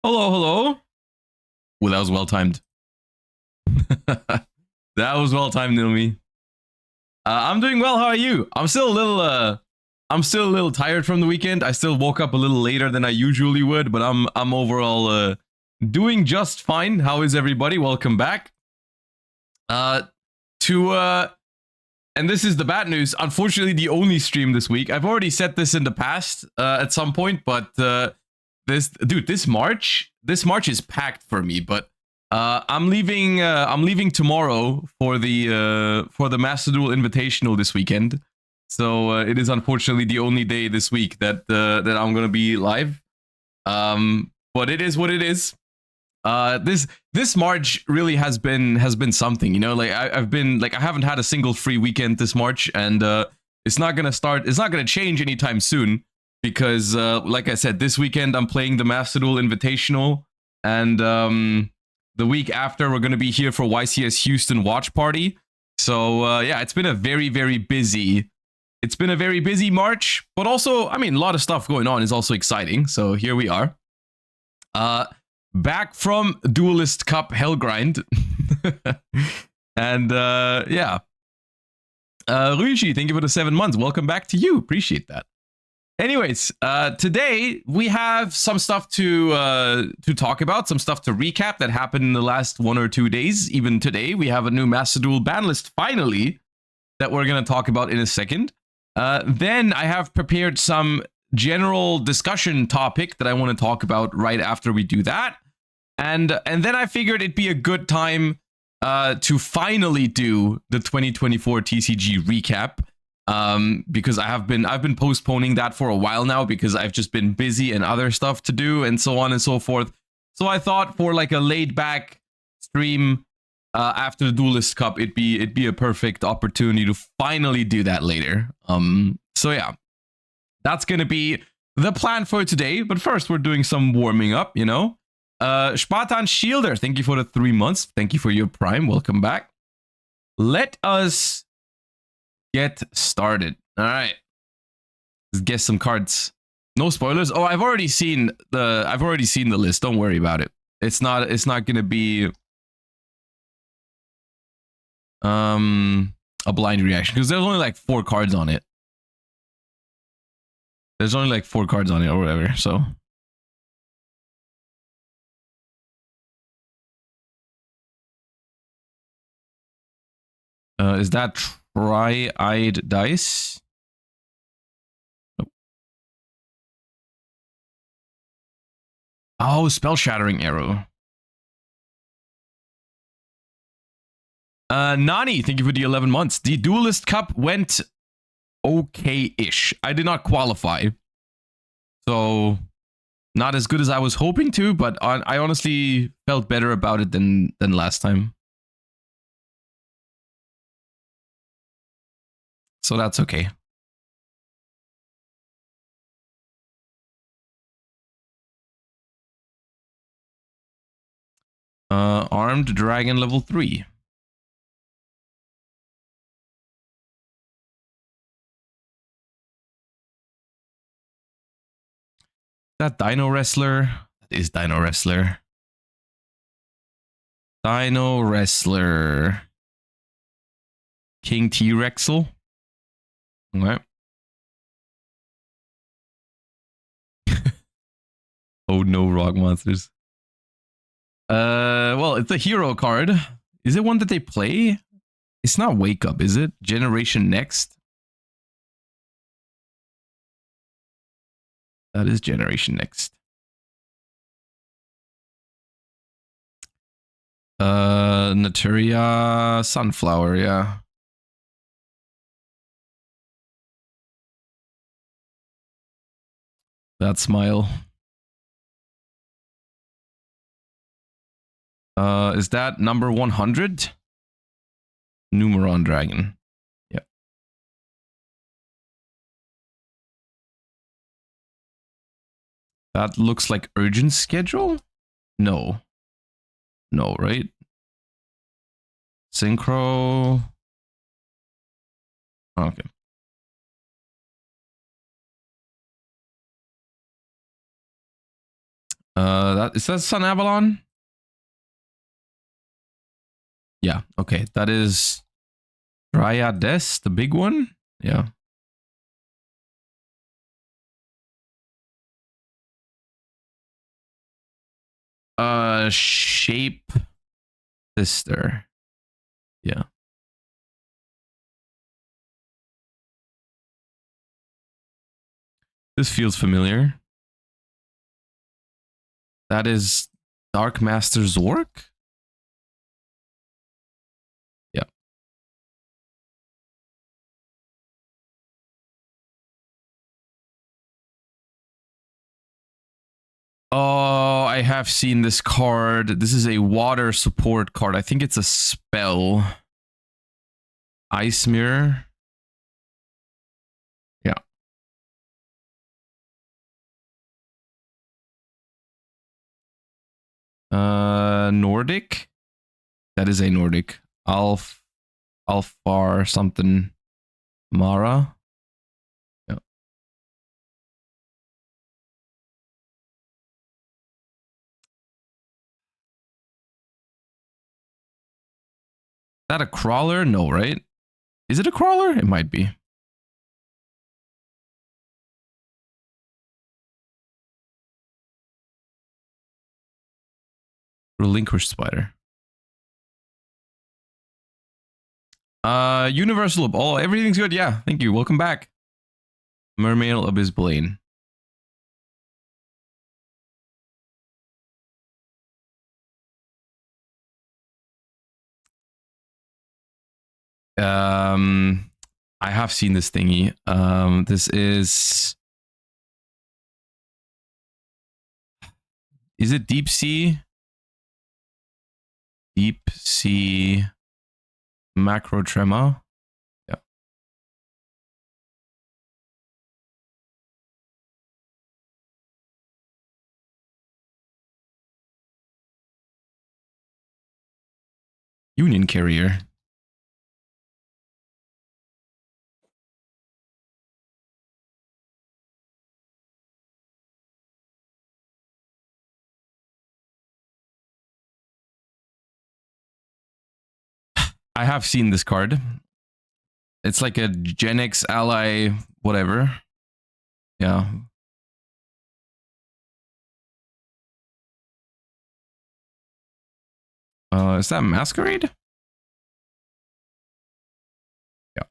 Hello, hello. Well, that was well timed. That was well timed, Nilmi. I'm doing well. How are you? I'm still a little tired from the weekend. I still woke up a little later than I usually would, but I'm overall doing just fine. How is everybody? Welcome back. Uh, to and this is the bad news. Unfortunately, the only stream this week. I've already said this in the past at some point, but this March is packed for me. But I'm leaving tomorrow for the Master Duel Invitational this weekend. So it is unfortunately the only day this week that I'm gonna be live. But it is what it is. This March really has been something, you know. Like I've been like I haven't had a single free weekend this March, and it's not gonna change anytime soon because like I said, this weekend I'm playing the Master Duel Invitational, and the week after we're gonna be here for YCS Houston Watch Party. So yeah, it's been a very busy March, but also I mean a lot of stuff going on is also exciting. So here we are. Back from Duelist Cup Hellgrind. And yeah. Ryuji, thank you for the 7 months. Welcome back to you. Appreciate that. Anyways, today we have some stuff to talk about, some stuff to recap that happened in the last 1 or 2 days. Even today, we have a new Master Duel Banlist finally that we're going to talk about in a second. Then I have prepared some general discussion topic that I want to talk about right after we do that. And then I figured it'd be a good time to finally do the 2024 TCG recap, because I've been postponing that for a while now because I've just been busy and other stuff to do and so on and so forth. So I thought for like a laid back stream after the Duelist Cup, it'd be a perfect opportunity to finally do that later. So yeah, that's gonna be the plan for today. But first, we're doing some warming up, you know. Spartan Shielder, thank you for the 3 months. Thank you for your Prime. Welcome back. Let us get started. All right. Let's guess some cards. No spoilers. Oh, I've already seen the list. Don't worry about it. It's not gonna be a blind reaction because there's only like 4 cards on it. There's only like 4 cards on it or whatever. So is that Tri-Eyed Dice? Nope. Oh, Spell Shattering Arrow. Nani, thank you for the 11 months. The Duelist Cup went okay-ish. I did not qualify. So, not as good as I was hoping to, but I honestly felt better about it than last time. So that's okay. Armed Dragon level 3. That Dino Wrestler? That is Dino Wrestler. Dino Wrestler. King T-Rexel. Okay. Oh no, Rock Monsters. Well, it's a hero card. Is it one that they play? It's not Wake Up, is it? Generation Next? That is Generation Next. Naturia Sunflower, yeah. That smile. Is that number 100? Numeron Dragon. Yeah. That looks like Urgent Schedule? No. No, right? Synchro. Okay. Is that Sun Avalon? Yeah, okay. That is Dryades, the big one? Yeah. Shape Sister. Yeah. This feels familiar. That is Dark Master Zork? Yeah. Oh, I have seen this card. This is a water support card. I think it's a spell. Ice Mirror. Yeah. Nordic. That is a Nordic. Alfar something. Mara. Yeah. Is that a crawler? No, right? Is it a crawler? It might be. Relinquished Spider. Universal. Oh, everything's good. Yeah, thank you. Welcome back. Mermaid Abyss Blaine. I have seen this thingy. This is it Deep Sea? Deep Sea Macro Tremor. Yeah. Union Carrier. I have seen this card. It's like a Gen X ally, whatever. Yeah. Is that Masquerade? Yeah.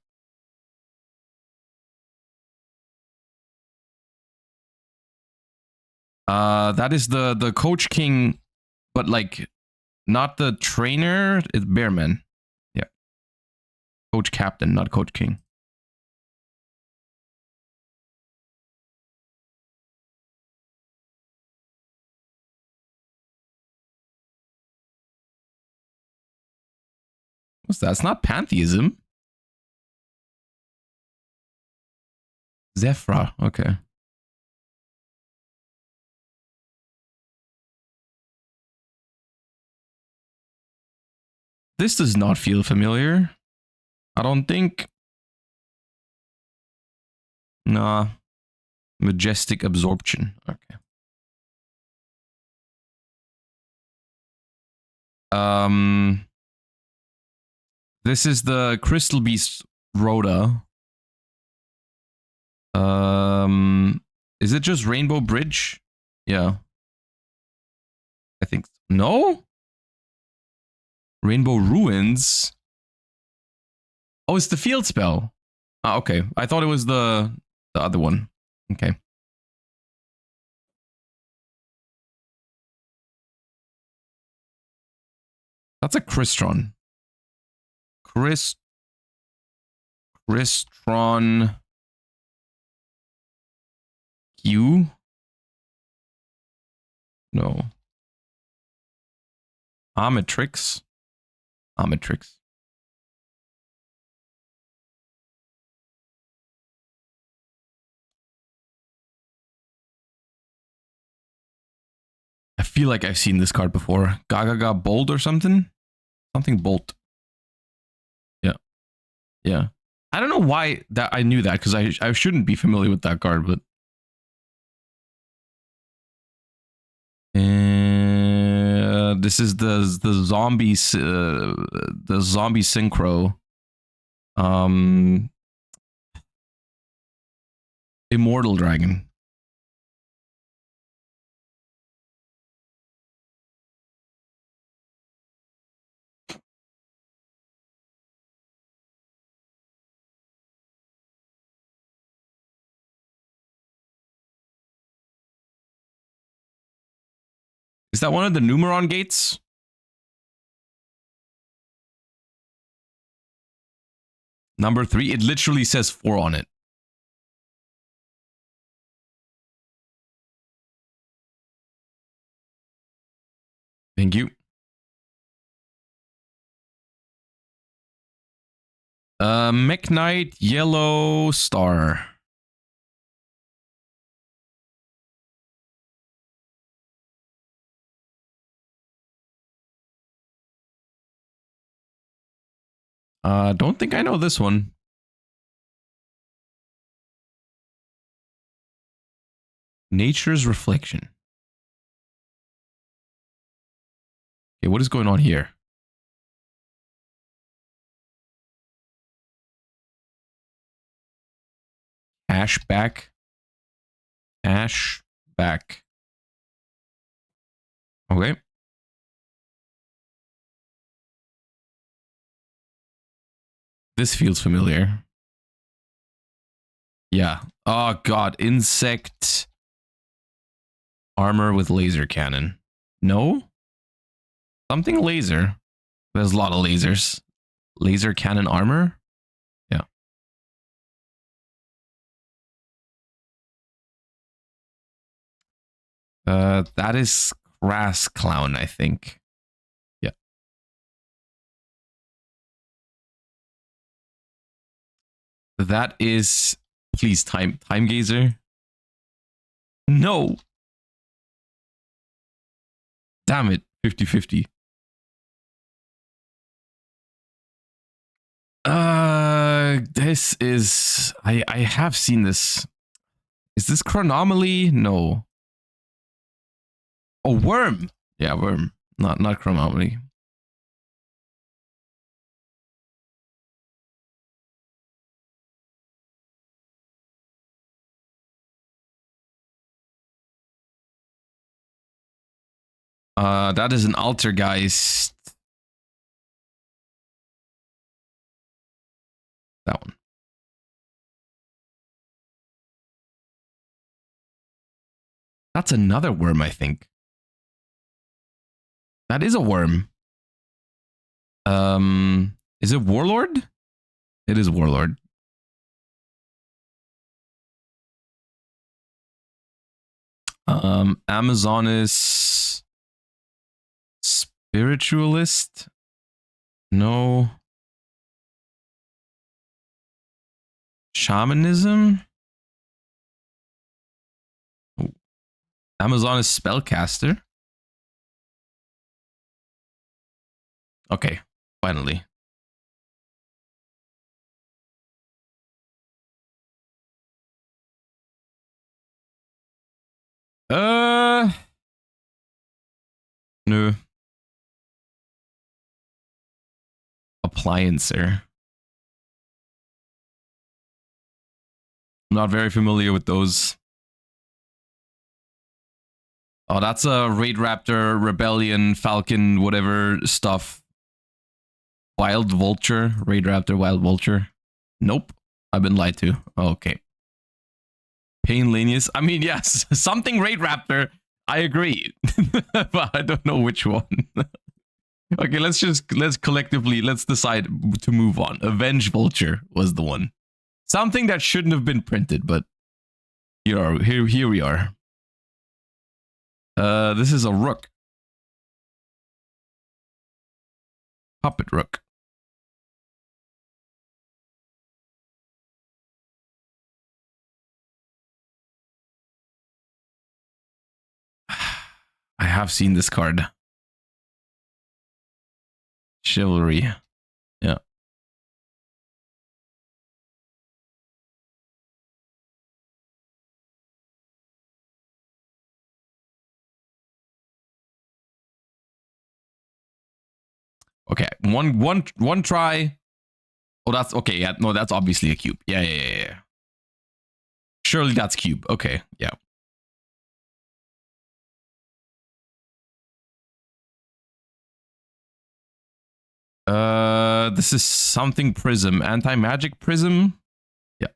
That is the Coach King, but like not the trainer. It's Bearman. Yeah. Coach Captain, not Coach King. What's that? It's not pantheism. Zephra. Okay. This does not feel familiar. I don't think. Nah. Majestic Absorption. Okay. This is the Crystal Beast Rhoda. Is it just Rainbow Bridge? Yeah. I think no. Rainbow Ruins. Oh, it's the field spell. Ah, okay. I thought it was the other one. Okay. That's a Crystron. Crystron Q? No. Omnitrix. Omnitrix. I feel like I've seen this card before. Gaga Bolt or something? Something Bolt. Yeah. Yeah. I don't know why that I knew that because I shouldn't be familiar with that card, but This is the zombies, the zombie synchro. Immortal Dragon. Is that one of the Numeron gates? Number 3. It literally says 4 on it. Thank you. Mech Knight, Yellow Star. Don't think I know this one. Nature's Reflection. Okay, what is going on here? Ashback. Ashback. Okay. This feels familiar. Yeah. Oh god, insect armor with laser cannon. No? Something laser. There's a lot of lasers. Laser cannon armor? Yeah. That is Grass Clown, I think. Yeah. That is, please, Time Gazer. No. Damn it. 50-50. This is, I have seen this. Is this Chronomaly? No. Oh, Worm. Yeah, Worm. Not Chronomaly. That is an Altergeist. That one. That's another worm, I think. That is a worm. Is it Warlord? It is Warlord. Amazoness Spiritualist? No. Shamanism? Oh. Amazoness Spellcaster? Okay, finally. No. Appliancer. Not very familiar with those. Oh, that's a Raid Raptor, Rebellion, Falcon, whatever stuff. Wild Vulture, Raid Raptor, Wild Vulture. Nope, I've been lied to. Okay. Pain Lanius. I mean, yes, something Raid Raptor. I agree, but I don't know which one. Okay, let's collectively decide to move on. Avenge Vulture was the one. Something that shouldn't have been printed, but here we are. This is a Rook. Puppet Rook. I have seen this card. Chivalry. Yeah. Okay, one try. Oh, that's okay. Yeah, no, that's obviously a cube. Yeah. Surely that's cube. Okay, yeah. This is something prism. Anti-magic prism. Yeah.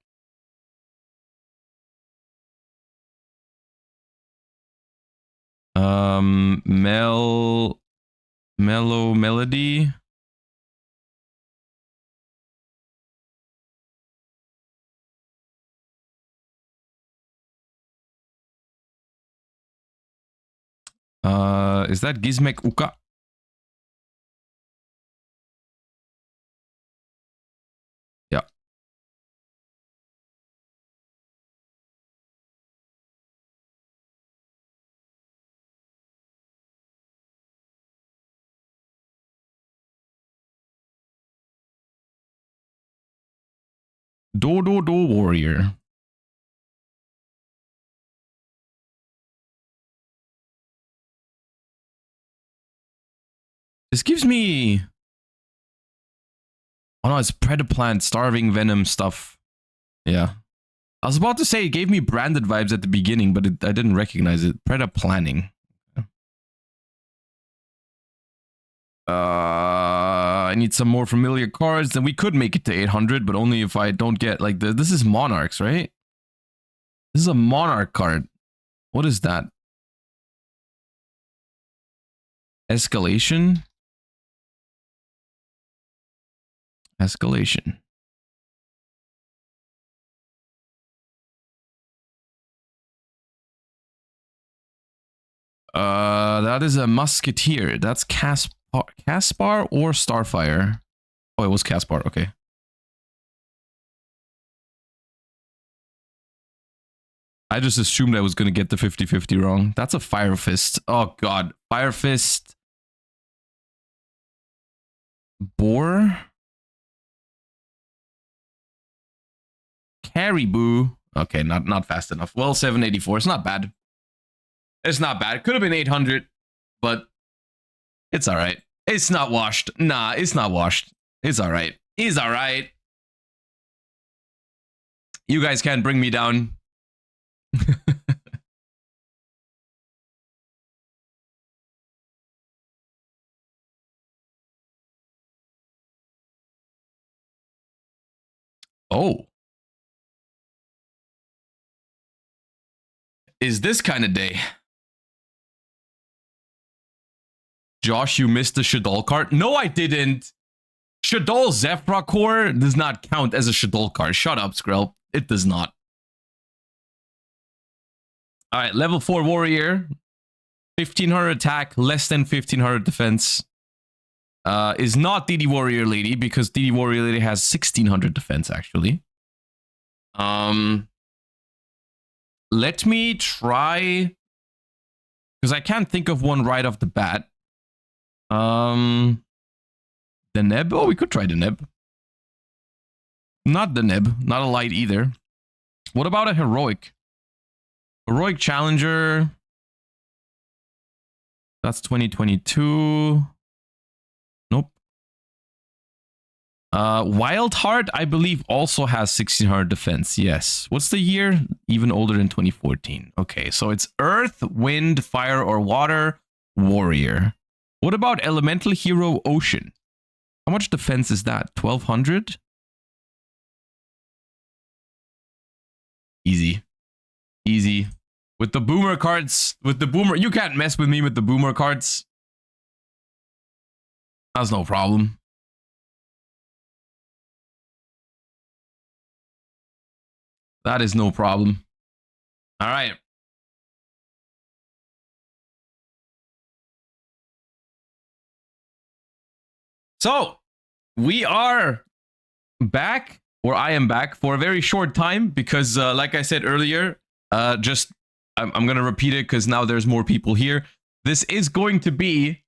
Mellow melody. Is that Gizmek Uka? Yeah. Do warrior. This gives me... Oh no, it's Predaplant, Starving Venom stuff. Yeah. I was about to say it gave me branded vibes at the beginning, but I didn't recognize it. Planning. I need some more familiar cards. Then we could make it to 800, but only if I don't get like this is Monarchs, right? This is a Monarch card. What is that? Escalation. Escalation. That is a Musketeer. That's Caspar or Starfire. Oh, it was Caspar. Okay. I just assumed I was going to get the 50-50 wrong. That's a Fire Fist. Oh, God. Fire Fist. Boar. Caribou. Okay, not fast enough. Well, 784. It's not bad. It's not bad. It could have been 800, but it's all right. It's not washed. Nah, it's not washed. It's all right. It's all right. You guys can't bring me down. Oh. Is this kind of day? Josh, you missed the Shadol card? No, I didn't. Shadol Zephyr Core does not count as a Shadol card. Shut up, Skrill. It does not. All right, level 4 warrior. 1500 attack, less than 1500 defense. Is not DD Warrior Lady because DD Warrior Lady has 1600 defense actually. Let me try, because I can't think of one right off the bat. The Neb? Oh, we could try the Neb. Not the Neb. Not a light either. What about a Heroic? Heroic Challenger. That's 2022. Nope. Wild Heart, I believe, also has 1600 defense. Yes. What's the year? Even older than 2014. Okay, so it's Earth, Wind, Fire, or Water Warrior. What about Elemental Hero Ocean? How much defense is that? 1200? Easy. Easy. With the boomer cards, you can't mess with me with the boomer cards. That's no problem. That is no problem. All right. So, we are back, or I am back, for a very short time because, like I said earlier, I'm going to repeat it because now there's more people here. This is going to be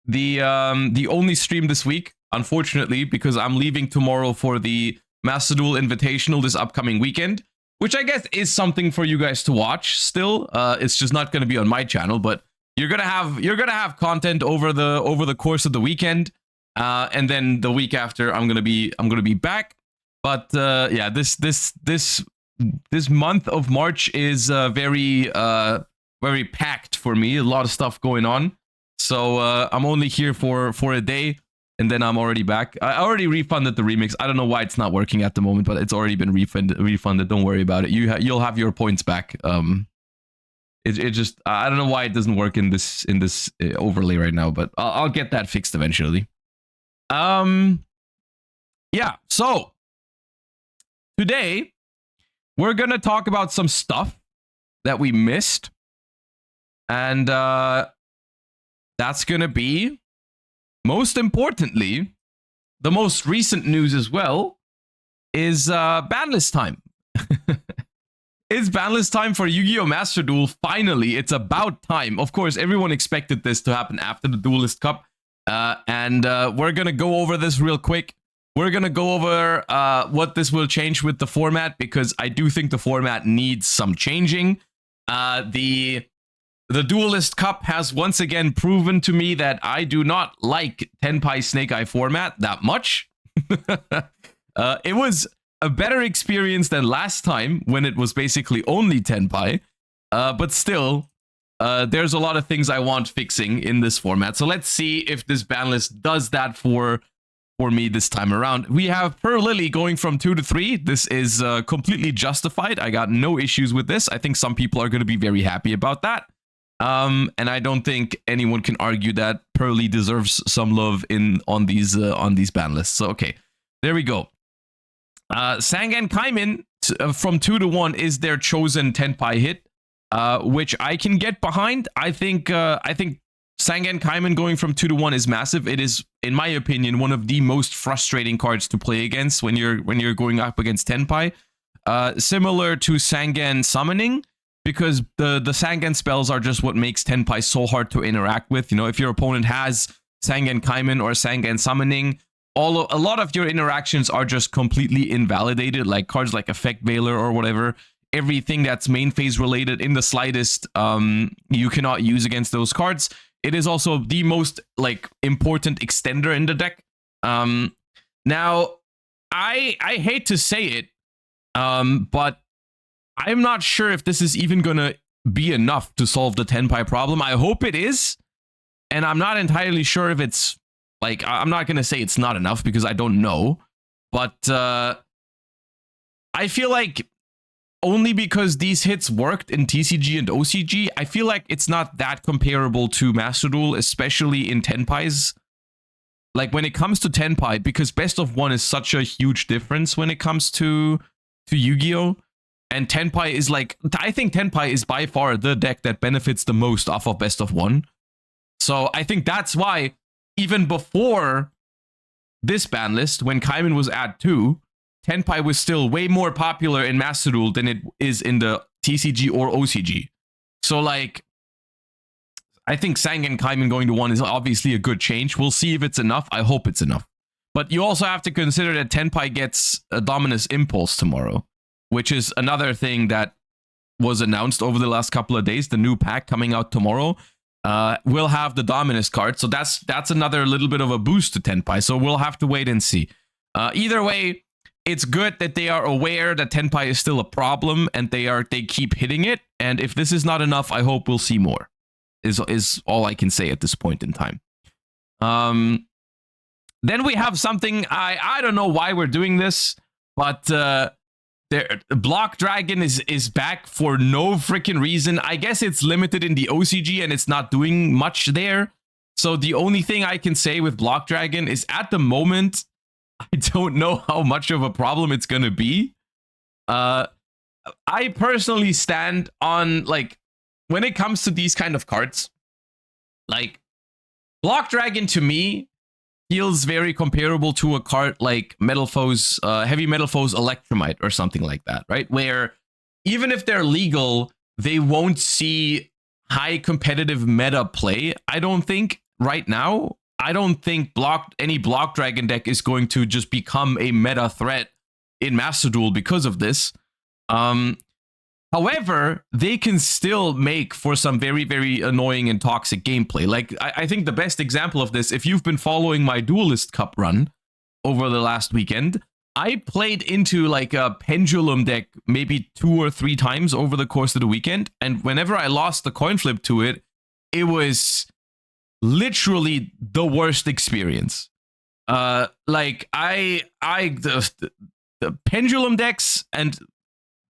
the only stream this week, unfortunately, because I'm leaving tomorrow for the Master Duel Invitational this upcoming weekend, which I guess is something for you guys to watch still. It's just not going to be on my channel, but you're gonna have content over the course of the weekend. And then the week after, I'm gonna be back. But yeah, this month of March is very packed for me. A lot of stuff going on. So I'm only here for a day, and then I'm already back. I already refunded the remix. I don't know why it's not working at the moment, but it's already been refunded. Don't worry about it. You'll have your points back. It just I don't know why it doesn't work in this overlay right now, but I'll get that fixed eventually. Yeah. So today we're gonna talk about some stuff that we missed, and that's gonna be, most importantly, the most recent news as well is Banlist time. It's Banlist time for Yu-Gi-Oh! Master Duel. Finally, it's about time. Of course, everyone expected this to happen after the Duelist Cup. And we're going to go over this real quick. We're going to go over what this will change with the format, because I do think the format needs some changing. The Duelist Cup has once again proven to me that I do not like Tenpai Snake Eye format that much. It was a better experience than last time when it was basically only Tenpai. But still, there's a lot of things I want fixing in this format. So let's see if this ban list does that for me this time around. We have Per Lily going from 2 to 3. This is completely justified. I got no issues with this. I think some people are going to be very happy about that. And I don't think anyone can argue that Pearly deserves some love on these ban lists. So okay, there we go. Sangan Kaimin from 2 to 1 is their chosen Tenpai hit, which I can get behind. I think Sangan Kaimin going from 2 to 1 is massive. It is, in my opinion, one of the most frustrating cards to play against when you're going up against Tenpai. Similar to Sangan Summoning, because the Sangan spells are just what makes Tenpai so hard to interact with. You know, if your opponent has Sangan Kaimin or Sangan Summoning, a lot of your interactions are just completely invalidated, like cards like Effect Veiler or whatever. Everything that's main phase related in the slightest, you cannot use against those cards. It is also the most important extender in the deck. Now, I hate to say it, but I'm not sure if this is even gonna be enough to solve the Tenpai problem. I hope it is, and I'm not entirely sure if it's I'm not gonna say it's not enough because I don't know, but I feel like only because these hits worked in TCG and OCG, I feel like it's not that comparable to Master Duel, especially in Tenpais. Like when it comes to Tenpai, because best of one is such a huge difference when it comes to Yu-Gi-Oh! And Tenpai is I think Tenpai is by far the deck that benefits the most off of best of one. So I think that's why, even before this ban list, when Kaimin was at 2, Tenpai was still way more popular in Master Duel than it is in the TCG or OCG. So I think Sangan Kaimin going to 1 is obviously a good change. We'll see if it's enough. I hope it's enough. But you also have to consider that Tenpai gets a Dominus Impulse tomorrow, which is another thing that was announced over the last couple of days. The new pack coming out tomorrow will have the Dominus card. So that's another little bit of a boost to Tenpai. So we'll have to wait and see. Either way, it's good that they are aware that Tenpai is still a problem and they keep hitting it. And if this is not enough, I hope we'll see more. Is all I can say at this point in time. Then we have something, I don't know why we're doing this, but Block Dragon is back for no freaking reason. I guess it's limited in the OCG and it's not doing much there. So the only thing I can say with Block Dragon is at the moment, I don't know how much of a problem it's going to be. I personally stand on, when it comes to these kind of cards, Block Dragon to me feels very comparable to a card like Metal Foes, Heavy Metal Foes Electromite or something like that, right? Where even if they're legal, they won't see high competitive meta play, I don't think, right now. I don't think any Block Dragon deck is going to just become a meta threat in Master Duel because of this. However, they can still make for some very, very annoying and toxic gameplay. Like, I think the best example of this, if you've been following my Duelist Cup run over the last weekend, I played into like a pendulum deck maybe 2 or 3 times over the course of the weekend. And whenever I lost the coin flip to it, it was literally the worst experience. Like the pendulum decks, and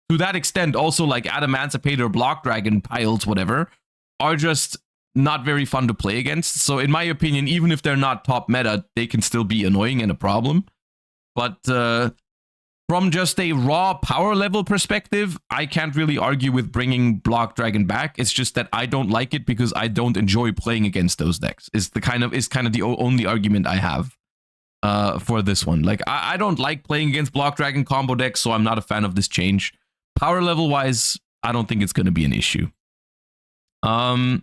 to that extent also like Adamancipator, Block Dragon piles, whatever, are just not very fun to play against. So in my opinion, even if they're not top meta, they can still be annoying and a problem. But from just a raw power level perspective, I can't really argue with bringing Block Dragon back. It's just that I don't like it because I don't enjoy playing against those decks. Is kind of the only argument I have for this one. Like, I don't like playing against Block Dragon combo decks, so I'm not a fan of this change. Power level wise, I don't think it's going to be an issue. And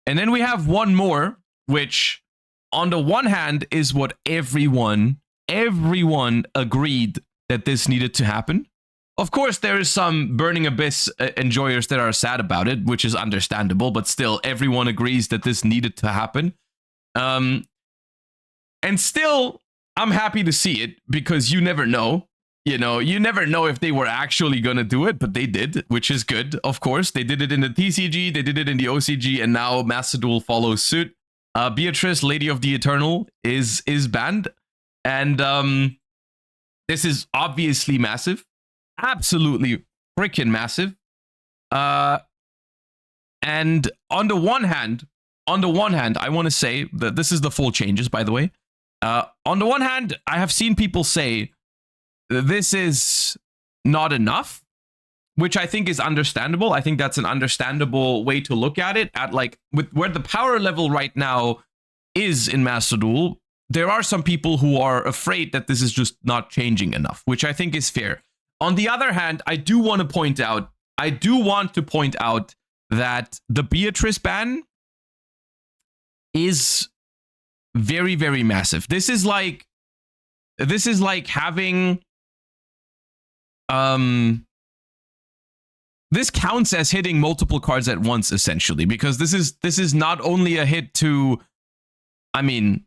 then we have one more, which on the one hand is what everyone agreed that this needed to happen. Of course, there is some Burning Abyss enjoyers that are sad about it, which is understandable, but still, everyone agrees that this needed to happen. And still, I'm happy to see it, because you never know. You know, you never know if they were actually going to do it, but they did, which is good, of course. They did it in the TCG, they did it in the OCG, and now Master Duel follows suit. Beatrice, Lady of the Eternal, is banned. And this is obviously massive. Absolutely freaking massive. And on the one hand, I want to say that this is the full changes, by the way. On the one hand, I have seen people say this is not enough, which I think is understandable. I think that's an understandable way to look at it. At like with where the power level right now is in Master Duel, there are some people who are afraid that this is just not changing enough, which I think is fair. On the other hand, I do want to point out that the Beatrice ban is very, very massive. This is like having this counts as hitting multiple cards at once, essentially, because this is not only a hit to, I mean,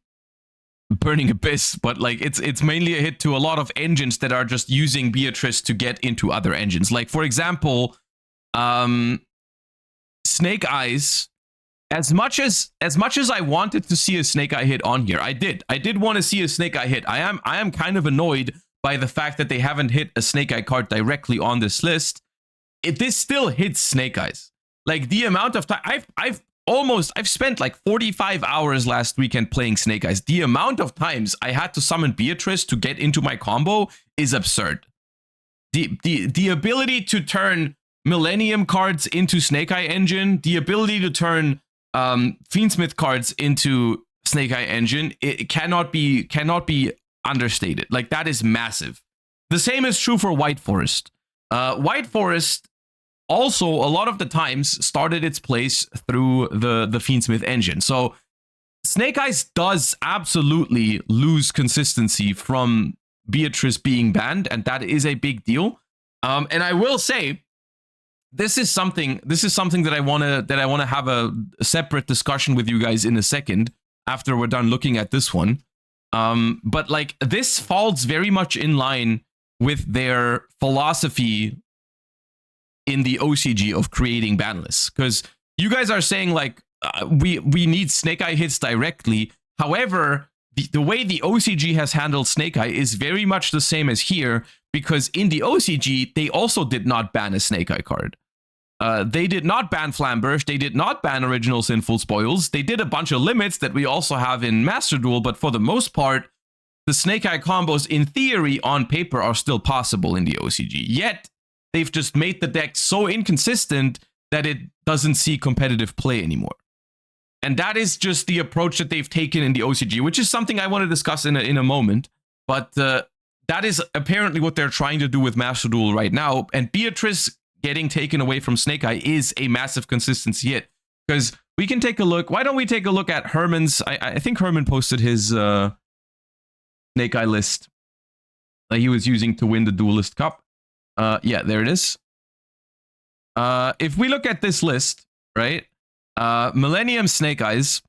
Burning Abyss, but like it's mainly a hit to a lot of engines that are just using Beatrice to get into other engines. Like, for example, Snake Eyes. As much as I wanted to see a Snake Eye hit on here, I did want to see a Snake Eye hit. I am kind of annoyed by the fact that they haven't hit a Snake Eye card directly on this list. This still hits Snake Eyes. Like, the amount of time I've spent like 45 hours last weekend playing Snake Eyes. The amount of times I had to summon Beatrice to get into my combo is absurd. The ability to turn Millennium cards into Snake Eye engine, the ability to turn Fiendsmith cards into Snake Eye engine, it cannot be understated. Like, that is massive. The same is true for White Forest. White Forest also a lot of the times started its place through the Fiendsmith engine. So Snake Eyes does absolutely lose consistency from Beatrice being banned, and that is a big deal. And I will say, this is something that I want to have a separate discussion with you guys in a second after we're done looking at this one. But like, this falls very much in line with their philosophy in the OCG of creating ban lists, because you guys are saying like we need Snake Eye hits directly. However, the way the OCG has handled Snake Eye is very much the same as here, because in the OCG they also did not ban a Snake Eye card. They did not ban Flamberge. They did not ban Original Sinful Spoils. They did a bunch of limits that we also have in Master Duel, but for the most part, the Snake Eye combos, in theory, on paper, are still possible in the OCG. Yet, they've just made the deck so inconsistent that it doesn't see competitive play anymore. And that is just the approach that they've taken in the OCG, which is something I want to discuss in a moment. But that is apparently what they're trying to do with Master Duel right now. And Beatrice getting taken away from Snake Eye is a massive consistency hit. Because we can take a look. Why don't we take a look at Herman's? I think Herman posted his Snake Eye list that he was using to win the Duelist Cup. Yeah, there it is. if we look at this list, right? Millennium Snake Eyes,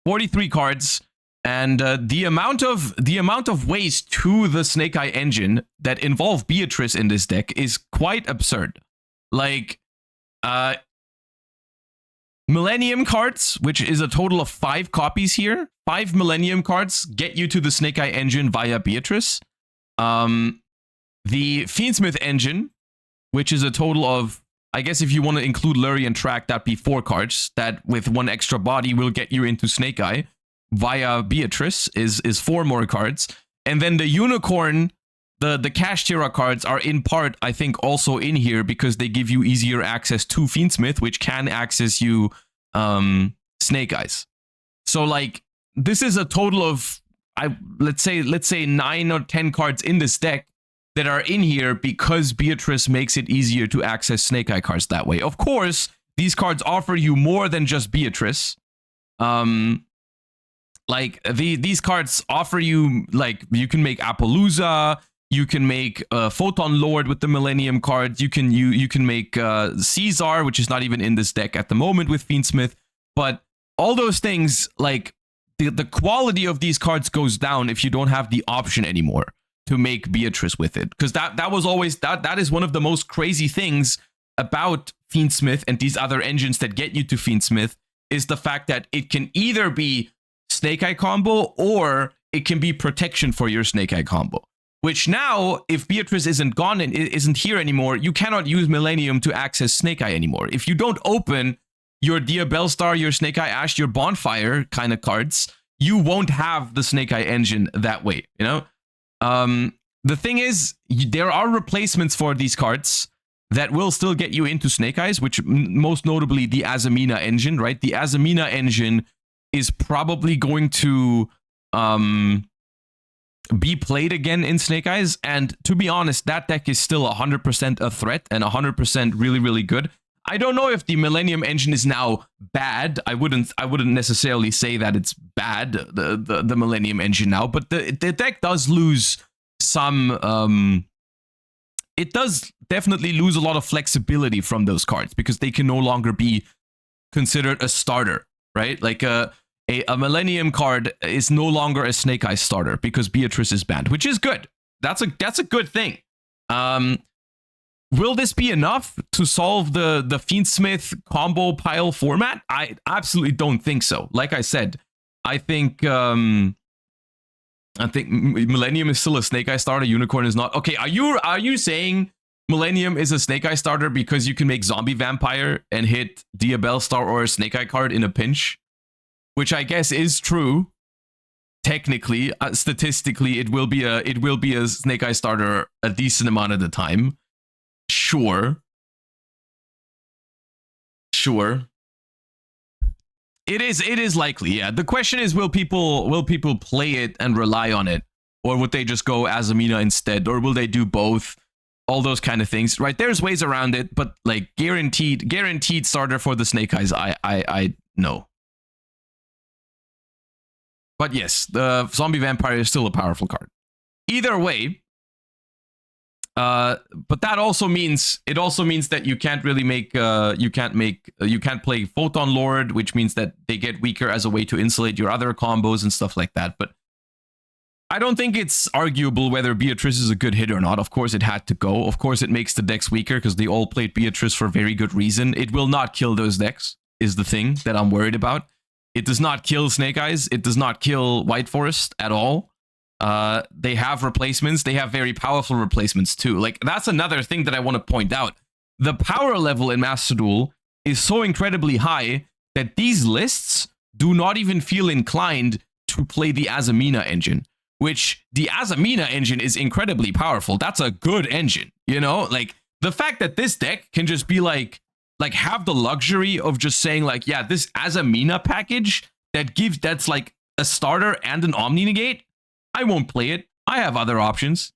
43 cards, and the amount of ways to the Snake Eye engine that involve Beatrice in this deck is quite absurd. Like, Millennium cards, which is a total of 5 copies here. 5 Millennium cards get you to the Snake Eye engine via Beatrice. The Fiendsmith engine, which is a total of, I guess if you want to include Lurian Track, that'd be 4 cards. That with 1 extra body will get you into Snake Eye via Beatrice is 4 more cards. And then the Unicorn, the Cash Tira cards are in part, I think, also in here because they give you easier access to Fiendsmith, which can access you Snake Eyes. So like this is a total of let's say 9 or 10 cards in this deck that are in here because Beatrice makes it easier to access Snake Eye cards that way. Of course, these cards offer you more than just Beatrice. Like these cards offer you, like, you can make Appaloosa, you can make Photon Lord with the Millennium cards, you can make Caesar, which is not even in this deck at the moment with Fiendsmith, but all those things, like the quality of these cards goes down if you don't have the option anymore to make Beatrice with it, because that was always that is one of the most crazy things about Fiendsmith and these other engines that get you to Fiendsmith, is the fact that it can either be Snake Eye combo or it can be protection for your Snake Eye combo. Which now, if Beatrice isn't gone and isn't here anymore, you cannot use Millennium to access Snake Eye anymore. If you don't open your Dia Bellstar, your Snake Eye Ash, your Bonfire kind of cards, you won't have the Snake Eye engine that way, you know? The thing is, there are replacements for these cards that will still get you into Snake Eyes, which most notably the Azamina engine, right? The Azamina engine is probably going to be played again in Snake Eyes, and to be honest, that deck is still 100% a threat and 100% really, really good. I don't know if the Millennium engine is now bad. I wouldn't necessarily say that it's bad, the Millennium engine now, but the deck does lose some it does definitely lose a lot of flexibility from those cards because they can no longer be considered a starter, right? Like a Millennium card is no longer a Snake Eye starter because Beatrice is banned, which is good. That's a good thing. Will this be enough to solve the Fiendsmith combo pile format? I absolutely don't think so. Like I said, I think Millennium is still a Snake Eye starter. Unicorn is not. Okay, are you saying Millennium is a Snake Eye starter because you can make Zombie Vampire and hit Dia Bellstar or a Snake Eye card in a pinch? Which I guess is true. Technically, statistically, it will be a Snake Eye starter a decent amount of the time. Sure. It is likely, yeah. The question is, will people play it and rely on it, or would they just go Azamina instead, or will they do both? All those kind of things, right? There's ways around it, but like guaranteed starter for the Snake Eyes, I know. But yes, the Zombie Vampire is still a powerful card. Either way, but that also means that you can't really make you can't play Photon Lord, which means that they get weaker as a way to insulate your other combos and stuff like that. But I don't think it's arguable whether Beatrice is a good hit or not. Of course, it had to go. Of course, it makes the decks weaker because they all played Beatrice for very good reason. It will not kill those decks, is the thing that I'm worried about. It does not kill Snake Eyes. It does not kill White Forest at all. They have replacements. They have very powerful replacements too. Like, that's another thing that I want to point out. The power level in Master Duel is so incredibly high that these lists do not even feel inclined to play the Azamina engine, which the Azamina engine is incredibly powerful. That's a good engine, you know? Like, the fact that this deck can just be like have the luxury of just saying like, yeah, this Azamina package that's like a starter and an Omni Negate, I won't play it. I have other options.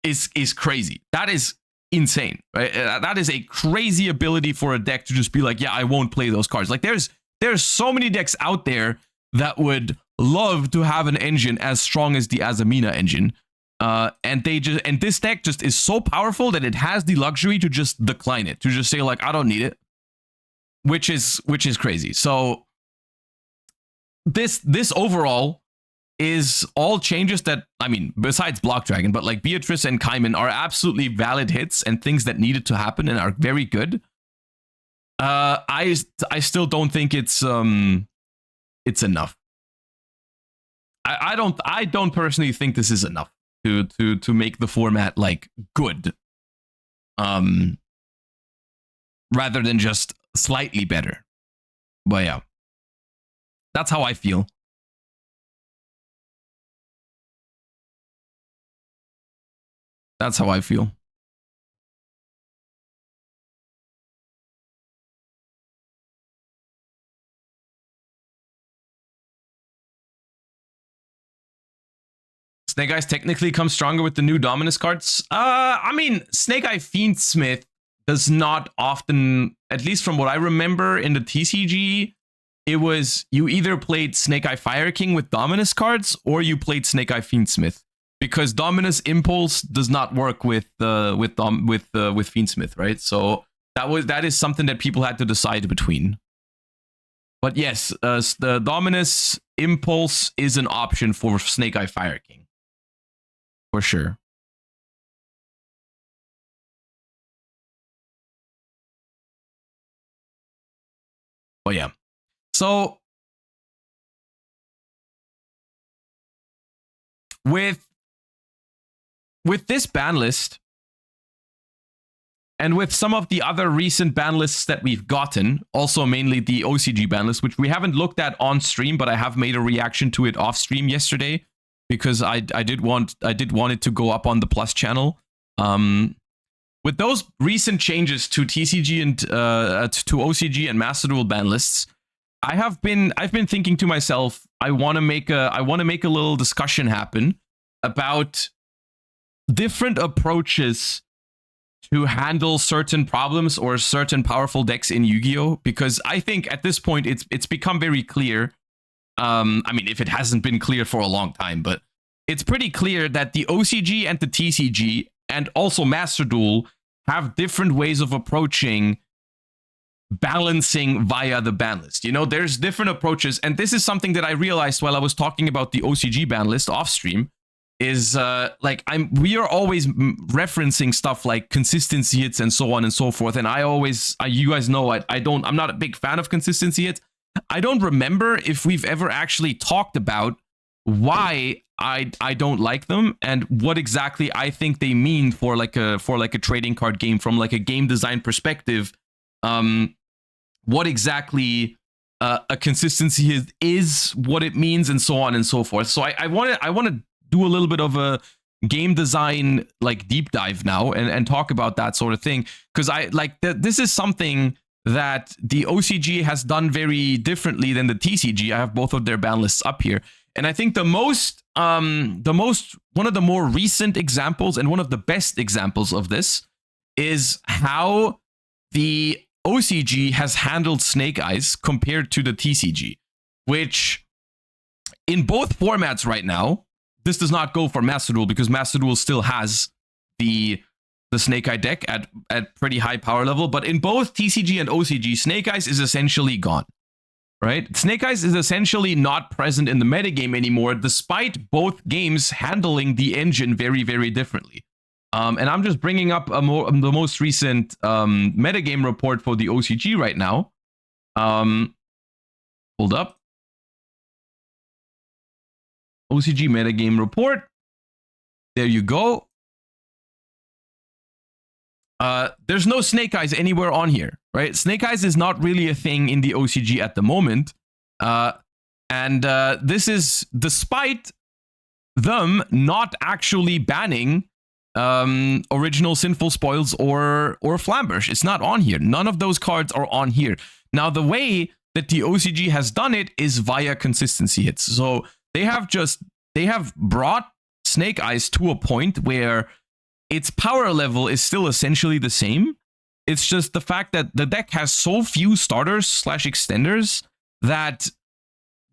Is crazy. That is insane, right? That is a crazy ability for a deck to just be like, yeah, I won't play those cards. Like there's so many decks out there that would love to have an engine as strong as the Azamina engine. And this deck just is so powerful that it has the luxury to just decline it, to just say like, I don't need it, which is crazy. So this overall is all changes that, I mean, besides Block Dragon, but like Beatrice and Kaiman are absolutely valid hits and things that needed to happen and are very good. I still don't think it's enough. I don't personally think this is enough to make the format like good. Rather than just slightly better. But yeah. That's how I feel. That's how I feel. Snake Eyes technically comes stronger with the new Dominus cards. I mean, Snake Eye Fiendsmith does not often, at least from what I remember in the TCG, it was you either played Snake Eye Fire King with Dominus cards or you played Snake Eye Fiendsmith, because Dominus Impulse does not work with Fiendsmith, right? So that is something that people had to decide between. But yes, the Dominus Impulse is an option for Snake Eye Fire King. For sure. But yeah. So with this ban list and with some of the other recent ban lists that we've gotten, also mainly the OCG ban list, which we haven't looked at on stream, but I have made a reaction to it off stream yesterday because I did want it to go up on the Plus channel. With those recent changes to TCG and to OCG and Master Duel ban lists, I've been thinking to myself, I want to make a little discussion happen about different approaches to handle certain problems or certain powerful decks in Yu-Gi-Oh, because I think at this point it's become very clear. I mean, if it hasn't been clear for a long time, but it's pretty clear that the OCG and the TCG and also Master Duel have different ways of approaching balancing via the ban list. You know, there's different approaches, and this is something that I realized while I was talking about the OCG ban list off stream. Is like we are always referencing stuff like consistency hits and so on and so forth, and you guys know I'm not a big fan of consistency hits. I don't remember if we've ever actually talked about why I don't like them and what exactly I think they mean for like a trading card game from like a game design perspective. What exactly a consistency is, what it means, and so on and so forth. So I want to do a little bit of a game design like deep dive now and talk about that sort of thing, because this is something that the OCG has done very differently than the TCG. I have both of their ban lists up here, and I think one of the more recent examples and one of the best examples of this is how the OCG has handled Snake Eyes compared to the TCG, which in both formats right now. This does not go for Master Duel because Master Duel still has the Snake Eye deck at pretty high power level. But in both TCG and OCG, Snake Eyes is essentially gone, right? Snake Eyes is essentially not present in the metagame anymore, despite both games handling the engine very, very differently. And I'm just bringing up the most recent metagame report for the OCG right now. Hold up. OCG metagame report. There you go. There's no Snake Eyes anywhere on here, right? Snake Eyes is not really a thing in the OCG at the moment. And this is despite them not actually banning original Sinful Spoils or Flamberge. It's not on here. None of those cards are on here. Now, the way that the OCG has done it is via consistency hits. So they have brought Snake Eyes to a point where its power level is still essentially the same. It's just the fact that the deck has so few starters / extenders that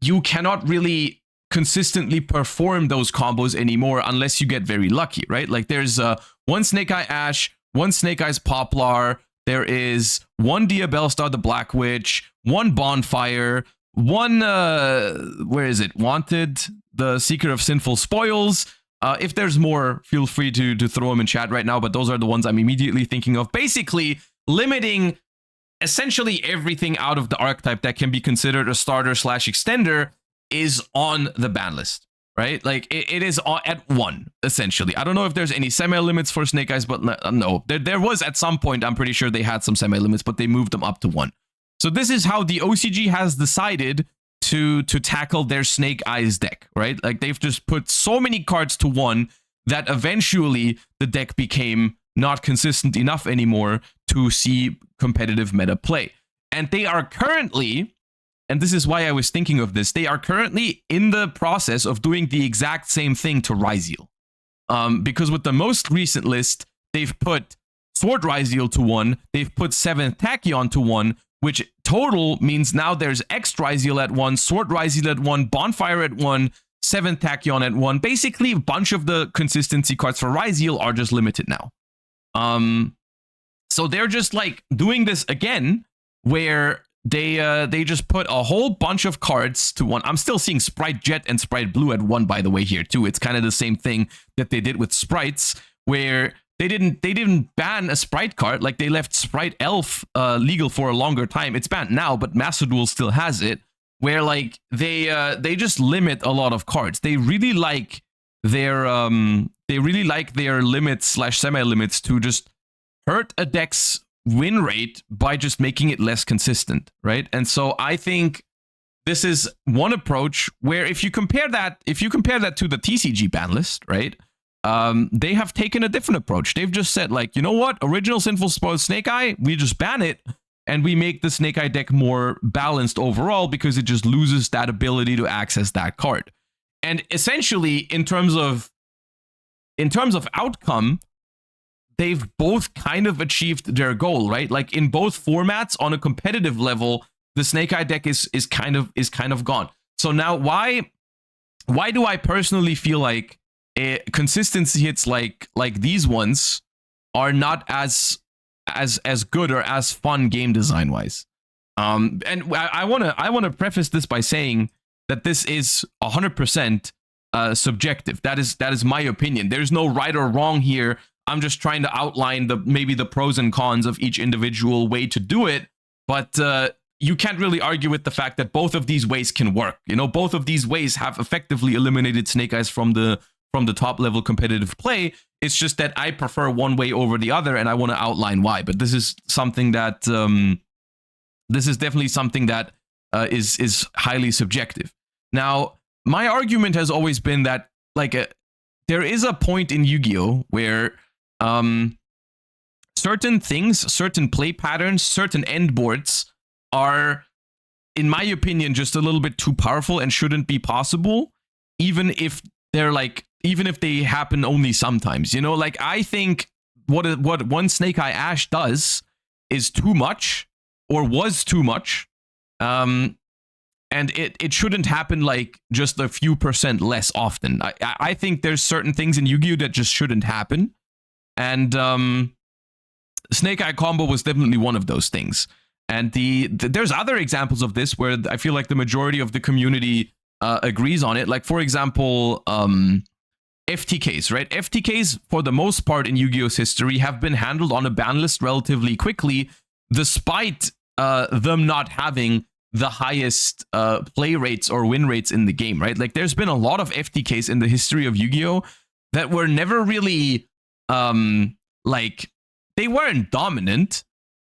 you cannot really consistently perform those combos anymore unless you get very lucky, right? Like there's one Snake Eye Ash, one Snake Eyes Poplar, there is one Diabellstar the Black Witch, one Bonfire, one where is it? Wanted, the Seeker of Sinful Spoils. If there's more, feel free to throw them in chat right now, but those are the ones I'm immediately thinking of. Basically, limiting essentially everything out of the archetype that can be considered a starter / extender is on the ban list, right? Like it is at 1, essentially. I don't know if there's any semi-limits for Snake Eyes, but no. There was at some point, I'm pretty sure they had some semi-limits, but they moved them up to 1. So this is how the OCG has decided to tackle their Snake Eyes deck, right? Like they've just put so many cards to 1 that eventually the deck became not consistent enough anymore to see competitive meta play. And they are currently, and this is why I was thinking of this, they are currently in the process of doing the exact same thing to Ryzeal. Because with the most recent list, they've put Sword Ryzeal to 1, they've put 7th Tachyon to 1, which total means now there's X Ryzeal at 1, Sword Ryzeal at 1, Bonfire at 1, 7th Tachyon at 1. Basically, a bunch of the consistency cards for Ryzeal are just limited now. So they're just like doing this again, where they just put a whole bunch of cards to 1. I'm still seeing Sprite Jet and Sprite Blue at 1, by the way, here too. It's kind of the same thing that they did with Sprites, where they didn't ban a Sprite card. Like they left Sprite Elf legal for a longer time. It's banned now, but Master Duel still has it. Where like they just limit a lot of cards. They really like their limits / semi-limits to just hurt a deck's win rate by just making it less consistent, right? And so I think this is one approach where if you compare that to the TCG ban list, right? They have taken a different approach. They've just said like, you know what? Original Sinful Spoil Snake Eye, we just ban it and we make the Snake Eye deck more balanced overall because it just loses that ability to access that card. And essentially, in terms of outcome, they've both kind of achieved their goal, right? Like in both formats, on a competitive level, the Snake Eye deck is kind of gone. So now, why do I personally feel like consistency hits like these ones are not as good or as fun game design wise? And I wanna preface this by saying that this is 100% subjective. That is my opinion. There's no right or wrong here. I'm just trying to outline maybe the pros and cons of each individual way to do it. But you can't really argue with the fact that both of these ways can work. You know, both of these ways have effectively eliminated Snake Eyes from the top level competitive play. It's just that I prefer one way over the other, and I want to outline why. But this is something that this is definitely something that is highly subjective. Now, my argument has always been that like there is a point in Yu-Gi-Oh where certain things, certain play patterns, certain end boards are, in my opinion, just a little bit too powerful and shouldn't be possible, even if they happen only sometimes. You know, like I think what one Snake Eye Ash does is too much, or was too much. And it shouldn't happen like just a few % less often. I think there's certain things in Yu-Gi-Oh that just shouldn't happen. And Snake Eye Combo was definitely one of those things. And there's other examples of this where I feel like the majority of the community agrees on it. Like, for example, FTKs, right? FTKs, for the most part in Yu-Gi-Oh's history, have been handled on a ban list relatively quickly, despite them not having the highest play rates or win rates in the game, right? Like there's been a lot of FTKs in the history of Yu-Gi-Oh that were never really like, they weren't dominant,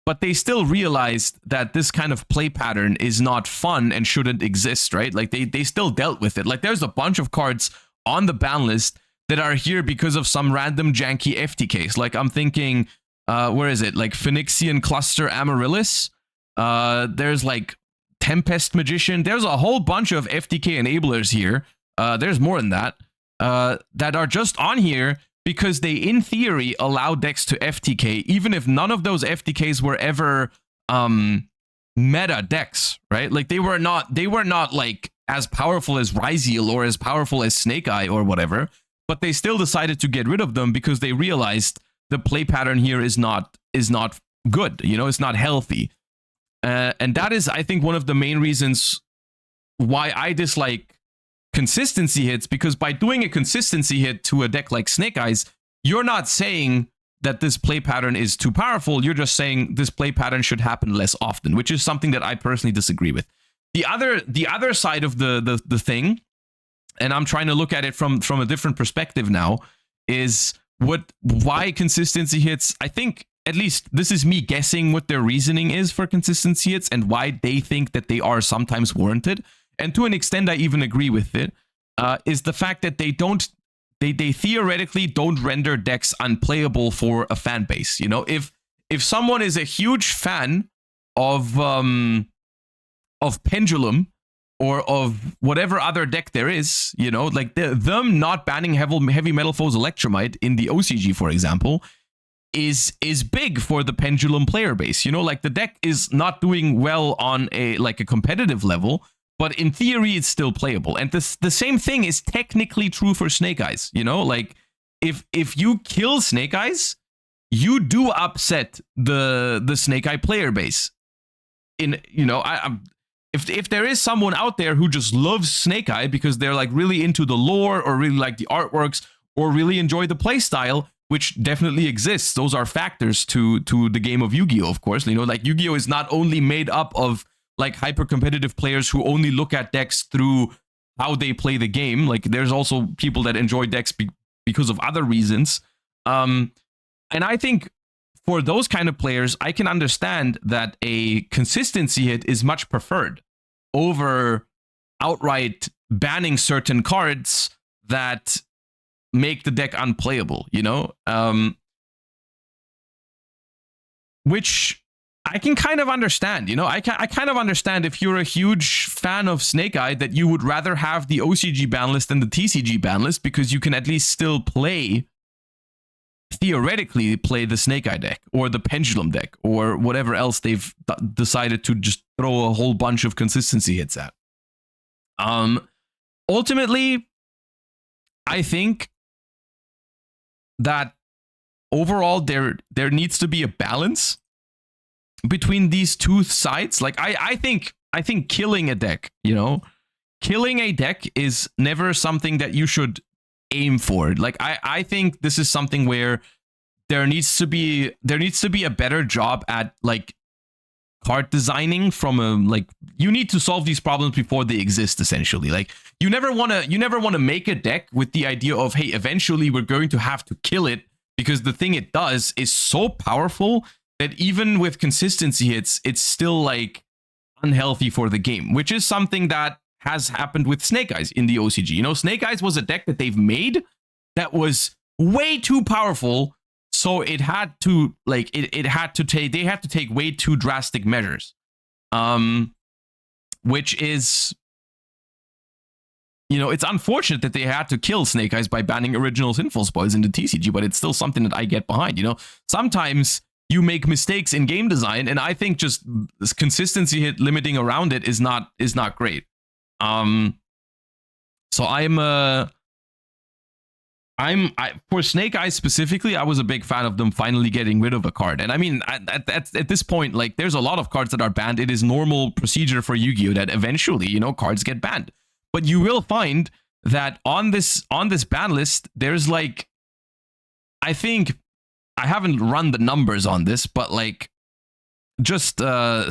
but they still realized that this kind of play pattern is not fun and shouldn't exist, right? Like they still dealt with it. Like there's a bunch of cards on the ban list that are here because of some random janky FTKs. Like I'm thinking, where is it? Like Phoenixian Cluster Amaryllis. There's like Tempest Magician. There's a whole bunch of FTK enablers here. There's more than that. That are just on here because they, in theory, allow decks to FTK, even if none of those FTKs were ever meta decks, right? Like they were not like as powerful as Ryzeal or as powerful as Snake Eye or whatever, but they still decided to get rid of them because they realized the play pattern here is not good. You know, it's not healthy. And that is, I think, one of the main reasons why I dislike consistency hits, because by doing a consistency hit to a deck like Snake Eyes, you're not saying that this play pattern is too powerful. You're just saying this play pattern should happen less often, which is something that I personally disagree with. The other side of the thing, and I'm trying to look at it from a different perspective now, is why consistency hits. I think, at least this is me guessing what their reasoning is for consistency hits and why they think that they are sometimes warranted. And to an extent, I even agree with it, is the fact that they theoretically don't render decks unplayable for a fan base. You know, if someone is a huge fan of Pendulum or of whatever other deck there is, you know, like them not banning Heavy Metal Foes Electromite in the OCG, for example, is big for the Pendulum player base. You know, like the deck is not doing well on a competitive level, but in theory it's still playable. And the same thing is technically true for Snake Eyes. You know, like if you kill Snake Eyes, you do upset the Snake Eye player base. In, you know, if there is someone out there who just loves Snake Eye because they're like really into the lore or really like the artworks or really enjoy the playstyle, which definitely exists. Those are factors to the game of Yu-Gi-Oh, of course. You know, like Yu-Gi-Oh is not only made up of like hyper competitive players who only look at decks through how they play the game. Like there's also people that enjoy decks because of other reasons. And I think for those kind of players, I can understand that a consistency hit is much preferred over outright banning certain cards that make the deck unplayable, you know? Which I can kind of understand, you know? I kind of understand if you're a huge fan of Snake Eye that you would rather have the OCG ban list than the TCG ban list, because you can at least still theoretically play the Snake Eye deck or the Pendulum deck or whatever else they've decided to just throw a whole bunch of consistency hits at. Ultimately, I think that overall there needs to be a balance between these two sides. Like I think killing a deck, you know, killing a deck is never something that you should aim for. Like I think this is something where there needs to be a better job at like card designing from a, like, you need to solve these problems before they exist, essentially. Like you never want to make a deck with the idea of, hey, eventually we're going to have to kill it because the thing it does is so powerful that even with consistency hits, it's still like unhealthy for the game, which is something that has happened with Snake Eyes in the OCG. You know, Snake Eyes was a deck that they've made that was way too powerful, so it had to like they had to take way too drastic measures, which is, you know, it's unfortunate that they had to kill Snake Eyes by banning original Sinful Spoils in the TCG, but it's still something that I get behind. You know, sometimes you make mistakes in game design, and I think just this consistency hit limiting around it is not great. So for Snake Eyes specifically, I was a big fan of them finally getting rid of a card. And I mean, at this point, like, there's a lot of cards that are banned. It is normal procedure for Yu-Gi-Oh that eventually, you know, cards get banned. But you will find that on this ban list, there's like, I think, I haven't run the numbers on this, but like, just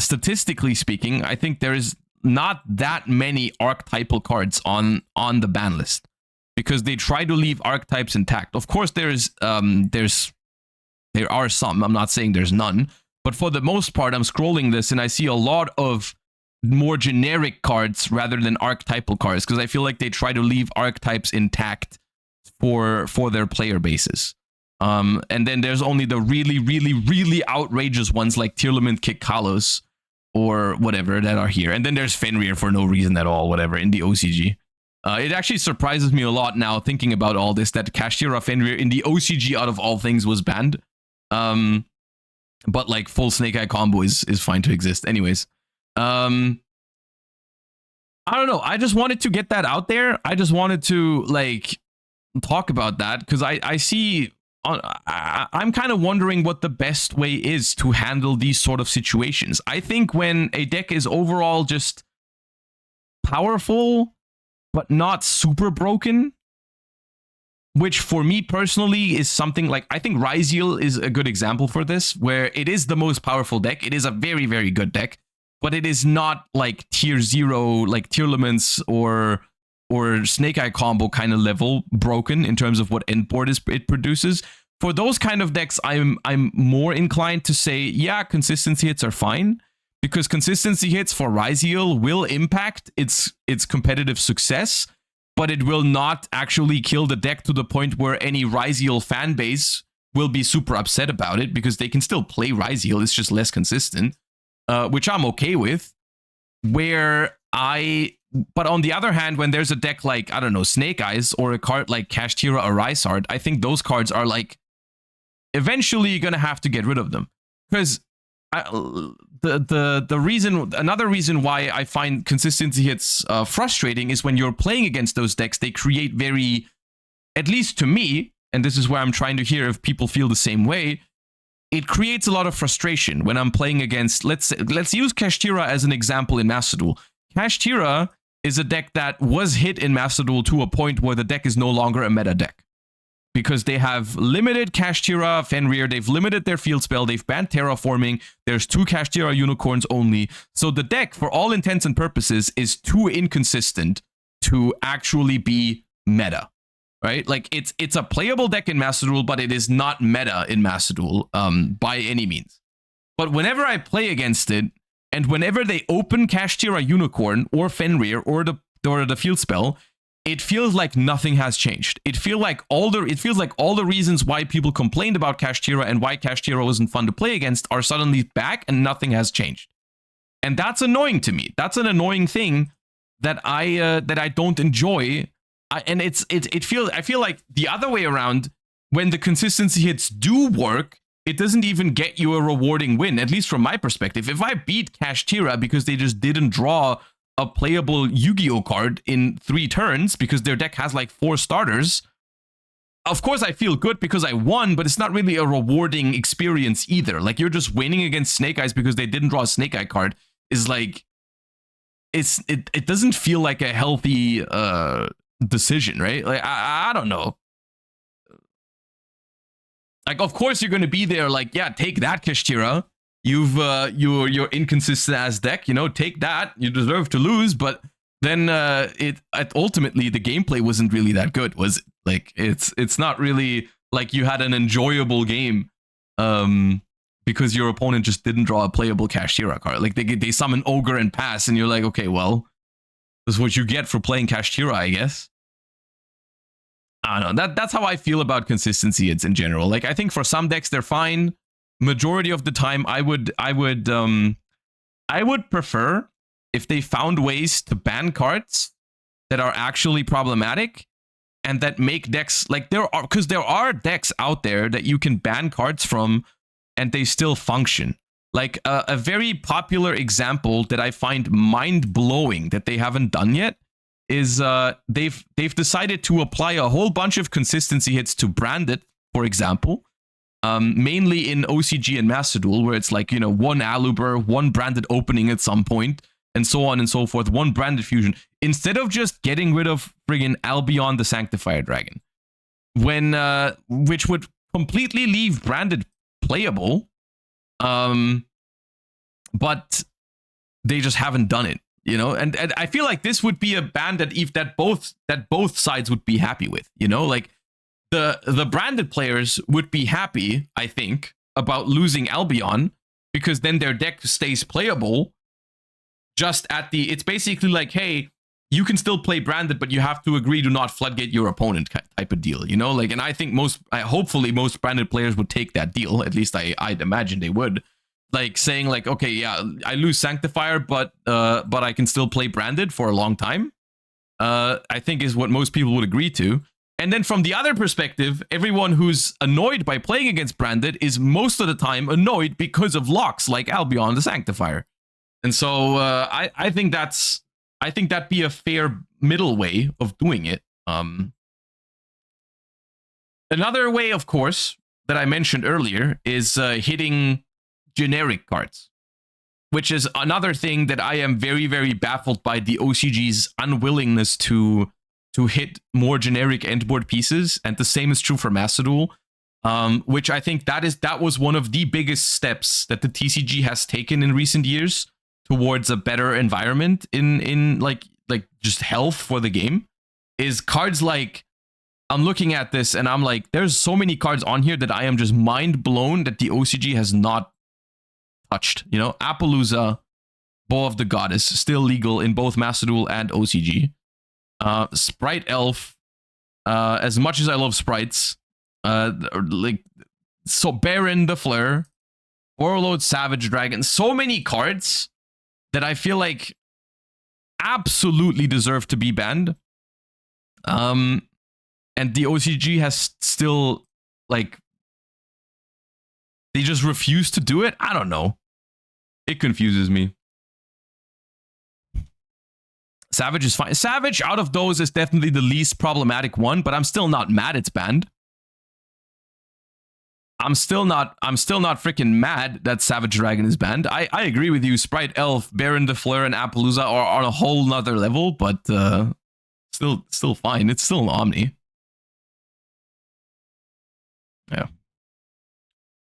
statistically speaking, I think there is not that many archetypal cards on the ban list, because they try to leave archetypes intact. Of course, there are some. I'm not saying there's none, but for the most part, I'm scrolling this and I see a lot of more generic cards rather than archetypal cards, because I feel like they try to leave archetypes intact for their player bases. And then there's only the really, really, really outrageous ones like Tearlament Kick Kalos or whatever that are here. And then there's Fenrir for no reason at all, whatever, in the OCG. It actually surprises me a lot now thinking about all this that Kashtira Fenrir in the OCG out of all things was banned. But like full Snake Eye combo is fine to exist. Anyways. I don't know. I just wanted to get that out there. I just wanted to like talk about that because I see. I'm kind of wondering what the best way is to handle these sort of situations. I think when a deck is overall just powerful but not super broken, which for me personally is something like, I think Ryziel is a good example for this, where it is the most powerful deck. It is a very, very good deck, but it is not like tier 0, like Tearlaments or Snake Eye combo kind of level broken in terms of what endboard it produces. For those kind of decks, I'm more inclined to say, yeah, consistency hits are fine, because consistency hits for Ryziel will impact its competitive success, but it will not actually kill the deck to the point where any Ryziel fan base will be super upset about it, because they can still play Ryziel, it's just less consistent, which I'm okay with. But on the other hand, when there's a deck like, I don't know, Snake Eyes, or a card like Kashtira or Rysard, I think those cards are like, eventually you're gonna have to get rid of them. Because another reason why I find consistency hits frustrating is when you're playing against those decks, they create very, at least to me, and this is where I'm trying to hear if people feel the same way, it creates a lot of frustration when I'm playing against, let's use Kashtira as an example in Master Duel. Kashtira is a deck that was hit in Master Duel to a point where the deck is no longer a meta deck. Because they have limited Kashtira, Fenrir, they've limited their field spell, they've banned terraforming, there's 2 Kashtira unicorns only. So the deck, for all intents and purposes, is too inconsistent to actually be meta. Right? Like, it's a playable deck in Master Duel, but it is not meta in Master Duel by any means. But whenever I play against it, and whenever they open Kashtira Unicorn or Fenrir or the field spell, it feels like nothing has changed. It feels like all the reasons why people complained about Kashtira and why Kashtira wasn't fun to play against are suddenly back, and nothing has changed. And that's annoying to me. That's an annoying thing that I don't enjoy. I feel like the other way around, when the consistency hits do work, it doesn't even get you a rewarding win, at least from my perspective. If I beat Kashtira because they just didn't draw a playable Yu-Gi-Oh card in 3 turns because their deck has like 4 starters, of course I feel good because I won, but it's not really a rewarding experience either. Like, you're just winning against Snake Eyes because they didn't draw a Snake Eye card is like, it doesn't feel like a healthy decision, right? Like, I don't know. Like, of course you're going to be there like, yeah, take that, Kashtira. You're inconsistent as deck, take that. You deserve to lose, but then ultimately the gameplay wasn't really that good. Was it? Like, it's not really like you had an enjoyable game because your opponent just didn't draw a playable Kashtira card. Like, they summon Ogre and pass, and you're like, okay, well, this is what you get for playing Kashtira, I guess. I don't know. That's how I feel about consistency hits in general. Like, I think for some decks they're fine. Majority of the time, I would prefer if they found ways to ban cards that are actually problematic and that make decks like there are decks out there that you can ban cards from and they still function. Like a very popular example that I find mind-blowing that they haven't done yet is they've decided to apply a whole bunch of consistency hits to Branded, for example. Mainly in OCG and Master Duel, where it's like, 1 Aluber, 1 Branded opening at some point, and so on and so forth, 1 Branded fusion, instead of just getting rid of friggin' Albion the Sanctifier Dragon, which would completely leave Branded playable, but they just haven't done it, and I feel like this would be a ban that both sides would be happy with, like, the Branded players would be happy, I think, about losing Albion, because then their deck stays playable. Just it's basically like, hey, you can still play Branded, but you have to agree to not floodgate your opponent type of deal, like, and I think hopefully most Branded players would take that deal. At least I'd imagine they would, like, saying like, okay, yeah, I lose Sanctifier, but I can still play Branded for a long time. I think is what most people would agree to. And then from the other perspective, everyone who's annoyed by playing against Branded is most of the time annoyed because of locks like Albion the Sanctifier. And so I think that's I think that'd be a fair middle way of doing it. Another way, of course, that I mentioned earlier is hitting generic cards, which is another thing that I am very, very baffled by the OCG's unwillingness to hit more generic endboard pieces. And the same is true for Master Duel, which I think that was one of the biggest steps that the TCG has taken in recent years towards a better environment in like just health for the game. Is cards like, I'm looking at this and I'm like, there's so many cards on here that I am just mind blown that the OCG has not touched. You know, Appaloosa, Bow of the Goddess, still legal in both Master Duel and OCG. Sprite Elf, as much as I love sprites, so Baron the Fleur, Warlord Savage Dragon, so many cards that I feel like absolutely deserve to be banned. And the OCG has still, like, they just refuse to do it? I don't know. It confuses me. Savage is fine. Savage, out of those, is definitely the least problematic one, but I'm still not mad it's banned. I'm still not freaking mad that Savage Dragon is banned. I agree with you. Sprite Elf, Baron de Fleur, and Appaloosa are on a whole nother level, but still fine. It's still an Omni. Yeah.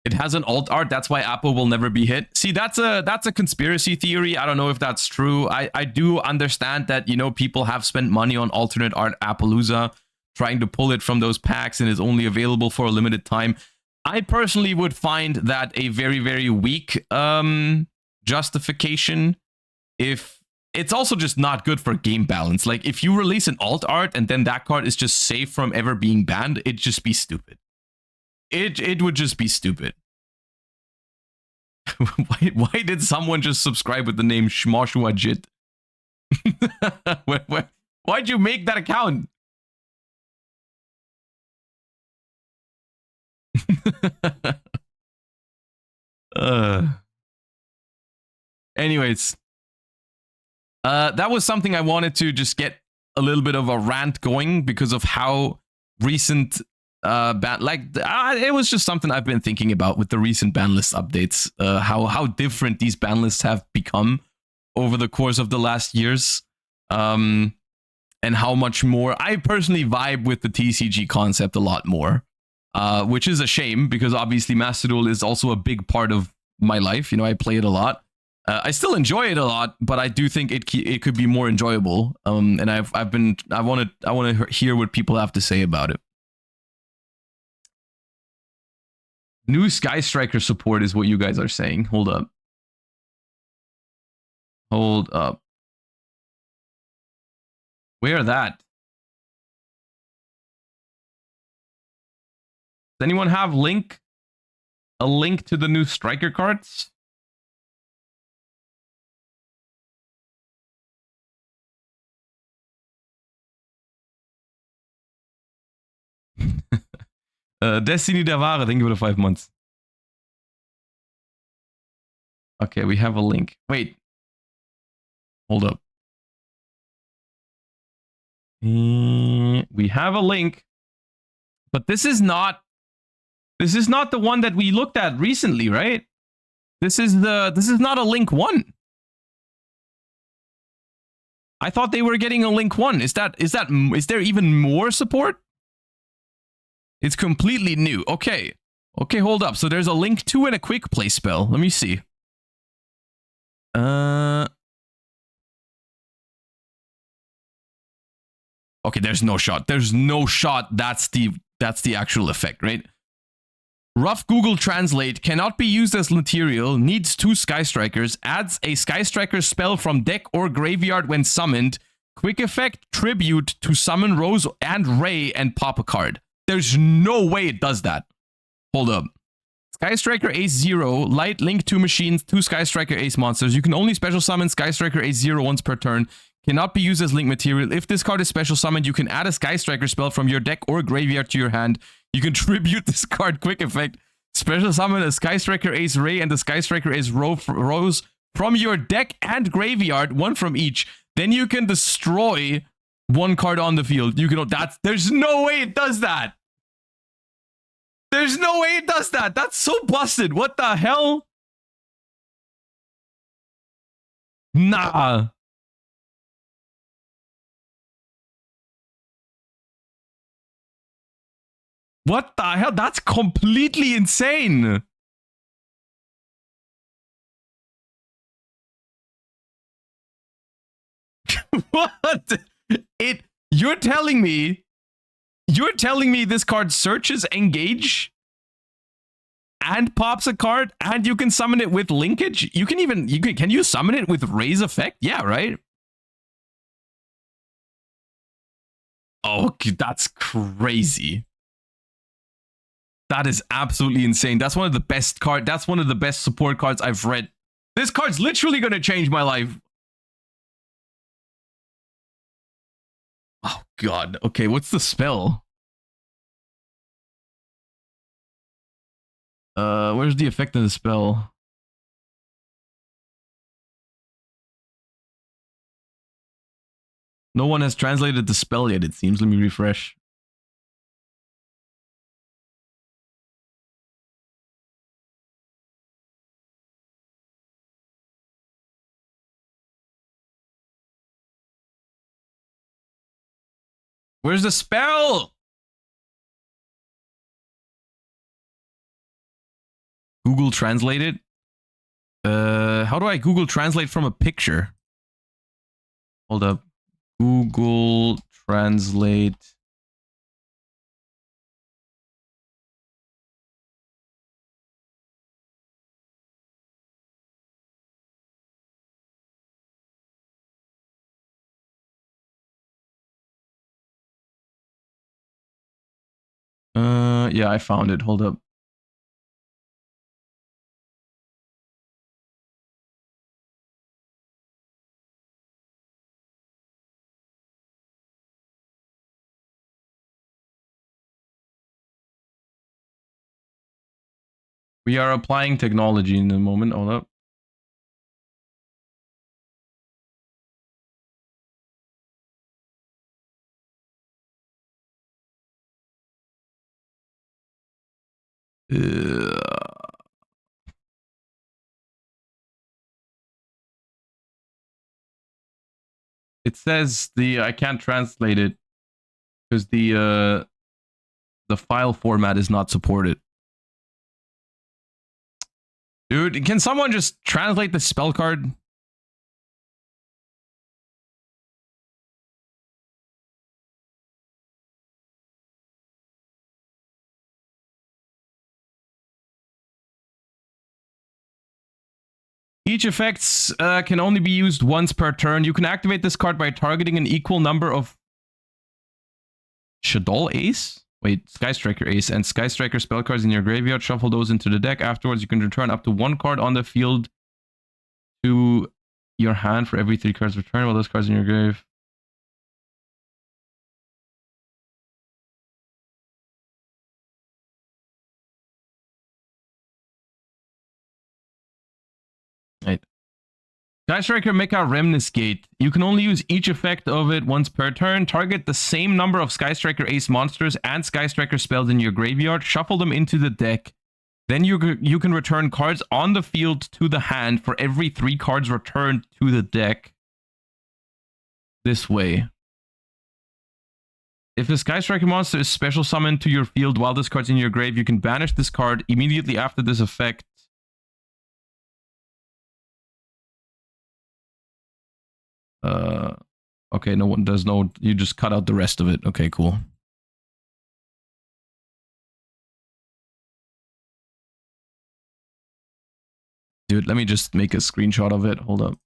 It has an alt art, that's why Apple will never be hit. See, that's a conspiracy theory. I don't know if that's true. I do understand that, you know, people have spent money on alternate art Appaloosa, trying to pull it from those packs, and is only available for a limited time. I personally would find that a very, very weak justification. If it's also just not good for game balance. Like, if you release an alt art and then that card is just safe from ever being banned, it'd just be stupid. It would just be stupid. Why did someone just subscribe with the name Shmoshuajit? Why'd you make that account? Anyways, that was something I wanted to just get a little bit of a rant going because of how recent it was just something I've been thinking about with the recent Banlist updates, how different these Banlists have become over the course of the last years, and how much more I personally vibe with the TCG concept a lot more, which is a shame because obviously Master Duel is also a big part of my life. You know, I play it a lot. I still enjoy it a lot, but I do think it could be more enjoyable. And I want to hear what people have to say about it. New Sky Striker support is what you guys are saying. Hold up. Hold up. Where that? Does anyone have a link to the new Striker cards? Destiny der Ware, thank you for the 5 months. Okay, we have a link. Wait. Hold up. We have a link. But this is not the one that we looked at recently, right? This is not a link 1. I thought they were getting a link 1. Is there even more support? It's completely new. Okay. Okay, hold up. So there's a link 2 and a quick play spell. Let me see. Okay, there's no shot. There's no shot. That's the actual effect, right? Rough Google Translate cannot be used as material, needs 2 Sky Strikers, adds a Sky Striker spell from deck or graveyard when summoned, quick effect, tribute to summon Rose and Ray and pop a card. There's no way it does that. Hold up. Sky Striker Ace 0, light, link 2 machines, 2 Sky Striker Ace monsters. You can only special summon Sky Striker Ace 0 once per turn. Cannot be used as link material. If this card is special summoned, you can add a Sky Striker spell from your deck or graveyard to your hand. You can tribute this card, quick effect. Special summon a Sky Striker Ace Ray and the Sky Striker Ace Rose from your deck and graveyard, one from each. then you can destroy one card on the field. You can. There's no way it does that. There's no way it does that. That's so busted. What the hell? Nah. What the hell? That's completely insane. What? You're telling me this card searches engage and pops a card and you can summon it with linkage? Can you summon it with raise effect? Yeah, right? Oh, that's crazy. That is absolutely insane. That's one of the best cards. That's one of the best support cards I've read. This card's literally going to change my life. Oh, God. Okay, what's the spell? Where's the effect of the spell? No one has translated the spell yet, it seems. Let me refresh. Where's the spell? Google Translate it? How do I Google Translate from a picture? Hold up. Google Translate. Yeah, I found it. Hold up. We are applying technology in the moment. Hold up. It says I can't translate it because the file format is not supported. Dude, can someone just translate the spell card? Each effects can only be used once per turn. You can activate this card by targeting an equal number of Shadow Ace? Wait, Sky Striker Ace and Sky Striker spell cards in your graveyard. Shuffle those into the deck. Afterwards, you can return up to one card on the field to your hand for every 3 cards returned while those cards in your grave. Right. Sky Striker Mecha Remnus Gate. You can only use each effect of it once per turn. Target the same number of Sky Striker Ace monsters and Sky Striker spells in your graveyard. Shuffle them into the deck. Then you can return cards on the field to the hand for every 3 cards returned to the deck. This way. If a Sky Striker monster is special summoned to your field while this card's in your grave, you can banish this card immediately after this effect. Okay, no one does no. You just cut out the rest of it. Okay, cool. Dude, let me just make a screenshot of it. Hold up.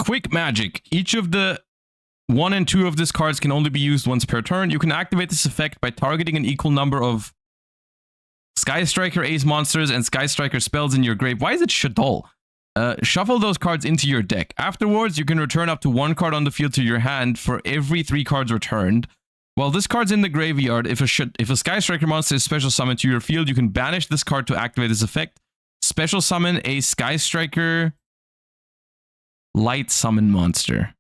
quick magic. Each of the 1 and 2 of this cards can only be used once per turn. You can activate this effect by targeting an equal number of Sky Striker Ace monsters and Sky Striker spells in your grave. Why is it Shadol? Shuffle those cards into your deck. Afterwards, you can return up to 1 card on the field to your hand for every 3 cards returned. While this card's in the graveyard, if a Sky Striker monster is special summoned to your field, you can banish this card to activate this effect. Special summon a Sky Striker light summon monster.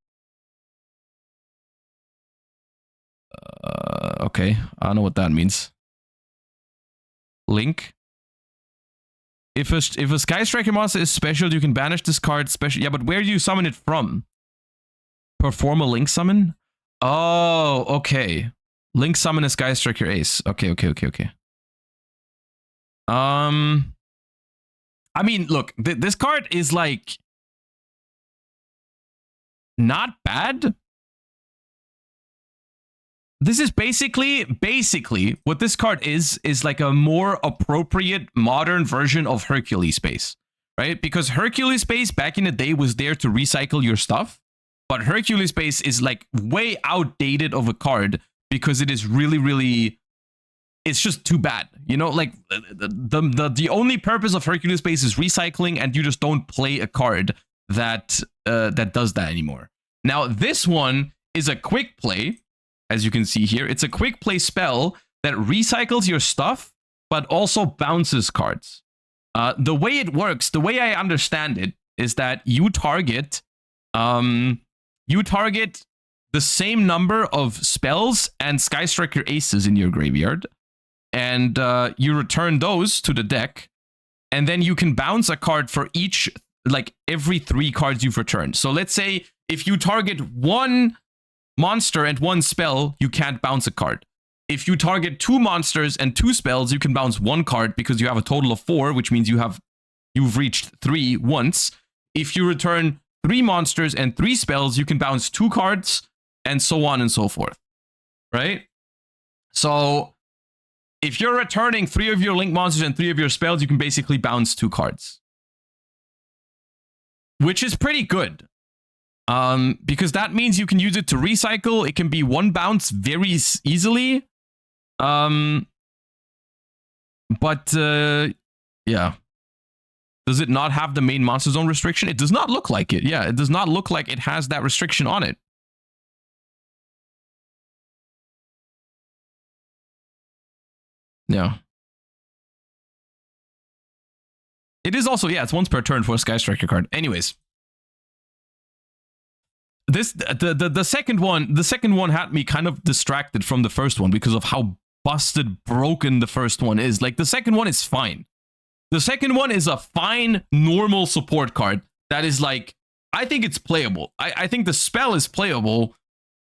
Okay, I don't know what that means. Link. If a Sky Striker monster is special, you can banish this card special. Yeah, but where do you summon it from? Perform a Link summon? Oh, okay. Link summon a Sky Striker Ace. Okay. I mean, look, this card is like not bad. This is basically what this card is like a more appropriate modern version of Hercules Space, right? Because Hercules Space back in the day was there to recycle your stuff, but Hercules Space is like way outdated of a card because it is really, it's just too bad. You know, like the only purpose of Hercules Space is recycling, and you just don't play a card that that does that anymore. Now this one is a quick play. As you can see here, it's a quick play spell that recycles your stuff, but also bounces cards. The way it works, the way I understand it, is that you target the same number of spells and Sky Striker Aces in your graveyard, and you return those to the deck, and then you can bounce a card for each, like every 3 cards you've returned. So let's say if you target 1 monster and 1 spell, you can't bounce a card. If you target 2 monsters and 2 spells, you can bounce 1 card because you have a total of 4, which means you've reached 3 once. If you return 3 monsters and 3 spells, you can bounce 2 cards, and so on and so forth. Right? So if you're returning 3 of your Link monsters and 3 of your spells, you can basically bounce 2 cards. Which is pretty good. Because that means you can use it to recycle. It can be 1 bounce very easily. But yeah. Does it not have the main monster zone restriction? It does not look like it. Yeah, it does not look like it has that restriction on it. Yeah. It is also, yeah, it's once per turn for a Sky Striker card. Anyways. The second one had me kind of distracted from the first one because of how busted broken the first one is. Like, the second one is fine. The second one is a fine normal support card that is like, I think it's playable. I think the spell is playable.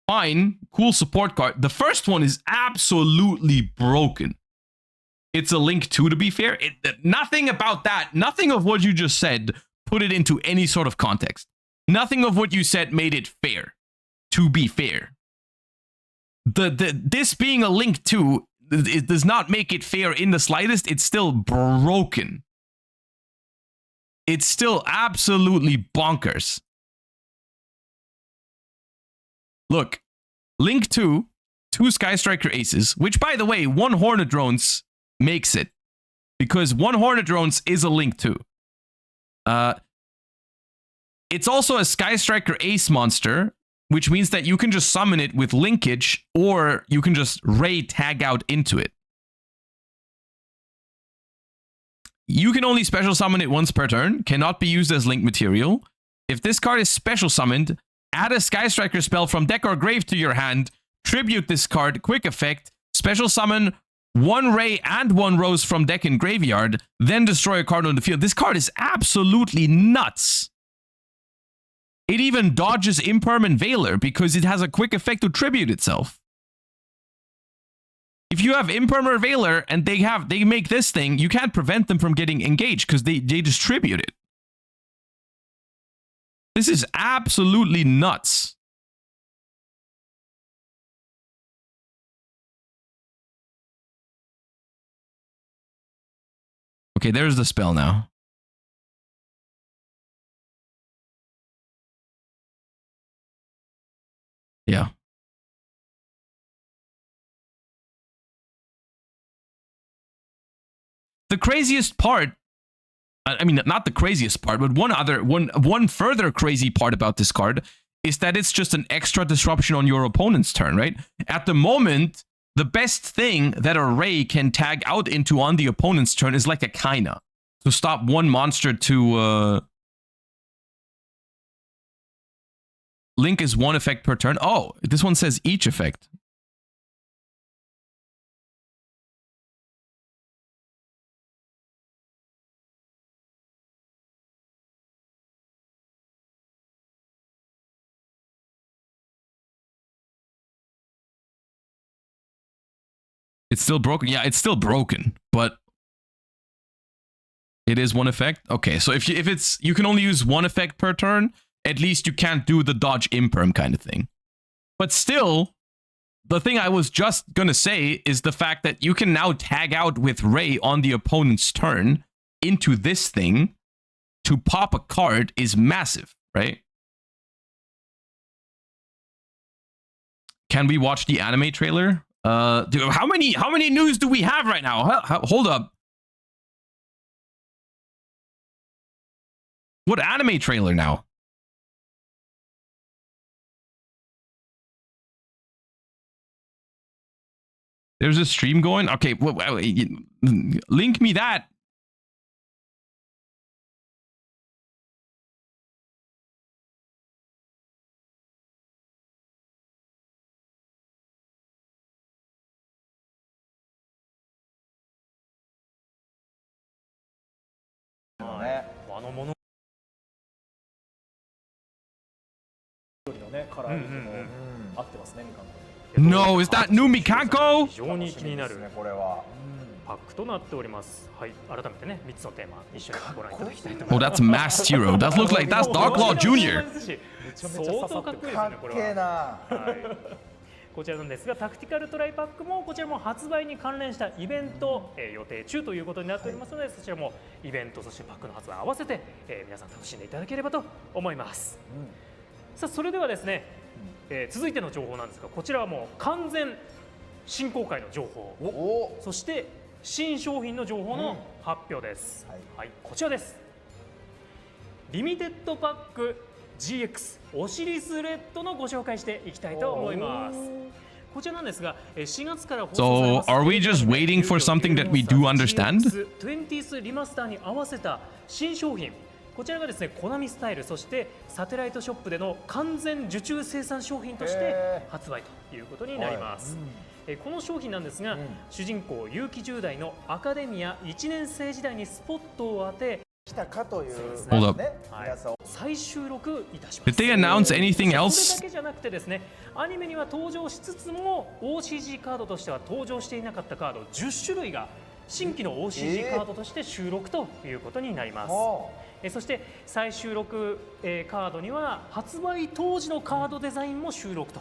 Fine, cool support card. The first one is absolutely broken. It's a Link 2, to be fair. Nothing about that, nothing of what you just said put it into any sort of context. Nothing of what you said made it fair, to be fair. This being a Link 2, it does not make it fair in the slightest. It's still broken. It's still absolutely bonkers. Look, Link 2, 2 Sky Striker Aces, which, by the way, 1 Hornet Drones makes it. Because 1 Hornet Drones is a Link 2. It's also a Sky Striker Ace monster, which means that you can just summon it with linkage, or you can just Ray tag out into it. You can only special summon it once per turn, cannot be used as link material. If this card is special summoned, add a Sky Striker spell from deck or grave to your hand, tribute this card, quick effect, special summon 1 Ray and 1 Rose from deck and graveyard, then destroy a card on the field. This card is absolutely nuts. It even dodges Imperm and Veiler because it has a quick effect to tribute itself. If you have Imperm or Veiler and they make this thing, you can't prevent them from getting engaged because they distribute it. This is absolutely nuts. Okay, there's the spell now. Yeah. The craziest part, I mean, not the craziest part, but one further crazy part about this card is that it's just an extra disruption on your opponent's turn, right? At the moment, the best thing that a Ray can tag out into on the opponent's turn is like a Kaina to stop one monster to Link is one effect per turn. Oh, this one says each effect. It's still broken. Yeah, it's still broken, but it is one effect. Okay, so if it's you can only use one effect per turn, at least you can't do the dodge imperm kind of thing. But still, the thing I was just gonna say is the fact that you can now tag out with Ray on the opponent's turn into this thing to pop a card is massive, right? Can we watch the anime trailer? Dude, how many news do we have right now? Hold up. What anime trailer now? There's a stream going? Okay, link me that. No, is that new Mikako? 非常に気になるパックとなっております。はい、改めてね、3つのテーマ一緒にご覧いただきたいと思います。 Oh, that's Masked Hero. That looks like that's Dark Law Jr. 相当かっこいいですね、これは。こちらなんですが、タクティカルトライパックもこちらも発売に関連したイベント、予定中ということになっておりますので、そちらもイベントそしてパックの発売合わせて、皆さん楽しんでいただければと思います。さあ、それではですね、続いての情報なんですが、こちらはもう完全新公開の情報、そして新商品の情報の発表です。はい、こちらです。リミテッドパック GX オシリスレッドのご紹介していきたいと思います。こちらなんですが、4月から放送されます。 So, are we just waiting for something that we do understand? 20th リマスターに合わせた新商品。こちらがですね、コナミスタイル、そしてサテライトショップでの完全受注生産商品として発売ということになります。この商品なんですが、主人公結城10代のアカデミア1年生時代にスポットを当て、Hold up. 再収録いたします。 Did they announce anything そ else? れだけじゃなくてですね、アニメには登場しつつも OCG カードとしては登場していなかったカード10種類が新規の OCG カードとして収録ということになります。そして再収録カードには発売当時のカードデザインも収録と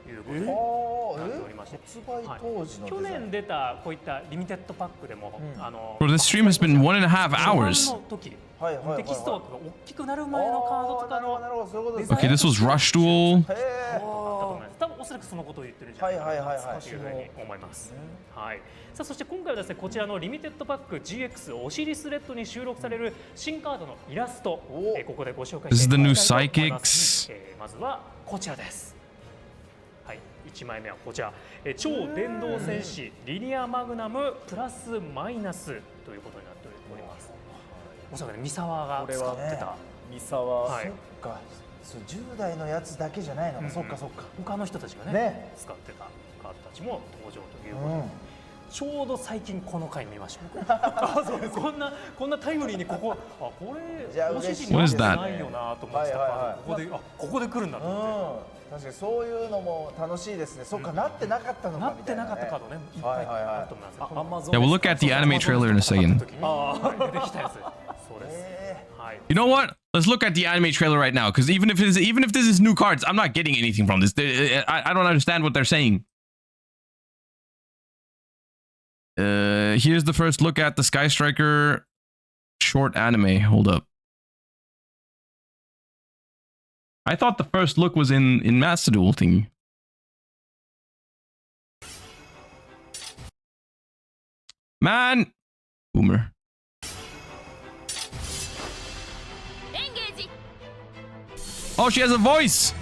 いうことになっておりまして、去年出たこういったリミテッドパックでも、Bro, this stream has been 1.5 hours. テキストが大きくなる前のカードとかのデザイン Okay, this was Rush Duel. 多分おそらくそのことを言ってるんじゃないかなというふうに思います。はい。さあ、そして今回はですね、こちらのリミテッドパック GX オシリスレッドに収録される新カードのイラスト、ここでご紹介していきたいと思います。まずはこちらです。はい、1枚目はこちら、超電動戦士リニアマグナムプラスマイナスということになっております。おそらくね、三沢が使ってた。三沢、そっか、10代のやつだけじゃないのか、そっかそっか。他の人たちがね、使ってたカードたちも登場ということで。ちょうど最近この回見ました。こんなタイムリーにこれおしじにないよなと思ってたから、ここで来るんだと思って。確かにそういうのも楽しいですね。そっか、なってなかったのかみたいな。なってなかったカードね、いっぱいあると思います。Yeah, we'll look at the anime trailer in a second. 出てきたやつ。そうです。You know what? Let's look at the anime trailer right now, because even if this is new cards, I'm not getting anything from this. I don't understand what they're saying. Here's the first look at the Sky Striker short anime. Hold up. I thought the first look was in Master Duel thing. Man! Boomer. Oh, she has a voice!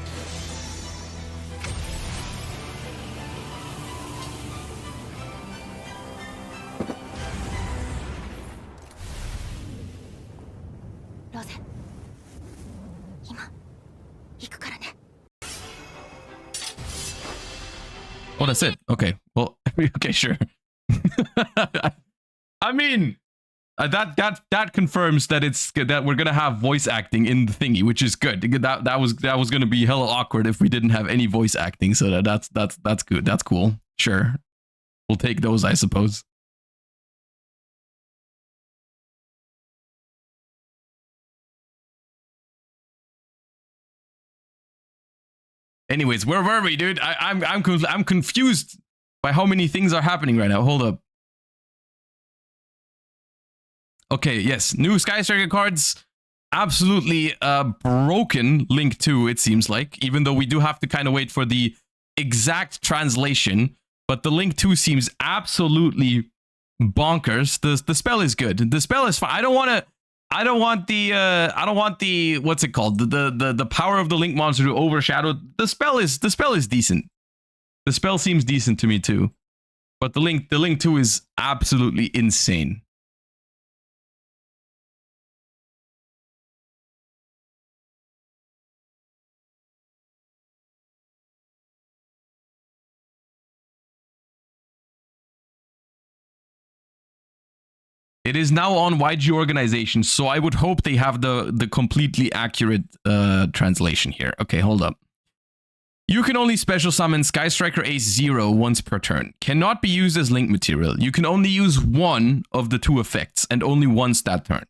Oh, that's it. Okay. Well, okay, sure. I mean, that confirms that that we're gonna have voice acting in the thingy, which is good. That was gonna be hella awkward if we didn't have any voice acting. So that's good. That's cool. Sure, we'll take those, I suppose. Anyways, where were we, dude? I'm confused by how many things are happening right now. Hold up. Okay, yes, new Sky Striker cards. Absolutely broken Link 2, it seems like, even though we do have to kind of wait for the exact translation. But the Link 2 seems absolutely bonkers. The spell is good. The spell is fine. I don't want the what's it called? The power of the Link monster to overshadow. The spell is decent. The spell seems decent to me too. But the Link 2 is absolutely insane. It is now on YG organization, so I would hope they have the completely accurate translation here. Okay, hold up. You can only special summon Sky Striker Ace 0 once per turn. Cannot be used as link material. You can only use one of the two effects and only once that turn.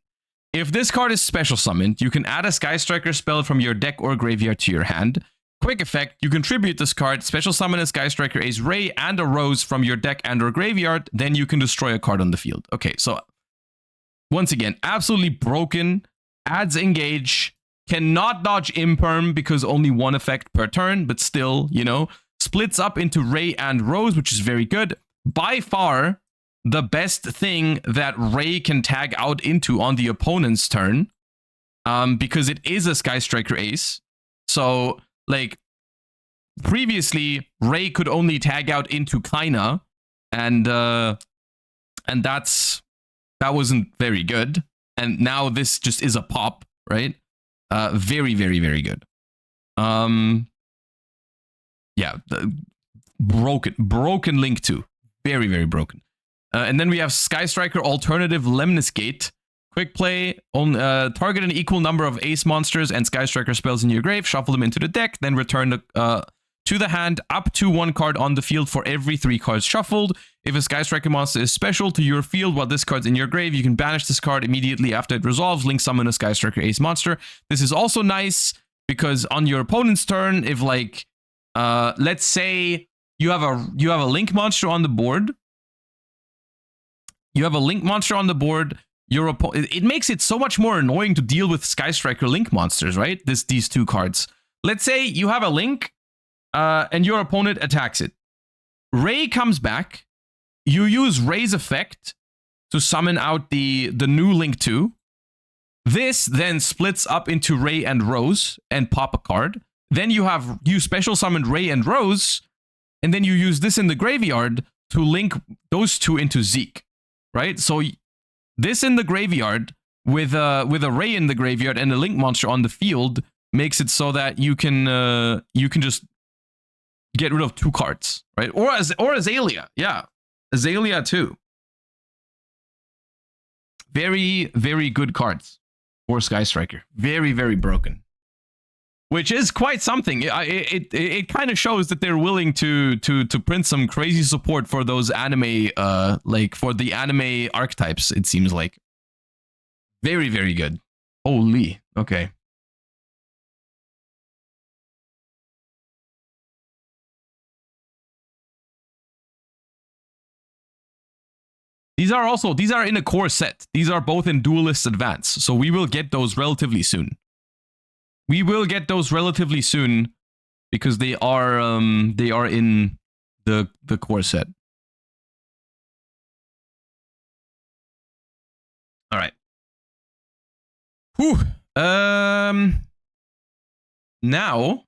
If this card is special summoned, you can add a Sky Striker spell from your deck or graveyard to your hand. Quick effect, you contribute this card, special summon a Sky Striker Ace Ray and a Rose from your deck and or graveyard, then you can destroy a card on the field. Okay, so once again, absolutely broken. Adds engage. Cannot dodge imperm because only one effect per turn, but still, you know. Splits up into Ray and Rose, which is very good. By far, the best thing that Ray can tag out into on the opponent's turn. Because it is a Sky Striker Ace. So, like, previously, Ray could only tag out into Kaina. And that wasn't very good. And now this just is a pop, right? Very, very, very good. Yeah, broken Link 2. Very, very broken. And then we have Sky Striker Alternative Lemnis Gate. Quick play, target an equal number of ace monsters and Sky Striker spells in your grave, shuffle them into the deck, then return to the hand up to one card on the field for every 3 cards shuffled. If a Sky Striker monster is special to your field while this card's in your grave, you can banish this card immediately after it resolves. Link summon a Sky Striker Ace monster. This is also nice because on your opponent's turn, if like, let's say you have a Link monster on the board. You have a Link monster on the board. It makes it so much more annoying to deal with Sky Striker Link monsters, right? These 2 cards. Let's say you have a Link. And your opponent attacks it. Ray comes back. You use Ray's effect to summon out the new Link 2. This then splits up into Ray and Rose and pop a card. Then you special summoned Ray and Rose, and then you use this in the graveyard to link those 2 into Zeke, right? So this in the graveyard with a Ray in the graveyard and a Link monster on the field makes it so that you can just get rid of 2 cards, right? Or Azalea, yeah, Azalea too. Very, very good cards for Sky Striker. Very, very broken, which is quite something. It kind of shows that they're willing to print some crazy support for those anime, like for the anime archetypes. It seems like very, very good. Holy, okay. These are in a core set. These are both in Duelist Advance. So we will get those relatively soon. We will get those relatively soon because they are in the core set. Whew. Now,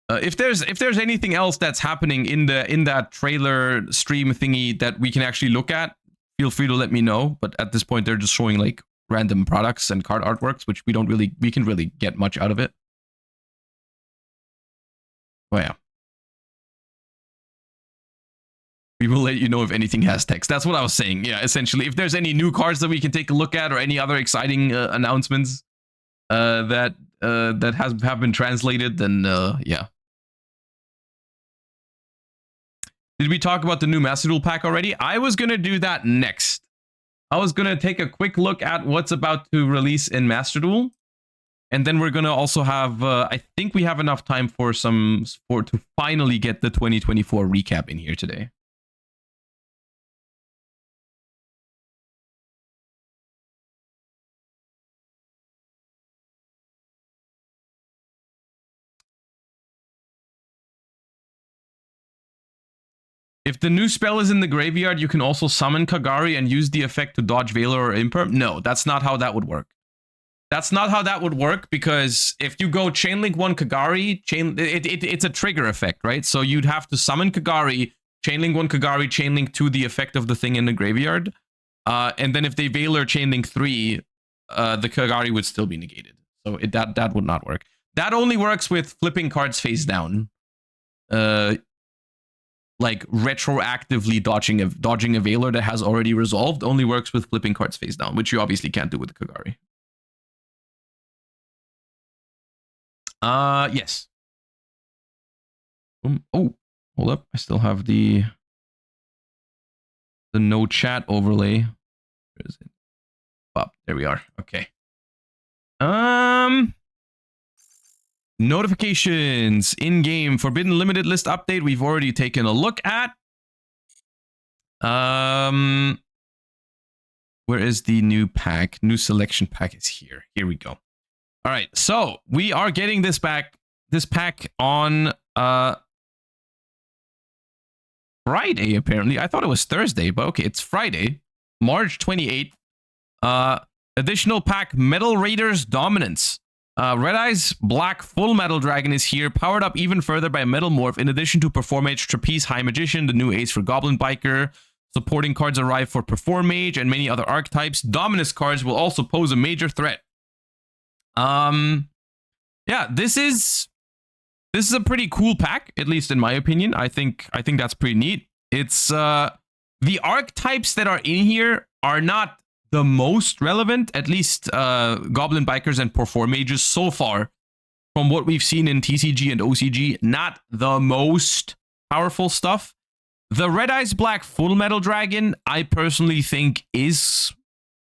if there's anything else that's happening in that trailer stream thingy that we can actually look at, feel free to let me know. But at this point, they're just showing like random products and card artworks, which we can really get much out of it. Oh yeah. We will let you know if anything has text. That's what I was saying. Yeah, essentially, if there's any new cards that we can take a look at or any other exciting announcements that have been translated, then yeah. Did we talk about the new Master Duel pack already? I was going to do that next. I was going to take a quick look at what's about to release in Master Duel. And then we're going to also have, I think we have enough time to finally get the 2024 recap in here today. If the new spell is in the graveyard, you can also summon Kagari and use the effect to dodge Veiler or Imperm. No, that's not how that would work. That's not how that would work, because if you go Chainlink 1 Kagari, it's a trigger effect, right? So you'd have to summon Kagari, Chainlink 1 Kagari, Chainlink 2 the effect of the thing in the graveyard. And then if they Veiler Chainlink 3, the Kagari would still be negated. So that would not work. That only works with flipping cards face down. Like retroactively dodging a Veiler that has already resolved only works with flipping cards face down, which you obviously can't do with the Kagari. Yes. Oh, hold up. I still have the no chat overlay. Where is it? Oh, there we are. Okay. Notifications in-game Forbidden Limited List update. We've already taken a look at. Where is the new pack? New selection pack is here. Here we go. All right, so we are getting this pack on Friday, apparently. I thought it was Thursday, but okay, it's Friday, March 28th. Additional pack, Metal Raiders Dominance. Red Eye's Black Full Metal Dragon is here, powered up even further by Metal Morph. In addition to Perform Mage, Trapeze, High Magician, the new ace for Goblin Biker. Supporting cards arrive for Perform Mage and many other archetypes. Dominus cards will also pose a major threat. Yeah, this is a pretty cool pack, at least in my opinion. I think that's pretty neat. It's the archetypes that are in here are not the most relevant, at least Goblin Bikers and Perform Mages so far, from what we've seen in TCG and OCG, not the most powerful stuff. The Red Eyes Black Full Metal Dragon, I personally think is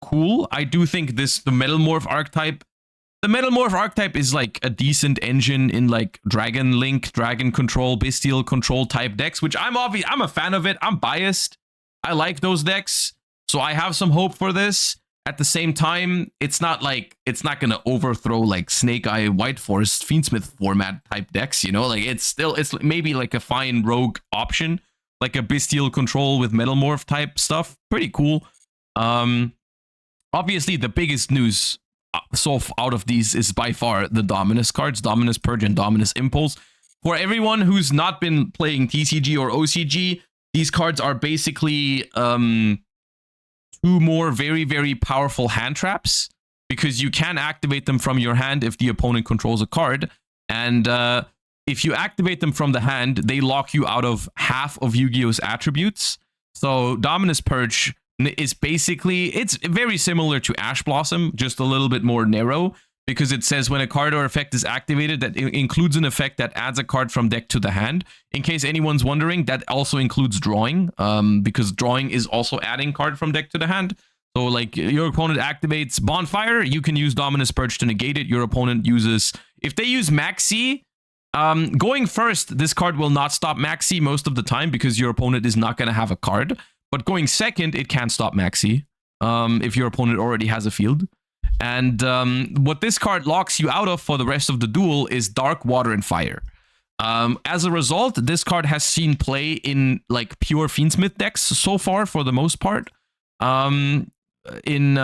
cool. I do think the Metal Morph archetype, the Metal Morph archetype is like a decent engine in like Dragon Link, Dragon Control, Bestial Control type decks, which I'm a fan of it. I'm biased. I like those decks. So I have some hope for this. At the same time, it's not going to overthrow like Snake Eye, White Forest, Fiendsmith format type decks, you know? Like it's maybe like a fine rogue option, like a Bestial Control with Metal Morph type stuff. Pretty cool. Obviously the biggest news out of these is by far the Dominus cards, Dominus Purge and Dominus Impulse. For everyone who's not been playing TCG or OCG, these cards are basically two more very, very powerful hand traps, because you can activate them from your hand if the opponent controls a card. And if you activate them from the hand, they lock you out of half of Yu-Gi-Oh's attributes. So Dominus Purge is basically, it's very similar to Ash Blossom, just a little bit more narrow, because it says when a card or effect is activated, that includes an effect that adds a card from deck to the hand. In case anyone's wondering, that also includes drawing, because drawing is also adding card from deck to the hand. So like your opponent activates Bonfire, you can use Dominus Purge to negate it. Your opponent uses, if they use Maxi, going first, this card will not stop Maxi most of the time because your opponent is not going to have a card. But going second, it can stop Maxi if your opponent already has a field. And what this card locks you out of for the rest of the duel is Dark, Water, and Fire. As a result, this card has seen play in like pure Fiendsmith decks so far for the most part. In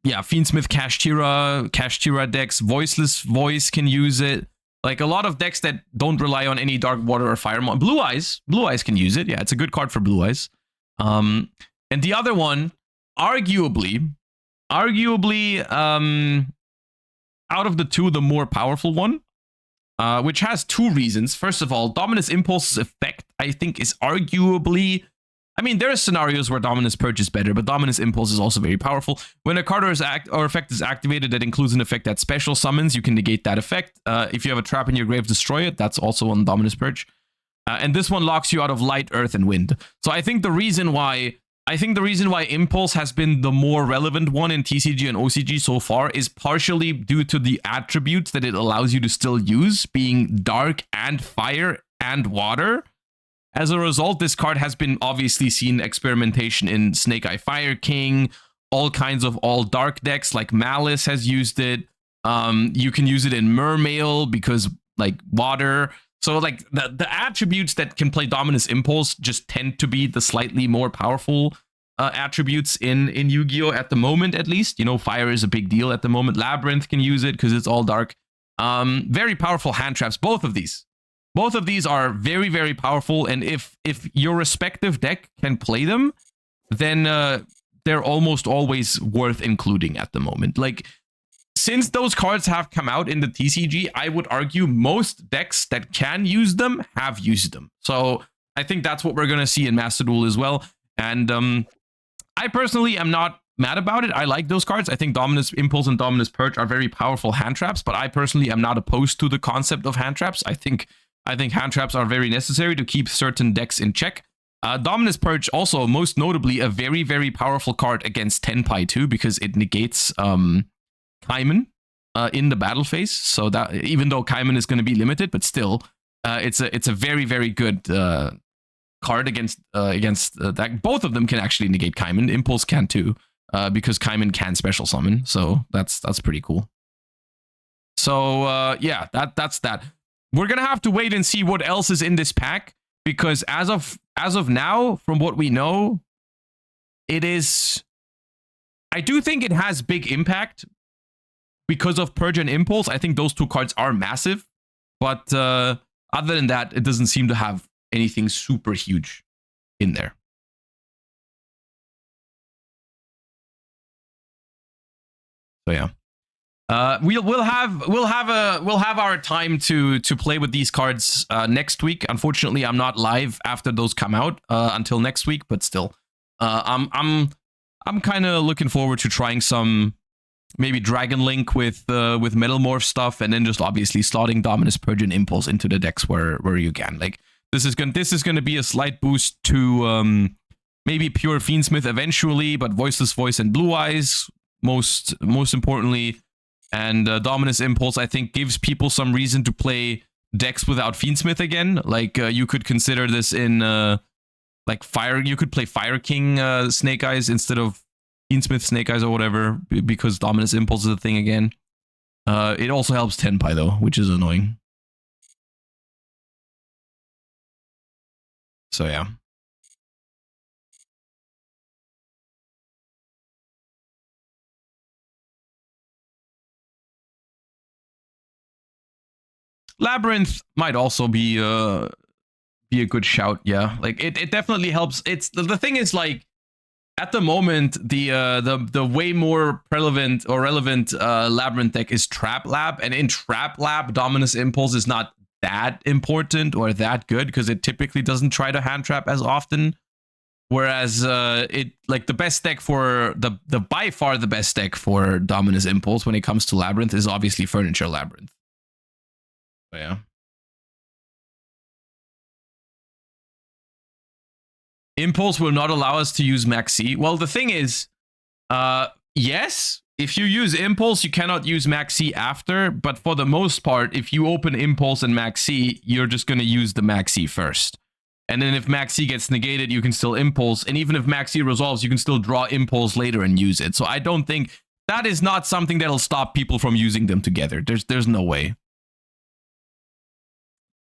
yeah, Fiendsmith Kashtira decks, Voiceless Voice can use it. Like a lot of decks that don't rely on any Dark Water or Fire. Blue Eyes can use it. Yeah, it's a good card for Blue Eyes. And the other one, arguably, out of the two, the more powerful one, which has two reasons. First of all, Dominus Impulse's effect, I think, is arguably... I mean, there are scenarios where Dominus Purge is better, but Dominus Impulse is also very powerful. When a card or effect is activated that includes an effect that special summons, you can negate that effect. If you have a trap in your grave, destroy it. That's also on Dominus Purge. And this one locks you out of Light, Earth, and Wind. So I think the reason why Impulse has been the more relevant one in TCG and OCG so far is partially due to the attributes that it allows you to still use, being Dark and Fire and Water. As a result, this card has been obviously seen experimentation in Snake Eye Fire King, all kinds of all dark decks like Malice has used it. You can use it in Mermail because like water. So like the attributes that can play Dominus Impulse just tend to be the slightly more powerful attributes in Yu-Gi-Oh! At the moment, at least. You know, fire is a big deal at the moment. Labyrinth can use it because it's all dark. Very powerful hand traps, both of these. Both of these are very, very powerful, and if your respective deck can play them, then they're almost always worth including at the moment. Like, since those cards have come out in the TCG, I would argue most decks that can use them have used them. So I think that's what we're going to see in Master Duel as well. And I personally am not mad about it. I like those cards. I think Dominus Impulse and Dominus Purge are very powerful hand traps, but I personally am not opposed to the concept of hand traps. I think hand traps are very necessary to keep certain decks in check. Dominus Purge also, most notably, a very, very powerful card against Tenpai too, because it negates Kaiman in the battle phase. So that even though Kaiman is going to be limited, but still, it's a very, very good card against that. Both of them can actually negate Kaiman. Impulse can too, because Kaiman can special summon. So that's pretty cool. So yeah, that's that. We're gonna have to wait and see what else is in this pack, because as of now, from what we know, it is... I do think it has big impact because of Purge and Impulse. I think those two cards are massive, but other than that, it doesn't seem to have anything super huge in there. So yeah. We'll have our time to play with these cards next week. Unfortunately, I'm not live after those come out until next week, but still, I'm kind of looking forward to trying some maybe Dragon Link with Metal Morph stuff, and then just obviously slotting Dominus Purge and Impulse into the decks where you can. Like this is going to be a slight boost to maybe pure Fiendsmith eventually, but Voiceless Voice and Blue Eyes most importantly. And Dominus Impulse, I think, gives people some reason to play decks without Fiendsmith again. Like, you could consider this in, like, Fire... You could play Fire King Snake Eyes instead of Fiendsmith Snake Eyes or whatever, because Dominus Impulse is a thing again. It also helps Tenpai, though, which is annoying. So, yeah. Labyrinth might also be a good shout, yeah. Like it definitely helps. It's the thing is, like, at the moment the way more relevant Labyrinth deck is Trap Lab, and in Trap Lab Dominus Impulse is not that important or that good because it typically doesn't try to hand trap as often. Whereas it like the best deck for the by far the best deck for Dominus Impulse when it comes to Labyrinth is obviously Furniture Labyrinth. So, yeah. Impulse will not allow us to use Maxi. Well, the thing is, yes, if you use Impulse, you cannot use Maxi after, but for the most part, if you open Impulse and Maxi, you're just going to use the Maxi first. And then if Maxi gets negated, you can still Impulse, and even if Maxi resolves, you can still draw Impulse later and use it. So I don't think... That is not something that'll stop people from using them together. There's no way.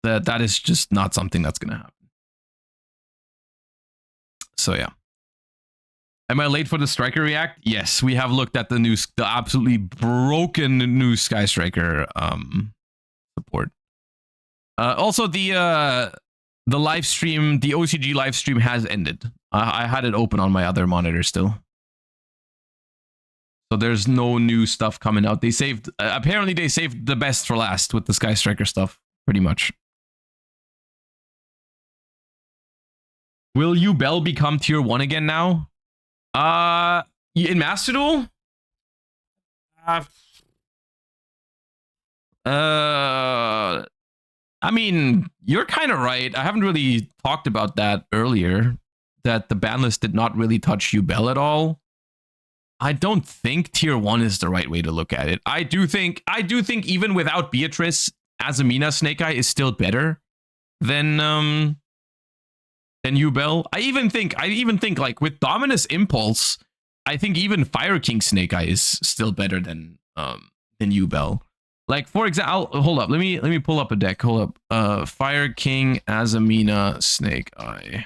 That is just not something that's going to happen. So yeah. Am I late for the Striker React? Yes, we have looked at the absolutely broken new Sky Striker support. Also, the live stream, the OCG live stream has ended. I had it open on my other monitor still. So there's no new stuff coming out. They saved, apparently they saved the best for last with the Sky Striker stuff, pretty much. Will Yubel become tier 1 again now? In Master Duel? I mean, you're kind of right. I haven't really talked about that earlier, that the Banlist did not really touch Yubel at all. I don't think tier 1 is the right way to look at it. I do think even without Beatrice, Azamina Snake Eye is still better than Yubel. I even think like with Dominus Impulse, I think even Fire King Snake Eye is still better than Yubel. Like, for example, hold up, let me pull up a deck. Hold up. Fire King Azamina Snake Eye.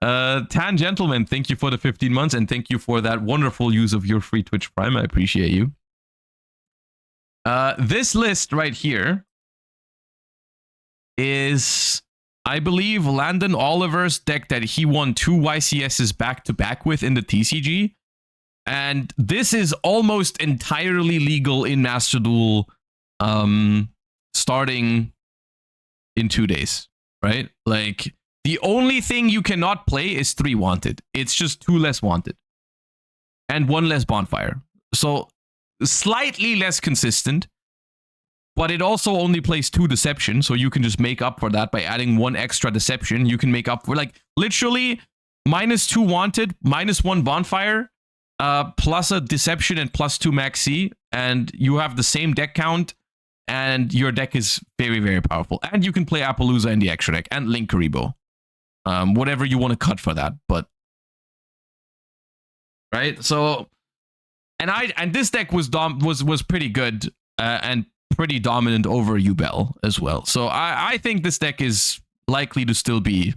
Tan Gentleman, thank you for the 15 months and thank you for that wonderful use of your free Twitch Prime. I appreciate you. This list right here is, I believe, Landon Oliver's deck that he won 2 YCSs back-to-back with in the TCG. And this is almost entirely legal in Master Duel starting in 2 days, right? Like, the only thing you cannot play is 3 Wanted. It's just 2 less Wanted. And 1 less Bonfire. So, slightly less consistent. But it also only plays 2 Deception, so you can just make up for that by adding 1 extra Deception. You can make up for, like, literally -2 Wanted, -1 Bonfire, plus a Deception and +2 Max C, and you have the same deck count, and your deck is very, very powerful. And you can play Appaloosa in the extra deck, and Link Karibo. Whatever you want to cut for that, but... Right? So... And this deck was pretty good, and pretty dominant over Yubel as well. So I think this deck is likely to still be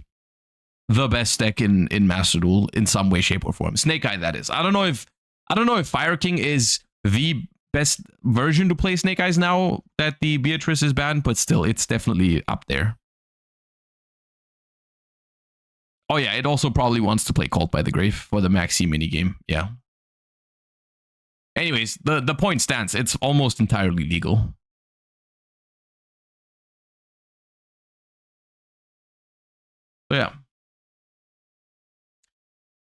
the best deck in Master Duel in some way, shape, or form. Snake Eye, that is. I don't know if Fire King is the best version to play Snake Eyes now that the Beatrice is banned, but still, it's definitely up there. Oh yeah, it also probably wants to play Cult by the Grave for the Maxi minigame. Yeah. Anyways, the point stands. It's almost entirely legal. So yeah.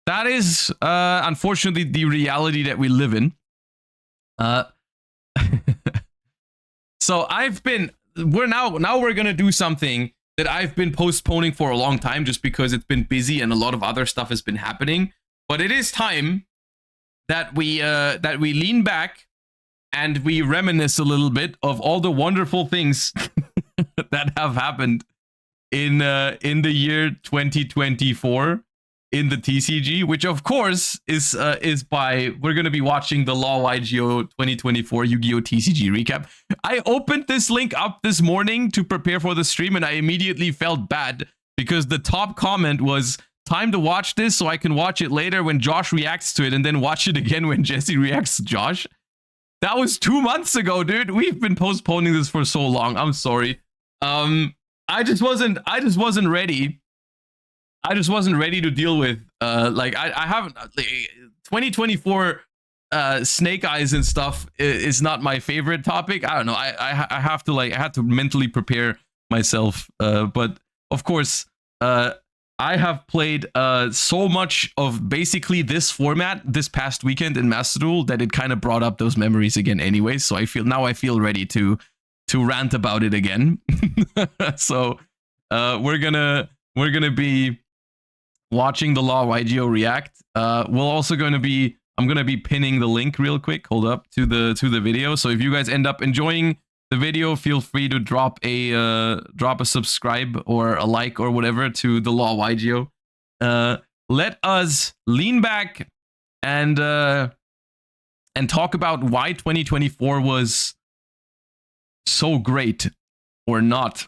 That is, unfortunately, the reality that we live in. So we're gonna do something that I've been postponing for a long time just because it's been busy and a lot of other stuff has been happening. But it is time that we lean back and we reminisce a little bit of all the wonderful things that have happened in the year 2024 in the TCG, which of course is we're going to be watching the Law YGO 2024 Yu-Gi-Oh! TCG recap. I opened this link up this morning to prepare for the stream and I immediately felt bad because the top comment was, time to watch this so I can watch it later when Josh reacts to it and then watch it again when Jesse reacts to Josh. That was 2 months ago, dude. We've been postponing this for so long. I'm sorry. I just wasn't ready. I just wasn't ready to deal with I haven't 2024 Snake Eyes and stuff is not my favorite topic. I don't know. I have to I had to mentally prepare myself. But of course, I have played so much of basically this format this past weekend in Master Duel that it kind of brought up those memories again anyway. So I feel ready to rant about it again. So we're gonna be watching the Law YGO react. I'm gonna be pinning the link real quick. Hold up to the video. So if you guys end up enjoying the video, feel free to drop a subscribe or a like or whatever to the Law YGO. Let us lean back and talk about why 2024 was so great or not.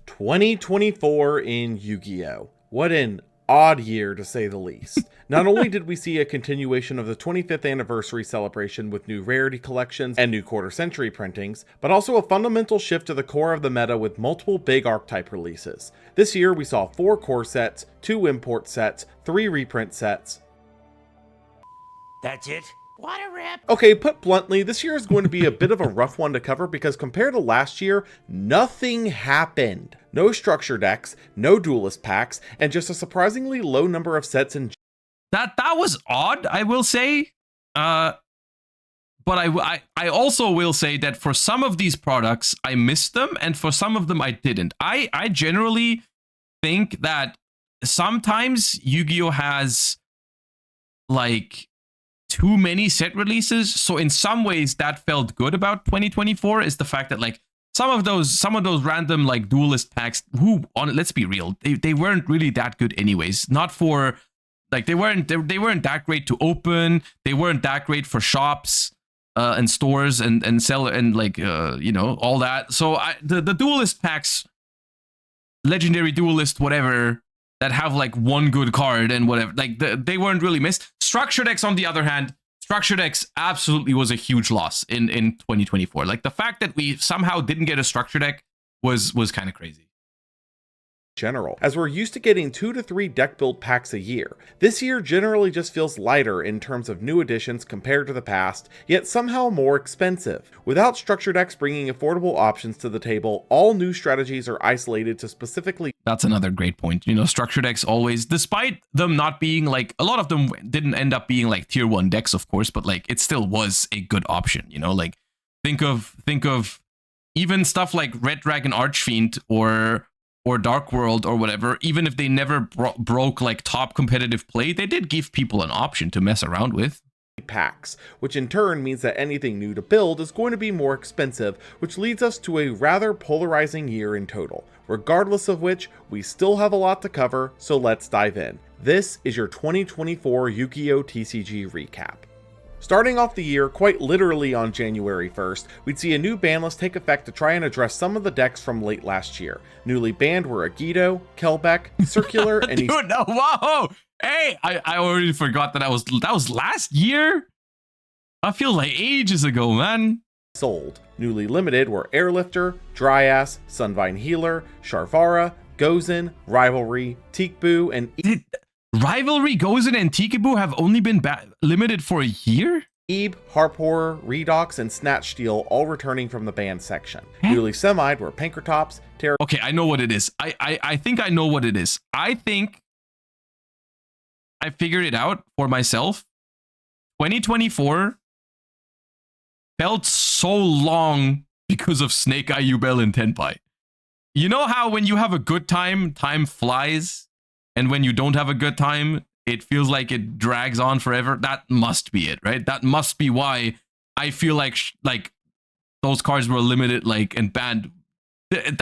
2024 in Yu-Gi-Oh! What an odd year to say the least. Not only did we see a continuation of the 25th anniversary celebration with new rarity collections and new quarter century printings, but also a fundamental shift to the core of the meta with multiple big archetype releases. This year we saw 4 core sets, 2 import sets, 3 reprint sets. That's it? What a rip! Okay, put bluntly, this year is going to be a bit of a rough one to cover because compared to last year, nothing happened. No structure decks, no duelist packs, and just a surprisingly low number of sets in. That was odd, I will say. But I also will say that for some of these products, I missed them, and for some of them, I didn't. I generally think that sometimes Yu-Gi-Oh! Has, like, too many set releases. So in some ways that felt good about 2024 is the fact that like some of those random like duelist packs let's be real, they weren't really that good anyways. Not for like they weren't that great to open. They weren't that great for shops and stores and sell and like you know, all that. So the duelist packs, legendary duelist, whatever, that have like one good card and whatever, like they weren't really missed. Structure decks, on the other hand, structure decks absolutely was a huge loss in 2024. Like the fact that we somehow didn't get a structure deck was kind of crazy. General, as we're used to getting 2 to 3 deck build packs a year. This year generally just feels lighter in terms of new additions compared to the past, yet somehow more expensive. Without structure decks bringing affordable options to the table, all new strategies are isolated to specifically. That's another great point. You know, structure decks always, despite them not being like, a lot of them didn't end up being like tier 1 decks, of course, but like it still was a good option, you know, like think of even stuff like Red Dragon Archfiend or Dark World or whatever. Even if they never broke like top competitive play, they did give people an option to mess around with. Packs, which in turn means that anything new to build is going to be more expensive, which leads us to a rather polarizing year in total. Regardless of which, we still have a lot to cover, so let's dive in. This is your 2024 Yu-Gi-Oh! TCG recap. Starting off the year, quite literally on January 1st, we'd see a new ban list take effect to try and address some of the decks from late last year. Newly banned were yugioh, Kelbeck, Circular, and Dude, no, whoa! Hey, I already forgot that was last year? I feel like ages ago, man. Sold. Newly limited were Airlifter, Dryas, Sunvine Healer, Sharvara, Gozen, Rivalry, Teekboo, and Rivalry, Gozen, and Teekboo have only been limited for a year? Ebe, Harp Horror, Redox, and Snatch Steel all returning from the banned section. Newly semi'd were Pankratops, Terror. Okay, I know what it is. I think I know what it is. I think I figured it out for myself. 2024 felt so long because of Snake Eye, Yubel, and Tenpai. You know how when you have a good time, time flies? And when you don't have a good time, it feels like it drags on forever. That must be it, right? That must be why I feel like those cards were limited, like, and banned.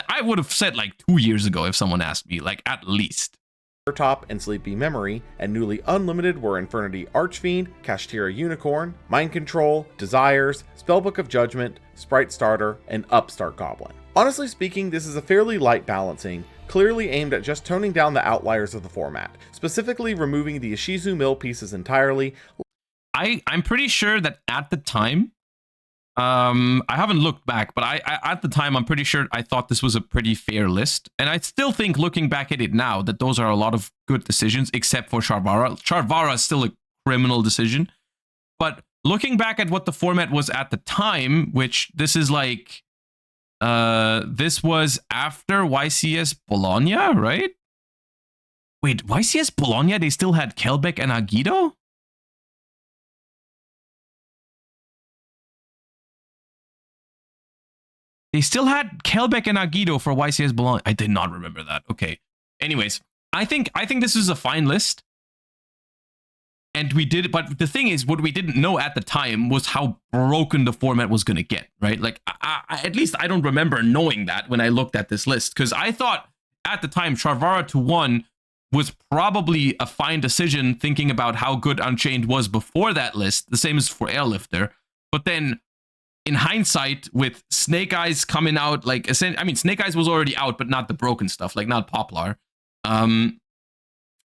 I would have said like 2 years ago if someone asked me, like, at least. Top and Sleepy Memory, and newly unlimited were Infernity Archfiend, Kashtira Unicorn, Mind Control, Desires, Spellbook of Judgment, Sprite Starter, and Upstart Goblin. Honestly speaking, this is a fairly light balancing, clearly aimed at just toning down the outliers of the format, specifically removing the Ishizu mill pieces entirely. I'm pretty sure that at the time, I haven't looked back, but I at the time, I'm pretty sure I thought this was a pretty fair list. And I still think, looking back at it now, that those are a lot of good decisions, except for Sharvara. Sharvara is still a criminal decision. But looking back at what the format was at the time, which this is like, this was after YCS Bologna, right? Wait, YCS Bologna, they still had Kelbeck and Agido? They still had Kelbeck and Agido for YCS Bologna. I did not remember that. Okay. Anyways, I think this is a fine list. And we did, but the thing is, what we didn't know at the time was how broken the format was going to get, right? Like, at least I don't remember knowing that when I looked at this list, because I thought at the time Sharvara to 1 was probably a fine decision, thinking about how good Unchained was before that list. The same as for Airlifter. But then in hindsight, with Snake Eyes coming out, like, I mean, Snake Eyes was already out, but not the broken stuff, like not Poplar.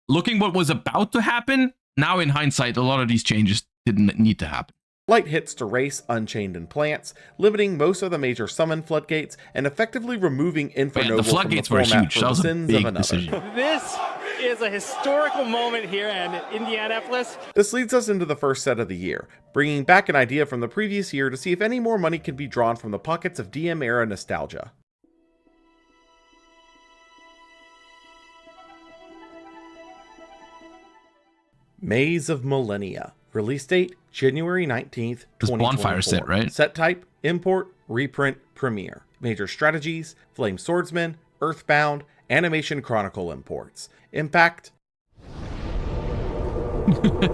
Looking what was about to happen, now in hindsight, a lot of these changes didn't need to happen. Light hits to Race, Unchained, and Plants, limiting most of the major summon floodgates and effectively removing Infernoble from the format for the sins of another. This is a historical moment here in Indianapolis. This leads us into the first set of the year, bringing back an idea from the previous year to see if any more money can be drawn from the pockets of DM era nostalgia. Maze of Millennia. Release date, January 19th, 2024. Bonfire set, right? Set type, import, reprint, premiere. Major strategies, Flame Swordsman, Earthbound, Animation Chronicle imports. Impact.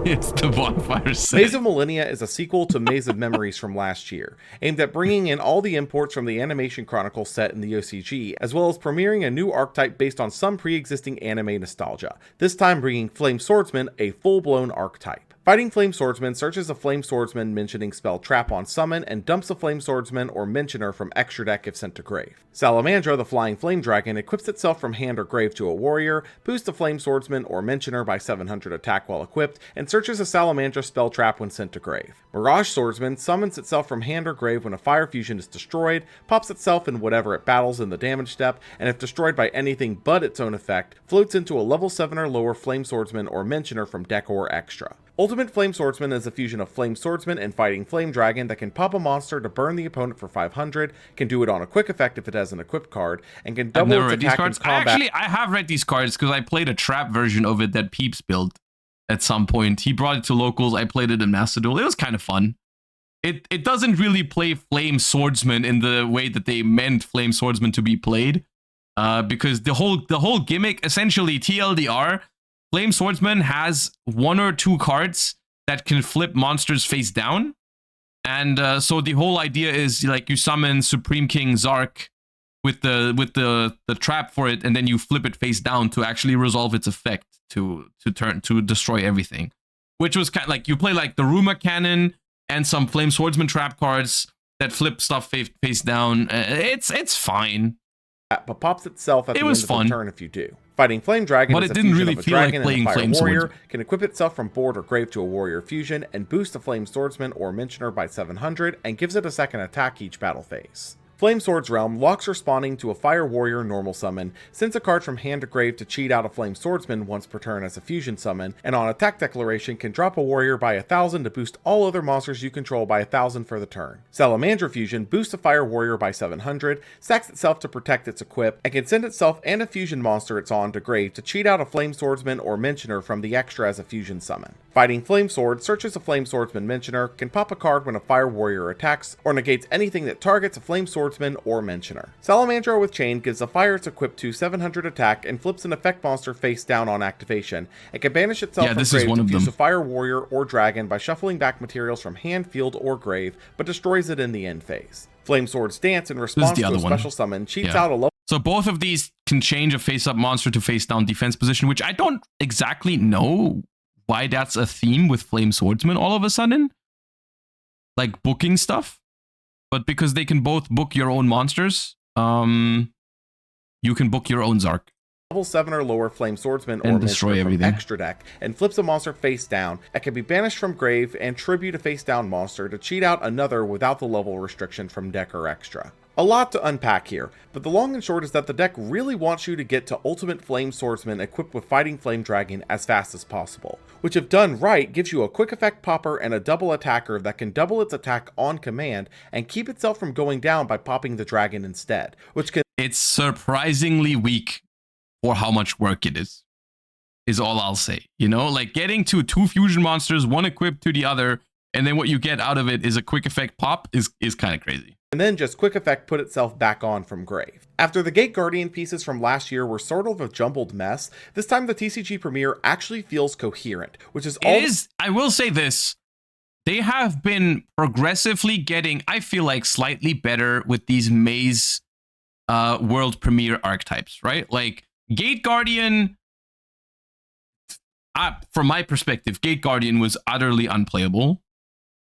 It's the Bonfire set. Maze of Millennia is a sequel to Maze of Memories from last year, aimed at bringing in all the imports from the Animation Chronicle set in the OCG, as well as premiering a new archetype based on some pre-existing anime nostalgia, this time bringing Flame Swordsman, a full-blown archetype. Fighting Flame Swordsman searches a Flame Swordsman mentioning spell Trap on summon and dumps a Flame Swordsman or Mentioner from extra deck if sent to grave. Salamandra, the Flying Flame Dragon, equips itself from hand or grave to a warrior, boosts a Flame Swordsman or Mentioner by 700 attack while equipped, and searches a Salamandra spell Trap when sent to grave. Mirage Swordsman summons itself from hand or grave when a Fire Fusion is destroyed, pops itself in whatever it battles in the damage step, and if destroyed by anything but its own effect, floats into a level 7 or lower Flame Swordsman or Mentioner from deck or extra. Ultimate Flame Swordsman is a fusion of Flame Swordsman and Fighting Flame Dragon that can pop a monster to burn the opponent for 500, can do it on a quick effect if it has an equipped card, and can double its attack in combat. I have read these cards because I played a trap version of it that Peeps built at some point. He brought it to locals, I played it in Master Duel. It was kind of fun. It doesn't really play Flame Swordsman in the way that they meant Flame Swordsman to be played, because the whole gimmick, essentially TLDR, Flame Swordsman has 1 or 2 cards that can flip monsters face down. And so the whole idea is like you summon Supreme King Zark with the trap for it, and then you flip it face down to actually resolve its effect to destroy everything. Which was kind of like you play like the Ruma Cannon and some Flame Swordsman trap cards that flip stuff face down. It's fine. But pops itself at the end of the turn if you do. Fighting Flame Dragon but is it a didn't fusion really of a feel dragon like and a playing fire Flame warrior, Swordsman. can equip itself from board or grave to a warrior fusion, and boost a Flame Swordsman or Mentioner by 700, and gives it a second attack each battle phase. Flame Sword's Realm locks responding to a Fire Warrior normal summon, sends a card from hand to grave to cheat out a Flame Swordsman once per turn as a fusion summon, and on attack declaration can drop a warrior by 1000 to boost all other monsters you control by 1000 for the turn. Salamandra Fusion boosts a Fire Warrior by 700, stacks itself to protect its equip, and can send itself and a fusion monster it's on to grave to cheat out a Flame Swordsman or Mentioner from the extra as a fusion summon. Fighting Flame Sword searches a Flame Swordsman Mentioner, can pop a card when a Fire Warrior attacks, or negates anything that targets a Flame Swordsman or Mentioner. Salamandra with Chain gives a fire it's equipped to 700 attack and flips an effect monster face down on activation. It can banish itself from grave to fuse a Fire Warrior or Dragon by shuffling back materials from hand, field, or grave, but destroys it in the end phase. Flame Sword's Dance in response to a special summon cheats out a level. So both of these can change a face-up monster to face-down defense position, which I don't exactly know why that's a theme with Flame Swordsman all of a sudden. Like booking stuff. But because they can both book your own monsters, you can book your own Zark. Level 7 or lower Flame Swordsman or destroy from everything. Extra deck, and flips a monster face down. It can be banished from grave and tribute a face down monster to cheat out another without the level restriction from deck or extra. A lot to unpack here, but the long and short is that the deck really wants you to get to Ultimate Flame Swordsman equipped with Fighting Flame Dragon as fast as possible, which if done right gives you a quick effect popper and a double attacker that can double its attack on command and keep itself from going down by popping the dragon instead, which can... It's surprisingly weak for how much work it is all I'll say. You know, like getting to 2 fusion monsters, one equipped to the other, and then what you get out of it is a quick effect pop is kind of crazy. And then just quick effect put itself back on from grave. After the Gate Guardian pieces from last year were sort of a jumbled mess, this time the TCG Premier actually feels coherent, which is all... I will say this, they have been progressively getting, I feel like, slightly better with these Maze World Premiere archetypes, right? Like, Gate Guardian, from my perspective, Gate Guardian was utterly unplayable.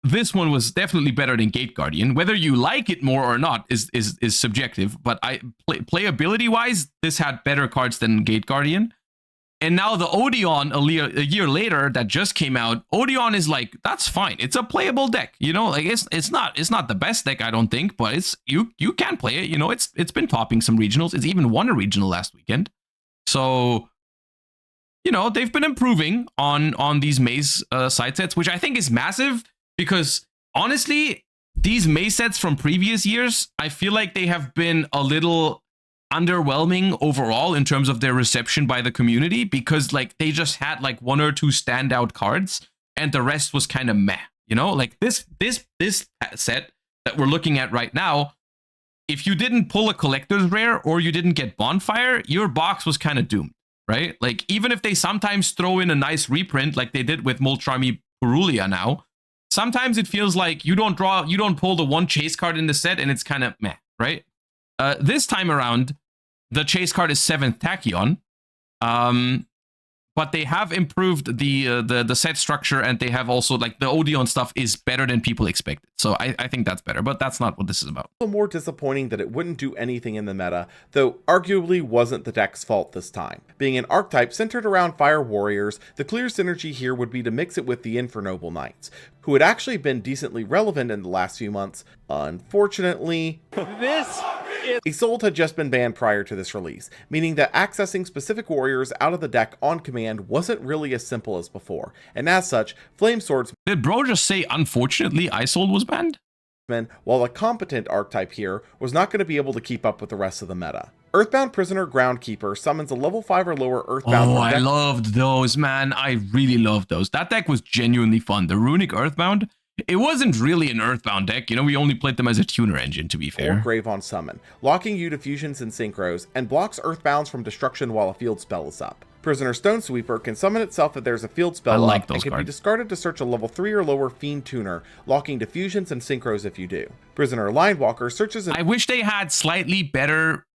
this one was definitely better than Gate Guardian. Whether you like it more or not is subjective, but playability wise, this had better cards than Gate Guardian. And now the Odeon a year later that just came out, Odeon is like, that's fine. It's a playable deck, you know, like it's not the best deck, I don't think, but it's you can play it, you know, it's been topping some regionals. It's even won a regional last weekend. So, you know, they've been improving on these maze side sets, which I think is massive because honestly, these maze sets from previous years, I feel like they have been a little underwhelming overall in terms of their reception by the community because like they just had like one or two standout cards and the rest was kind of meh, you know, like this set that we're looking at right now, if you didn't pull a collector's rare or you didn't get Bonfire, your box was kind of doomed, right? Like even if they sometimes throw in a nice reprint like they did with Moltrami Purulia now, sometimes it feels like you don't pull the one chase card in the set and it's kind of meh, right? This time around, the chase card is 7th Tachyon, but they have improved the set structure and they have also like the Odeon stuff is better than people expected. So I think that's better, but that's not what this is about. A little more disappointing that it wouldn't do anything in the meta, though arguably wasn't the deck's fault this time. Being an archetype centered around Fire Warriors, the clear synergy here would be to mix it with the Infernoble Knights, who had actually been decently relevant in the last few months. Unfortunately, Isolde had just been banned prior to this release, meaning that accessing specific warriors out of the deck on command wasn't really as simple as before, and as such, Flame Swords... Did bro just say, unfortunately, Isolde was banned? While a competent archetype here, was not going to be able to keep up with the rest of the meta. Earthbound Prisoner Groundkeeper summons a level 5 or lower Earthbound... Oh, I loved those, man. I really loved those. That deck was genuinely fun. The Runic Earthbound, it wasn't really an Earthbound deck. You know, we only played them as a tuner engine, to be fair. Or Grave on summon, locking you to fusions and synchros, and blocks Earthbounds from destruction while a field spell is up. Prisoner Stonesweeper can summon itself if there's a field spell up, and can be discarded to search a level 3 or lower Fiend Tuner, locking to fusions and synchros if you do. Prisoner Linewalker searches... I wish they had slightly better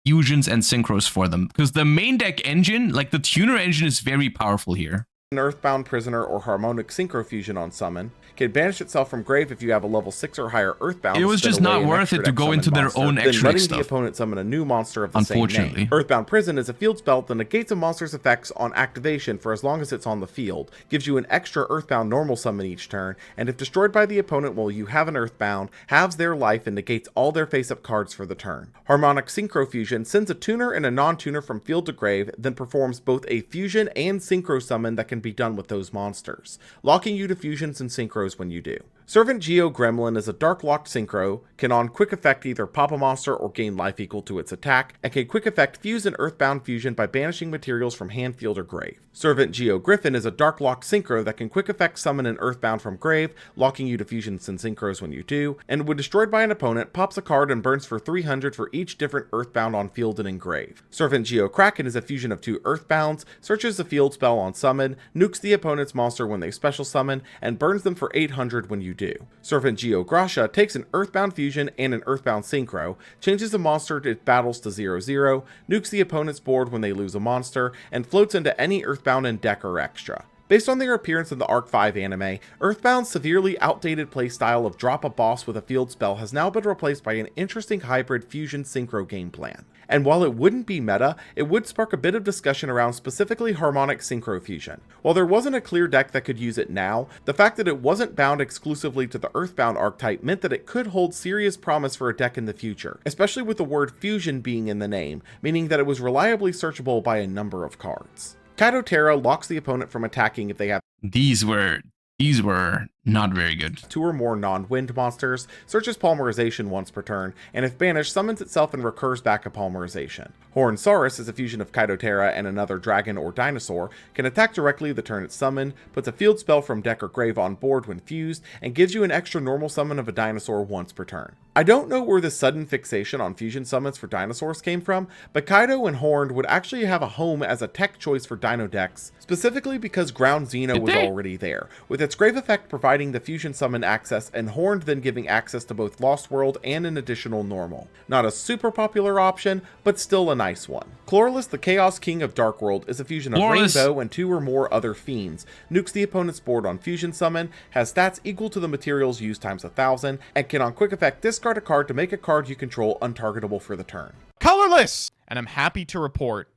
fusions and synchros for them, because the main deck engine, like the tuner engine, is very powerful here. An Earthbound Prisoner or Harmonic Synchro Fusion on summon, can banish itself from grave if you have a level 6 or higher Earthbound. It was just not worth it to go into their own extra then stuff. letting the opponent summon a new monster of the same name. Earthbound Prison is a field spell that negates a monster's effects on activation for as long as it's on the field, gives you an extra Earthbound normal summon each turn, and if destroyed by the opponent while you have an Earthbound, halves their life and negates all their face-up cards for the turn. Harmonic Synchro Fusion sends a tuner and a non-tuner from field to grave, then performs both a fusion and synchro summon that can be done with those monsters, locking you to fusions and synchros when you do. Servant Yugioh Gremlin is a dark locked synchro, can on quick effect either pop a monster or gain life equal to its attack, and can quick effect fuse an Earthbound fusion by banishing materials from hand, field, or grave. Servant Yugioh Griffin is a dark locked synchro that can quick effect summon an Earthbound from grave, locking you to fusions and synchros when you do, and when destroyed by an opponent, pops a card and burns for 300 for each different Earthbound on field and in grave. Servant Yugioh Kraken is a fusion of 2 Earthbounds, searches a field spell on summon, nukes the opponent's monster when they special summon, and burns them for 800 when you do. Servant Yugioh Grasha takes an Earthbound fusion and an Earthbound synchro, changes a monster it battles to 0/0, nukes the opponent's board when they lose a monster, and floats into any Earthbound in deck or extra. Based on their appearance in the Arc 5 anime, Earthbound's severely outdated playstyle of drop a boss with a field spell has now been replaced by an interesting hybrid fusion synchro game plan. And while it wouldn't be meta, it would spark a bit of discussion around specifically Harmonic Synchro Fusion. While there wasn't a clear deck that could use it now, the fact that it wasn't bound exclusively to the Earthbound archetype meant that it could hold serious promise for a deck in the future, especially with the word fusion being in the name, meaning that it was reliably searchable by a number of cards. Kaido Terra locks the opponent from attacking if they have These were not very good. 2 or more non-wind monsters, searches Polymerization once per turn, and if banished, summons itself and recurs back a Polymerization. Horn Saurus is a fusion of Kaido Terra and another dragon or dinosaur, can attack directly the turn it's summoned, puts a field spell from deck or grave on board when fused, and gives you an extra normal summon of a dinosaur once per turn. I don't know where this sudden fixation on fusion summons for dinosaurs came from, but Kaido and Horned would actually have a home as a tech choice for dino decks, specifically because Ground Xeno was already there, with its grave effect providing providing the fusion summon access, and Horned then giving access to both Lost World and an additional normal. Not a super popular option, but still a nice one. Chloralus, the Chaos King of Dark World, is a fusion of Rainbow and 2 or more other fiends, nukes the opponent's board on fusion summon, has stats equal to the materials used times 1,000, and can on quick effect discard a card to make a card you control untargetable for the turn. Colorless! And I'm happy to report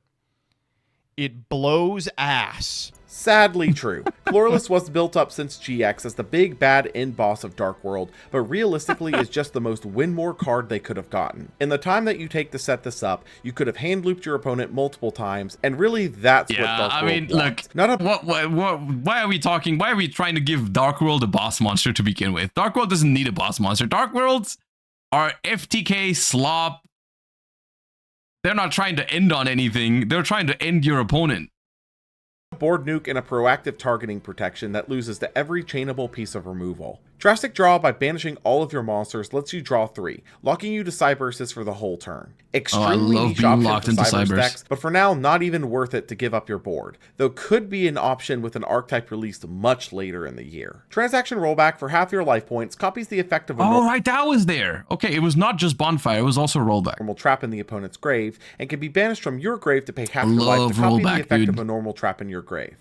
it blows ass. Sadly true. Chloralus was built up since GX as the big bad end boss of Dark World, but realistically is just the most win more card they could have gotten. In the time that you take to set this up, you could have hand looped your opponent multiple times, and really that's what Dark World wants. Why are we talking? Why are we trying to give Dark World a boss monster to begin with? Dark World doesn't need a boss monster. Dark Worlds are FTK slop. They're not trying to end on anything. They're trying to end your opponent. Board nuke and a proactive targeting protection that loses to every chainable piece of removal. Drastic Draw by banishing all of your monsters lets you draw 3, locking you to Cyberses for the whole turn. Extremely niche option for Cybers decks, but for now not even worth it to give up your board, though could be an option with an archetype released much later in the year. Transaction Rollback for half your life points copies the effect of a right, that was there. Okay, it was not just Bonfire, it was also Rollback. Normal trap in the opponent's grave, and can be banished from your grave to pay half your life to copy the effect of a normal trap in your grave.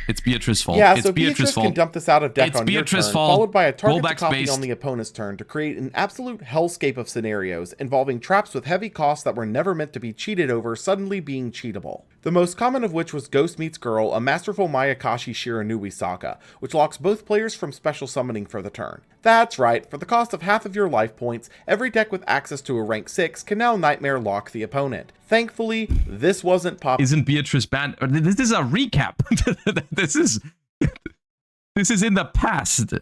It's Beatrice's fault. Yeah, it's so Beatrice can dump this out of deck on your turn, followed by a target to copy on the opponent's turn to create an absolute hellscape of scenarios involving traps with heavy costs that were never meant to be cheated over suddenly being cheatable. The most common of which was Ghost Meets Girl, a masterful Mayakashi Shiranui saga, which locks both players from special summoning for the turn. That's right, for the cost of half of your life points, every deck with access to a rank 6 can now Nightmare lock the opponent. Thankfully, this wasn't popular. Isn't Beatrice banned? This is a recap. This is in the past.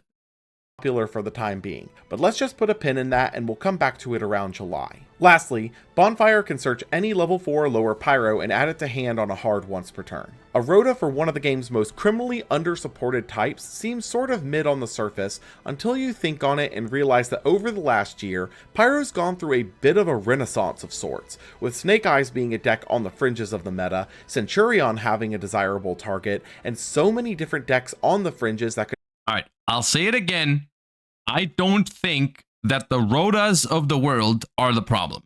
Popular for the time being, but let's just put a pin in that and we'll come back to it around July. Lastly, Bonfire can search any level 4 or lower Pyro and add it to hand on a hard once per turn. A Rhoda for one of the game's most criminally under-supported types seems sort of mid on the surface until you think on it and realize that over the last year, Pyro's gone through a bit of a renaissance of sorts, with Snake Eyes being a deck on the fringes of the meta, Centurion having a desirable target, and so many different decks on the fringes that could... Alright, I'll say it again. I don't think that the Rhodas of the world are the problem.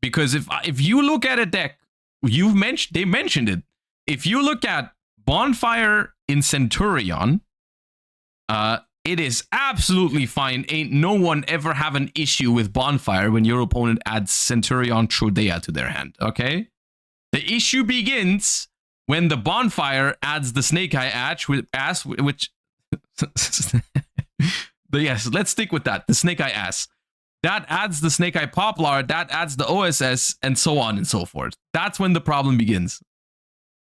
Because if you look at a deck, they mentioned it. If you look at Bonfire in Centurion, it is absolutely fine. Ain't no one ever have an issue with Bonfire when your opponent adds Centurion Trodea to their hand, okay? The issue begins when the Bonfire adds the Snake Eye Ass, which... But yes, let's stick with that. The Snake Eye Ass. That adds the Snake Eye Poplar, that adds the OSS, and so on and so forth. That's when the problem begins.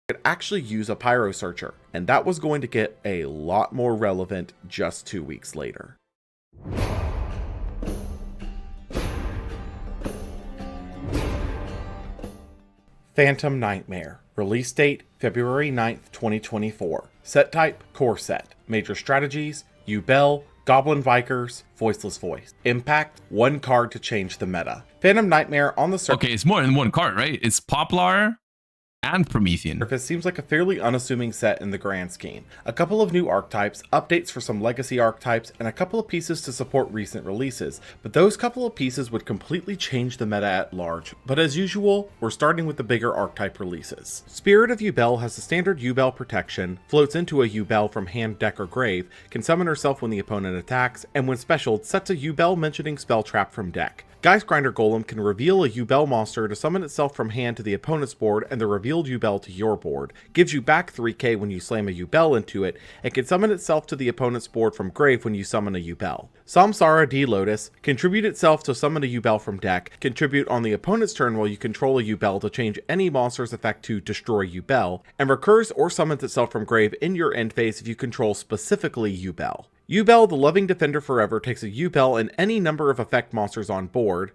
Could actually use a Pyro Searcher, and that was going to get a lot more relevant just 2 weeks later. Phantom Nightmare. Release date, February 9th, 2024. Set type, core set. Major strategies, Yubel, Goblin Vikers, Voiceless Voice. Impact, 1 card to change the meta. Phantom Nightmare on the surface... Okay, it's more than 1 card, right? It's Poplar and Promethean. Surface seems like a fairly unassuming set in the grand scheme. A couple of new archetypes, updates for some legacy archetypes, and a couple of pieces to support recent releases. But those couple of pieces would completely change the meta at large. But as usual, we're starting with the bigger archetype releases. Spirit of Yubel has the standard Yubel protection, floats into a Yubel from hand, deck, or grave, can summon herself when the opponent attacks, and when specialed, sets a Yubel mentioning spell trap from deck. Geist Grinder Golem can reveal a Yubel monster to summon itself from hand to the opponent's board and the revealed Yubel to your board, gives you back 3k when you slam a Yubel into it, and can summon itself to the opponent's board from grave when you summon a Yubel. Samsara D Lotus, contribute itself to summon a Yubel from deck, contribute on the opponent's turn while you control a Yubel to change any monster's effect to destroy Yubel, and recurs or summons itself from grave in your end phase if you control specifically Yubel. Yubel, the Loving Defender Forever, takes a Yubel and any number of effect monsters on board,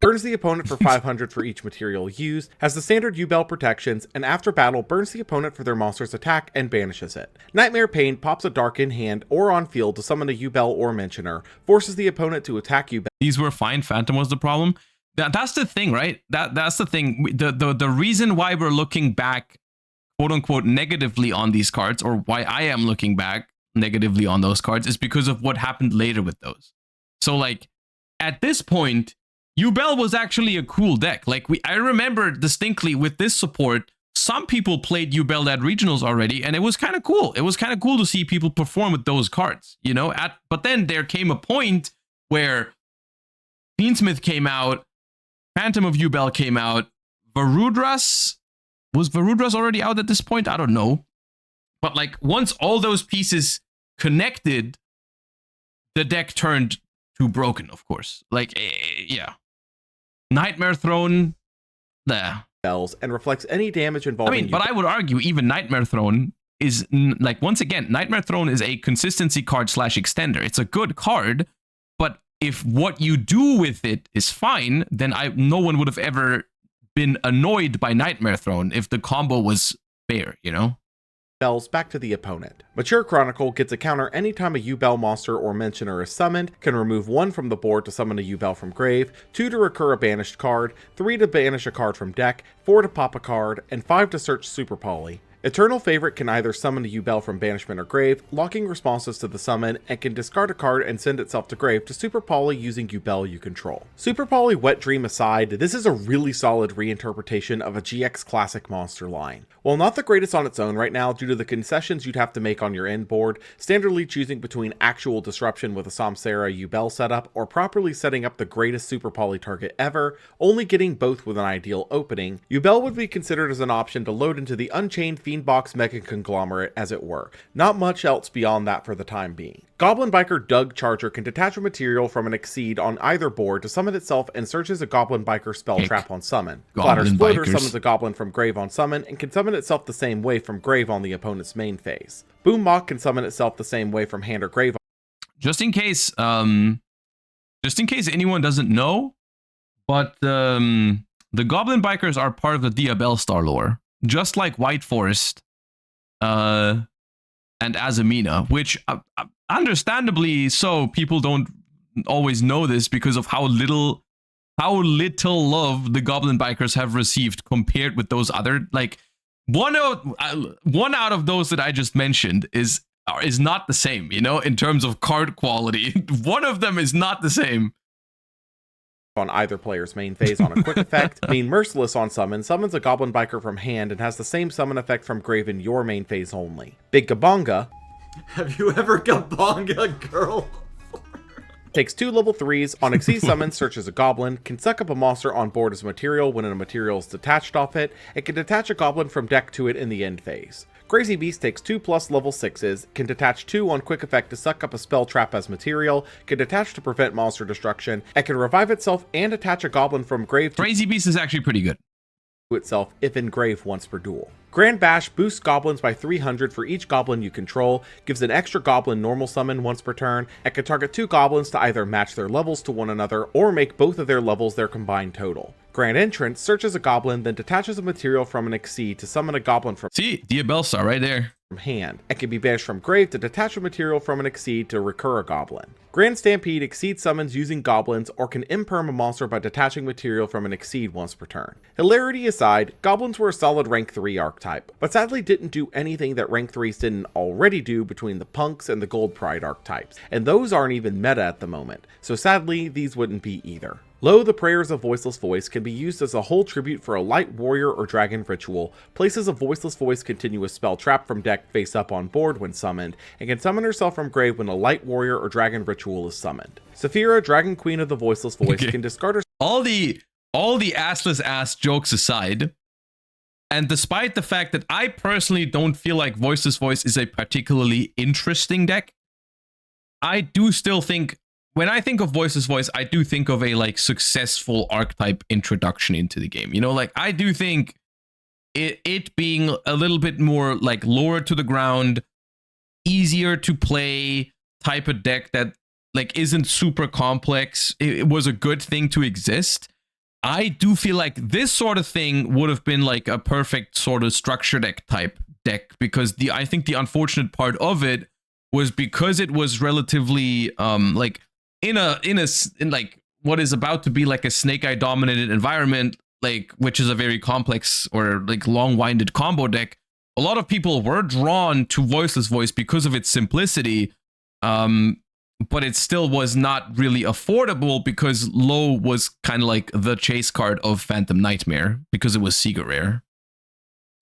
burns the opponent for 500 for each material used, has the standard Yubel protections, and after battle burns the opponent for their monster's attack and banishes it. Nightmare Pain pops a Dark in hand or on field to summon a Yubel or Mentioner, forces the opponent to attack Yubel. These were fine. Phantom was the problem. That's the thing, right? That's the thing. The reason why we're looking back quote unquote negatively on these cards, or why I am looking back negatively on those cards, is because of what happened later with those. So like at this point, Yubel was actually a cool deck. Like I remember distinctly with this support, some people played Yubel at regionals already, and it was kind of cool. It was kind of cool to see people perform with those cards, you know. But then there came a point where Fiendsmith came out, Phantom of Yubel came out, Varudras already out at this point? I don't know. But like once all those pieces connected, the deck turned to broken, of course. Like, yeah. Nightmare Throne, there. And reflects any damage involving but I would argue even Nightmare Throne is, like, once again, Nightmare Throne is a consistency card / extender. It's a good card, but if what you do with it is fine, then no one would have ever been annoyed by Nightmare Throne if the combo was fair, you know? Bells back to the opponent. Mature Chronicle gets a counter anytime a Yubel monster or mentioner is summoned, can remove 1 from the board to summon a Yubel from grave, 2 to recur a banished card, 3 to banish a card from deck, 4 to pop a card, and 5 to search Super Poly. Eternal Favorite can either summon a Yubel from banishment or grave, locking responses to the summon, and can discard a card and send itself to grave to Super Poly using Yubel you control. Super Poly Wet Dream aside, this is a really solid reinterpretation of a GX classic monster line. While not the greatest on its own right now due to the concessions you'd have to make on your end board, standardly choosing between actual disruption with a Samsara Yubel setup or properly setting up the greatest Super Poly target ever, only getting both with an ideal opening, Yubel would be considered as an option to load into the Unchained Fiendbox Mega Conglomerate, as it were. Not much else beyond that for the time being. Goblin Biker Doug Charger can detach a material from an Exceed on either board to summon itself and searches a Goblin Biker spell trap on summon. Flatter Exploder summons a Goblin from grave on summon and can summon itself the same way from grave on the opponent's main phase. Boom Mock can summon itself the same way from hand or grave. Just in case anyone doesn't know, but the Goblin Bikers are part of the Diabell Star lore, just like White Forest and Azamina, which understandably so people don't always know this because of how little love the Goblin Bikers have received compared with those other, like, one out of those that I just mentioned is not the same, you know, in terms of card quality. One of them is not the same. On either player's main phase on a quick effect, being Merciless on summon summons a Goblin Biker from hand and has the same summon effect from grave in your main phase only. Big Gabonga. Have you ever Gabonga, girl? Takes 2 level 3s, on Exceed summon searches a Goblin, can suck up a monster on board as material when a material is detached off it, and can detach a Goblin from deck to it in the end phase. Crazy Beast takes 2+ level 6s, can detach 2 on quick effect to suck up a spell trap as material, can detach to prevent monster destruction, and can revive itself and attach a Goblin from grave to Crazy Beast is actually pretty good. Itself if in grave once per duel. Grand Bash boosts goblins by 300 for each goblin you control, gives an extra goblin normal summon once per turn, and can target 2 goblins to either match their levels to one another or make both of their levels their combined total. Grand Entrance searches a goblin, then detaches a material from an Exceed to summon a goblin from Diabell Star right there. Hand, and can be banished from grave to detach a material from an Exceed to recur a goblin. Grand Stampede Exceed summons using goblins or can imperm a monster by detaching material from an Exceed once per turn. Hilarity aside, goblins were a solid rank 3 archetype, but sadly didn't do anything that rank 3s didn't already do between the Punks and the Gold Pride archetypes, and those aren't even meta at the moment, so sadly these wouldn't be either. Lo, the Prayers of Voiceless Voice can be used as a whole tribute for a light warrior or dragon ritual, places a Voiceless Voice continuous spell trap from deck face up on board when summoned, and can summon herself from grave when a light warrior or dragon ritual is summoned. Saphira, Dragon Queen of the Voiceless Voice, can discard her... All the assless ass jokes aside, and despite the fact that I personally don't feel like Voiceless Voice is a particularly interesting deck, I do still think, when I think of Voiceless Voice, I do think of a like successful archetype introduction into the game. You know, like I do think it being a little bit more like lower to the ground, easier to play type of deck that like isn't super complex. It was a good thing to exist. I do feel like this sort of thing would have been like a perfect sort of structure deck type deck, because I think the unfortunate part of it was because it was relatively like in like what is about to be like a Snake Eye dominated environment, like which is a very complex or like long-winded combo deck. a lot of people were drawn to Voiceless Voice because of its simplicity, but it still was not really affordable because Low was kind of like the chase card of Phantom Nightmare because it was Secret Rare.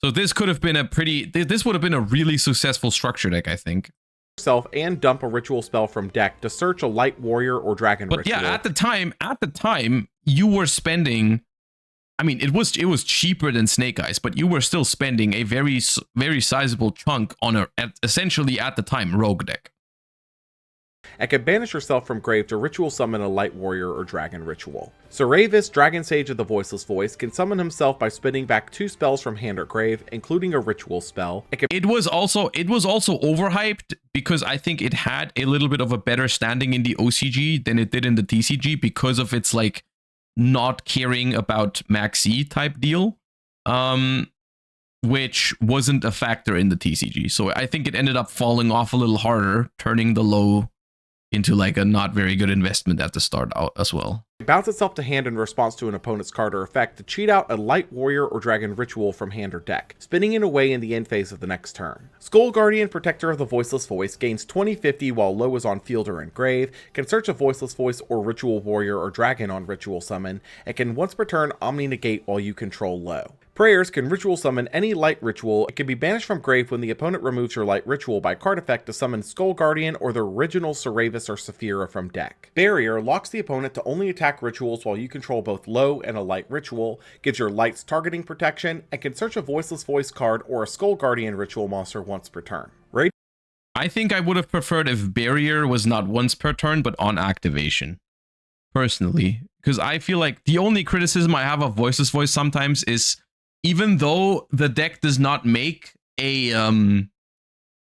So this could have been this would have been a really successful structure deck, I think. Yourself and dump a ritual spell from deck to search a Light Warrior or Dragon But Ritual. yeah, at the time, you were spending. I mean, it was cheaper than Snake Eyes, but you were still spending a very sizable chunk on essentially at the time rogue deck. And can banish yourself from grave to ritual summon a Light Warrior or Dragon Ritual. Saravis, Dragon Sage of the Voiceless Voice, can summon himself by spinning back 2 spells from hand or grave, including a ritual spell. It was also overhyped because I think it had a little bit of a better standing in the OCG than it did in the TCG because of its like not caring about maxi type deal, which wasn't a factor in the TCG. So I think it ended up falling off a little harder, turning the Low into like a not very good investment at the start out as well. Bounce itself to hand in response to an opponent's card or effect to cheat out a Light Warrior or Dragon Ritual from hand or deck, spinning it away in the end phase of the next turn. Skull Guardian, Protector of the Voiceless Voice, gains 20/50 while Low is on field or in grave, can search a Voiceless Voice or Ritual Warrior or Dragon on Ritual Summon, and can once per turn Omni Negate while you control Low. Prayers can ritual summon any light ritual. It can be banished from grave when the opponent removes your light ritual by card effect to summon Skull Guardian or the original Saravis or Saphira from deck. Barrier locks the opponent to only attack rituals while you control both Low and a light ritual, gives your lights targeting protection, and can search a Voiceless Voice card or a Skull Guardian ritual monster once per turn. I think I would have preferred if Barrier was not once per turn, but on activation. Personally. Because I feel like the only criticism I have of Voiceless Voice sometimes is even though the deck does not make a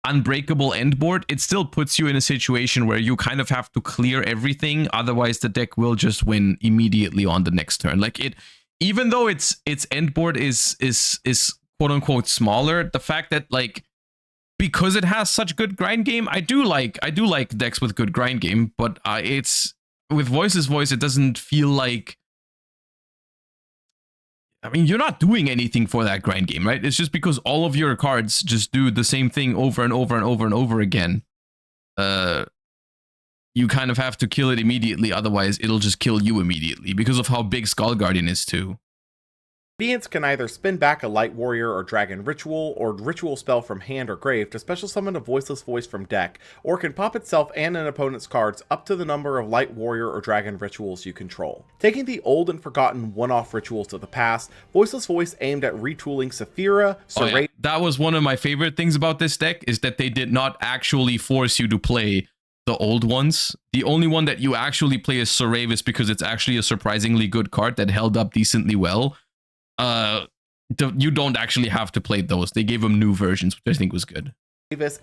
unbreakable end board, it still puts you in a situation where you kind of have to clear everything. Otherwise, the deck will just win immediately on the next turn. Like it, even though its end board is quote unquote smaller, the fact that like because it has such good grind game, I do like decks with good grind game, but it's with Voiceless Voice, it doesn't feel like. I mean, you're not doing anything for that grind game, right? It's just because all of your cards just do the same thing over and over and over and over again. You kind of have to kill it immediately, otherwise it'll just kill you immediately because of how big Skull Guardian is too. Obedience can either spin back a Light Warrior or Dragon Ritual or Ritual spell from hand or grave to special summon a Voiceless Voice from deck, or can pop itself and an opponent's cards up to the number of Light Warrior or Dragon Rituals you control. Taking the old and forgotten one-off rituals of the past, Voiceless Voice aimed at retooling Saphira, Yeah. That was one of my favorite things about this deck, is that they did not actually force you to play the old ones. The only one that you actually play is Saravis because it's actually a surprisingly good card that held up decently well. You don't actually have to play those. They gave them new versions, which I think was good.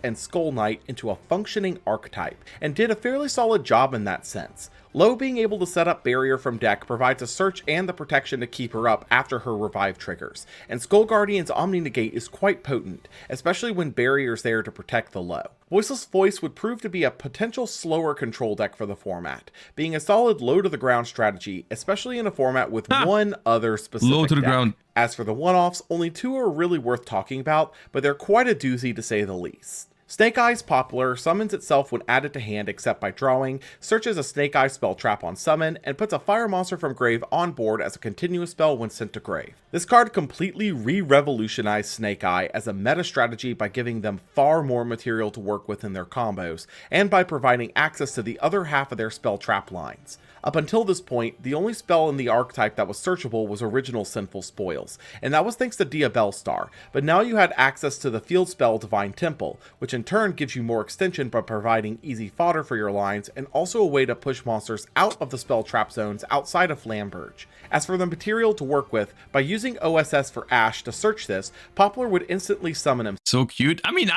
And Skull Knight into a functioning archetype, and did a fairly solid job in that sense. Low being able to set up Barrier from deck provides a search and the protection to keep her up after her revive triggers, and Skull Guardian's Omni Negate is quite potent, especially when Barrier's there to protect the Low. Voiceless Voice would prove to be a potential slower control deck for the format, being a solid low to the ground strategy, especially in a format with one other specific low to the deck. ground. As for the one-offs, only 2 are really worth talking about, but they're quite a doozy to say the least. Snake Eyes Poplar summons itself when added to hand except by drawing, searches a Snake Eye spell trap on summon, and puts a fire monster from grave on board as a continuous spell when sent to grave. This card completely re-revolutionized Snake Eye as a meta strategy by giving them far more material to work with in their combos, and by providing access to the other half of their spell trap lines. Up until this point, the only spell in the archetype that was searchable was original Sinful Spoils, and that was thanks to Diabellstar, but now you had access to the field spell Divine Temple, which in turn gives you more extension by providing easy fodder for your lines, and also a way to push monsters out of the spell trap zones outside of Flamberge. As for the material to work with, by using OSS for Ash to search this, Poplar would instantly summon him. So cute. I mean,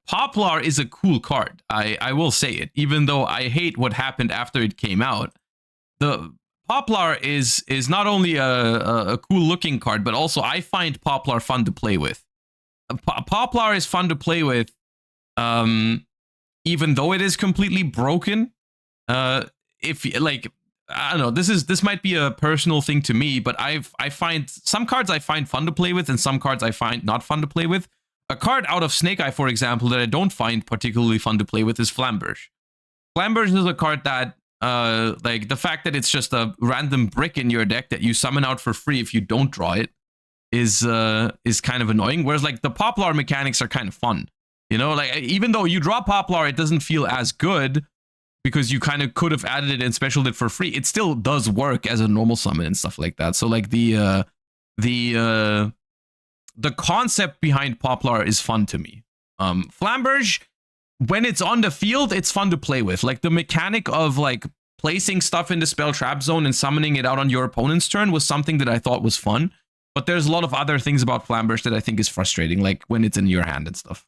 Poplar is a cool card. I will say it, even though I hate what happened after it came out. The Poplar is not only a cool looking card, but also I find Poplar fun to play with. Poplar is fun to play with, even though it is completely broken. If like, I don't know, this might be a personal thing to me, but I find some cards I find fun to play with, and some cards I find not fun to play with. A card out of Snake Eye, for example, that I don't find particularly fun to play with is Flamberge. Flamberge is a card that, like, the fact that it's just a random brick in your deck that you summon out for free if you don't draw it is kind of annoying. Whereas, like, the Poplar mechanics are kind of fun. You know, like, even though you draw Poplar, it doesn't feel as good because you kind of could have added it and specialed it for free. It still does work as a normal summon and stuff like that. So, like, the concept behind Poplar is fun to me. Flamberge, when it's on the field, it's fun to play with. Like, the mechanic of, like, placing stuff in the spell trap zone and summoning it out on your opponent's turn was something that I thought was fun. But there's a lot of other things about Flamberge that I think is frustrating, like when it's in your hand and stuff.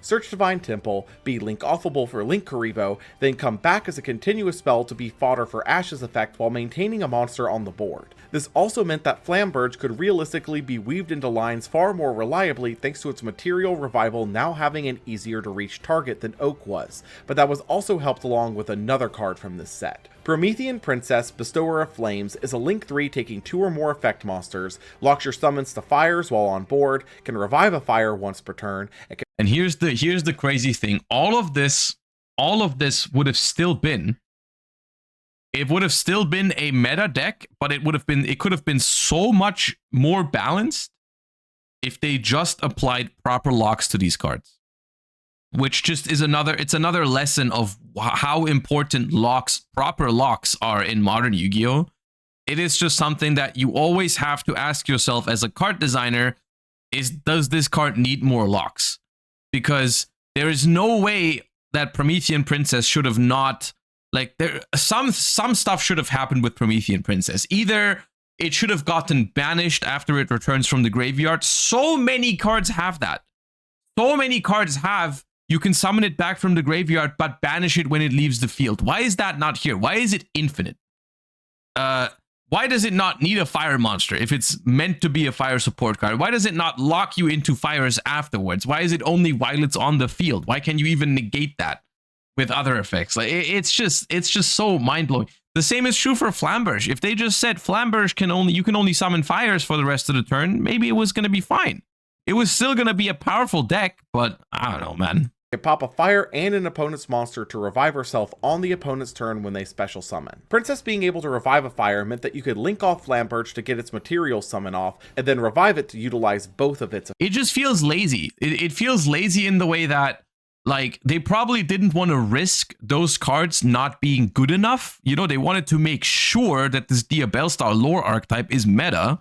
Search Divine Temple, be Link offable for Link Karibo, then come back as a continuous spell to be fodder for Ash's effect while maintaining a monster on the board. This also meant that Flamberge could realistically be weaved into lines far more reliably thanks to its material revival now having an easier to reach target than Oak was, but that was also helped along with another card from this set. Promethean Princess, Bestower of Flames, is a Link 3 taking 2 or more effect monsters, locks your summons to fires while on board, can revive a fire once per turn, and here's the crazy thing. All of this would have still been, it would have still been a meta deck, but it could have been so much more balanced if they just applied proper locks to these cards. Which just is another lesson of how important proper locks are in modern Yu-Gi-Oh! It is just something that you always have to ask yourself as a card designer, does this card need more locks? Because there is no way that Promethean Princess should have not, like, some stuff should have happened with Promethean Princess. Either it should have gotten banished after it returns from the graveyard. So many cards have that. So many cards have, you can summon it back from the graveyard, but banish it when it leaves the field. Why is that not here? Why is it infinite? Why does it not need a fire monster if it's meant to be a fire support card? Why does it not lock you into fires afterwards? Why is it only while it's on the field? Why can't you even negate that with other effects? Like, it's just so mind-blowing. The same is true for Flamberge. If they just said Flamberge you can only summon fires for the rest of the turn, maybe it was going to be fine. It was still going to be a powerful deck, but I don't know, man. Can pop a fire and an opponent's monster to revive herself on the opponent's turn when they special summon. Princess being able to revive a fire meant that you could link off Flamberge to get its material summon off, and then revive it to utilize both of its. It just feels lazy. It feels lazy in the way that, like, they probably didn't want to risk those cards not being good enough. You know, they wanted to make sure that this Diabellstar lore archetype is meta,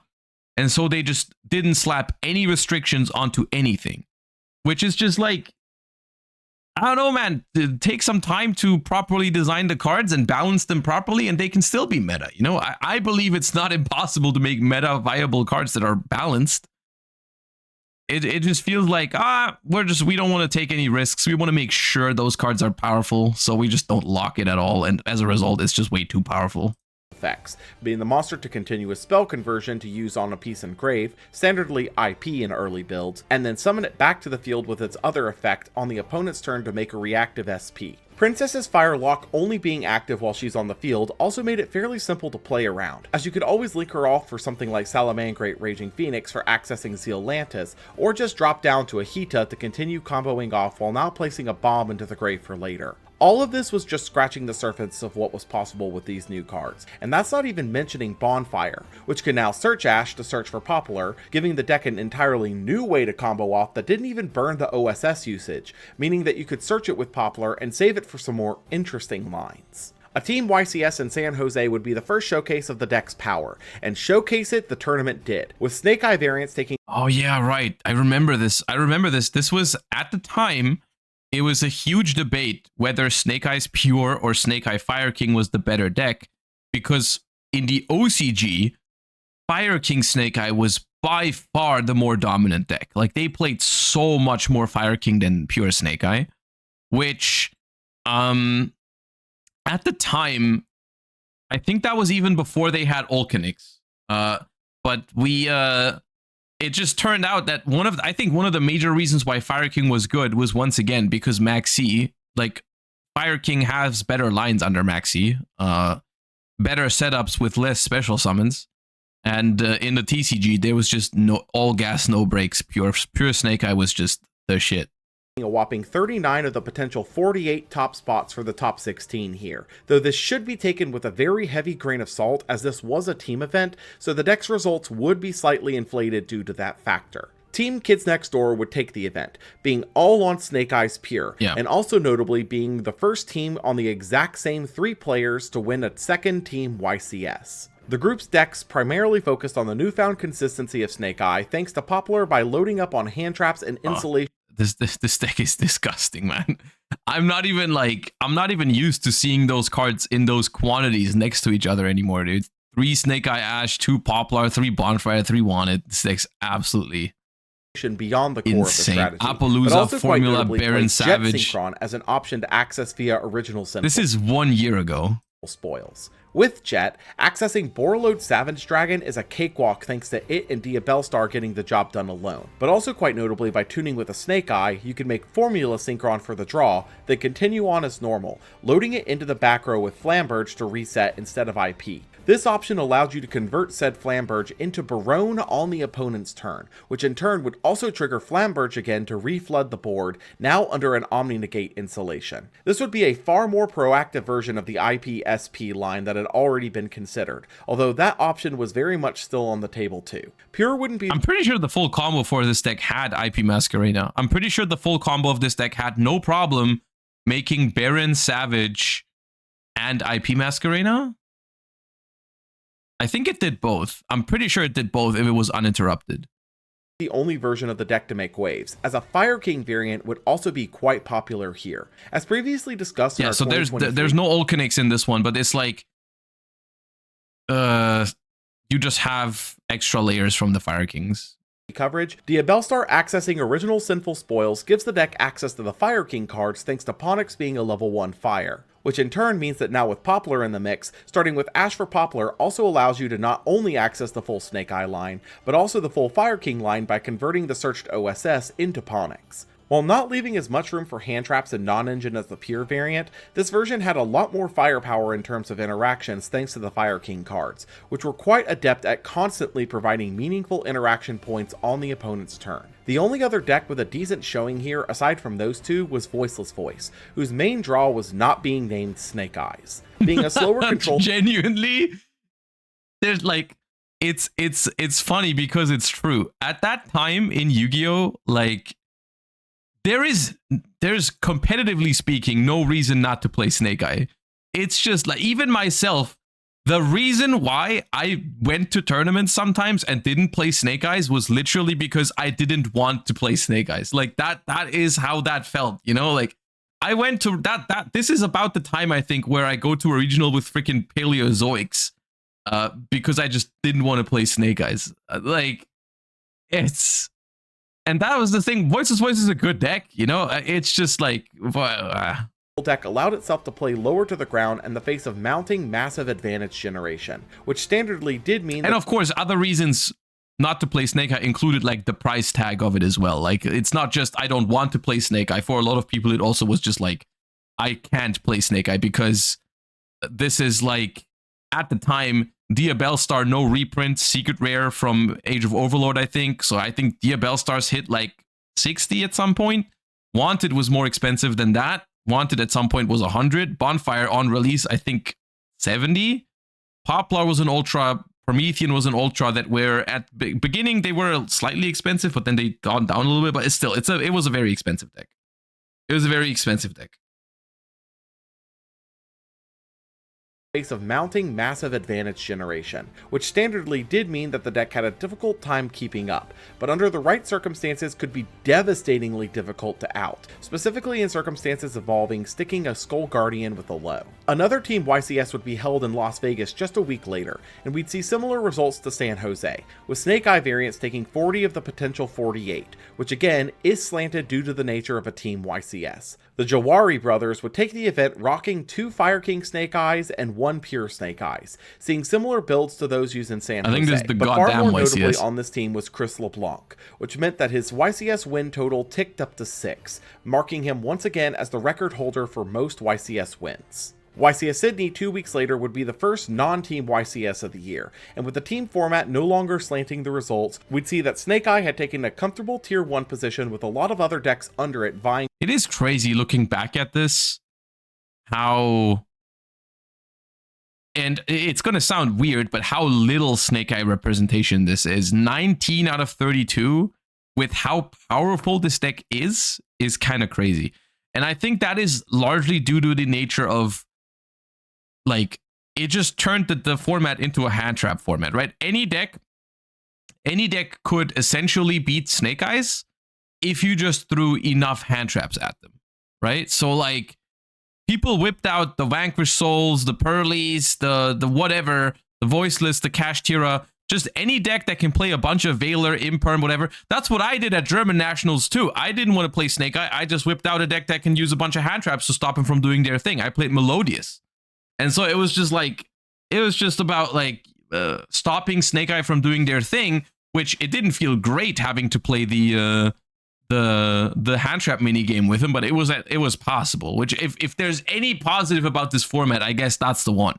and so they just didn't slap any restrictions onto anything. Which is just like, I don't know, man. Take some time to properly design the cards and balance them properly, and they can still be meta. You know, I believe it's not impossible to make meta viable cards that are balanced. It just feels like, we don't want to take any risks. We want to make sure those cards are powerful, so we just don't lock it at all. And as a result, it's just way too powerful. Effects, being the monster to continuous spell conversion to use on a piece engrave, standardly IP in early builds, and then summon it back to the field with its other effect on the opponent's turn to make a reactive SP. Princess's Fire Lock only being active while she's on the field also made it fairly simple to play around, as you could always link her off for something like Salamangreat Raging Phoenix for accessing Zealantis, or just drop down to a Hita to continue comboing off while not placing a bomb into the grave for later. All of this was just scratching the surface of what was possible with these new cards, and that's not even mentioning Bonfire, which can now search Ash to search for Poplar, giving the deck an entirely new way to combo off that didn't even burn the OSS usage, meaning that you could search it with Poplar and save it for some more interesting lines. A Team YCS in San Jose would be the first showcase of the deck's power, and showcase it the tournament did, with Snake Eye variants taking— Oh yeah, right. I remember this. This was, at the time, it was a huge debate whether Snake Eye's Pure or Snake Eye Fire King was the better deck, because in the OCG, Fire King Snake Eye was by far the more dominant deck. Like, they played so much more Fire King than Pure Snake Eye, which, at the time, I think that was even before they had Ulcanix. But it just turned out that one of the major reasons why Fire King was good was, once again, because Maxi, like, Fire King has better lines under Maxi, better setups with less special summons, And in the TCG, there was just no all gas, no brakes. Pure Snake Eye was just the shit. A whopping 39 of the potential 48 top spots for the top 16 here, though this should be taken with a very heavy grain of salt as this was a team event, so the deck's results would be slightly inflated due to that factor. Team Kids Next Door would take the event, being all on Snake Eyes Pure, and also notably being the first team on the exact same 3 players to win a second Team YCS. The group's decks primarily focused on the newfound consistency of Snake Eye, thanks to Poplar by loading up on hand traps and insulation. This deck is disgusting, man. I'm not even used to seeing those cards in those quantities next to each other anymore, dude. 3 Snake Eye Ash, 2 Poplar, 3 Bonfire, 3 Wanted. This deck's absolutely beyond the core insane. of the strategy. Appaloosa, Formula, Baron Savage. Synchron as an option to access via original symbol. This is 1 year ago. Spoils. With Jet, accessing Borreload Savage Dragon is a cakewalk thanks to it and Diabellstar getting the job done alone. But also quite notably, by tuning with a Snake Eye, you can make Formula Synchron for the draw, then continue on as normal, loading it into the back row with Flamberge to reset instead of IP. This option allows you to convert said Flamberge into Barone on the opponent's turn, which in turn would also trigger Flamberge again to reflood the board, now under an Omni-Negate installation. This would be a far more proactive version of the IP-SP line that had already been considered, although that option was very much still on the table too. Pure wouldn't be— I'm pretty sure the full combo for this deck had IP Masquerena. I'm pretty sure the full combo of this deck had no problem making Baron Savage and IP Masquerena. I think it did both. I'm pretty sure it did both if it was uninterrupted. The only version of the deck to make waves, as a Fire King variant would also be quite popular here. As previously discussed in our so there's no Olcanics in this one, but it's like you just have extra layers from the Fire Kings. Coverage, Diabellstar accessing original Sinful Spoils gives the deck access to the Fire King cards thanks to Ponix being a level 1 fire, which in turn means that now with Poplar in the mix, starting with Ash for Poplar also allows you to not only access the full Snake Eye line, but also the full Fire King line by converting the searched OSS into Ponix. While not leaving as much room for hand traps and non-engine as the Pure variant, this version had a lot more firepower in terms of interactions thanks to the Fire King cards, which were quite adept at constantly providing meaningful interaction points on the opponent's turn. The only other deck with a decent showing here aside from those two was Voiceless Voice, whose main draw was not being named Snake Eyes. Being a slower control— Genuinely, there's like, it's funny because it's true. At that time in Yu-Gi-Oh, like, there's competitively speaking no reason not to play Snake Eye. It's just like, even myself, the reason why I went to tournaments sometimes and didn't play Snake Eyes was literally because I didn't want to play Snake Eyes. Like that is how that felt, you know? Like I went to this is about the time I think where I go to a regional with freaking Paleozoics because I just didn't want to play Snake Eyes. And that was the thing. Voiceless Voice is a good deck, you know? It's just like... deck allowed itself to play lower to the ground in the face of mounting massive advantage generation, which standardly did mean— And of course, other reasons not to play Snake Eye included like the price tag of it as well. Like, it's not just I don't want to play Snake Eye. For a lot of people, it also was just like, I can't play Snake Eye because this is like, at the time, Diabellstar no reprint, secret rare from Age of Overlord, I think. So I think Diabellstars hit like 60 at some point. Wanted was more expensive than that. Wanted at some point was 100. Bonfire on release, I think 70. Poplar was an ultra. Promethean was an ultra that were at beginning they were slightly expensive, but then they gone down a little bit. But it's still it was a very expensive deck. It was a very expensive deck. Face of mounting massive advantage generation, which standardly did mean that the deck had a difficult time keeping up, but under the right circumstances could be devastatingly difficult to out, specifically in circumstances involving sticking a Skull Guardian with a low. Another Team YCS would be held in Las Vegas just a week later, and we'd see similar results to San Jose, with Snake Eye variants taking 40 of the potential 48, which again is slanted due to the nature of a Team YCS. The Jawari brothers would take the event rocking 2 Fire King Snake Eyes and 1 Pure Snake Eyes, seeing similar builds to those used in San Jose. I think this is the but far goddamn more notably YCS. On this team was Chris LeBlanc, which meant that his YCS win total ticked up to 6, marking him once again as the record holder for most YCS wins. YCS Sydney 2 weeks later would be the first non-team YCS of the year, and with the team format no longer slanting the results, we'd see that Snake Eye had taken a comfortable tier 1 position with a lot of other decks under it vying. It is crazy looking back at this, how, and it's going to sound weird, but how little Snake Eye representation this is. 19 out of 32 with how powerful this deck is kind of crazy. And I think that is largely due to the nature of, like, it just turned the format into a hand trap format, right? Any deck could essentially beat Snake Eyes if you just threw enough hand traps at them, right? So, like, people whipped out the Vanquish Souls, the Pearlies, the whatever, the Voiceless, the Kashtira, just any deck that can play a bunch of Veiler, Imperm, whatever. That's what I did at German Nationals too. I didn't want to play Snake Eye. I just whipped out a deck that can use a bunch of hand traps to stop them from doing their thing. I played Melodious. And so it was just like, it was just about like stopping Snake Eye from doing their thing, which it didn't feel great having to play the hand trap mini game with him, but it was possible. Which if there's any positive about this format, I guess that's the one.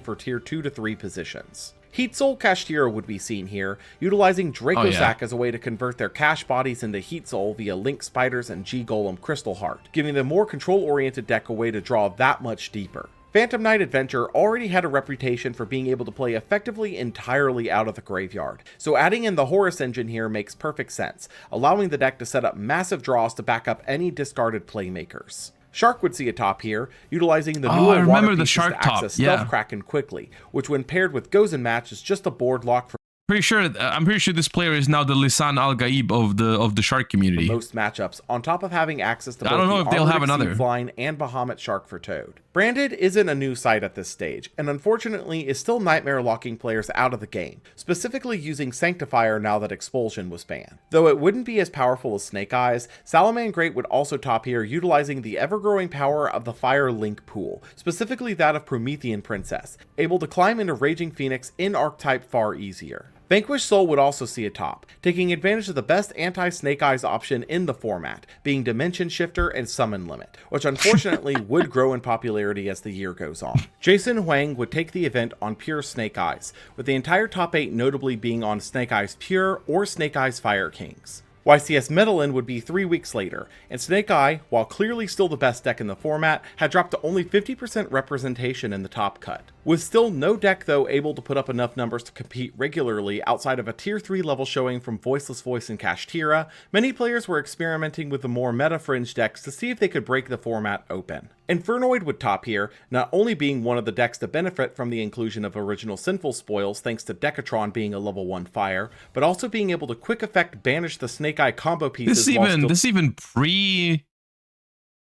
For tier 2 to 3 positions. Heat Soul Kashtira would be seen here, utilizing Draco Sack as a way to convert their cash bodies into Heat Soul via Link Spiders and G-Golem Crystal Heart, giving the more control-oriented deck a way to draw that much deeper. Phantom Knight Adventure already had a reputation for being able to play effectively entirely out of the graveyard, so adding in the Horus engine here makes perfect sense, allowing the deck to set up massive draws to back up any discarded playmakers. Shark would see a top here, utilizing the newer water pieces to access Stealth Kraken quickly, which when paired with Gozen Match is just a board lock for I'm pretty sure this player is now the Lisan Al Gaib of the Shark community. most matchups, on top of having access to both I don't know if they'll have another Flying and Bahamut Shark for Toad. Branded isn't a new sight at this stage, and unfortunately is still nightmare locking players out of the game, specifically using Sanctifier now that Expulsion was banned. Though it wouldn't be as powerful as Snake Eyes, Salamangreat would also top here utilizing the ever-growing power of the Fire Link pool, specifically that of Promethean Princess, able to climb into Raging Phoenix in Archetype far easier. Vanquish Soul would also see a top, taking advantage of the best anti-Snake Eyes option in the format, being Dimension Shifter and Summon Limit, which unfortunately would grow in popularity as the year goes on. Jason Huang would take the event on pure Snake Eyes, with the entire top 8 notably being on Snake Eyes Pure or Snake Eyes Fire Kings. YCS Medellin would be 3 weeks later, and Snake Eye, while clearly still the best deck in the format, had dropped to only 50% representation in the top cut. With still no deck though able to put up enough numbers to compete regularly outside of a tier 3 level showing from Voiceless Voice and Kashtira, many players were experimenting with the more meta fringe decks to see if they could break the format open. Infernoid would top here, not only being one of the decks to benefit from the inclusion of original Sinful Spoils thanks to Decatron being a level 1 fire, but also being able to quick effect banish the Snake Eye combo pieces. This even pre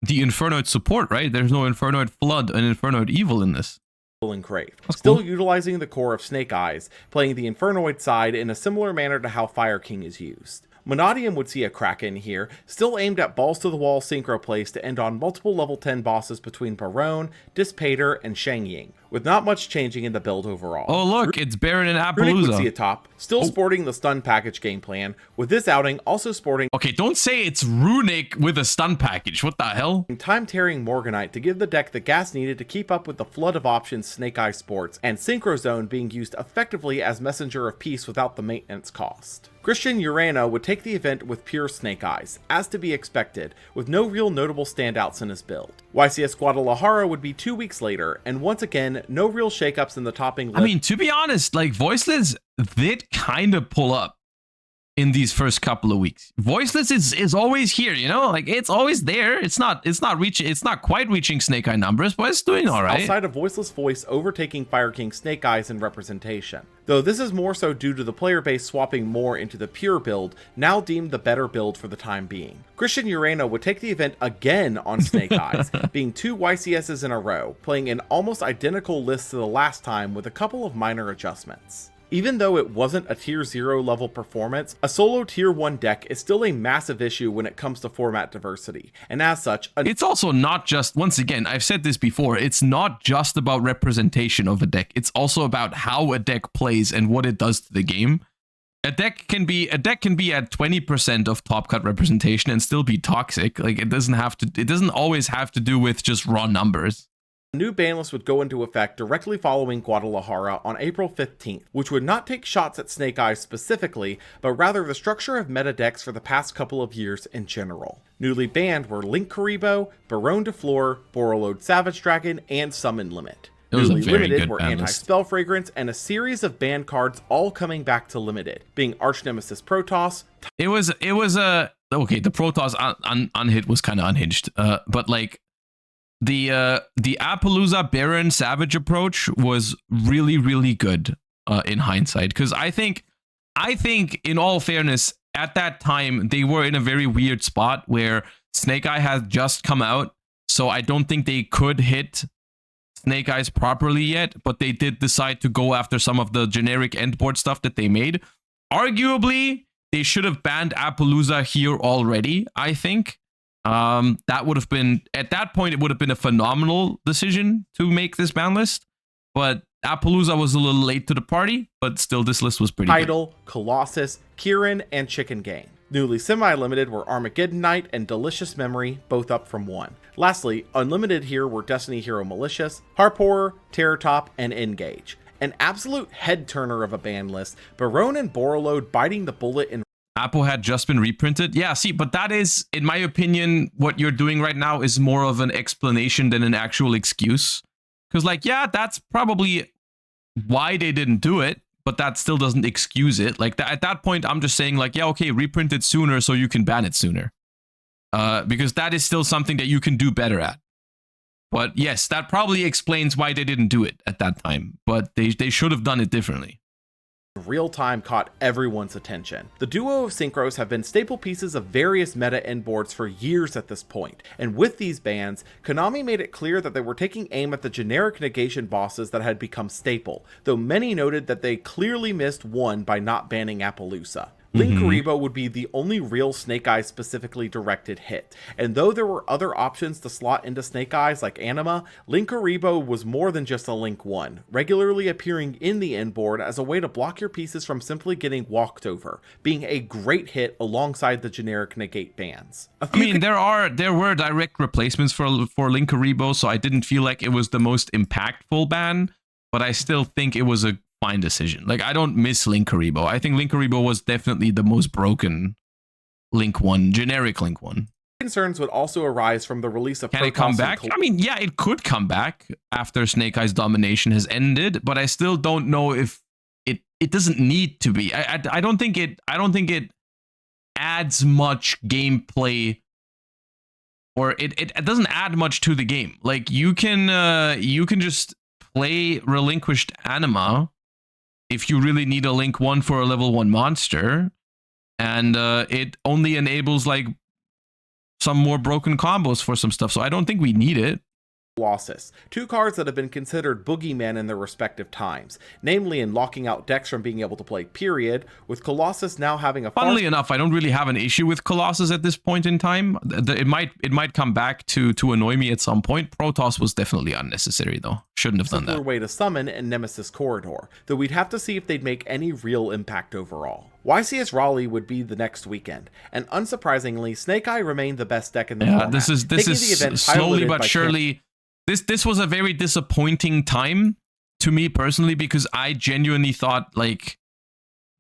the Infernoid support, right? There's no Infernoid Flood and Infernoid Evil in this. Engraved. That's Still cool. utilizing the core of Snake Eyes, playing the Infernoid side in a similar manner to how Fire King is used. Monodium would see a Kraken here, still aimed at balls to the wall synchro plays to end on multiple level 10 bosses between Barone, Dispater, and Shang Ying, with not much changing in the build overall. Oh look, it's Baron and Runic would see Appaloosa. a top, still sporting the stun package game plan, with this outing also sporting Okay, don't say it's Runic with a stun package. What the hell? time-tearing Morganite to give the deck the gas needed to keep up with the flood of options Snake Eye sports, and Synchro Zone being used effectively as Messenger of Peace without the maintenance cost. Christian Urano would take the event with pure Snake Eyes, as to be expected, with no real notable standouts in his build. YCS Guadalajara would be 2 weeks later, and once again, no real shakeups in the topping list. I mean, to be honest, like Voiceless did kind of pull up in these first couple of weeks. Voiceless is always here, you know, like it's always there. It's not quite reaching Snake Eye numbers, but it's doing all right. Outside of Voiceless Voice overtaking Fire King Snake Eyes in representation. Though this is more so due to the player base swapping more into the pure build, now deemed the better build for the time being. Christian Urano would take the event again on Snake Eyes, being 2 YCSs in a row, playing an almost identical list to the last time with a couple of minor adjustments. Even though it wasn't a tier 0 level performance, a solo tier 1 deck is still a massive issue when it comes to format diversity, and as such, it's also not just, once again, I've said this before, it's not just about representation of a deck, it's also about how a deck plays and what it does to the game. A deck can be at 20% of top cut representation and still be toxic. Like it doesn't always have to do with just raw numbers. A new ban list would go into effect directly following Guadalajara on April 15th, which would not take shots at Snake Eyes specifically, but rather the structure of meta decks for the past couple of years in general. Newly banned were Link Karibo, Baronne de Fleur, Borreload Savage Dragon, and Summon Limit. Newly limited were Anti-Spell Fragrance and a series of banned cards all coming back to limited, being Arch Nemesis Protoss. It was okay, the Protoss unhit was kind of unhinged, but like the Appaloosa Baron Savage approach was really, really good in hindsight, because I think in all fairness, at that time they were in a very weird spot where Snake Eye had just come out, so I don't think they could hit Snake Eyes properly yet, but they did decide to go after some of the generic endboard stuff that they made. Arguably, they should have banned Appaloosa here already, I think. That would have been, at that point, it would have been a phenomenal decision to make this ban list, but Appaloosa was a little late to the party, but still this list was pretty Idol, good. Colossus, Kieran, and Chicken Gang. Newly semi-limited were Armageddon Knight and Delicious Memory, both up from 1. Lastly, unlimited here were Destiny Hero Malicious, Harp Horror, Terror Top, and Engage. An absolute head-turner of a ban list, Baronne and Borreload biting the bullet in Apple had just been reprinted. Yeah, see, but that is, in my opinion, what you're doing right now is more of an explanation than an actual excuse. Because, like, yeah, that's probably why they didn't do it, but that still doesn't excuse it. Like, at that point, I'm just saying, like, yeah, okay, reprint it sooner so you can ban it sooner. Because that is still something that you can do better at. But yes, that probably explains why they didn't do it at that time. But they should have done it differently. Real time caught everyone's attention. The duo of synchros have been staple pieces of various meta endboards for years at this point, and with these bans, Konami made it clear that they were taking aim at the generic negation bosses that had become staple, though many noted that they clearly missed one by not banning Appaloosa. Link Karibo would be the only real Snake Eyes specifically directed hit, and though there were other options to slot into Snake Eyes like Anima, Link Karibo was more than just a Link 1, regularly appearing in the endboard as a way to block your pieces from simply getting walked over, being a great hit alongside the generic negate bans. I mean, there were direct replacements for Link Karibo, so I didn't feel like it was the most impactful ban, but I still think it was a fine decision. Like, I don't miss Link Karibo. I think Link Karibo was definitely the most broken Link 1, generic Link 1. Concerns would also arise from the release of Can it come back? I mean, yeah, it could come back after Snake Eyes domination has ended, but I still don't know if it doesn't need to be. I don't think it adds much gameplay, or it doesn't add much to the game. Like, you can just play Relinquished Anima if you really need a Link 1 for a level 1 monster, and it only enables like some more broken combos for some stuff, so I don't think we need it. Colossus, two cards that have been considered boogeymen in their respective times, namely in locking out decks from being able to play period, with Colossus now having a Funnily enough, I don't really have an issue with Colossus at this point in time. It might come back to annoy me at some point. Protoss was definitely unnecessary though. Shouldn't have done that. Way to summon and Nemesis Corridor, though we'd have to see if they'd make any real impact overall. YCS Raleigh would be the next weekend, and unsurprisingly, Snake Eye remained the best deck in the format. This is slowly but surely. This was a very disappointing time to me personally, because I genuinely thought like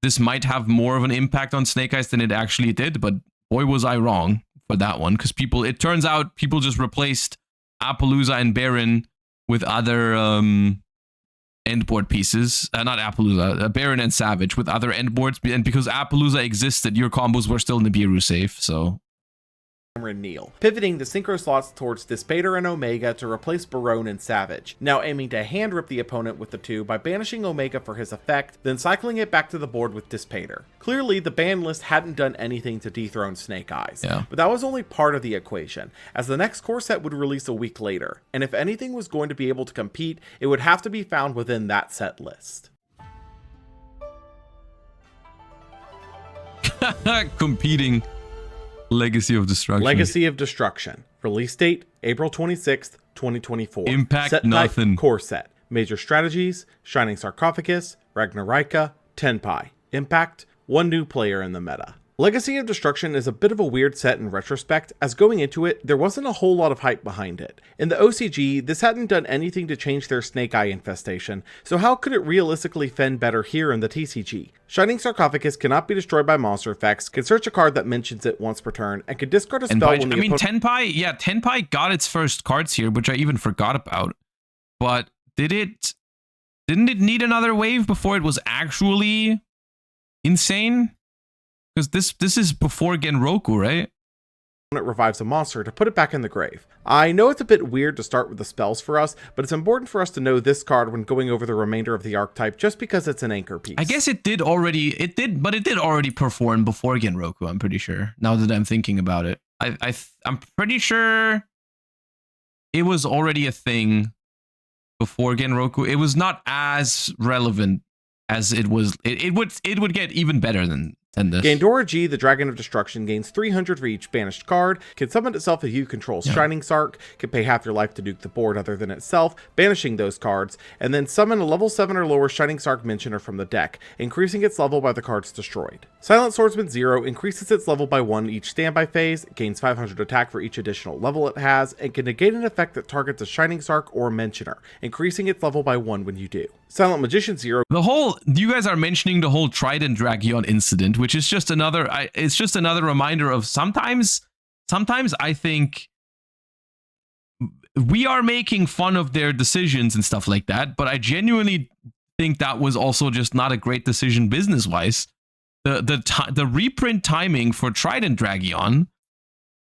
this might have more of an impact on Snake Eyes than it actually did, but boy was I wrong for that one, because it turns out people just replaced Appaloosa and Baron with other endboard pieces. Not Appaloosa, Baron and Savage with other endboards, and because Appaloosa existed, your combos were still Nibiru safe, so... Neil, pivoting the synchro slots towards Dispater and Omega to replace Baronne and Savage, now aiming to hand rip the opponent with the two by banishing Omega for his effect, then cycling it back to the board with Dispater. Clearly, the ban list hadn't done anything to dethrone Snake Eyes, but that was only part of the equation, as the next core set would release a week later, and if anything was going to be able to compete, it would have to be found within that set list. Competing. Legacy of Destruction. Legacy of Destruction. Release date, April 26th, 2024. Impact set nothing. Type, core set. Major strategies, Shining Sarcophagus, Ragnarika, Tenpai. Impact, one new player in the meta. Legacy of Destruction is a bit of a weird set in retrospect, as going into it, there wasn't a whole lot of hype behind it. In the OCG, this hadn't done anything to change their snake eye infestation, so how could it realistically fend better here in the TCG? Shining Sarcophagus cannot be destroyed by monster effects, can search a card that mentions it once per turn, and can discard a spell when the opponent... Tenpai got its first cards here, which I even forgot about. But didn't it need another wave before it was actually insane? Because this is before Genroku, right? It revives a monster to put it back in the grave. I know it's a bit weird to start with the spells for us, but it's important for us to know this card when going over the remainder of the archetype just because it's an anchor piece. I guess it did already perform before Genroku, I'm pretty sure, now that I'm thinking about it. I'm pretty sure it was already a thing before Genroku. It was not as relevant as it was. It would get even better than this. Gandora G, the Dragon of Destruction, gains 300 for each banished card, can summon itself if you control Shining Sark, can pay half your life to nuke the board other than itself, banishing those cards, and then summon a level 7 or lower Shining Sark Mentioner from the deck, increasing its level by the cards destroyed. Silent Swordsman 0 increases its level by 1 each standby phase, gains 500 attack for each additional level it has, and can negate an effect that targets a Shining Sark or Mentioner, increasing its level by 1 when you do. Silent Magician 0. You guys are mentioning the whole Trident Dragion incident, which is just another, it's just another reminder of sometimes I think we are making fun of their decisions and stuff like that, but I genuinely think that was also just not a great decision business-wise. The reprint timing for Trident Dragion,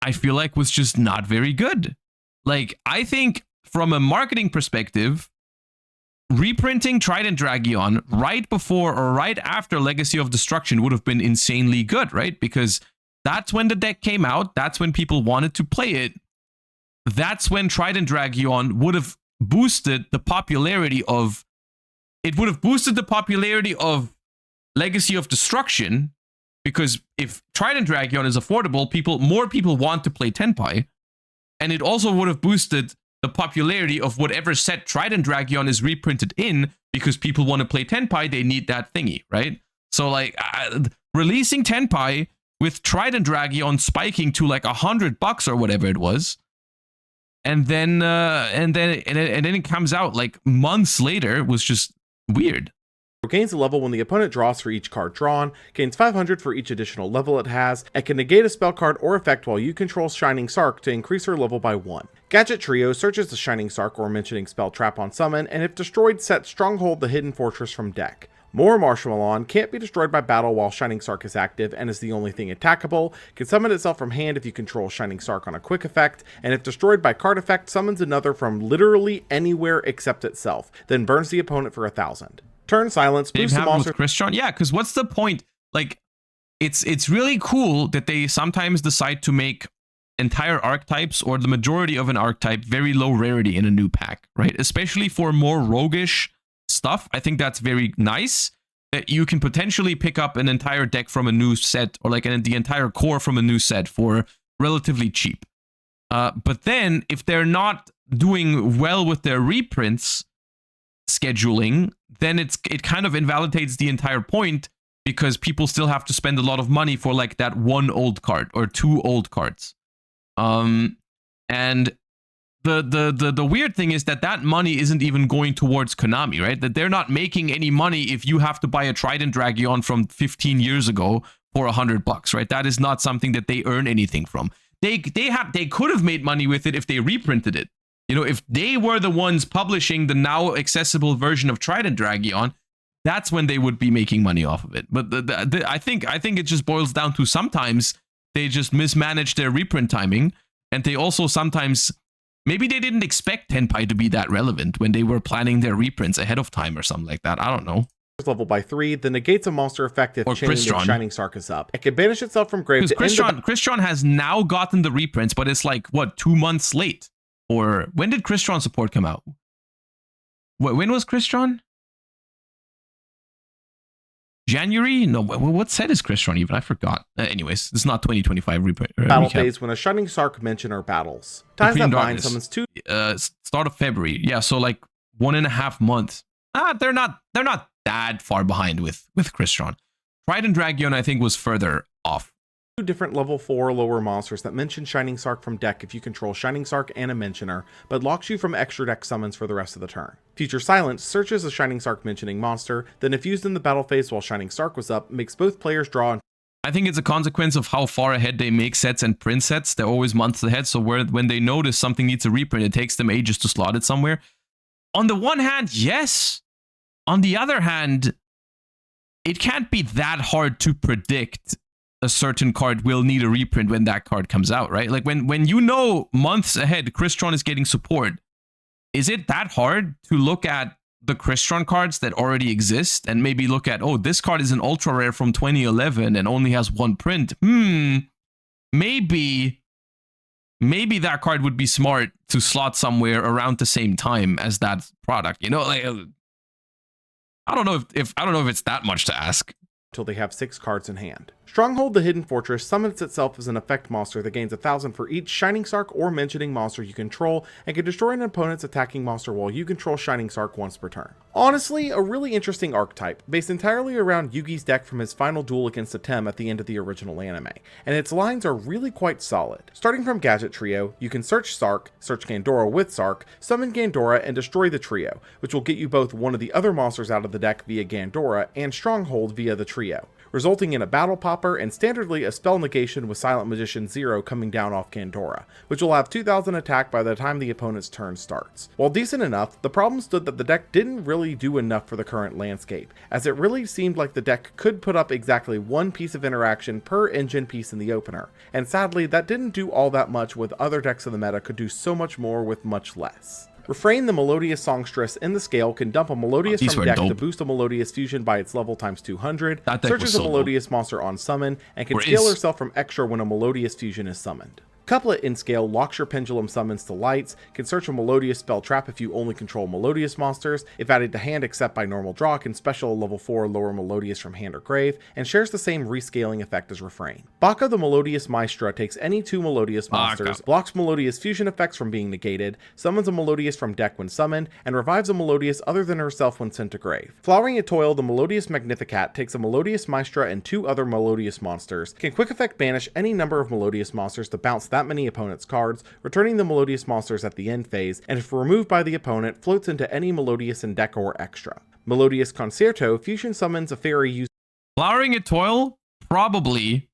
I feel like was just not very good. Like, I think from a marketing perspective, reprinting Trident Dragion right before or right after Legacy of Destruction would have been insanely good, right? Because that's when the deck came out. That's when people wanted to play it. That's when Trident Dragion would have boosted the popularity of... It would have boosted the popularity of Legacy of Destruction, because if Trident Dragion is affordable, more people want to play Tenpai. And it also would have boosted the popularity of whatever set Trident Dragion is reprinted in, because people want to play Tenpai, they need that thingy, right? So like releasing Tenpai with Trident Dragion spiking to like $100 or whatever it was, and then it comes out like months later, was just weird. Gains a level when the opponent draws for each card drawn, gains 500 for each additional level it has, and can negate a spell card or effect while you control Shining Sark to increase her level by 1. Gadget Trio searches the Shining Sark or mentioning spell trap on summon, and if destroyed, sets Stronghold the Hidden Fortress from deck. More Marshmallow can't be destroyed by battle while Shining Sark is active and is the only thing attackable, can summon itself from hand if you control Shining Sark on a quick effect, and if destroyed by card effect, summons another from literally anywhere except itself, then burns the opponent for 1,000. Turn Silence, boost the monster... with Christian? Yeah, because what's the point? Like, it's really cool that they sometimes decide to make entire archetypes or the majority of an archetype very low rarity in a new pack, right? Especially for more roguish stuff. I think that's very nice, that you can potentially pick up an entire deck from a new set, or like the entire core from a new set for relatively cheap. But then if they're not doing well with their reprints scheduling, then it kind of invalidates the entire point, because people still have to spend a lot of money for like that one old card or two old cards. And the weird thing is that money isn't even going towards Konami, right? That they're not making any money if you have to buy a Trident Dragion from 15 years ago for $100, right? That is not something that they earn anything from. They could have made money with it if they reprinted it. You know, if they were the ones publishing the now accessible version of Trident Dragion, that's when they would be making money off of it. But I think it just boils down to sometimes they just mismanage their reprint timing, and they also sometimes, maybe they didn't expect Tenpai to be that relevant when they were planning their reprints ahead of time or something like that. I don't know. Level by 3, then negates a monster effect if chained and Shining Sark is up. It can banish itself from grave. Because Christian has now gotten the reprints, but it's like, what, 2 months late? Or when did Christian support come out? When was Christian? January? No, what set is Christian even? I forgot. Anyways, it's not 2025 battle phase when a Shining Sark Mentioner battles. Ties that bind summons 2. Start of February. Yeah, so like 1.5 months. They're not that far behind with Christian. Trident Dragon, I think, was further off. 2 different level 4 lower monsters that mention Shining Sark from deck if you control Shining Sark and a Mentioner, but locks you from extra deck summons for the rest of the turn. Future Silence searches a Shining Sark mentioning monster, then if used in the battle phase while Shining Sark was up, makes both players draw. I think it's a consequence of how far ahead they make sets and print sets. They're always months ahead, so when they notice something needs a reprint, it takes them ages to slot it somewhere. On the one hand, yes. On the other hand, it can't be that hard to predict a certain card will need a reprint when that card comes out, right? Like when you know months ahead Crystron is getting support, is it that hard to look at the Crystron cards that already exist and maybe look at, oh, this card is an ultra rare from 2011 and only has 1 print? Maybe that card would be smart to slot somewhere around the same time as that product, you know? Like, I don't know if it's that much to ask. Until they have 6 cards in hand. Stronghold the Hidden Fortress summons itself as an effect monster that gains 1,000 for each Shining Sark or mentioning monster you control, and can destroy an opponent's attacking monster while you control Shining Sark once per turn. Honestly, a really interesting archetype, based entirely around Yugi's deck from his final duel against Atem at the end of the original anime, and its lines are really quite solid. Starting from Gadget Trio, you can search Sark, search Gandora with Sark, summon Gandora, and destroy the trio, which will get you both one of the other monsters out of the deck via Gandora, and Stronghold via the trio, resulting in a Battle Popper and standardly a spell negation with Silent Magician 0 coming down off Gandora, which will have 2,000 attack by the time the opponent's turn starts. While decent enough, the problem stood that the deck didn't really do enough for the current landscape, as it really seemed like the deck could put up exactly 1 piece of interaction per engine piece in the opener, and sadly that didn't do all that much with other decks of the meta could do so much more with much less. Refrain the Melodious Songstress in the scale can dump a Melodious from deck to boost a Melodious fusion by its level times 200, searches a Melodious monster on summon, and can scale herself from extra when a Melodious fusion is summoned. Couplet in scale locks your pendulum summons to lights, can search a Melodious spell trap if you only control Melodious monsters, if added to hand except by normal draw, can special a level 4 lower Melodious from hand or grave, and shares the same rescaling effect as Refrain. Baka the Melodious Maestra takes any 2 Melodious monsters, blocks Melodious fusion effects from being negated, summons a Melodious from deck when summoned, and revives a Melodious other than herself when sent to grave. Flowering Etoile the Melodious Magnificat takes a Melodious Maestra and 2 other Melodious monsters, can quick effect banish any number of Melodious monsters to bounce that many opponent's cards, returning the Melodious monsters at the end phase, and if removed by the opponent, floats into any Melodious in deck or extra. Melodious Concerto fusion summons a fairy using Flowering Etoile, probably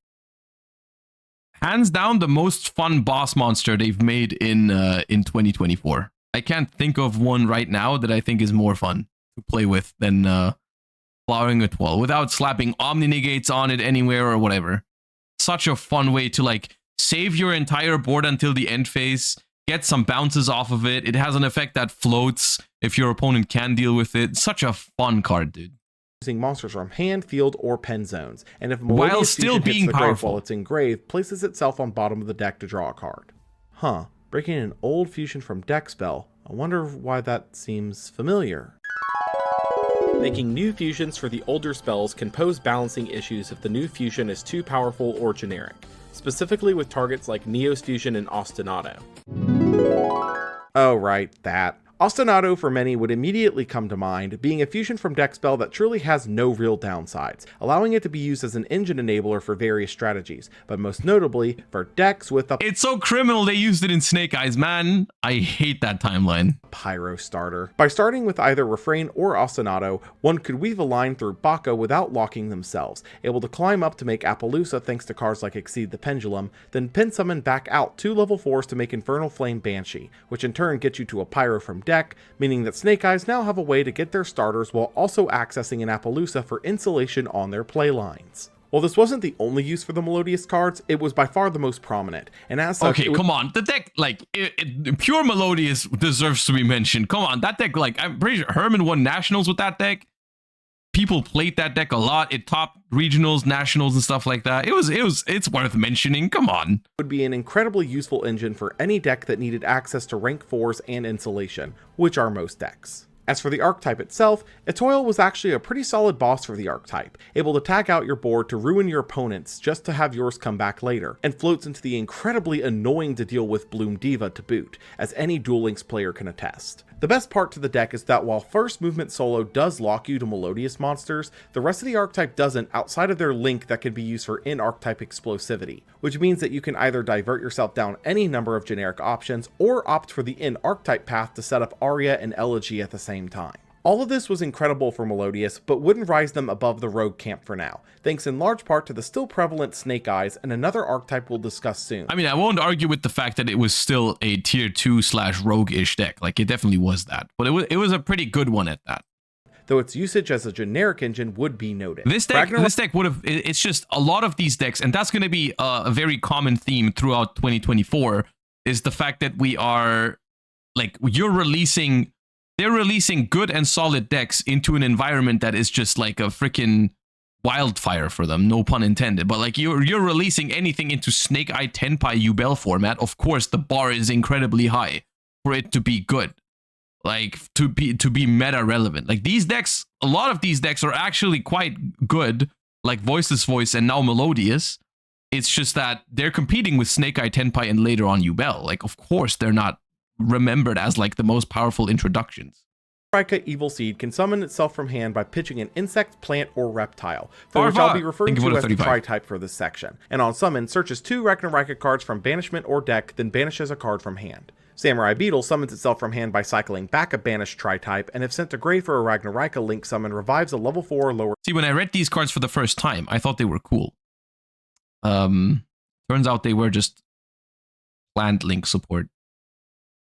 hands down the most fun boss monster they've made in 2024. I can't think of one right now that I think is more fun to play with than Flowering Etoile, without slapping Omni Negates on it anywhere or whatever. Such a fun way to like save your entire board until the end phase, get some bounces off of it. It has an effect that floats if your opponent can deal with it. Such a fun card, dude. Using monsters from hand, field, or pen zones, and if Melodious while still being powerful while it's engraved, places itself on bottom of the deck to draw a card. Huh, breaking an old fusion from deck spell. I wonder why that seems familiar. Making new fusions for the older spells can pose balancing issues if the new fusion is too powerful or generic, specifically with targets like Neo's fusion and Ostinato. Oh right, that. Ostinato for many would immediately come to mind, being a fusion from deck spell that truly has no real downsides, allowing it to be used as an engine enabler for various strategies, but most notably for decks with a It's so criminal they used it in Snake Eyes, man. I hate that timeline. Pyro starter. By starting with either Refrain or Ostinato, one could weave a line through Baka without locking themselves, able to climb up to make Appaloosa thanks to cards like Exceed the Pendulum, then pin summon back out 2 level 4s to make Infernal Flame Banshee, which in turn gets you to a Pyro from deck, meaning that Snake Eyes now have a way to get their starters while also accessing an Appaloosa for insulation on their play lines. While this wasn't the only use for the Melodious cards, it was by far the most prominent, and as such... Okay, come on, the deck, like, pure Melodious deserves to be mentioned. Come on, that deck, like, I'm pretty sure Herman won Nationals with that deck. People played that deck a lot. It topped regionals, nationals, and stuff like that. It's worth mentioning. Come on. Would be an incredibly useful engine for any deck that needed access to rank 4s and insulation, which are most decks. As for the archetype itself, Etoile was actually a pretty solid boss for the archetype, able to tag out your board to ruin your opponent's just to have yours come back later, and floats into the incredibly annoying to deal with Bloom Diva to boot, as any Duel Links player can attest. The best part to the deck is that while First Movement Solo does lock you to Melodious monsters, the rest of the archetype doesn't outside of their link that can be used for in-archetype explosivity, which means that you can either divert yourself down any number of generic options or opt for the in-archetype path to set up Aria and Elegy at the same time. All of this was incredible for Melodious, but wouldn't rise them above the Rogue camp for now, thanks in large part to the still prevalent Snake Eyes and another archetype we'll discuss soon. I mean, I won't argue with the fact that it was still a tier 2/rogue-ish deck. Like, it definitely was that. But it was a pretty good one at that. Though its usage as a generic engine would be noted. This deck would have, it's just a lot of these decks, and that's going to be a very common theme throughout 2024, is the fact that we are, like, they're releasing good and solid decks into an environment that is just like a freaking wildfire for them, no pun intended. But like you're releasing anything into Snake Eye Tenpai Yubel format, of course the bar is incredibly high for it to be good, like to be meta relevant. Like these decks, a lot of these decks are actually quite good, like Voiceless Voice and now Melodious. It's just that they're competing with Snake Eye Tenpai and later on Yubel. Like, of course they're not remembered as like the most powerful introductions. Rika Evil Seed can summon itself from hand by pitching an insect, plant, or reptile, for which I'll be referring to as the tri-type for this section, and on summon, searches 2 Ragnarika cards from banishment or deck, then banishes a card from hand. Samurai Beetle summons itself from hand by cycling back a banished tri-type, and if sent to grave for a Ragnarika link summon, revives a level 4 or lower. See, when I read these cards for the first time, I thought they were cool. Turns out they were just plant link support.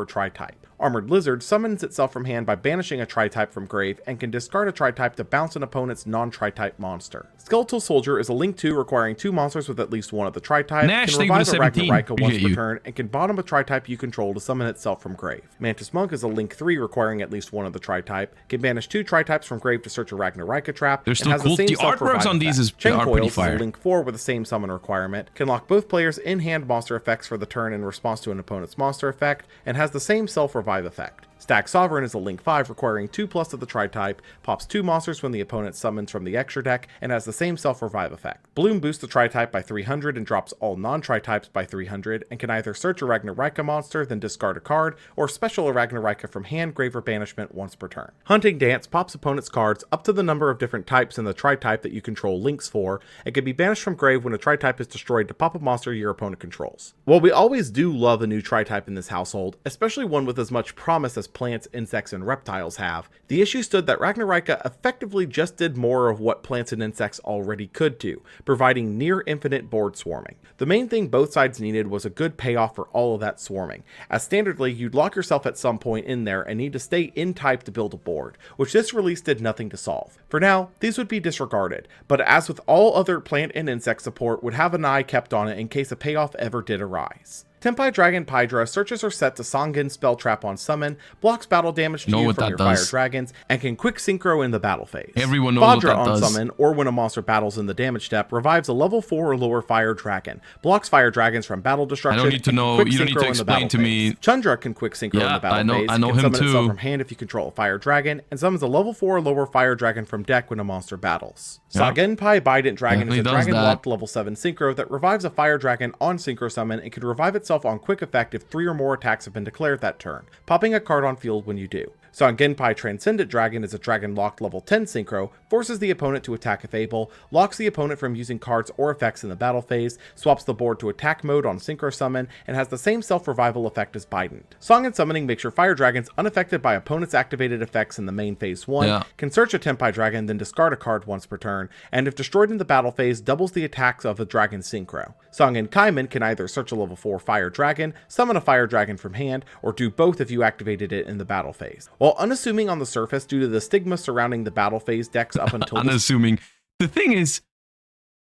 Tri-type. Armored Lizard summons itself from hand by banishing a tri-type from grave and can discard a tri-type to bounce an opponent's non-tri-type monster. Skeletal Soldier is a link 2 requiring 2 monsters with at least one of the tri-types, can revive a Ragnarika once per turn, and can bottom a tri-type you control to summon itself from grave. Mantis Monk is a link 3 requiring at least one of the tri-type, can banish 2 tri-types from grave to search a Ragnarika trap, They're still cool. The artworks on these is pretty fire. Is a link 4 with the same summon requirement, can lock both players in-hand monster effects for the turn in response to an opponent's monster effect, and has the same self-revive effect. Stack Sovereign is a link 5 requiring 2+ of the tri-type, pops 2 monsters when the opponent summons from the extra deck, and has the same self-revive effect. Bloom boosts the tri-type by 300 and drops all non-tri-types by 300, and can either search a Ragnarika monster, then discard a card, or special a Ragnarika from hand, grave, or banishment once per turn. Hunting Dance pops opponent's cards up to the number of different types in the tri-type that you control links for, and can be banished from grave when a tri-type is destroyed to pop a monster your opponent controls. While we always do love a new tri-type in this household, especially one with as much promise as plants, insects, and reptiles have, the issue stood that Ragnarika effectively just did more of what plants and insects already could do, providing near infinite board swarming. The main thing both sides needed was a good payoff for all of that swarming, as standardly you'd lock yourself at some point in there and need to stay in type to build a board, which this release did nothing to solve. For now, these would be disregarded, but as with all other plant and insect support, would have an eye kept on it in case a payoff ever did arise. Tenpai Dragon Pydra searches are set to Sangen Spell Trap on summon, blocks battle damage to you from your fire dragons, and can quick synchro in the battle phase. Everyone knows Fadra what that on does. summon, or when a monster battles in the damage step, revives a level 4 or lower fire dragon, blocks fire dragons from battle destruction. I don't need to know. You don't need to explain to me. Chandra can quick synchro in the battle phase. I know can him summon itself too. from hand if you control a fire dragon, and summons a level 4 or lower fire dragon from deck when a monster battles. Yep. Sagenpai Bident Dragon is a Definitely dragon locked level 7 synchro that revives a fire dragon on synchro summon and can revive itself on quick effect if 3 or more attacks have been declared that turn, popping a card on field when you do. Sangenpai Transcendent Dragon is a dragon locked level 10 synchro, forces the opponent to attack if able, locks the opponent from using cards or effects in the battle phase, swaps the board to attack mode on synchro summon, and has the same self-revival effect as Bident. Song and Summoning makes your fire dragons unaffected by opponent's activated effects in the main phase 1, can search a Tenpai Dragon, then discard a card once per turn, and if destroyed in the battle phase, doubles the attacks of a dragon synchro. Song and Kaiman can either search a level 4 fire dragon, summon a fire dragon from hand, or do both if you activated it in the battle phase. While unassuming on the surface due to the stigma surrounding the battle phase decks up until unassuming. The thing is,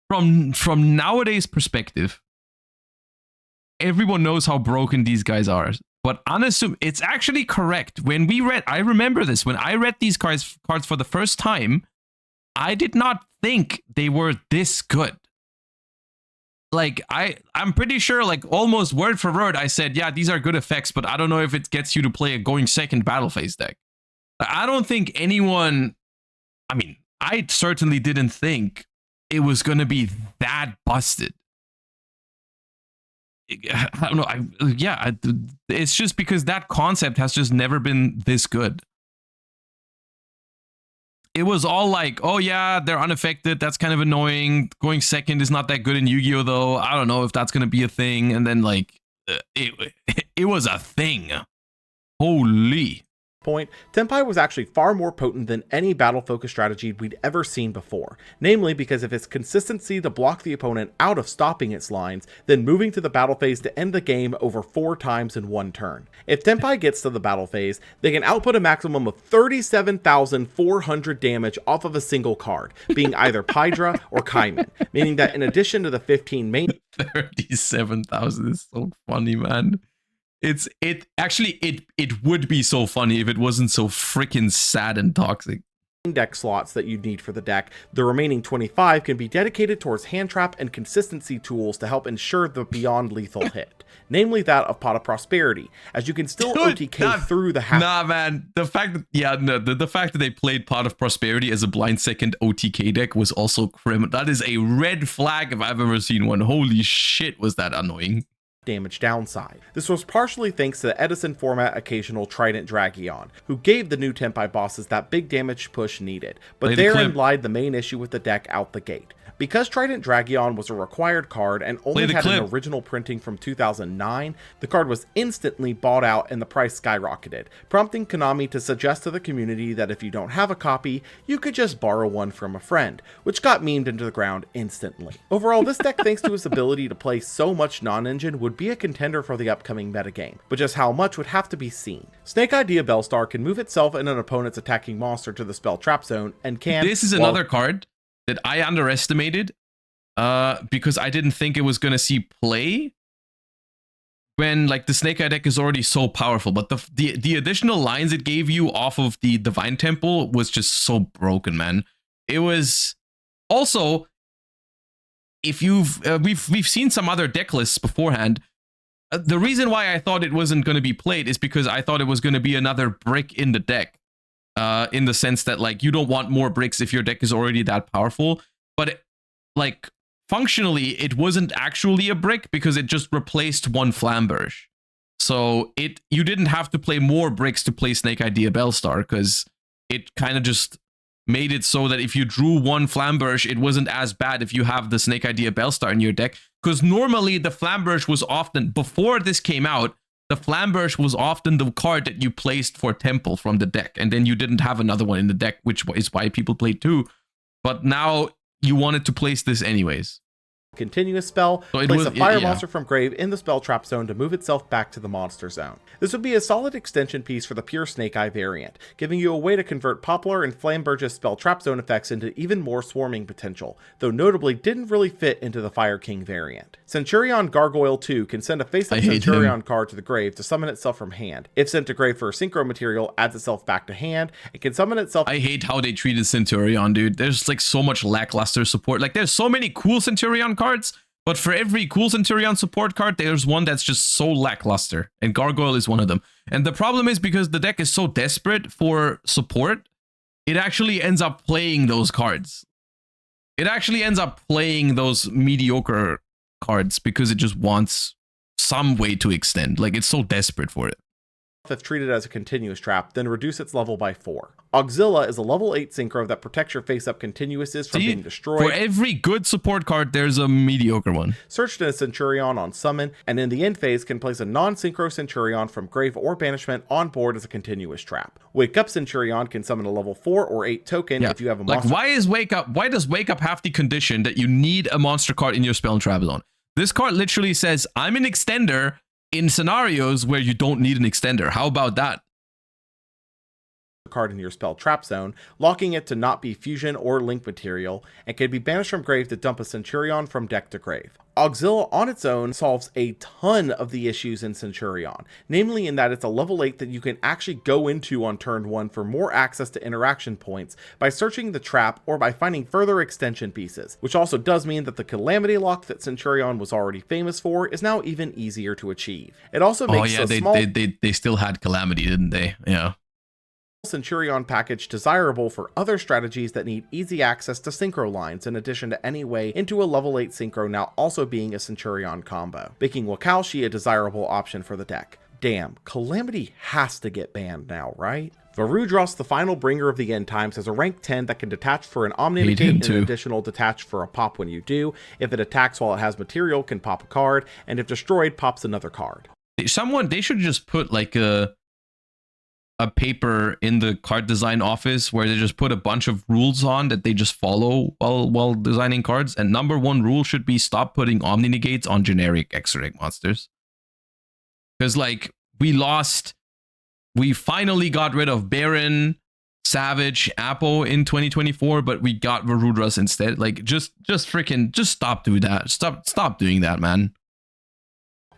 from nowadays perspective, everyone knows how broken these guys are. But unassuming, it's actually correct. When we read, I remember this, when I read these cards for the first time, I did not think they were this good. Like, I'm pretty sure, like, almost word for word, I said, yeah, these are good effects, but I don't know if it gets you to play a going second battle phase deck. I don't think anyone, I mean, I certainly didn't think it was going to be that busted. I don't know. It's just because that concept has just never been this good. It was all like, oh yeah, they're unaffected. That's kind of annoying. Going second is not that good in Yu-Gi-Oh though. I don't know if that's gonna be a thing. And then like, it was a thing. Holy. Point, Tenpai was actually far more potent than any battle-focused strategy we'd ever seen before, namely because of its consistency to block the opponent out of stopping its lines, then moving to the battle phase to end the game over 4 times in one turn. If Tenpai gets to the battle phase, they can output a maximum of 37,400 damage off of a single card, being either Pydra or Kaiman, meaning that in addition to the 15 main 37,000 is so funny, man. It would be so funny if it wasn't so freaking sad and toxic. Deck slots that you'd need for the deck, the remaining 25 can be dedicated towards hand trap and consistency tools to help ensure the beyond lethal hit, namely that of Pot of Prosperity, as you can still OTK through the half. Nah, man, the fact that the fact that they played Pot of Prosperity as a blind second OTK deck was also criminal. That is a red flag if I've ever seen one. Holy shit, was that annoying. Damage downside. This was partially thanks to the Edison format occasional Trident Dragion, who gave the new Tenpai bosses that big damage push needed, but therein lied the main issue with the deck out the gate. Because Trident Dragion was a required card and only had an original printing from 2009, the card was instantly bought out and the price skyrocketed, prompting Konami to suggest to the community that if you don't have a copy, you could just borrow one from a friend, which got memed into the ground instantly. Overall, this deck, thanks to its ability to play so much non-engine, would be a contender for the upcoming metagame, but just how much would have to be seen. Snake Idea Bellstar can move itself and an opponent's attacking monster to the spell trap zone and can... This is another card that I underestimated because I didn't think it was going to see play when like the Snake Eye deck is already so powerful, but the additional lines it gave you off of the Divine Temple was just so broken, man. It was also, if you've we've seen some other deck lists beforehand. The reason why I thought it wasn't going to be played is because I thought it was going to be another brick in the deck. In the sense that like you don't want more bricks if your deck is already that powerful, but like functionally it wasn't actually a brick because it just replaced one Flamberge. So you didn't have to play more bricks to play Snake Idea Bellstar because it kind of just made it so that if you drew one Flamberge, it wasn't as bad if you have the Snake Idea Bellstar in your deck, because normally the Flamberge was often, before this came out, the Flamberge was often the card that you placed for Temple from the deck, and then you didn't have another one in the deck, which is why people played 2. But now you wanted to place this anyways. Continuous spell, so place a fire monster from grave in the spell trap zone to move itself back to the monster zone. This would be a solid extension piece for the pure Snake Eye variant, giving you a way to convert Poplar and Flamberge's spell trap zone effects into even more swarming potential, though notably didn't really fit into the Fire King variant. Centurion Gargoyle 2 can send a face-up Centurion card to the grave to summon itself from hand. If sent to grave for a synchro material, adds itself back to hand, and can summon itself... I hate how they treated Centurion, dude. There's like so much lackluster support. Like there's so many cool Centurion cards, but for every cool Centurion support card, there's one that's just so lackluster, and Gargoyle is one of them. And the problem is because the deck is so desperate for support, it actually ends up playing those cards. It actually ends up playing those mediocre cards because it just wants some way to extend. Like it's so desperate for it. If treated as a continuous trap, then reduce its level by 4. Auxilla is a level 8 synchro that protects your face-up continuouses from being destroyed. For every good support card, there's a mediocre one. Searched in a Centurion on summon, and in the end phase can place a non-synchro Centurion from grave or banishment on board as a continuous trap. Wake Up Centurion can summon a level 4 or 8 token if you have a monster. Like why does Wake Up have the condition that you need a monster card in your spell trap zone? This card literally says, I'm an extender in scenarios where you don't need an extender. How about that? Card in your spell trap zone, locking it to not be fusion or link material, and can be banished from grave to dump a Centurion from deck to grave. Auxilla on its own solves a ton of the issues in Centurion, namely in that it's a level 8 that you can actually go into on turn 1 for more access to interaction points by searching the trap or by finding further extension pieces, which also does mean that the Calamity lock that Centurion was already famous for is now even easier to achieve. It also makes they still had Calamity, didn't they? Yeah. Centurion package desirable for other strategies that need easy access to synchro lines, in addition to any way into a level 8 synchro now also being a Centurion combo, making Wakaushi a desirable option for the deck. Damn, Calamity has to get banned now, right? Varudros, the final bringer of the end times, has a rank 10 that can detach for an Omni-Negate and an additional detach for a pop when you do. If it attacks while it has material, can pop a card, and if destroyed, pops another card. They should just put like a paper in the card design office where they just put a bunch of rules on that they just follow while designing cards. And number one rule should be stop putting Omni-Negates on generic extra deck monsters. Because like we finally got rid of Baron, Savage, Apple in 2024, but we got Varudras instead. Like just stop doing that. Stop doing that, man.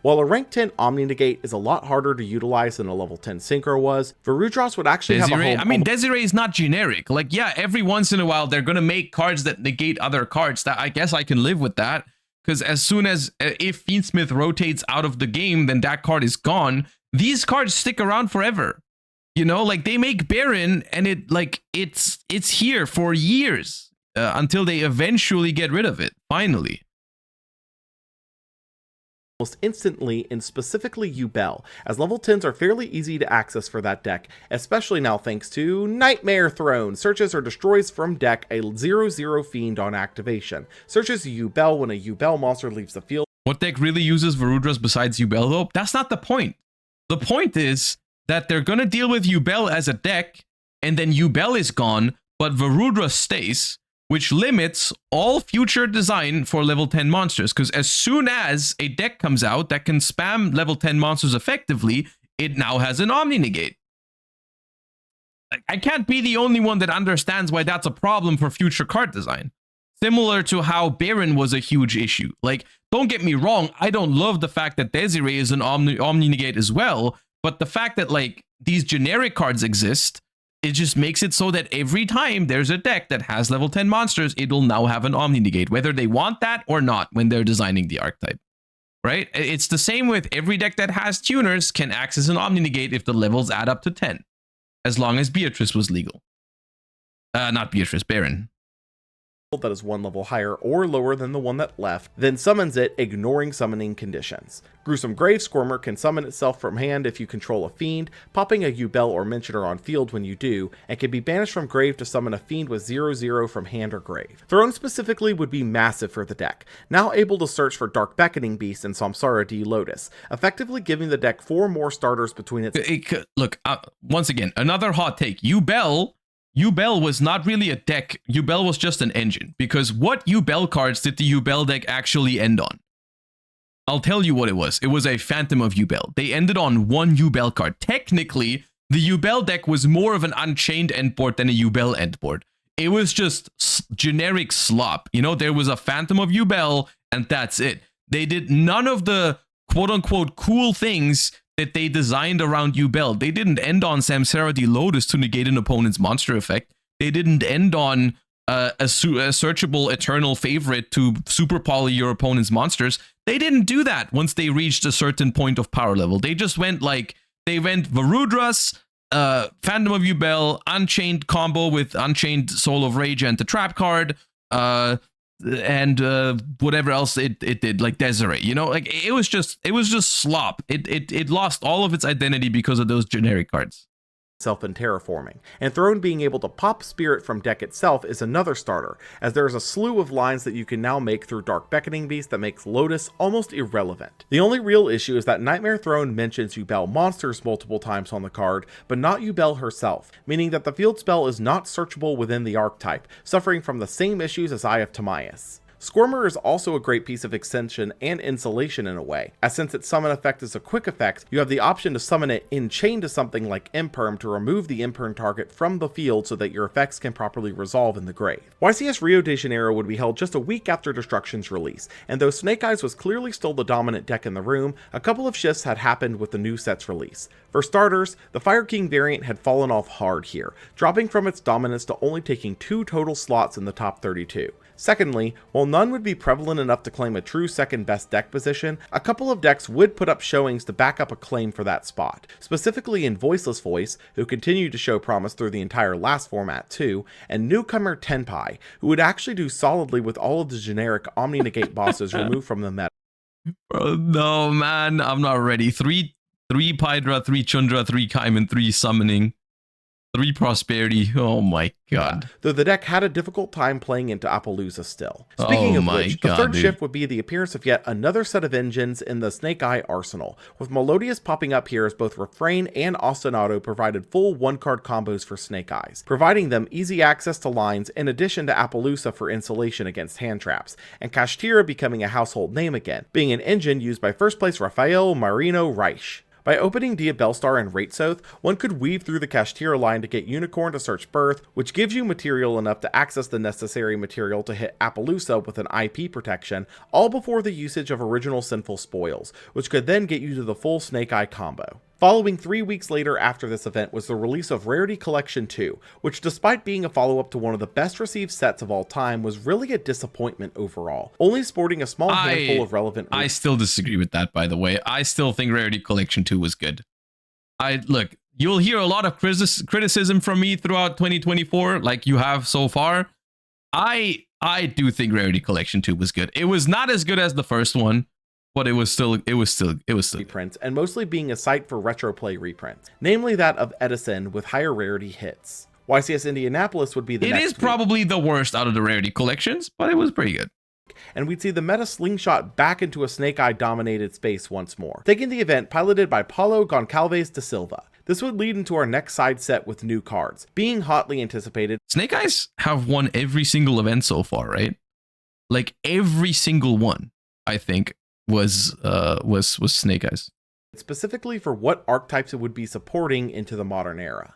While a rank 10 Omni-Negate is a lot harder to utilize than a level 10 Synchro was, Varudros would actually have a home. I mean, Desiree is not generic. Like, yeah, every once in a while they're gonna make cards that negate other cards. That I guess I can live with that. Because as soon as if Fiendsmith rotates out of the game, then that card is gone. These cards stick around forever. You know, like they make Baron and it's here for years until they eventually get rid of it. Finally. Almost instantly in specifically Yubel, as level 10s are fairly easy to access for that deck, especially now thanks to Nightmare Throne. Searches or destroys from deck a 0/0 fiend on activation. Searches a Yubel when a Yubel monster leaves the field. What deck really uses Varudras besides Yubel though? That's not the point. The point is that they're gonna deal with Yubel as a deck, and then Yubel is gone, but Varudras stays, which limits all future design for level 10 monsters. Because as soon as a deck comes out that can spam level 10 monsters effectively, it now has an Omni-Negate. I can't be the only one that understands why that's a problem for future card design. Similar to how Baron was a huge issue. Like, don't get me wrong, I don't love the fact that Desiree is an Omni-Negate as well, but the fact that, like, these generic cards exist, it just makes it so that every time there's a deck that has level 10 monsters, it'll now have an Omni-Negate, whether they want that or not when they're designing the archetype. Right? It's the same with every deck that has tuners can access an Omni-Negate if the levels add up to 10, as long as Beatrice was legal. Not Beatrice, Baron. That is one level higher or lower than the one that left, then summons it, ignoring summoning conditions. Gruesome Grave Squirmer can summon itself from hand if you control a fiend, popping a Yubel or Mentioner on field when you do, and can be banished from grave to summon a fiend with 0/0 from hand or grave. Throne specifically would be massive for the deck, now able to search for Dark Beckoning Beast and Samsara D Lotus, effectively giving the deck 4 more starters between its... Look, once again, another hot take. Yubel was not really a deck. Yubel was just an engine. Because what Yubel cards did the Yubel deck actually end on? I'll tell you what it was. It was a Phantom of Yubel. They ended on one Yubel card. Technically, the Yubel deck was more of an Unchained endboard than a Yubel endboard. It was just generic slop. You know, there was a Phantom of Yubel, and that's it. They did none of the quote-unquote cool things that they designed around Yubel. They didn't end on Samsara D Lotus to negate an opponent's monster effect. They didn't end on a searchable eternal favorite to super poly your opponent's monsters. They didn't do that once they reached a certain point of power level. They just went Varudras, Phantom of Yubel, Unchained combo with Unchained Soul of Rage and the trap card, and whatever else it did, like Desiree, you know, like it was just slop. It lost all of its identity because of those generic cards. Self and terraforming, and Throne being able to pop Spirit from deck itself is another starter, as there is a slew of lines that you can now make through Dark Beckoning Beast that makes Lotus almost irrelevant. The only real issue is that Nightmare Throne mentions Yubel monsters multiple times on the card, but not Yubel herself, meaning that the field spell is not searchable within the archetype, suffering from the same issues as Eye of Timaeus. Squirmer is also a great piece of extension and insulation in a way, as since its summon effect is a quick effect, you have the option to summon it in chain to something like Imperm to remove the Imperm target from the field so that your effects can properly resolve in the grave. YCS Rio de Janeiro would be held just a week after Destruction's release, and though Snake Eyes was clearly still the dominant deck in the room, a couple of shifts had happened with the new set's release. For starters, the Fire King variant had fallen off hard here, dropping from its dominance to only taking 2 total slots in the top 32. Secondly, while none would be prevalent enough to claim a true second best deck position, a couple of decks would put up showings to back up a claim for that spot, specifically in Voiceless Voice, who continued to show promise through the entire last format too, and newcomer Tenpai, who would actually do solidly with all of the generic Omni-Negate bosses removed from the meta. Bro, no, man, I'm not ready. Three Pydra, 3 Chundra, 3 Kaiman, 3 Summoning, 3 Prosperity. Oh my god. Though the deck had a difficult time playing into Appaloosa still. Speaking of which, the third shift would be the appearance of yet another set of engines in the Snake Eye arsenal, with Melodious popping up here as both Refrain and Ostinato provided full one-card combos for Snake Eyes, providing them easy access to lines in addition to Appaloosa for insulation against hand traps, and Kashtira becoming a household name again, being an engine used by first place Rafael Marino Reich. By opening Dia Bellstar and Raitsoth, one could weave through the Kashtira line to get Unicorn to search Birth, which gives you material enough to access the necessary material to hit Appaloosa with an IP protection, all before the usage of original Sinful Spoils, which could then get you to the full Snake Eye combo. Following 3 weeks later after this event was the release of Rarity Collection 2, which despite being a follow-up to one of the best received sets of all time was really a disappointment overall, only sporting a small handful of relevant... I still disagree with that, by the way. I still think Rarity Collection 2 was good. Look, you'll hear a lot of criticism from me throughout 2024, like you have so far. I do think Rarity Collection 2 was good. It was not as good as the first one, but it was still reprints, and mostly being a site for retroplay reprints, namely that of Edison with higher rarity hits. YCS Indianapolis would be the next. It is probably the worst out of the Rarity collections, but it was pretty good. And we'd see the meta slingshot back into a Snake Eye dominated space once more, taking the event piloted by Paulo Goncalves da Silva. This would lead into our next side set with new cards, being hotly anticipated. Snake Eyes have won every single event so far, right? Like every single one, I think, was Snake Eyes. Specifically for what archetypes it would be supporting into the modern era.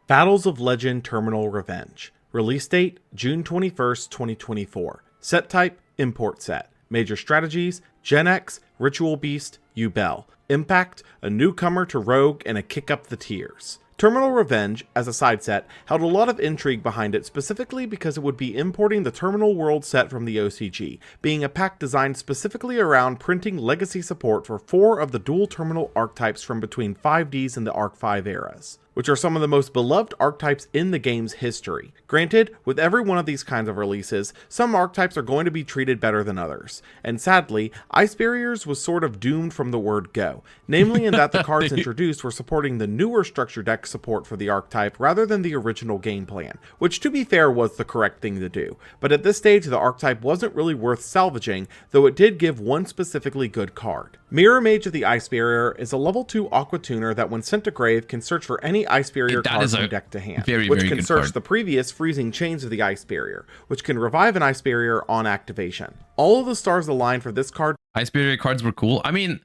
Battles of Legend Terminal Revenge. Release date, June 21st, 2024. Set type, import set. Major strategies, Gen X, Ritual Beast, Yubel. Impact, a newcomer to Rogue and a kick up the tiers. Terminal Revenge, as a side set, held a lot of intrigue behind it specifically because it would be importing the Terminal World set from the OCG, being a pack designed specifically around printing legacy support for 4 of the dual terminal archetypes from between 5Ds and the Arc 5 eras, which are some of the most beloved archetypes in the game's history. Granted, with every one of these kinds of releases, some archetypes are going to be treated better than others, and sadly, Ice Barriers was sort of doomed from the word go, namely in that the cards introduced were supporting the newer structure deck support for the archetype rather than the original game plan, which to be fair was the correct thing to do, but at this stage the archetype wasn't really worth salvaging, though it did give one specifically good card. Mirror Mage of the Ice Barrier is a level 2 Aqua Tuner that when sent to grave can search for any Ice Barrier card from deck to hand, which can search the previous Freezing Chains of the Ice Barrier, which can revive an Ice Barrier on activation. All of the stars align for this card. Ice Barrier cards were cool. I mean,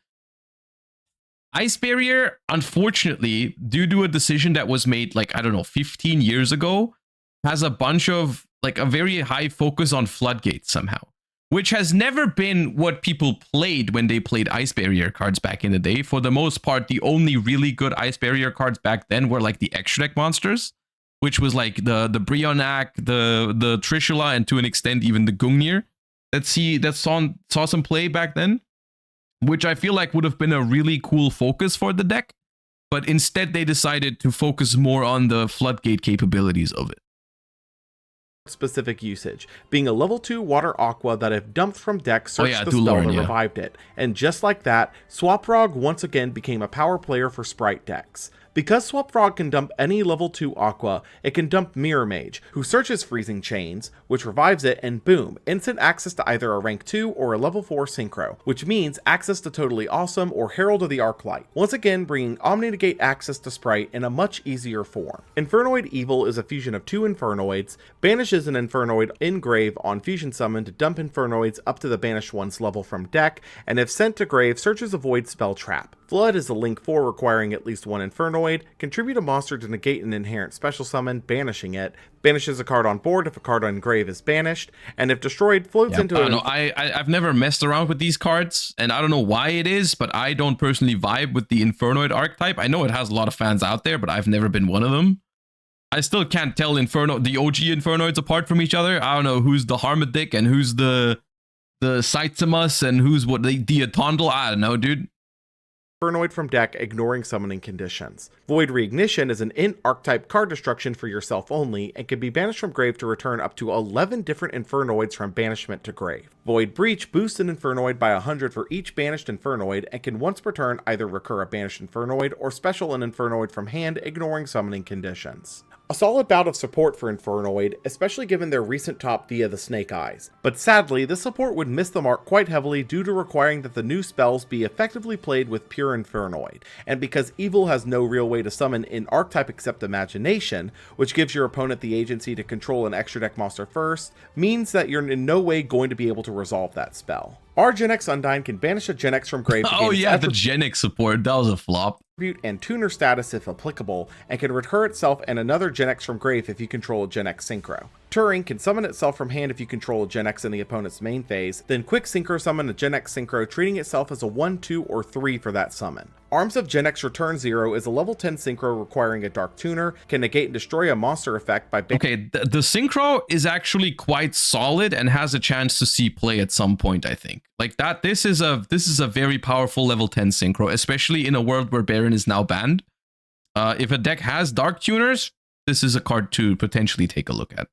Ice Barrier, unfortunately, due to a decision that was made, like, I don't know, 15 years ago, has a bunch of, like, a very high focus on Floodgates somehow, which has never been what people played when they played Ice Barrier cards back in the day. For the most part, the only really good Ice Barrier cards back then were, like, the extra deck monsters, which was, like, the Brionac, the Trishula, and to an extent, even the Gungnir that saw some play back then, which I feel like would have been a really cool focus for the deck, but instead they decided to focus more on the Floodgate capabilities of it. Specific usage, being a level 2 water aqua that if dumped from deck searched the spell that revived it, and just like that, Swaprog once again became a power player for Sprite decks. Because Swapfrog can dump any level 2 aqua, it can dump Mirror Mage, who searches Freezing Chains, which revives it, and boom, instant access to either a rank 2 or a level 4 Synchro, which means access to Totally Awesome or Herald of the Arclight, once again bringing Omni-Negate access to Sprite in a much easier form. Infernoid Evil is a fusion of 2 Infernoids, banishes an Infernoid in grave on Fusion Summon to dump Infernoids up to the banished one's level from deck, and if sent to grave, searches a Void spell trap. Flood is a Link 4 requiring at least one Infernoid, contribute a monster to negate an inherent special summon, banishing it, banishes a card on board if a card on grave is banished, and if destroyed, floats into I don't know. I've never messed around with these cards, and I don't know why it is, but I don't personally vibe with the Infernoid archetype. I know it has a lot of fans out there, but I've never been one of them. I still can't tell the OG Infernoids apart from each other. I don't know who's the Harmadic and who's the Saitsamus and who's what the Diatondal. I don't know, dude. Infernoid from deck, ignoring summoning conditions. Void Reignition is an int archetype card destruction for yourself only, and can be banished from grave to return up to 11 different Infernoids from banishment to grave. Void Breach boosts an Infernoid by 100 for each banished Infernoid, and can once per turn either recur a banished Infernoid or special an Infernoid from hand, ignoring summoning conditions. A solid bout of support for Infernoid, especially given their recent top via the Snake Eyes. But sadly, this support would miss the mark quite heavily due to requiring that the new spells be effectively played with pure Infernoid, and because Evil has no real way to summon in archetype except Imagination, which gives your opponent the agency to control an extra deck monster first, means that you're in no way going to be able to resolve that spell. Our Gen X Undyne can banish a Gen X from grave. Oh yeah, the Gen X support, that was a flop. And tuner status if applicable, and can recur itself and another Gen X from grave if you control a Gen X Synchro. Turing can summon itself from hand if you control a Gen X in the opponent's main phase, then quick Synchro summon a Gen X Synchro, treating itself as a 1, 2, or 3 for that summon. Arms of Gen X Return 0 is a level 10 Synchro requiring a Dark Tuner, can negate and destroy a monster effect by... Okay, the Synchro is actually quite solid and has a chance to see play at some point, I think. Like that, this is a very powerful level 10 Synchro, especially in a world where Baron is now banned. If a deck has Dark Tuners, this is a card to potentially take a look at.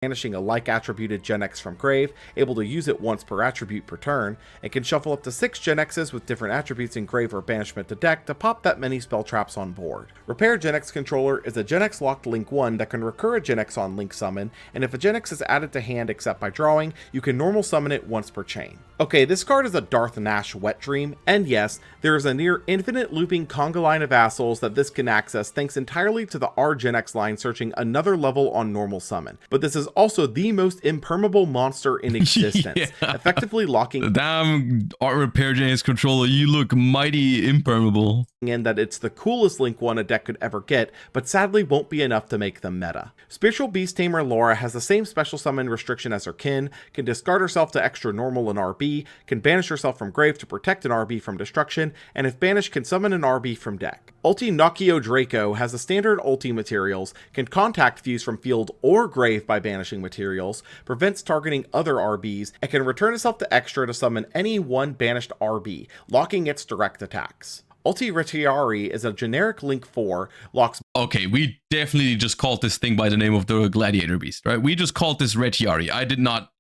Banishing a like attributed Gen X from grave, able to use it once per attribute per turn, and can shuffle up to 6 Gen X's with different attributes in grave or banishment to deck to pop that many spell traps on board. Repair Gen X Controller is a Gen X locked Link 1 that can recur a Gen X on Link summon, and if a Gen X is added to hand except by drawing, you can normal summon it once per chain. Okay, this card is a Darth Nash Wet Dream, and yes, there is a near infinite looping conga line of vassals that this can access thanks entirely to the R Gen X line searching another level on normal summon. But this is also the most impermeable monster in existence, effectively locking... Damn, Art Repair Gen X Controller, you look mighty impermeable. ...in that it's the coolest Link 1 a deck could ever get, but sadly won't be enough to make them meta. Spiritual Beast Tamer Laura has the same special summon restriction as her kin, can discard herself to extra normal and RB, can banish herself from grave to protect an RB from destruction, and if banished can summon an RB from deck. Ulti Yugioh Draco has the standard ulti materials, can contact fuse from field or grave by banishing materials, prevents targeting other RBs, and can return itself to extra to summon any one banished RB, locking its direct attacks. Ulti Retiari is a generic Link 4, locks... Okay, we definitely just called this thing by the name of the Gladiator Beast, right? We just called this Retiari. I did not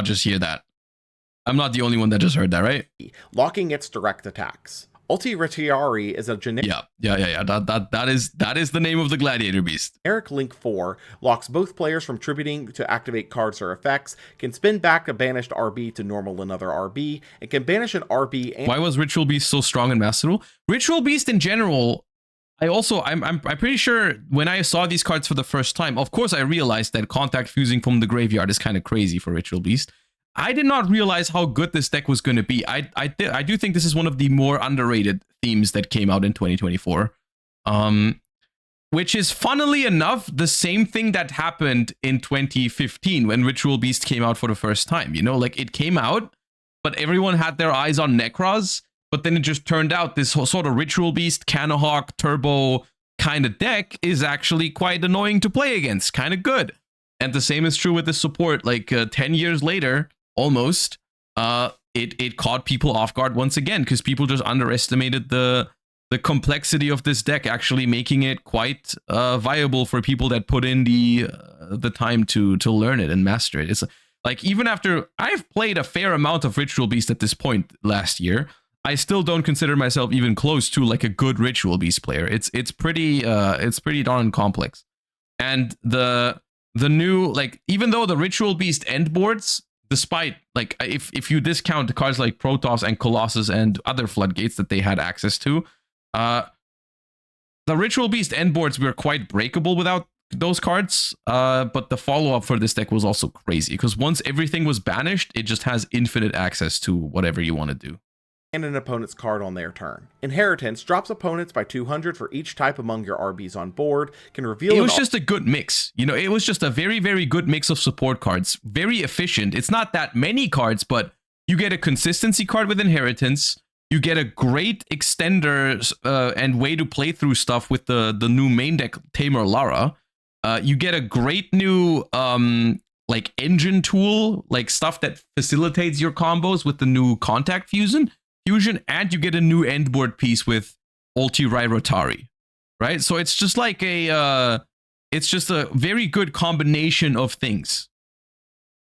just hear that. I'm not the only one that just heard that, right? Locking its direct attacks. Ulti Retiari is a generic... Yeah. That is the name of the Gladiator Beast. Generic Link 4 locks both players from tributing to activate cards or effects, can spin back a banished RB to normal another RB, and can banish an RB and... Why was Ritual Beast so strong and masterful? Ritual Beast in general... I'm pretty sure when I saw these cards for the first time, of course I realized that contact fusing from the graveyard is kind of crazy for Ritual Beast. I did not realize how good this deck was going to be. I do think this is one of the more underrated themes that came out in 2024. Which is, funnily enough, the same thing that happened in 2015 when Ritual Beast came out for the first time. You know, like it came out, but everyone had their eyes on Necros. But then it just turned out this sort of Ritual Beast, Canohawk, Turbo kind of deck is actually quite annoying to play against. Kind of good. And the same is true with the support. Like 10 years later, almost, it caught people off guard once again because people just underestimated the complexity of this deck, actually making it quite viable for people that put in the time to learn it and master it. It's like, even after I've played a fair amount of Ritual Beast at this point last year, I still don't consider myself even close to like a good Ritual Beast player. It's pretty darn complex. And the new, like, even though the Ritual Beast end boards, despite, like, if you discount the cards like Protoss and Colossus and other floodgates that they had access to, the Ritual Beast end boards were quite breakable without those cards. But the follow-up for this deck was also crazy, because once everything was banished, it just has infinite access to whatever you want to do. and an opponent's card on their turn. Inheritance drops opponents by 200 for each type among your RBs on board, can reveal... It was just a good mix. You know, it was just a very, very good mix of support cards. Very efficient. It's not that many cards, but you get a consistency card with Inheritance. You get a great extender and way to play through stuff with the new main deck, Tamer Lara. You get a great new like engine tool, like stuff that facilitates your combos with the new Contact Fusion, and you get a new end board piece with Ulti Rotari, right? So it's just like it's just a very good combination of things.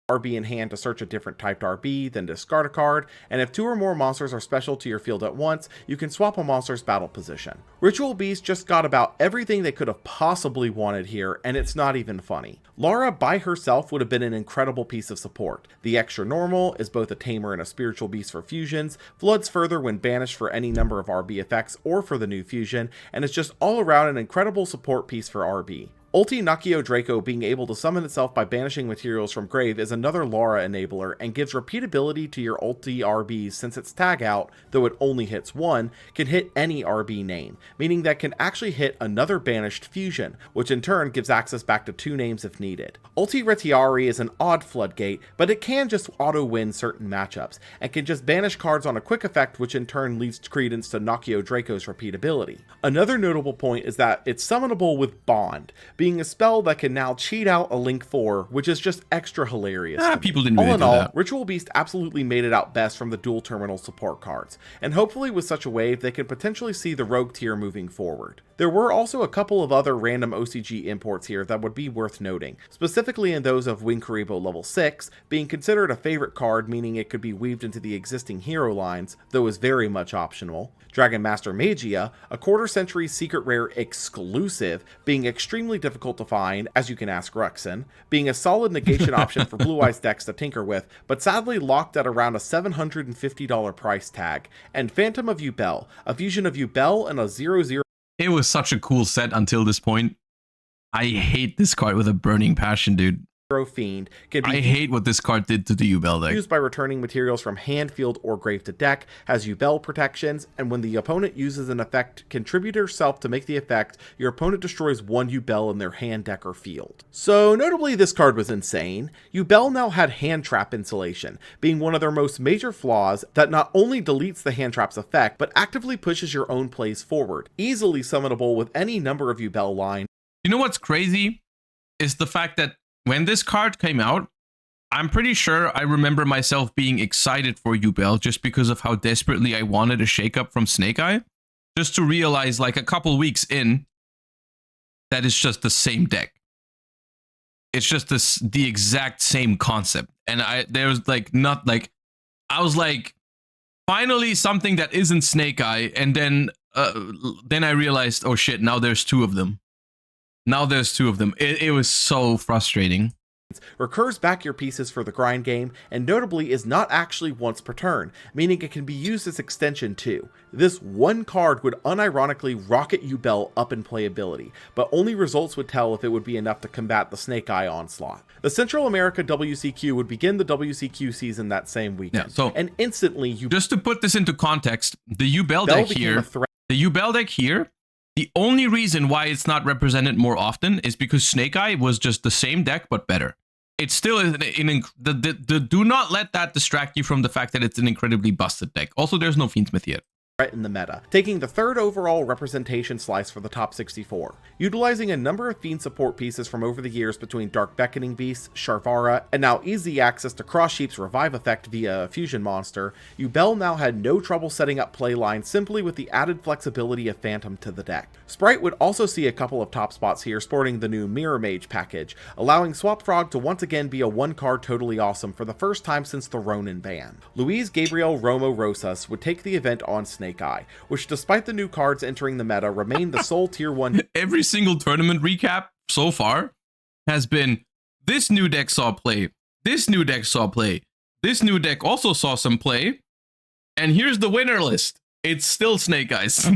RB in hand to search a different typed RB, then discard a card, and if 2 or more monsters are special to your field at once, you can swap a monster's battle position. Ritual Beast just got about everything they could have possibly wanted here, and it's not even funny. Lara by herself would have been an incredible piece of support. The extra normal is both a tamer and a spiritual beast for fusions, floods further when banished for any number of RB effects or for the new fusion, and is just all around an incredible support piece for RB. Ulti Nakio Draco being able to summon itself by banishing materials from grave is another Lara enabler and gives repeatability to your ulti RBs since its tag out, though it only hits 1, can hit any RB name, meaning that can actually hit another banished fusion, which in turn gives access back to 2 names if needed. Ulti Retiari is an odd floodgate, but it can just auto-win certain matchups, and can just banish cards on a quick effect, which in turn leads credence to Nakio Draco's repeatability. Another notable point is that it's summonable with Bond, being a spell that can now cheat out a Link 4, which is just extra hilarious. People didn't really all in do all, that. Ritual Beast absolutely made it out best from the dual terminal support cards, and hopefully with such a wave they can potentially see the rogue tier moving forward. There were also a couple of other random OCG imports here that would be worth noting, specifically in those of Winkaribo level 6, being considered a favorite card, meaning it could be weaved into the existing hero lines, though is very much optional. Dragon Master Magia, a quarter-century secret rare exclusive, being extremely difficult to find, as you can ask Ruxin, being a solid negation option for Blue Eyes decks to tinker with, but sadly locked at around a $750 price tag, and Phantom of Yubel, a fusion of Yubel and a 0/0. It was such a cool set until this point. I hate this card with a burning passion, dude. Fiend can be I hate what this card did to the Yubel deck. Used by returning materials from hand, field, or grave to deck, has Yubel protections, and when the opponent uses an effect, contribute yourself to make the effect, your opponent destroys 1 Yubel in their hand, deck, or field. So notably this card was insane. Yubel now had hand trap insulation, being one of their most major flaws that not only deletes the hand trap's effect, but actively pushes your own plays forward, easily summonable with any number of Yubel line. You know what's crazy? Is the fact that when this card came out, I'm pretty sure I remember myself being excited for Yubel just because of how desperately I wanted a shakeup from Snake Eye. Just to realize, like, a couple weeks in, that it's just the same deck. It's just the exact same concept. And I was like, finally something that isn't Snake Eye, and then I realized, oh shit, now there's 2 of them. Now there's 2 of them. It was so frustrating. Recurs back your pieces for the grind game, and notably is not actually once per turn, meaning it can be used as extension too. This one card would unironically rocket Yubel up in playability, but only results would tell if it would be enough to combat the Snake Eye onslaught. The Central America WCQ would begin the WCQ season that same weekend, Yeah, so and instantly just to put this into context, the Yubel deck here, the only reason why it's not represented more often is because Snake Eye was just the same deck, but better. It still is do not let that distract you from the fact that it's an incredibly busted deck. Also, there's no Fiendsmith yet. In the meta, taking the 3rd overall representation slice for the top 64. Utilizing a number of Fiend support pieces from over the years between Dark Beckoning Beasts, Sharvara, and now easy access to Cross Sheep's revive effect via a fusion monster, Yubel now had no trouble setting up play lines simply with the added flexibility of Phantom to the deck. Sprite would also see a couple of top spots here sporting the new Mirror Mage package, allowing Swap Frog to once again be a 1-card totally awesome for the first time since the Ronin ban. Luis Gabriel Romo Rosas would take the event on Snake Eye, which despite the new cards entering the meta remained the sole tier 1. Every single tournament recap so far has been, this new deck saw play, this new deck saw play, this new deck also saw some play, and here's the winner list. It's still Snake Eyes.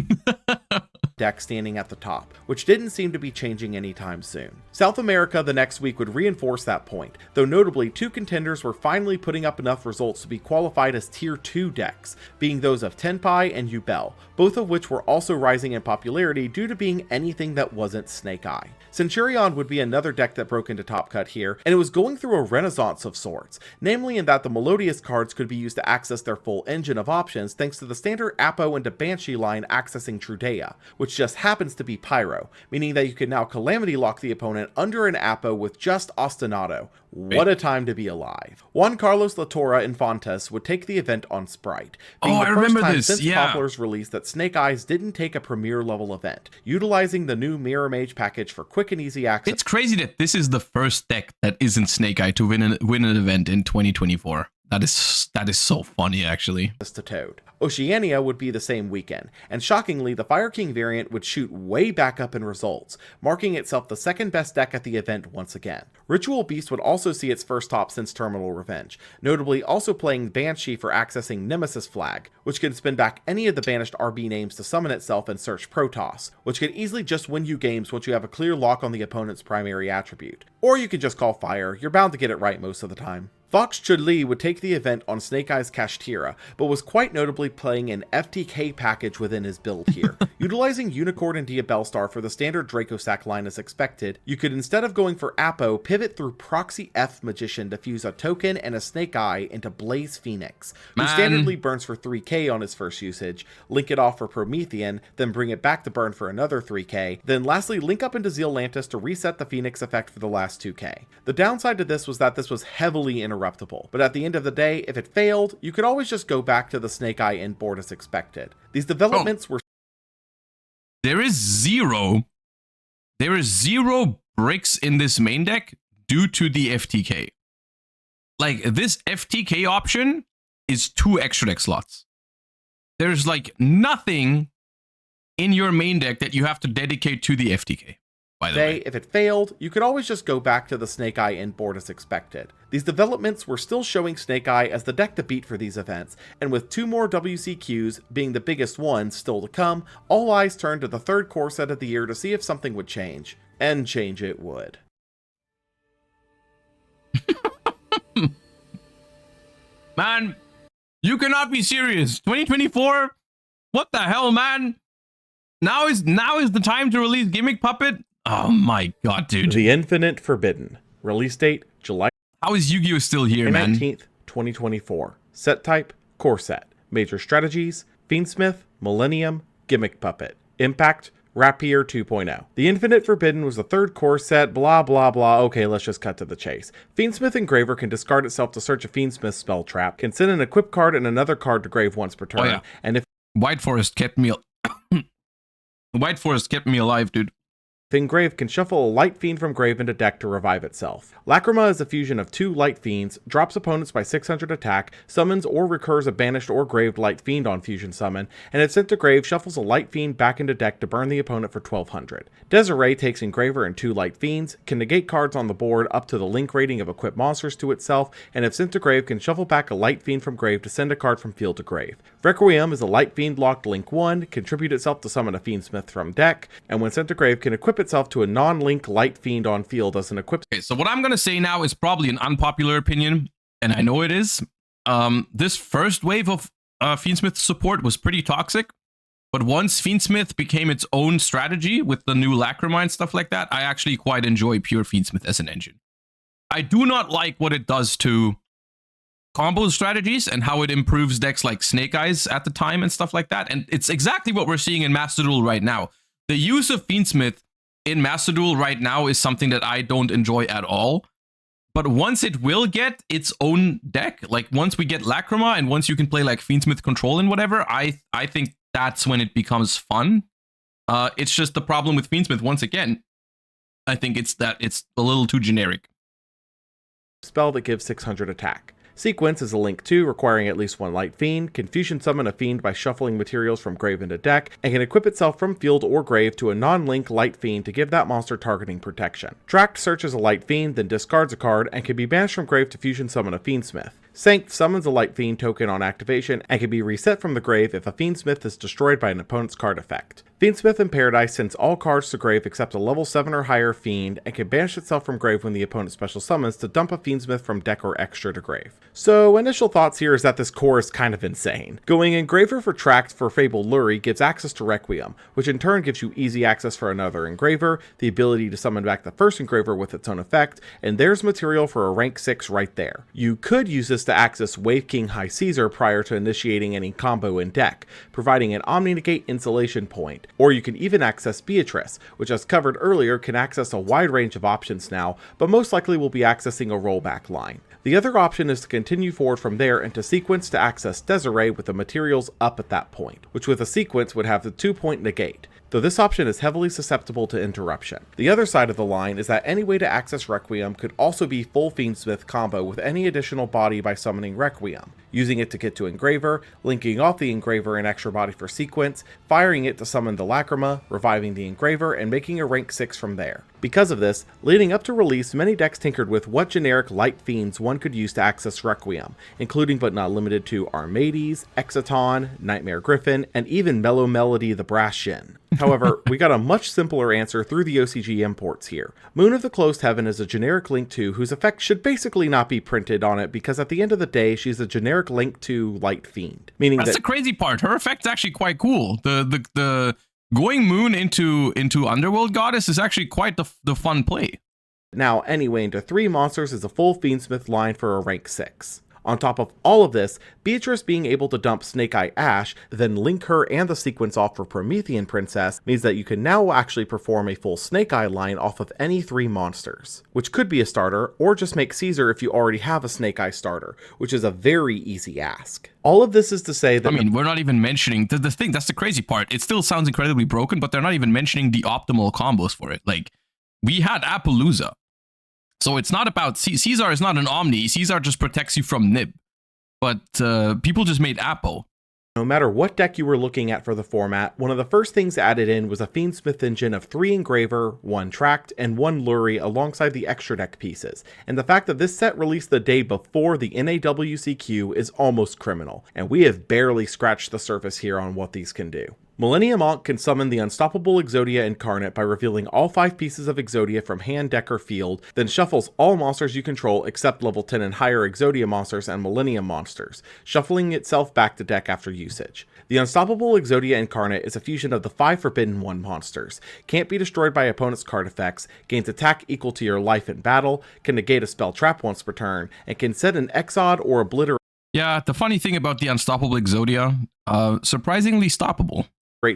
deck standing at the top, which didn't seem to be changing anytime soon. South America the next week would reinforce that point, though notably 2 contenders were finally putting up enough results to be qualified as tier 2 decks, being those of Tenpai and Yubel, both of which were also rising in popularity due to being anything that wasn't Snake Eye. Centurion would be another deck that broke into top cut here, and it was going through a renaissance of sorts, namely in that the Melodious cards could be used to access their full engine of options thanks to the standard Apo and Banshee line accessing Trudea, which just happens to be Pyro, meaning that you can now Calamity Lock the opponent under an Apo with just Ostinato. What a time to be alive. Juan Carlos Latorre Infantes would take the event on Sprite, being the first time since Poplar's release that Snake Eyes didn't take a premier level event, utilizing the new Mirror Mage package for quick and easy access. It's crazy that this is the first deck that isn't Snake Eye to win an event in 2024. That is so funny, actually. To Toad. Oceania would be the same weekend, and shockingly, the Fire King variant would shoot way back up in results, marking itself the second best deck at the event once again. Ritual Beast would also see its first top since Terminal Revenge, notably also playing Banshee for accessing Nemesis Flag, which can spin back any of the banished RB names to summon itself and search Protoss, which can easily just win you games once you have a clear lock on the opponent's primary attribute. Or you can just call Fire, you're bound to get it right most of the time. Fox Chun-Li would take the event on Snake Eyes Kashtira, but was quite notably playing an FTK package within his build here. Utilizing Unicorn and Diabellstar for the standard Dracosac line as expected, you could instead of going for Apo, pivot through Proxy F Magician to fuse a token and a Snake Eye into Blaze Phoenix, who standardly burns for 3k on his first usage, link it off for Promethean, then bring it back to burn for another 3k, then lastly link up into Zealantis to reset the Phoenix effect for the last 2k. The downside to this was that this was heavily interruptible, but at the end of the day, if it failed, you could always just go back to the Snake Eye end board as expected. These developments were... There is zero bricks in this main deck due to the FTK. Like, this FTK option is 2 extra deck slots. There's like nothing in your main deck that you have to dedicate to the FTK. By the way, if it failed, you could always just go back to the Snake Eye end board as expected. These developments were still showing Snake Eye as the deck to beat for these events, and with 2 more WCQs being the biggest ones still to come, all eyes turned to the 3rd core set of the year to see if something would change. And change it would. Man, you cannot be serious. 2024? What the hell, man? Now is the time to release Gimmick Puppet? Oh my god, dude. The Infinite Forbidden. Release date, July... How is Yu-Gi-Oh still here, man? 19th, 2024. Set type, core set. Major strategies, Fiendsmith, Millennium, Gimmick Puppet. Impact, Rapier 2.0. The Infinite Forbidden was the 3rd core set, blah blah blah. Okay, let's just cut to the chase. Fiendsmith Engraver can discard itself to search a Fiendsmith spell trap, can send an equip card and another card to grave once per turn, and if White Forest kept me White Forest kept me alive, dude. Engrave can shuffle a Light Fiend from grave into deck to revive itself. Lacrima is a fusion of 2 Light Fiends, drops opponents by 600 attack, summons or recurs a banished or graved Light Fiend on fusion summon, and if sent to grave, shuffles a Light Fiend back into deck to burn the opponent for 1200. Desiree takes Engraver and 2 Light Fiends, can negate cards on the board up to the link rating of equipped monsters to itself, and if sent to grave, can shuffle back a Light Fiend from grave to send a card from field to grave. Requiem is a Light Fiend locked link 1, contribute itself to summon a Fiendsmith from deck, and when sent to grave, can equip itself to a non-link Light Fiend on field as an equipped... Okay, so what I'm gonna say now is probably an unpopular opinion, and I know it is. This first wave of Fiendsmith support was pretty toxic, but once Fiendsmith became its own strategy with the new Lacrima and stuff like that, I actually quite enjoy pure Fiendsmith as an engine. I do not like what it does to combo strategies and how it improves decks like Snake Eyes at the time and stuff like that, and it's exactly what we're seeing in Master Duel right now. The use of Fiendsmith in Master Duel right now is something that I don't enjoy at all. But once it will get its own deck, like once we get Lacrima and once you can play like Fiendsmith Control and whatever, I think that's when it becomes fun. It's just the problem with Fiendsmith, once again, I think it's that it's a little too generic. Spell that gives 600 attack. Sequence is a link 2 requiring at least 1 Light Fiend, can fusion summon a Fiend by shuffling materials from grave into deck, and can equip itself from field or grave to a non-link Light Fiend to give that monster targeting protection. Tracked searches a Light Fiend, then discards a card, and can be banished from grave to fusion summon a Fiendsmith. Sanct summons a Light Fiend token on activation and can be reset from the grave if a Fiendsmith is destroyed by an opponent's card effect. Fiendsmith in Paradise sends all cards to grave except a level 7 or higher Fiend, and can banish itself from grave when the opponent special summons to dump a Fiendsmith from deck or extra to grave. So initial thoughts here is that this core is kind of insane. Going Engraver for Tract for Fabled Lurie gives access to Requiem, which in turn gives you easy access for another Engraver, the ability to summon back the first Engraver with its own effect, and there's material for a rank 6 right there. You could use this to access Wave King High Caesar prior to initiating any combo in deck, providing an Omni-Negate insulation point. Or you can even access Beatrice, which as covered earlier can access a wide range of options now, but most likely will be accessing a rollback line. The other option is to continue forward from there into Sequence to access Desiree with the materials up at that point, which with a Sequence would have the 2-point negate, though this option is heavily susceptible to interruption. The other side of the line is that any way to access Requiem could also be full Fiendsmith combo with any additional body by summoning Requiem, using it to get to Engraver, linking off the Engraver and extra body for Sequence, firing it to summon the Lacrima, reviving the Engraver, and making a rank 6 from there. Because of this, leading up to release, many decks tinkered with what generic light fiends one could use to access Requiem, including but not limited to Armades, Exciton, Nightmare Griffin, and even Mellow Melody the Brass Shin. However, we got a much simpler answer through the OCG imports here. Moon of the Closed Heaven is a generic Link 2 whose effect should basically not be printed on it because at the end of the day, she's a generic Link 2 Light Fiend. Meaning That's the crazy part. Her effect's actually quite cool. The going Moon into Underworld Goddess is actually quite the fun play. Now, anyway, into 3 monsters is a full Fiendsmith line for a rank 6. On top of all of this, Beatrice being able to dump Snake Eye Ash, then link her and the Sequence off for Promethean Princess, means that you can now actually perform a full Snake Eye line off of any 3 monsters, which could be a starter, or just make Caesar if you already have a Snake Eye starter, which is a very easy ask. All of this is to say that... I mean, we're not even mentioning... The thing, that's the crazy part. It still sounds incredibly broken, but they're not even mentioning the optimal combos for it. Like, we had Appaloosa. So it's not about... Caesar is not an Omni. Caesar just protects you from Nib. But people just made Appo. No matter what deck you were looking at for the format, one of the first things added in was a Fiendsmith engine of 3 Engraver, 1 Tract, and 1 Lurie alongside the extra deck pieces. And the fact that this set released the day before the NAWCQ is almost criminal, and we have barely scratched the surface here on what these can do. Millennium Ankh can summon the unstoppable Exodia Incarnate by revealing all 5 pieces of Exodia from hand, deck, or field, then shuffles all monsters you control except level 10 and higher Exodia monsters and Millennium monsters, shuffling itself back to deck after usage. The unstoppable Exodia Incarnate is a fusion of the 5 Forbidden One monsters, can't be destroyed by opponent's card effects, gains attack equal to your life in battle, can negate a spell trap once per turn, and can set an Exod or Obliterate. Yeah, the funny thing about the unstoppable Exodia, surprisingly stoppable.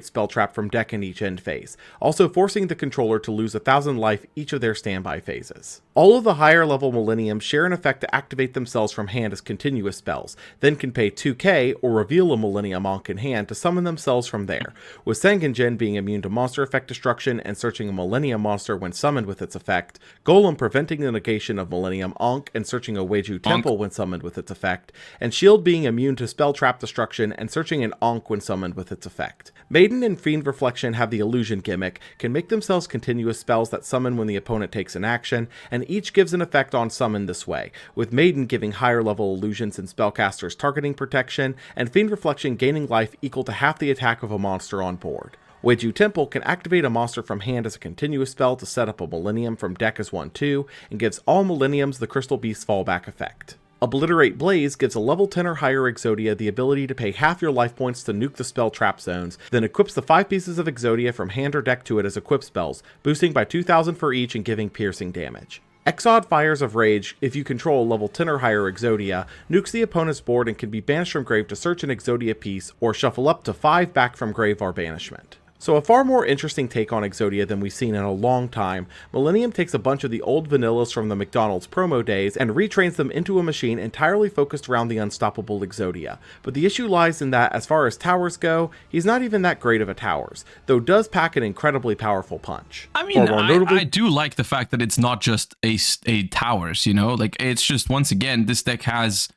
Spell trap from deck in each end phase, also forcing the controller to lose 1,000 life each of their standby phases. All of the higher level Millenniums share an effect to activate themselves from hand as continuous spells, then can pay 2k or reveal a Millennium Ankh in hand to summon themselves from there, with Sangenjin being immune to monster effect destruction and searching a Millennium monster when summoned with its effect, Golem preventing the negation of Millennium Ankh and searching a Weiju Temple when summoned with its effect, and Shield being immune to spell trap destruction and searching an Ankh when summoned with its effect. Maiden and Fiend Reflection have the illusion gimmick, can make themselves continuous spells that summon when the opponent takes an action, and each gives an effect on summon this way, with Maiden giving higher level illusions and spellcasters targeting protection, and Fiend Reflection gaining life equal to half the attack of a monster on board. Weiju Temple can activate a monster from hand as a continuous spell to set up a Millennium from deck as 1/2, and gives all Millenniums the Crystal Beast fallback effect. Obliterate Blaze gives a level 10 or higher Exodia the ability to pay half your life points to nuke the spell trap zones, then equips the 5 pieces of Exodia from hand or deck to it as equip spells, boosting by 2,000 for each and giving piercing damage. Exod Fires of Rage, if you control level 10 or higher Exodia, nukes the opponent's board and can be banished from grave to search an Exodia piece, or shuffle up to 5 back from grave or banishment. So a far more interesting take on Exodia than we've seen in a long time, Millennium takes a bunch of the old vanillas from the McDonald's promo days and retrains them into a machine entirely focused around the unstoppable Exodia. But the issue lies in that, as far as towers go, he's not even that great of a towers, though does pack an incredibly powerful punch. I mean, I do like the fact that it's not just a towers, you know? Like, it's just, once again, this deck has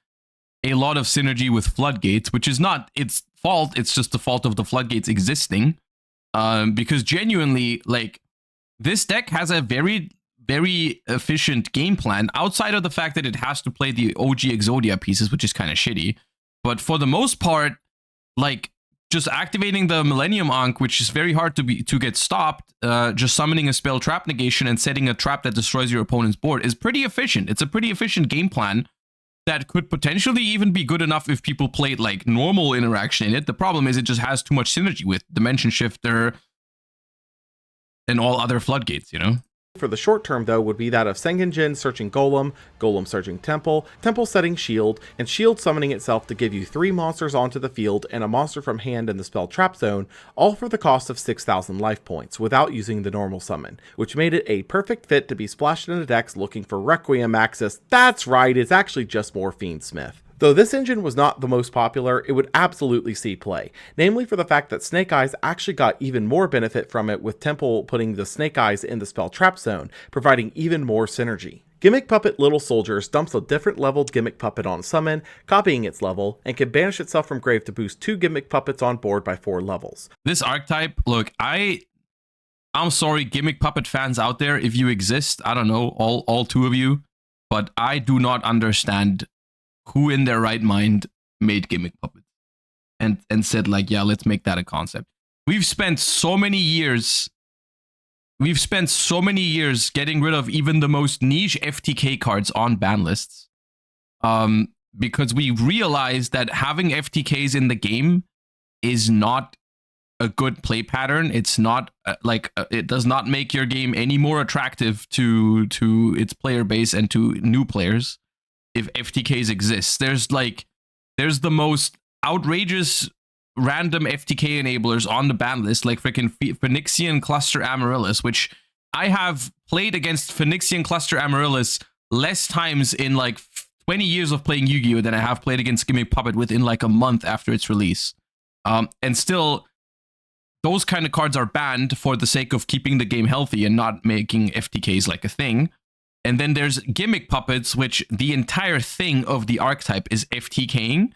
a lot of synergy with Floodgates, which is not its fault, it's just the fault of the Floodgates existing. Because genuinely, like, this deck has a very very efficient game plan, outside of the fact that it has to play the OG Exodia pieces, which is kind of shitty. But for the most part, like, just activating the Millennium Ankh, which is very hard to get stopped, just summoning a spell trap negation and setting a trap that destroys your opponent's board is pretty efficient. It's a pretty efficient game plan that could potentially even be good enough if people played like normal interaction in it. The problem is it just has too much synergy with Dimension Shifter and all other floodgates, you know? For the short term, though, would be that of Sengenjin searching Golem, Golem searching Temple, Temple setting Shield, and Shield summoning itself to give you 3 monsters onto the field and a monster from hand in the spell trap zone, all for the cost of 6,000 life points, without using the normal summon, which made it a perfect fit to be splashed into decks looking for Requiem Axis. That's right, it's actually just more Fiendsmith. Though this engine was not the most popular, it would absolutely see play, namely for the fact that Snake Eyes actually got even more benefit from it, with Temple putting the Snake Eyes in the spell trap zone, providing even more synergy. Gimmick Puppet Little Soldiers dumps a different leveled Gimmick Puppet on summon, copying its level, and can banish itself from grave to boost 2 Gimmick Puppets on board by 4 levels. This archetype, look, I'm sorry, Gimmick Puppet fans out there, if you exist, I don't know, all 2 of you, but I do not understand who in their right mind made Gimmick Puppets and said, like, yeah, let's make that a concept. We've spent so many years getting rid of even the most niche FTK cards on ban lists, because we realized that having FTKs in the game is not a good play pattern. It's not it does not make your game any more attractive to its player base and to new players. If FTKs exist, there's the most outrageous random FTK enablers on the ban list, like freaking Phoenixian Cluster Amaryllis, which I have played against Phoenixian Cluster Amaryllis less times in like 20 years of playing Yu-Gi-Oh! Than I have played against Gimmick Puppet within like a month after its release. And still, those kind of cards are banned for the sake of keeping the game healthy and not making FTKs like a thing. And then there's Gimmick Puppets, which the entire thing of the archetype is FTKing,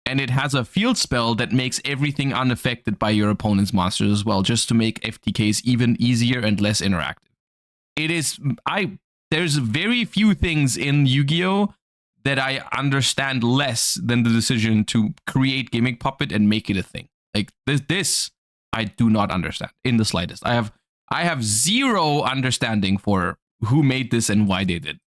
and it has a field spell that makes everything unaffected by your opponent's monsters as well, just to make FTKs even easier and less interactive. There's very few things in Yu-Gi-Oh! That I understand less than the decision to create Gimmick Puppet and make it a thing. Like this I do not understand in the slightest. I have zero understanding for who made this and why they did.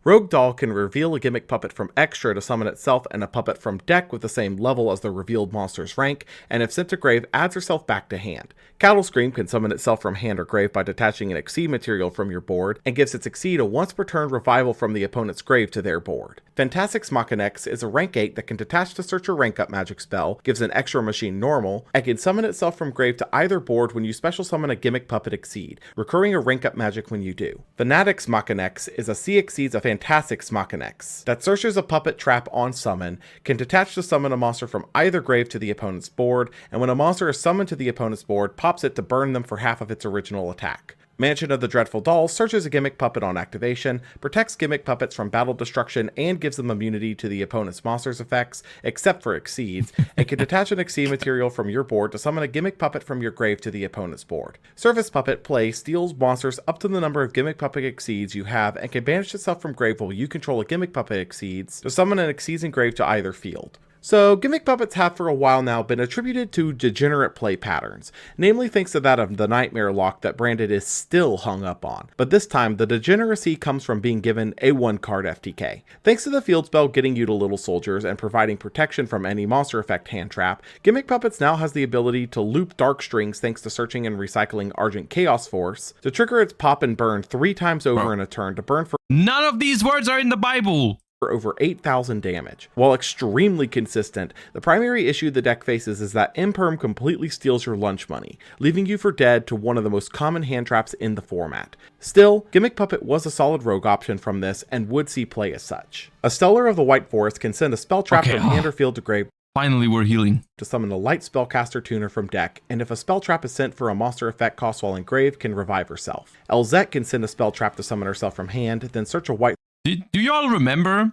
Rogue Doll can reveal a Gimmick Puppet from extra to summon itself and a puppet from deck with the same level as the revealed monster's rank, and if sent to grave, adds herself back to hand. Cattle Scream can summon itself from hand or grave by detaching an Exceed material from your board, and gives its Exceed a once per turn revival from the opponent's grave to their board. Fantastic's Machinex is a rank 8 that can detach to search a rank up magic spell, gives an extra machine normal, and can summon itself from grave to either board when you special summon a Gimmick Puppet Exceed, recurring a rank up magic when you do. Fanatic's Machinex is a C exceeds a Fantastic's Machinex that searches a puppet trap on summon, can detach to summon a monster from either grave to the opponent's board, and when a monster is summoned to the opponent's board, pops it to burn them for half of its original attack. Mansion of the Dreadful Doll searches a Gimmick Puppet on activation, protects Gimmick Puppets from battle destruction, and gives them immunity to the opponent's monster's effects, except for Exceeds, and can detach an Exceed material from your board to summon a Gimmick Puppet from your grave to the opponent's board. Surface Puppet play steals monsters up to the number of Gimmick Puppet Exceeds you have, and can banish itself from grave while you control a Gimmick Puppet Exceeds to summon an Exceeds in grave to either field. So, Gimmick Puppets have for a while now been attributed to degenerate play patterns, namely thanks to that of the Nightmare Lock that Branded is still hung up on. But this time, the degeneracy comes from being given a 1-card FTK. Thanks to the field spell getting you to Little Soldiers and providing protection from any monster effect hand trap, Gimmick Puppets now has the ability to loop Dark Strings thanks to searching and recycling Argent Chaos Force, to trigger its pop and burn 3 times over in a turn to burn for none of these words are in the Bible! Over 8,000 damage. While extremely consistent, the primary issue the deck faces is that Imperm completely steals your lunch money, leaving you for dead to one of the most common hand traps in the format. Still, Gimmick Puppet was a solid rogue option from this and would see play as such. A Stellar of the White Forest can send a spell trap from hand or field to grave Finally, we're healing. To summon a light spellcaster tuner from deck, and if a spell trap is sent for a monster effect cost while in grave, can revive herself. Elzette can send a spell trap to summon herself from hand, then search a white. Do y'all remember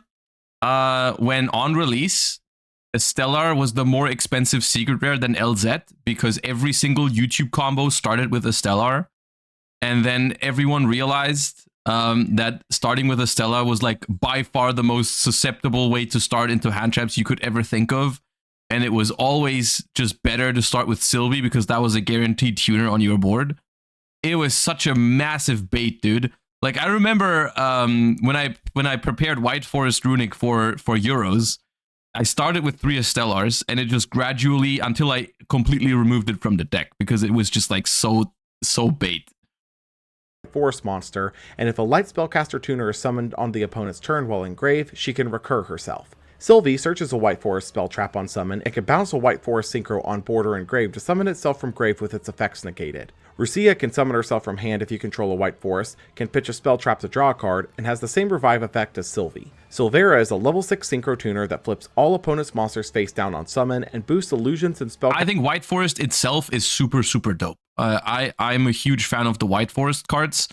when on release, Stellar was the more expensive secret rare than Elzette because every single YouTube combo started with a Stellar, and then everyone realized that starting with Estella was like by far the most susceptible way to start into hand traps you could ever think of. And it was always just better to start with Sylvie because that was a guaranteed tuner on your board. It was such a massive bait, dude. Like I remember when I prepared White Forest Runic for Euros, I started with 3 Estellars and it just gradually until I completely removed it from the deck because it was just like so bait. Forest monster, and if a light spellcaster tuner is summoned on the opponent's turn while in grave, she can recur herself. Sylvie searches a White Forest spell trap on summon and can bounce a White Forest synchro on board or in grave to summon itself from grave with its effects negated. Rucia can summon herself from hand if you control a White Forest, can pitch a spell trap to draw a card, and has the same revive effect as Sylvie. Silvera is a level 6 synchro tuner that flips all opponents' monsters face down on summon and boosts illusions and spell. I think White Forest itself is super dope. I'm a huge fan of the White Forest cards.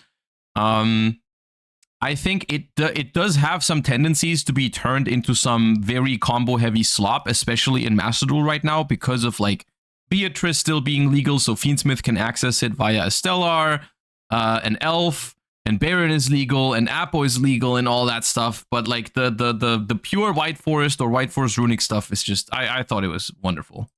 I think it does have some tendencies to be turned into some very combo heavy slop, especially in Master Duel right now because of like Beatrice still being legal, so Fiendsmith can access it via a Stellar, an Elf, and Baron is legal, and Apo is legal, and all that stuff. But like the pure White Forest or White Forest Runic stuff is just I thought it was wonderful.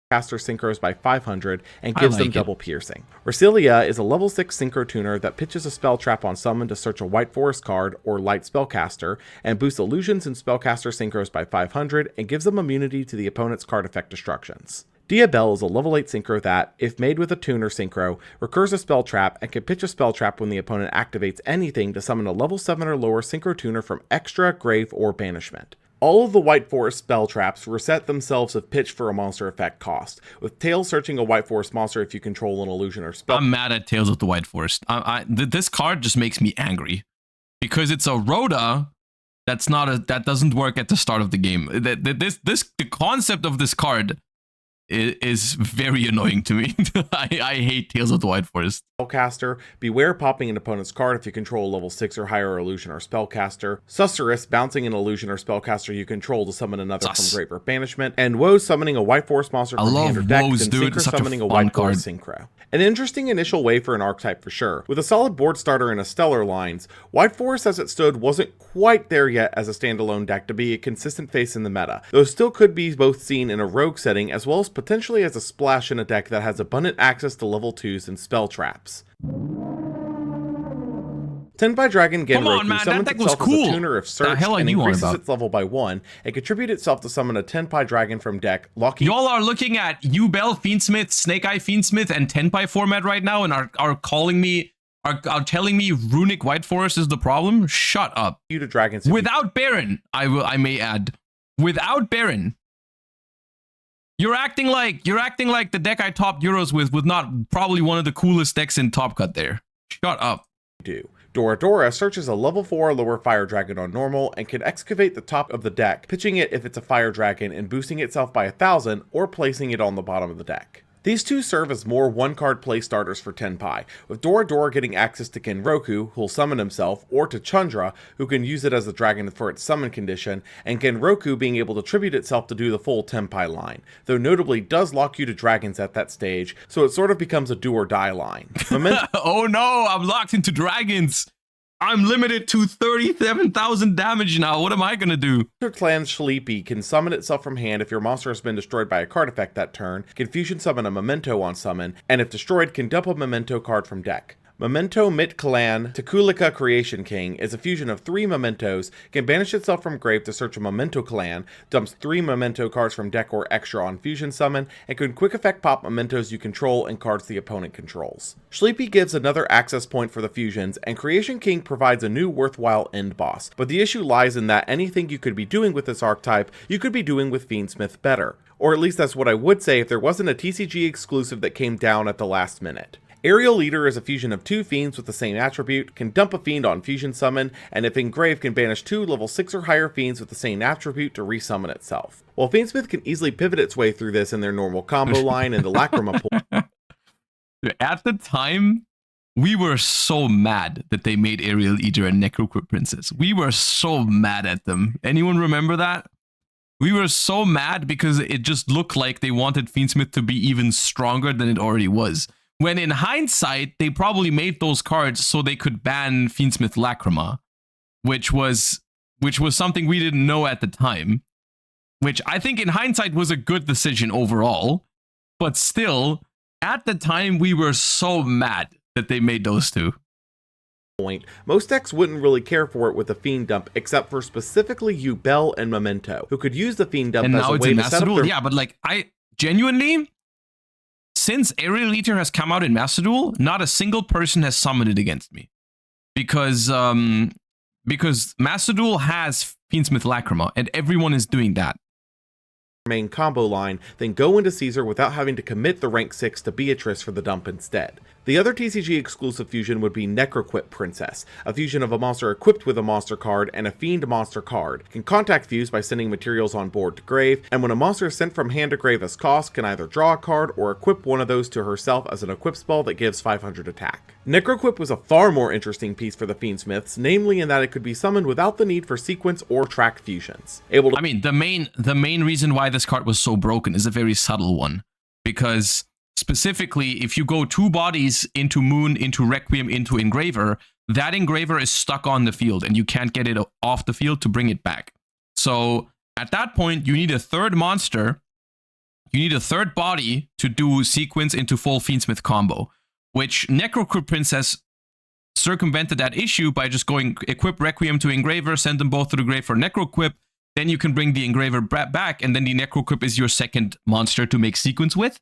Caster synchros by 500 and gives them double piercing. Resilia is a level 6 synchro tuner that pitches a spell trap on summon to search a White Forest card or light spellcaster and boosts illusions and spellcaster synchros by 500 and gives them immunity to the opponent's card effect destructions. Diabel is a level 8 synchro that, if made with a tuner synchro, recurs a spell trap and can pitch a spell trap when the opponent activates anything to summon a level 7 or lower synchro tuner from extra, grave, or banishment. All of the White Forest spell traps reset themselves if pitched for a monster effect cost, with Tails searching a White Forest monster if you control an illusion or spell. I'm mad at Tales of the White Forest. This card just makes me angry because it's a Rhoda that doesn't work at the start of the game. The concept of this card is very annoying to me. I hate Tales of the White Forest. Spellcaster, beware popping an opponent's card if you control a level 6 or higher illusion or spellcaster. Susurrus, bouncing an illusion or spellcaster you control to summon another from grave or banishment. And Woes, summoning a White Forest monster from hand or deck, then synchro summoning a White Forest synchro. An interesting initial way for an archetype for sure. With a solid board starter and a stellar lines, White Forest as it stood wasn't quite there yet as a standalone deck to be a consistent face in the meta, though still could be both seen in a rogue setting as well as potentially as a splash in a deck that has abundant access to level 2s and spell traps. Tenpai Dragon Genroku summons itself as a tuner if searched and increases its level by 1 and contribute itself to summon a Tenpai Dragon from deck, locking... Y'all are looking at Yubel Fiendsmith, Snake Eye Fiendsmith, and Tenpai format right now and are telling me Runic White Forest is the problem? Shut up. You to dragons without Baron, I may add. Without Baron. You're acting like the deck I topped Euros with not probably one of the coolest decks in Top Cut there. Shut up. Dora searches a level 4 or lower fire dragon on normal and can excavate the top of the deck, pitching it if it's a fire dragon and boosting itself by 1,000 or placing it on the bottom of the deck. These two serve as more one-card play starters for Tenpai, with Dora getting access to Genroku, who'll summon himself, or to Chandra, who can use it as a dragon for its summon condition, and Genroku being able to tribute itself to do the full Tenpai line, though notably does lock you to dragons at that stage, so it sort of becomes a do-or-die line. Oh no, I'm locked into dragons! I'm limited to 37,000 damage now. What am I going to do? Clan Sleepy can summon itself from hand if your monster has been destroyed by a card effect that turn, can fusion summon a memento on summon, and if destroyed can dump a memento card from deck. Memento Mit Clan Tekulika Creation King is a fusion of 3 mementos, can banish itself from grave to search a memento clan, dumps 3 memento cards from deck or extra on fusion summon, and can quick effect pop mementos you control and cards the opponent controls. Sleepy gives another access point for the fusions, and Creation King provides a new worthwhile end boss, but the issue lies in that anything you could be doing with this archetype, you could be doing with Fiendsmith better. Or at least that's what I would say if there wasn't a TCG exclusive that came down at the last minute. Aerial Leader is a fusion of 2 fiends with the same attribute, can dump a fiend on fusion summon, and if in grave can banish 2 level 6 or higher fiends with the same attribute to resummon itself. While Fiendsmith can easily pivot its way through this in their normal combo line in the Lacrima pool. At the time, we were so mad that they made Aerial Eater and Necrocrypt Princess. We were so mad at them. Anyone remember that? We were so mad because it just looked like they wanted Fiendsmith to be even stronger than it already was. When in hindsight, they probably made those cards so they could ban Fiendsmith Lacrima, which was something we didn't know at the time, which I think in hindsight was a good decision overall. But still, at the time, we were so mad that they made those two. Point, most decks wouldn't really care for it with the Fiend Dump, except for specifically Yubel and Memento, who could use the Fiend Dump And as now a it's way in to set up Master their... Duel. Yeah, but like, I genuinely, since Aerial Eater has come out in Master Duel, not a single person has summoned it against me. Because Master Duel has Fiendsmith Lacrima, and everyone is doing that. Main combo line, then go into Caesar without having to commit the rank 6 to Beatrice for the dump instead. The other TCG exclusive fusion would be Necroquip Princess, a fusion of a monster equipped with a monster card and a fiend monster card, can contact fuse by sending materials on board to grave, and when a monster is sent from hand to grave as cost, can either draw a card or equip one of those to herself as an equip spell that gives 500 attack. Necroquip was a far more interesting piece for the Fiendsmiths, namely in that it could be summoned without the need for sequence or track fusions. I mean, the main reason why this card was so broken is a very subtle one, because specifically, if you go 2 bodies into Moon, into Requiem, into Engraver, that Engraver is stuck on the field and you can't get it off the field to bring it back. So at that point, you need a third monster, you need a third body to do sequence into full Fiendsmith combo, which Necroquip Princess circumvented that issue by just going equip Requiem to Engraver, send them both to the grave for Necroquip, then you can bring the Engraver back, and then the Necroquip is your second monster to make sequence with.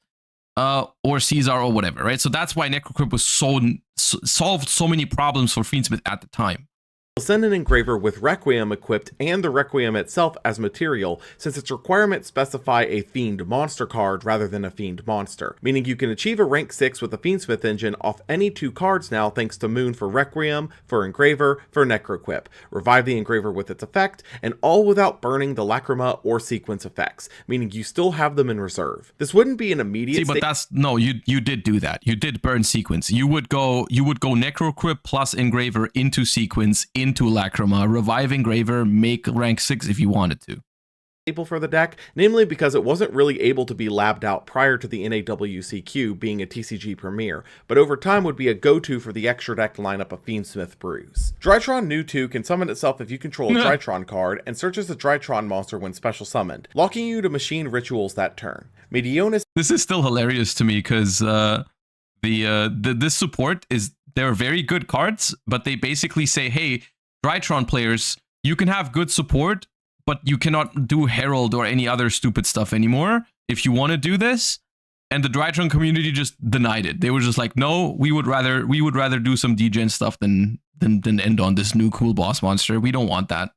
Or Caesar or whatever, right? So that's why Necroquip was solved so many problems for Fiendsmith at the time. Send an Engraver with Requiem equipped and the Requiem itself as material, since its requirements specify a Fiend monster card rather than a Fiend monster, meaning you can achieve a rank 6 with the Fiendsmith engine off any 2 cards now thanks to Moon for Requiem, for Engraver, for Necroquip, revive the Engraver with its effect, and all without burning the Lacrima or sequence effects, meaning you still have them in reserve. This wouldn't be an immediate but that's no, you did do that. You did burn sequence. You would go Necroquip plus Engraver into sequence, into Lacrima, revive Engraver, make rank 6 if you wanted to. For the deck, namely because it wasn't really able to be labbed out prior to the NAWCQ being a TCG premiere, but over time would be a go-to for the extra deck lineup of Fiendsmith brews. Drytron New 2 can summon itself if you control a Drytron card, and searches a Drytron monster when special summoned, locking you to machine rituals that turn. Medionis... This is still hilarious to me, because this support is, they're very good cards, but they basically say, hey, Drytron players, you can have good support, but you cannot do Herald or any other stupid stuff anymore if you want to do this. And the Drytron community just denied it. They were just like, no, we would rather do some degen stuff than end on this new cool boss monster. We don't want that.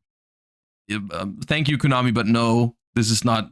Thank you, Konami, but no, this is not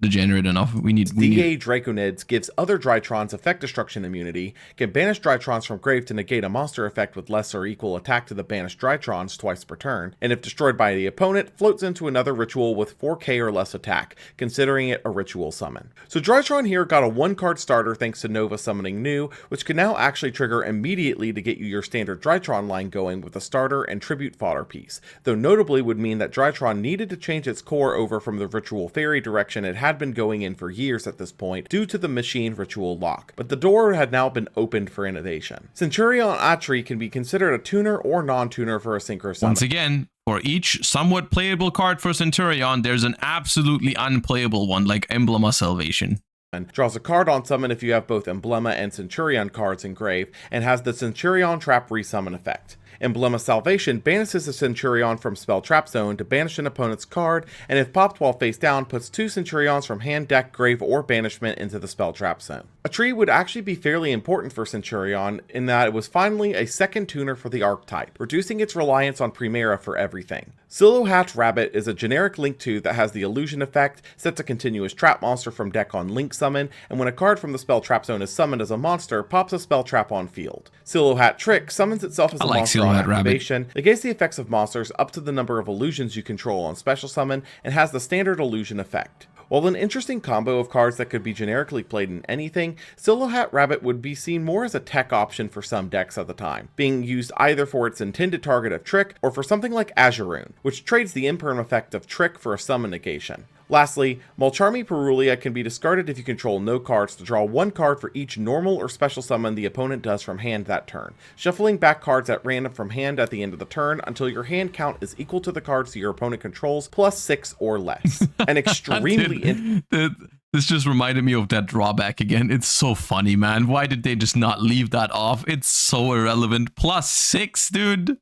degenerate enough. We need DA Draconids gives other Drytrons effect destruction immunity, can banish Drytrons from grave to negate a monster effect with less or equal attack to the banished Drytrons twice per turn, and if destroyed by the opponent, floats into another ritual with 4k or less attack, considering it a ritual summon. So Drytron here got a 1-card starter thanks to Nova summoning New, which can now actually trigger immediately to get you your standard Drytron line going with a starter and tribute fodder piece, though notably would mean that Drytron needed to change its core over from the Ritual Fairy direction it had been going in for years at this point due to the machine ritual lock, but the door had now been opened for innovation. Centurion Atri can be considered a tuner or non-tuner for a synchro summon. Once again, for each somewhat playable card for Centurion, there's an absolutely unplayable one like Emblema Salvation. Draws a card on summon if you have both Emblema and Centurion cards in grave, and has the Centurion Trap resummon effect. Emblema Salvation banishes a Centurion from Spell Trap Zone to banish an opponent's card, and if popped while face down, puts 2 Centurions from hand, deck, grave, or banishment into the Spell Trap Zone. A tree would actually be fairly important for Centurion in that it was finally a second tuner for the archetype, reducing its reliance on Primera for everything. Silhouette Rabbit is a generic Link 2 that has the illusion effect, sets a continuous trap monster from deck on Link summon, and when a card from the Spell Trap Zone is summoned as a monster, pops a spell trap on field. Silhouette Trick summons itself as a monster on activation, negates the effects of monsters up to the number of illusions you control on special summon, and has the standard illusion effect. While an interesting combo of cards that could be generically played in anything, Silhouette Rabbit would be seen more as a tech option for some decks at the time, being used either for its intended target of Trick or for something like Azuroon, which trades the imperm effect of Trick for a summon negation. Lastly, Mulcharmy Perulia can be discarded if you control no cards to draw 1 card for each normal or special summon the opponent does from hand that turn, shuffling back cards at random from hand at the end of the turn until your hand count is equal to the cards your opponent controls plus 6 or less. An extremely... This just reminded me of that drawback again. It's so funny, man. Why did they just not leave that off? It's so irrelevant. Plus 6, dude.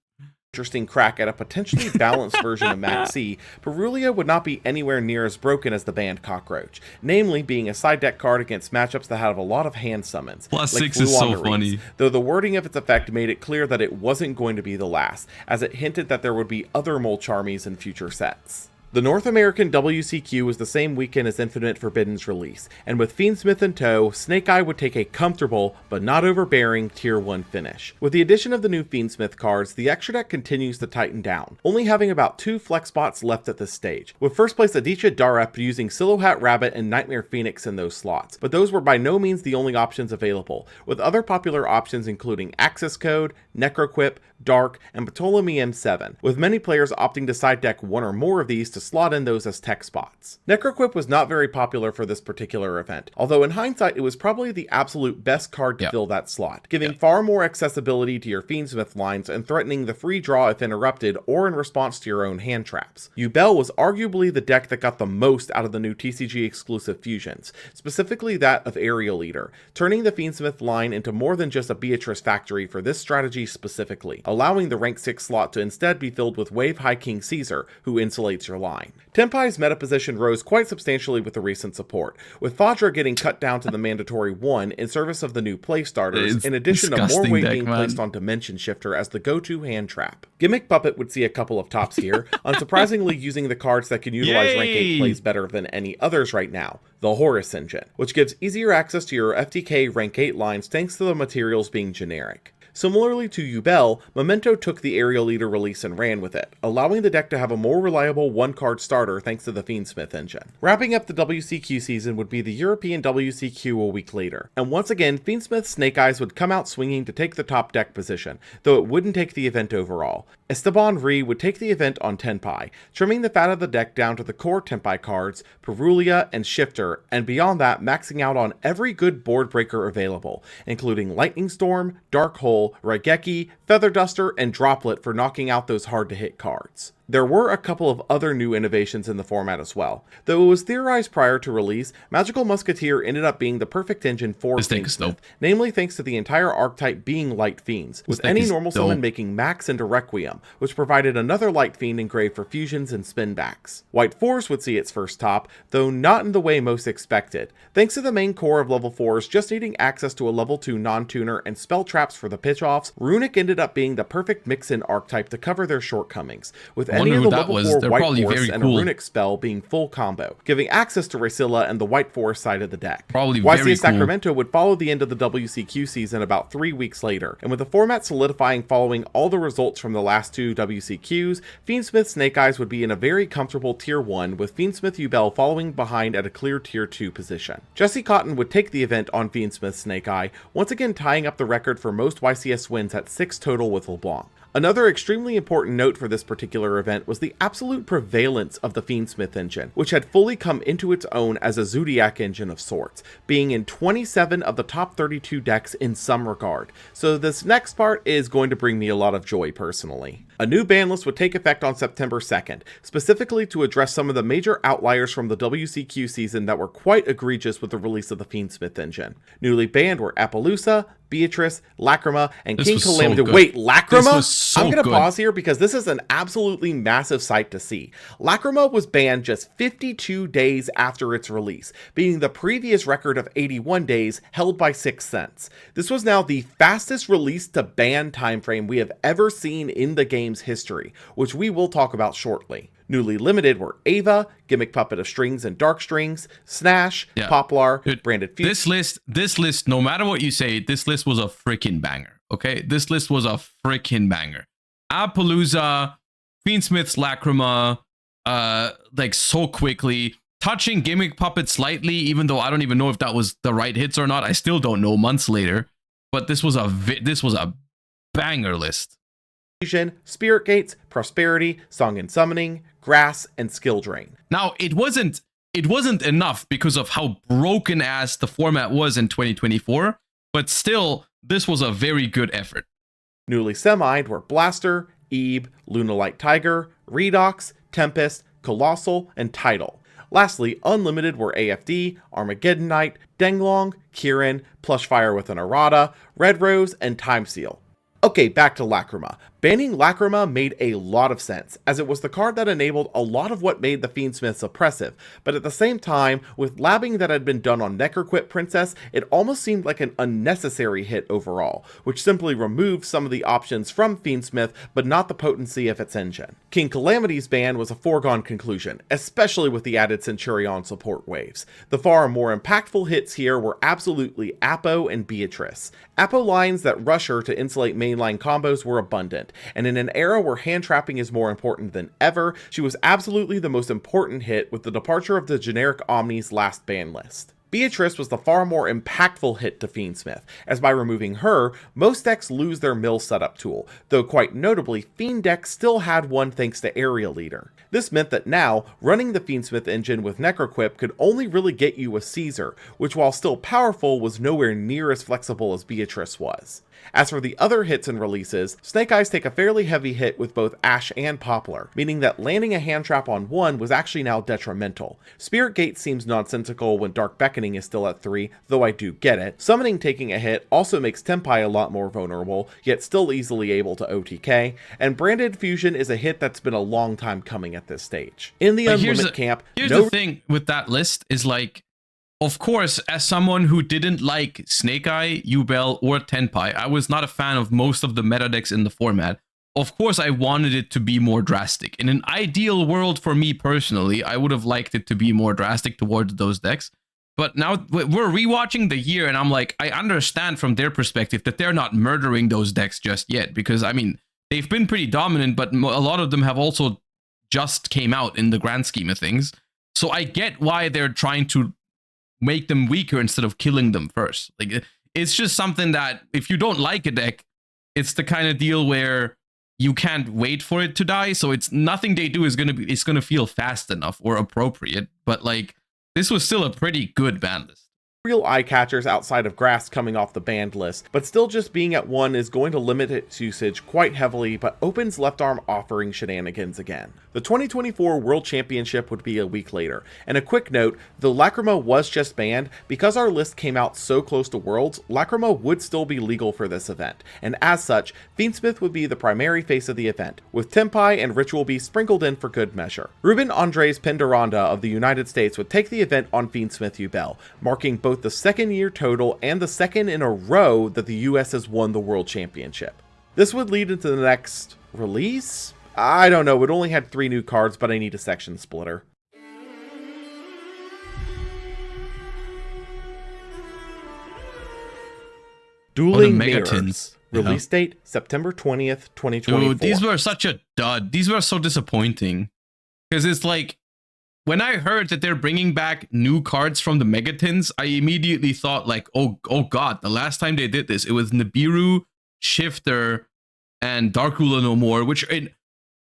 Interesting crack at a potentially balanced version of Maxi, Perulia would not be anywhere near as broken as the banned Cockroach, namely being a side deck card against matchups that have a lot of hand summons. Plus like 6 is so funny. Though the wording of its effect made it clear that it wasn't going to be the last, as it hinted that there would be other Mulcharmies in future sets. The North American WCQ was the same weekend as Infinite Forbidden's release, and with Fiendsmith in tow, Snake Eye would take a comfortable, but not overbearing, Tier 1 finish. With the addition of the new Fiendsmith cards, the extra deck continues to tighten down, only having about 2 flex spots left at this stage, with first place Aditya Darep using Silhouette Rabbit and Nightmare Phoenix in those slots, but those were by no means the only options available, with other popular options including Access Code, Necroquip, Dark, and Ptolemy M7, with many players opting to side deck 1 or more of these to slot in those as tech spots. Necroquip was not very popular for this particular event, although in hindsight it was probably the absolute best card to fill that slot, giving far more accessibility to your Fiendsmith lines and threatening the free draw if interrupted or in response to your own hand traps. Yubel was arguably the deck that got the most out of the new TCG exclusive fusions, specifically that of Aerial Eater, turning the Fiendsmith line into more than just a Beatrice factory for this strategy specifically, allowing the rank 6 slot to instead be filled with Wave High King Caesar, who insulates your line. Tenpai's meta position rose quite substantially with the recent support, with Fadra getting cut down to the mandatory 1 in service of the new play starters, in addition to more weight being placed on Dimension Shifter as the go-to hand trap. Gimmick Puppet would see a couple of tops here, unsurprisingly using the cards that can utilize rank 8 plays better than any others right now, the Horus Engine, which gives easier access to your FTK rank 8 lines thanks to the materials being generic. Similarly to Yubel, Memento took the Aerial Eater release and ran with it, allowing the deck to have a more reliable one-card starter thanks to the Fiendsmith engine. Wrapping up the WCQ season would be the European WCQ a week later, and once again Fiendsmith Snake Eyes would come out swinging to take the top deck position, though it wouldn't take the event overall. Esteban Ree would take the event on Tenpai, trimming the fat of the deck down to the core Tenpai cards, Perulia, and Shifter, and beyond that maxing out on every good board breaker available, including Lightning Storm, Dark Hole, Raigeki, Feather Duster, and Droplet for knocking out those hard-to-hit cards. There were a couple of other new innovations in the format as well. Though it was theorized prior to release, Magical Musketeer ended up being the perfect engine for Fiendsmith, namely thanks to the entire archetype being Light Fiends, with any normal summon making Max into Requiem, which provided another Light Fiend engraved for fusions and spinbacks. White Force would see its first top, though not in the way most expected, thanks to the main core of level 4s just needing access to a level 2 non-tuner and spell traps for the pitch-offs. Runic ended up being the perfect mix-in archetype to cover their shortcomings, with any of the level 4 White Force and a Runic spell being full combo, giving access to Racilla and the White Force side of the deck. YCS Sacramento would follow the end of the WCQ season about 3 weeks later, and with the format solidifying following all the results from the last 2 WCQs, Fiendsmith Snake Eyes would be in a very comfortable Tier 1, with Fiendsmith Yubel following behind at a clear Tier 2 position. Jesse Cotton would take the event on Fiendsmith Snake Eye, once again tying up the record for most YCS wins at 6 total with LeBlanc. Another extremely important note for this particular event was the absolute prevalence of the Fiendsmith engine, which had fully come into its own as a Zodiac engine of sorts, being in 27 of the top 32 decks in some regard. So this next part is going to bring me a lot of joy personally. A new ban list would take effect on September 2nd, specifically to address some of the major outliers from the WCQ season that were quite egregious with the release of the Fiendsmith engine. Newly banned were Appaloosa, Beatrice, Lacrima, and King Calamity. Wait, Lacrima? I'm going to pause here because this is an absolutely massive sight to see. Lacrima was banned just 52 days after its release, beating the previous record of 81 days held by 6 Cents. This was now the fastest release to ban timeframe we have ever seen in the game's history, which we will talk about shortly. Newly limited were Ava, Gimmick Puppet of Strings and Dark Strings, Snash, Poplar, Branded Future. This list, no matter what you say, this list was a freaking banger. Okay, this list was a freaking banger. Appaloosa, Fiendsmith's Lacrima, like so quickly, touching Gimmick Puppet slightly, even though I don't even know if that was the right hits or not. I still don't know months later, but this was a banger list. Spirit Gates, Prosperity, Song and Summoning, Grass, and Skill Drain. Now, it wasn't it wasn't enough because of how broken ass the format was in 2024, but still, this was a very good effort. Newly semied were Blaster, Ebe, Lunalight Tiger, Redox, Tempest, Colossal, and Tidal. Lastly, unlimited were AFD, Armageddon Knight, Denglong, Kirin, Plushfire with an Errata, Red Rose, and Time Seal. Okay, back to Lacrima. Banning Lacrima made a lot of sense, as it was the card that enabled a lot of what made the Fiendsmiths oppressive, but at the same time, with labbing that had been done on Necroquip Princess, it almost seemed like an unnecessary hit overall, which simply removed some of the options from Fiendsmith, but not the potency of its engine. King Calamity's ban was a foregone conclusion, especially with the added Centurion support waves. The far more impactful hits here were absolutely Apo and Beatrice. Apo lines that rush her to insulate mainline combos were abundant, and in an era where hand trapping is more important than ever, she was absolutely the most important hit with the departure of the generic Omni's last ban list. Beatrice was the far more impactful hit to Fiendsmith, as by removing her, most decks lose their mill setup tool, though quite notably, Fiend decks still had one thanks to Area Leader. This meant that now, running the Fiendsmith engine with Necroquip could only really get you a Caesar, which while still powerful was nowhere near as flexible as Beatrice was. As for the other hits and releases, Snake Eyes take a fairly heavy hit with both Ash and Poplar, meaning that landing a hand trap on one was actually now detrimental. Spirit Gate seems nonsensical when Dark Beckoning is still at 3, though I do get it. Summoning taking a hit also makes Tempai a lot more vulnerable, yet still easily able to OTK, and Branded Fusion is a hit that's been a long time coming at this stage. In the Unlimit camp, here's the thing with that list is like, of course, as someone who didn't like Snake Eye, Yubel, or Tenpai, I was not a fan of most of the meta decks in the format. Of course, I wanted it to be more drastic. In an ideal world for me personally, I would have liked it to be more drastic towards those decks. But now we're rewatching the year, and I'm like, I understand from their perspective that they're not murdering those decks just yet. Because, I mean, they've been pretty dominant, but a lot of them have also just came out in the grand scheme of things. So I get why they're trying to make them weaker instead of killing them first. Like, it's just something that if you don't like a deck, it's the kind of deal where you can't wait for it to die. So it's nothing they do is gonna feel fast enough or appropriate. But like, this was still a pretty good ban list. Real eye catchers outside of Grass coming off the banned list, but still just being at 1 is going to limit its usage quite heavily, but opens left arm offering shenanigans again. The 2024 World Championship would be a week later, and a quick note, though Lacrima was just banned, because our list came out so close to Worlds, Lacrima would still be legal for this event, and as such, Fiendsmith would be the primary face of the event, with Tempai and Ritual Beast sprinkled in for good measure. Ruben Andres Penderanda of the United States would take the event on Fiendsmith Yubel, marking both the second year total and the second in a row that the US has won the World Championship. This would lead into the next release? I don't know, it only had 3 new cards, but I need a section splitter. Dueling Mirrors. Release date, September 20th, 2024. Dude, these were such a dud. These were so disappointing. Because it's like, when I heard that they're bringing back new cards from the Megatins, I immediately thought like, oh god, the last time they did this, it was Nibiru, Shifter, and Dark Ruler No More, which in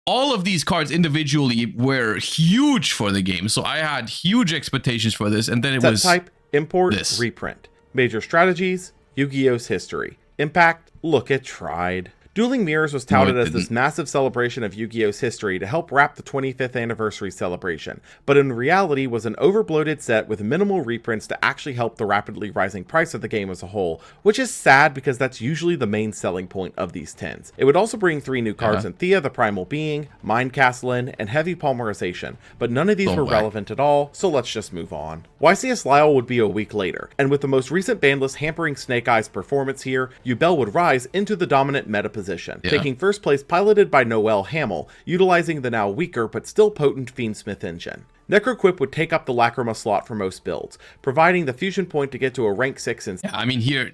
all of these cards individually were huge for the game. So I had huge expectations for this, and then it was type, import, this. Reprint. Major strategies, Yu-Gi-Oh's history. Impact, look, it tried. Dueling Mirrors was touted as this massive celebration of Yu-Gi-Oh's history to help wrap the 25th anniversary celebration, but in reality was an overbloated set with minimal reprints to actually help the rapidly rising price of the game as a whole, which is sad because that's usually the main selling point of these tins. It would also bring 3 new cards in Thea the Primal Being, Mind Castlin, and Heavy Polymerization, but none of these were relevant at all, so let's just move on. YCS Lyle would be a week later, and with the most recent ban list hampering Snake Eye's performance here, Yubel would rise into the dominant meta position. Taking first place piloted by Noel Hamill, utilizing the now weaker but still potent Fiendsmith engine. Necroquip would take up the Lacrima slot for most builds, providing the fusion point to get to a rank 6 in. Yeah, I mean, here,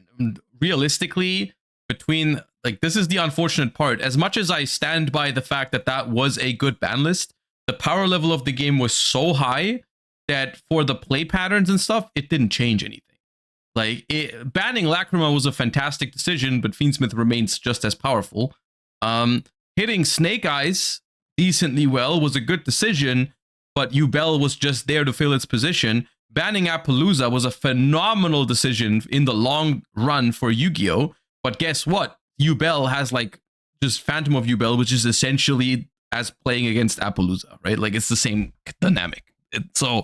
realistically, between, like, this is the unfortunate part. As much as I stand by the fact that that was a good ban list, the power level of the game was so high that for the play patterns and stuff, it didn't change anything. Like, banning Lacrima was a fantastic decision, but Fiendsmith remains just as powerful. Hitting Snake Eyes decently well was a good decision, but Yubel was just there to fill its position. Banning Appaloosa was a phenomenal decision in the long run for Yu-Gi-Oh! But guess what? Yubel has like just Phantom of Yubel, which is essentially as playing against Appaloosa, right? Like it's the same dynamic. So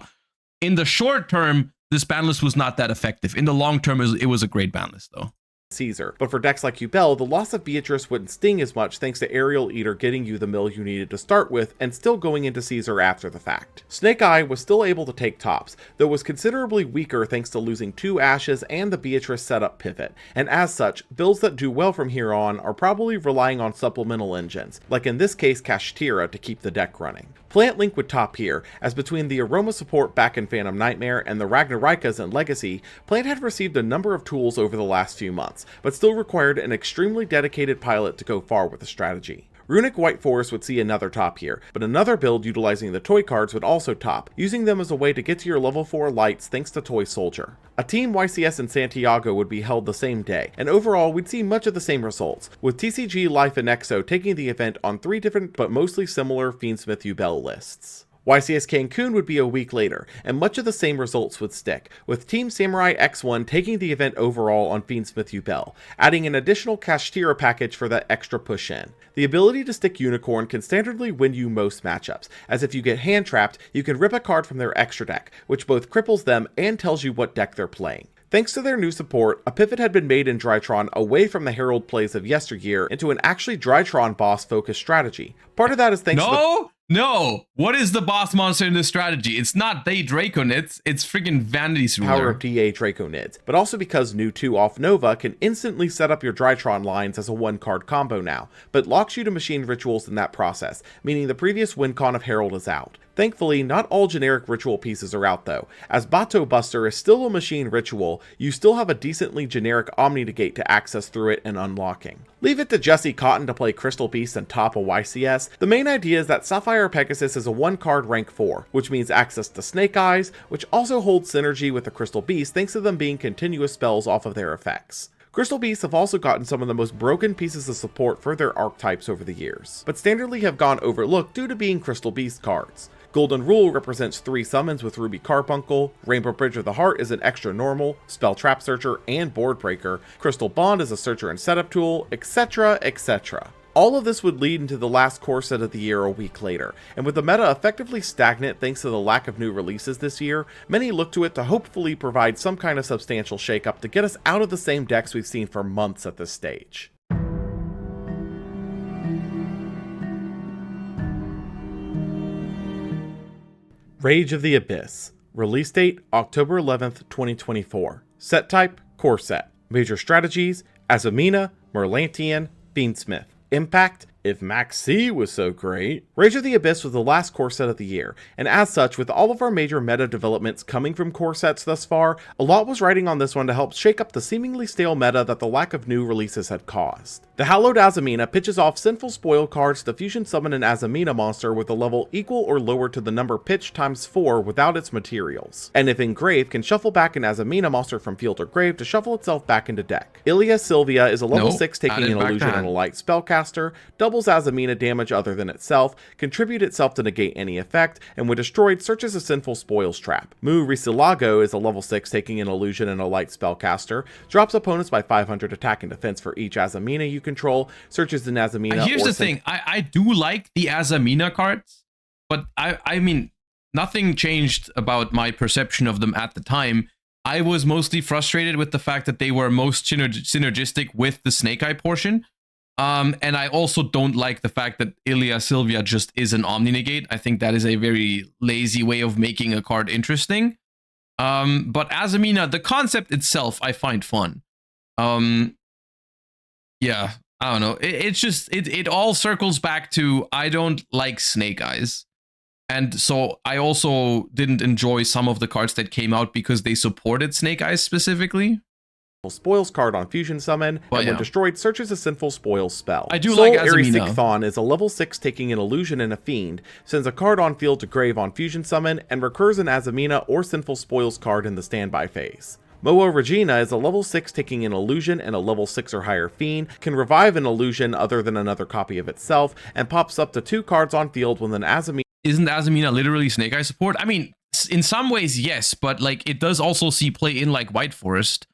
in the short term, this ban list was not that effective. In the long term, it was a great ban list though. Caesar. But for decks like Yubel, the loss of Beatrice wouldn't sting as much thanks to Aerial Eater getting you the mill you needed to start with and still going into Caesar after the fact. Snake Eye was still able to take tops, though was considerably weaker thanks to losing 2 Ashes and the Beatrice setup pivot, and as such, builds that do well from here on are probably relying on supplemental engines, like in this case Kashtira, to keep the deck running. Plant Link would top here, as between the Aroma support back in Phantom Nightmare and the Ragnaraikas in Legacy, Plant had received a number of tools over the last few months, but still required an extremely dedicated pilot to go far with the strategy. Runic White Forest would see another top here, but another build utilizing the toy cards would also top, using them as a way to get to your level 4 lights thanks to Toy Soldier. A team YCS in Santiago would be held the same day, and overall we'd see much of the same results, with TCG, Life, and EXO taking the event on 3 different but mostly similar Fiendsmith Yubel lists. YCS Cancun would be a week later, and much of the same results would stick, with Team Samurai X1 taking the event overall on Fiendsmith Yubel, adding an additional Kashtira package for that extra push in. The ability to stick Unicorn can standardly win you most matchups, as if you get hand trapped, you can rip a card from their extra deck, which both cripples them and tells you what deck they're playing. Thanks to their new support, a pivot had been made in Drytron away from the Herald plays of yesteryear into an actually Drytron boss focused strategy. Part of that is thanks to No! What is the boss monster in this strategy? It's not Day Draconids, it's freaking Vanity's Ruler. Power of DA Draconids, but also because new 2 off Nova can instantly set up your Drytron lines as a 1-card combo now, but locks you to machine rituals in that process, meaning the previous win con of Herald is out. Thankfully, not all generic ritual pieces are out though. As Bato Buster is still a machine ritual, you still have a decently generic Omni Negate to access through it and unlocking. Leave it to Jesse Cotton to play Crystal Beast and top a YCS. The main idea is that Sapphire Pegasus is a 1-card rank 4, which means access to Snake Eyes, which also holds synergy with the Crystal Beast thanks to them being continuous spells off of their effects. Crystal Beasts have also gotten some of the most broken pieces of support for their archetypes over the years, but standardly have gone overlooked due to being Crystal Beast cards. Golden Rule represents 3 summons with Ruby Carbuncle, Rainbow Bridge of the Heart is an extra normal, Spell Trap Searcher, and Board Breaker, Crystal Bond is a searcher and setup tool, etc, etc. All of this would lead into the last core set of the year a week later, and with the meta effectively stagnant thanks to the lack of new releases this year, many look to it to hopefully provide some kind of substantial shakeup to get us out of the same decks we've seen for months at this stage. Rage of the Abyss. Release date October 11th, 2024. Set type Core Set. Major strategies Azumina, Merlantian, Fiendsmith. Impact If Max C was so great. Rage of the Abyss was the last core set of the year, and as such, with all of our major meta developments coming from core sets thus far, a lot was riding on this one to help shake up the seemingly stale meta that the lack of new releases had caused. The Hallowed Azumina pitches off Sinful Spoil cards to fusion summon an Azumina monster with a level equal or lower to the number pitched times 4 without its materials, and if engraved, can shuffle back an Azumina monster from field or grave to shuffle itself back into deck. Ilia Sylvia is a level 6 taking an illusion and a light spellcaster, doubles Azumina damage other than itself, contribute itself to negate any effect, and when destroyed searches a Sinful Spoils trap. Mu Risilago is a level 6 taking an illusion and a light spellcaster, drops opponents by 500 attack and defense for each Azumina you control, searches an Azumina. Here's the thing, I do like the Azumina cards, but I mean, nothing changed about my perception of them at the time. I was mostly frustrated with the fact that they were most synergistic with the Snake Eye portion. And I also don't like the fact that Ilia Sylvia just is an Omni Negate. I think that is a very lazy way of making a card interesting. But Azumina, the concept itself, I find fun. Yeah, I don't know. It all circles back to I don't like Snake Eyes. And so I also didn't enjoy some of the cards that came out because they supported Snake Eyes specifically. Spoils card on Fusion Summon, and when destroyed, searches a Sinful Spoils spell. I do like Azumina. Thon is a level 6 taking an illusion and a fiend, sends a card on field to grave on Fusion Summon, and recurs an Azumina or Sinful Spoils card in the standby phase. Moa Regina is a level 6 taking an illusion and a level 6 or higher fiend, can revive an illusion other than another copy of itself, and pops up to 2 cards on field when an Azumina isn't Azamina literally Snake Eye support? I mean, in some ways, yes, but like it does also see play in like White Forest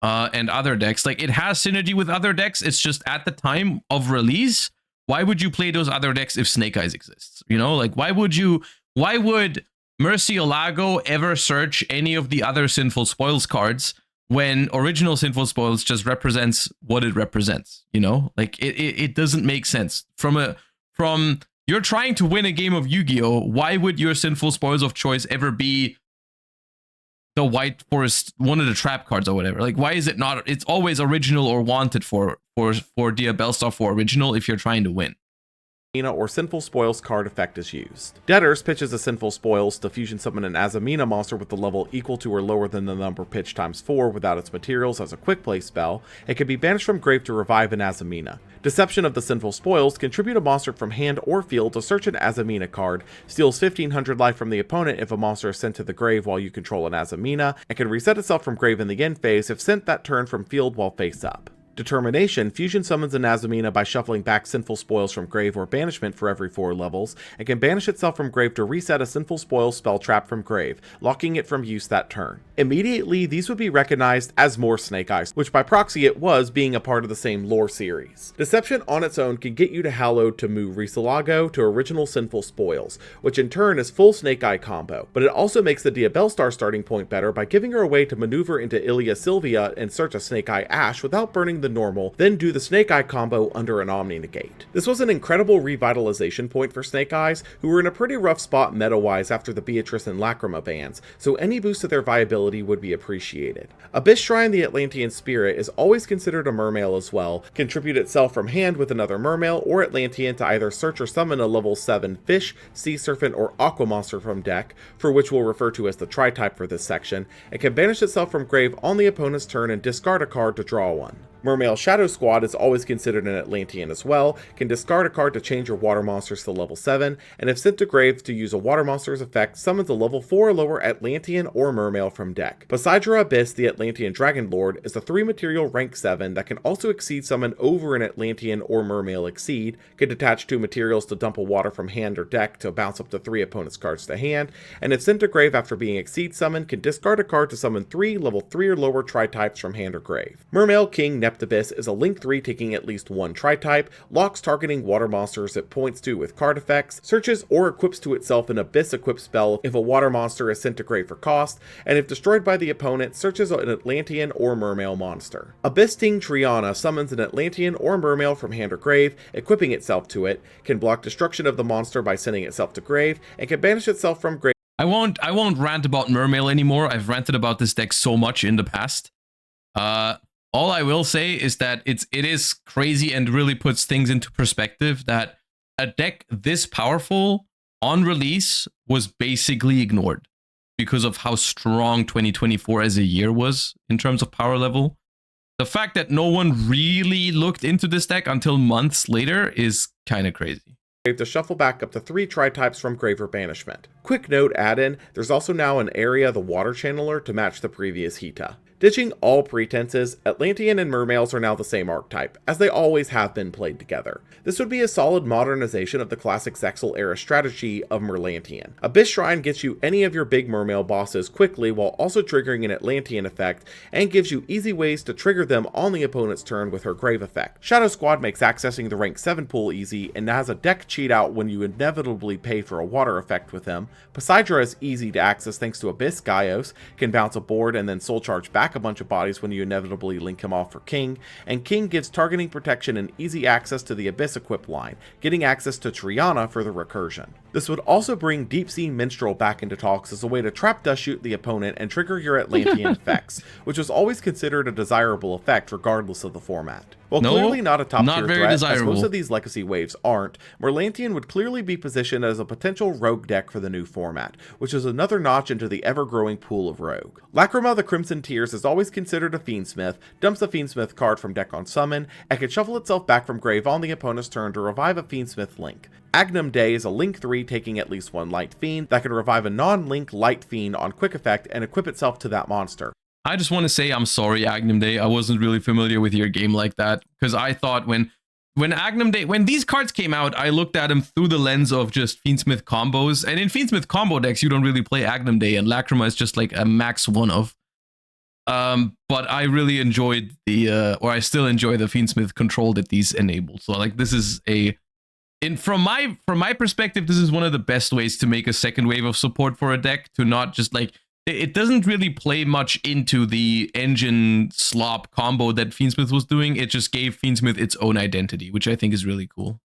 and other decks. Like it has synergy with other decks. It's just at the time of release, why would you play those other decks if Snake Eyes exists? You know, like why would Murcielago ever search any of the other Sinful Spoils cards when original Sinful Spoils just represents what it represents? You know, like it doesn't make sense. From you're trying to win a game of Yu-Gi-Oh! Why would your Sinful Spoils of choice ever be the White Forest, one of the trap cards or whatever? Like, why is it not? It's always original or wanted for Diabellstar for original if you're trying to win. Or Sinful Spoils card effect is used. Debtors pitches a Sinful Spoils to fusion summon an Azamina monster with a level equal to or lower than the number pitched times 4 without its materials as a quick play spell. It can be banished from grave to revive an Azamina. Deception of the Sinful Spoils, contribute a monster from hand or field to search an Azamina card, steals 1500 life from the opponent if a monster is sent to the grave while you control an Azamina, and can reset itself from grave in the end phase if sent that turn from field while face up. Determination, fusion summons an Azamina by shuffling back Sinful Spoils from grave or banishment for every 4 levels, and can banish itself from grave to reset a Sinful Spoils spell trap from grave, locking it from use that turn. Immediately, these would be recognized as more Snake Eyes, which by proxy it was, being a part of the same lore series. Deception on its own can get you to Hallowed to move Murcielago to original Sinful Spoils, which in turn is full Snake Eye combo, but it also makes the Diabellstar starting point better by giving her a way to maneuver into Ilia Sylvia and search a Snake Eye Ash without burning the normal, then do the Snake Eye combo under an Omni Negate. This was an incredible revitalization point for Snake Eyes, who were in a pretty rough spot meta-wise after the Beatrice and Lacrima bans, so any boost to their viability would be appreciated. Abyss Shrine the Atlantean Spirit is always considered a Mermail as well, contribute itself from hand with another Mermail or Atlantean to either search or summon a level 7 Fish, Sea Serpent, or Aqua monster from deck, for which we'll refer to as the Tri-type for this section, and can banish itself from grave on the opponent's turn and discard a card to draw one. Mermail Shadow Squad is always considered an Atlantean as well, can discard a card to change your water monsters to level 7, and if sent to grave to use a water monster's effect, summons a level 4 or lower Atlantean or Mermail from deck. Poseidra Abyss, the Atlantean Dragon Lord, is a 3 material rank 7 that can also exceed summon over an Atlantean or Mermail Exceed, can detach 2 materials to dump a water from hand or deck to bounce up to 3 opponent's cards to hand, and if sent to grave after being Exceed summoned, can discard a card to summon 3 level 3 or lower Tri-types from hand or grave. Mermail King Abyss is a link 3 taking at least 1 Tri-type, locks targeting water monsters it points to with card effects, searches or equips to itself an Abyss equip spell if a water monster is sent to grave for cost, and if destroyed by the opponent, searches an Atlantean or Mermail monster. Abyss Ting Triana summons an Atlantean or Mermail from hand or grave, equipping itself to it, can block destruction of the monster by sending itself to grave, and can banish itself from grave. I won't rant about Mermail anymore. I've ranted about this deck so much in the past. All I will say is that it is crazy and really puts things into perspective that a deck this powerful on release was basically ignored because of how strong 2024 as a year was in terms of power level. The fact that no one really looked into this deck until months later is kind of crazy. To shuffle back up to 3 Tri-types from grave or banishment. Quick note add-in, there's also now an area the Water Channeler to match the previous Hita. Ditching all pretenses, Atlantean and Mermails are now the same archetype, as they always have been played together. This would be a solid modernization of the classic Zexal era strategy of Merlantian. Abyss Shrine gets you any of your big Mermail bosses quickly while also triggering an Atlantean effect, and gives you easy ways to trigger them on the opponent's turn with her grave effect. Shadow Squad makes accessing the rank 7 pool easy, and has a deck cheat out when you inevitably pay for a water effect with him. Poseidra is easy to access thanks to Abyss Gaios, can bounce a board and then soul charge back a bunch of bodies when you inevitably link him off for King, and King gives targeting protection and easy access to the Abyss equip line, getting access to Triana for the recursion. This would also bring Deep Sea Minstrel back into talks as a way to trap dust shoot the opponent and trigger your Atlantean effects, which was always considered a desirable effect regardless of the format. While clearly not a top tier threat, as most of these legacy waves aren't, Merlantian would clearly be positioned as a potential rogue deck for the new format, which is another notch into the ever-growing pool of rogue. Lacrima the Crimson Tears is always considered a Fiendsmith, dumps a Fiendsmith card from deck on summon, and can shuffle itself back from grave on the opponent's turn to revive a Fiendsmith link. Agnum Day is a link 3 taking at least 1 light fiend that can revive a non-link light fiend on quick effect and equip itself to that monster. I just want to say I'm sorry, Agnum Day. I wasn't really familiar with your game like that, because I thought when when Agnum Day, when these cards came out, I looked at them through the lens of just Fiendsmith combos. And in Fiendsmith combo decks, you don't really play Agnum Day, and Lacrima is just like a max one of. But I really enjoyed or I still enjoy the Fiendsmith control that these enable. So like this is from my perspective, this is one of the best ways to make a second wave of support for a deck, to not just like, it doesn't really play much into the engine slop combo that Fiendsmith was doing. It just gave Fiendsmith its own identity, which I think is really cool.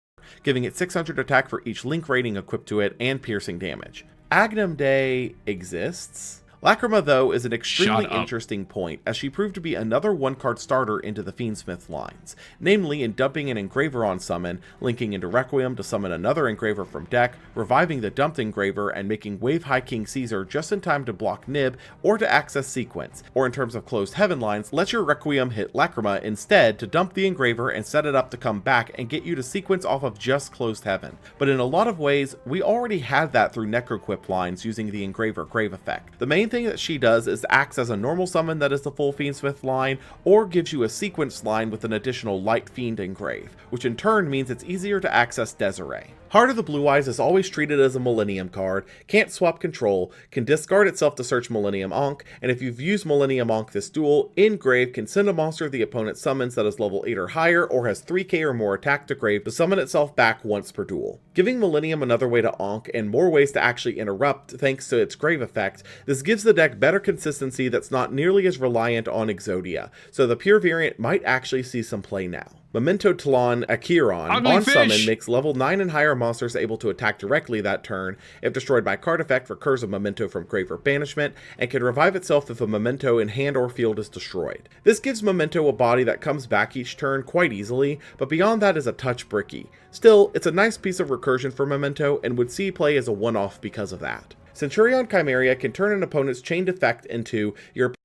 Giving it 600 attack for each link rating equipped to it and piercing damage. Agnum Day exists. Lacrima, though, is an extremely interesting point, as she proved to be another one-card starter into the Fiendsmith lines, namely in dumping an Engraver on summon, linking into Requiem to summon another Engraver from deck, reviving the dumped Engraver, and making Wave High King Caesar just in time to block Nib or to access Sequence, or in terms of closed heaven lines, let your Requiem hit Lacrima instead to dump the Engraver and set it up to come back and get you to Sequence off of just closed heaven. But in a lot of ways, we already had that through Necroquip lines using the Engraver Grave effect. The main thing that she does is acts as a normal summon that is the full Fiendsmith line, or gives you a sequence line with an additional Light Fiend Engrave, which in turn means it's easier to access Desiree. Heart of the Blue Eyes is always treated as a Millennium card, can't swap control, can discard itself to search Millennium Ankh, and if you've used Millennium Ankh this duel, in grave can send a monster the opponent summons that is level 8 or higher or has 3k or more attack to grave to summon itself back once per duel. Giving Millennium another way to Ankh and more ways to actually interrupt thanks to its grave effect, this gives the deck better consistency that's not nearly as reliant on Exodia, so the pure variant might actually see some play now. Memento Talon Acheron on summon makes level 9 and higher monsters able to attack directly that turn if destroyed by card effect, recurs a memento from grave or banishment, and can revive itself if a memento in hand or field is destroyed. This gives Memento a body that comes back each turn quite easily, but beyond that is a touch bricky. Still, it's a nice piece of recursion for Memento and would see play as a one-off because of that. Centurion Chimera can turn an opponent's chained effect into your...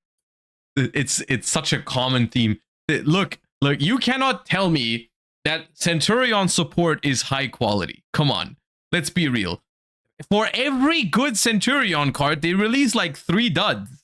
It's such a common theme. Look, you cannot tell me that Centurion support is high quality. Come on, let's be real. For every good Centurion card, they release like 3 duds.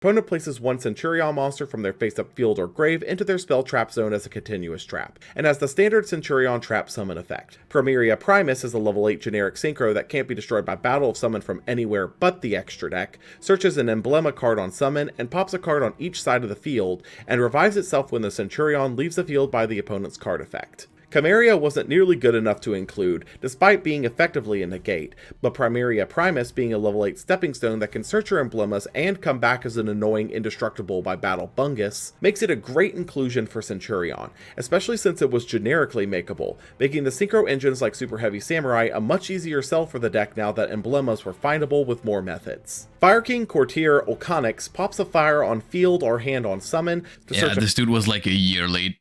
Opponent places one Centurion monster from their face-up field or grave into their spell trap zone as a continuous trap, and has the standard Centurion trap summon effect. Primaria Primus is a level 8 generic synchro that can't be destroyed by battle if summoned from anywhere but the extra deck, searches an emblema card on summon, and pops a card on each side of the field, and revives itself when the Centurion leaves the field by the opponent's card effect. Chimeria wasn't nearly good enough to include, despite being effectively a negate, but Primaria Primus being a level 8 stepping stone that can search your emblemas and come back as an annoying indestructible by battle bungus, makes it a great inclusion for Centurion, especially since it was generically makeable, making the synchro engines like Super Heavy Samurai a much easier sell for the deck now that emblemas were findable with more methods. Fire King Courtier Olconix pops a fire on field or hand on summon to search this dude was like a year late.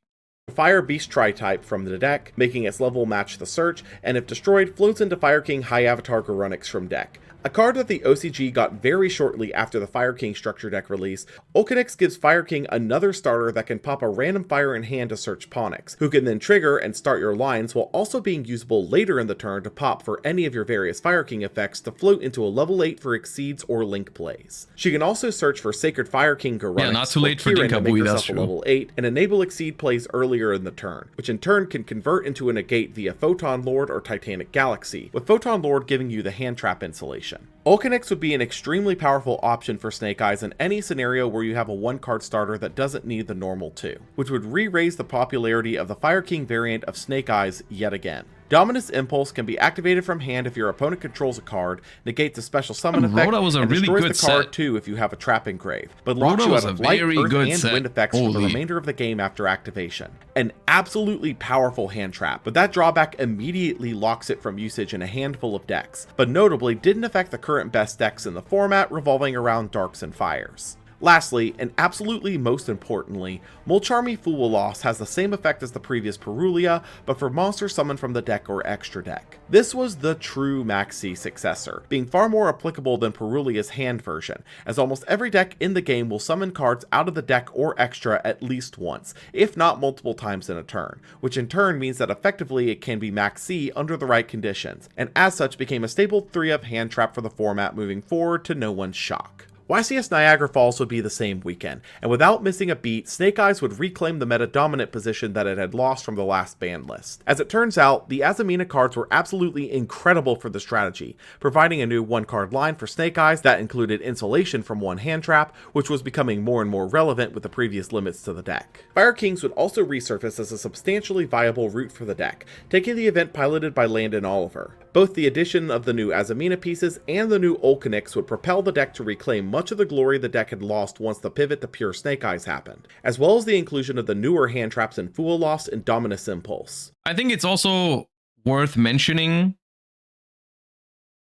Fire Beast Tri-type from the deck, making its level match the search, and if destroyed, floats into Fire King High Avatar Garunix from deck. A card that the OCG got very shortly after the Fire King structure deck release, Olconix gives Fire King another starter that can pop a random fire in hand to search Ponix, who can then trigger and start your lines while also being usable later in the turn to pop for any of your various Fire King effects to float into a level 8 for Exceeds or Link plays. She can also search for Sacred Fire King Garunix, yeah, not too late for Dinkabui, that's true. Level 8 and enable Exceed plays earlier in the turn, which in turn can convert into a negate via Photon Lord or Titanic Galaxy, with Photon Lord giving you the hand trap insulation. Olconix would be an extremely powerful option for Snake Eyes in any scenario where you have a one-card starter that doesn't need the normal 2, which would re-raise the popularity of the Fire King variant of Snake Eyes yet again. Dominus Impulse can be activated from hand if your opponent controls a card, negates a special summon effect, and destroys the card too if you have a trap engrave, but locks you out of light, earth, and wind effects for the remainder of the game after activation. An absolutely powerful hand trap, but that drawback immediately locks it from usage in a handful of decks, but notably didn't affect the current best decks in the format revolving around Darks and Fires. Lastly, and absolutely most importantly, Mulcharmy Fuwalos has the same effect as the previous Perulia, but for monsters summoned from the deck or extra deck. This was the true Maxi successor, being far more applicable than Perulia's hand version, as almost every deck in the game will summon cards out of the deck or extra at least once, if not multiple times in a turn, which in turn means that effectively it can be Maxi under the right conditions, and as such became a staple 3 of hand trap for the format moving forward to no one's shock. YCS Niagara Falls would be the same weekend, and without missing a beat, Snake Eyes would reclaim the meta-dominant position that it had lost from the last ban list. As it turns out, the Azamina cards were absolutely incredible for the strategy, providing a new one-card line for Snake Eyes that included insulation from one hand trap, which was becoming more and more relevant with the previous limits to the deck. Fire Kings would also resurface as a substantially viable route for the deck, taking the event piloted by Landon Oliver. Both the addition of the new Azamina pieces and the new Olkanix would propel the deck to reclaim much of the glory the deck had lost once the pivot to pure Snake Eyes happened, as well as the inclusion of the newer hand traps in Fool Lost and Dominus Impulse. I think it's also worth mentioning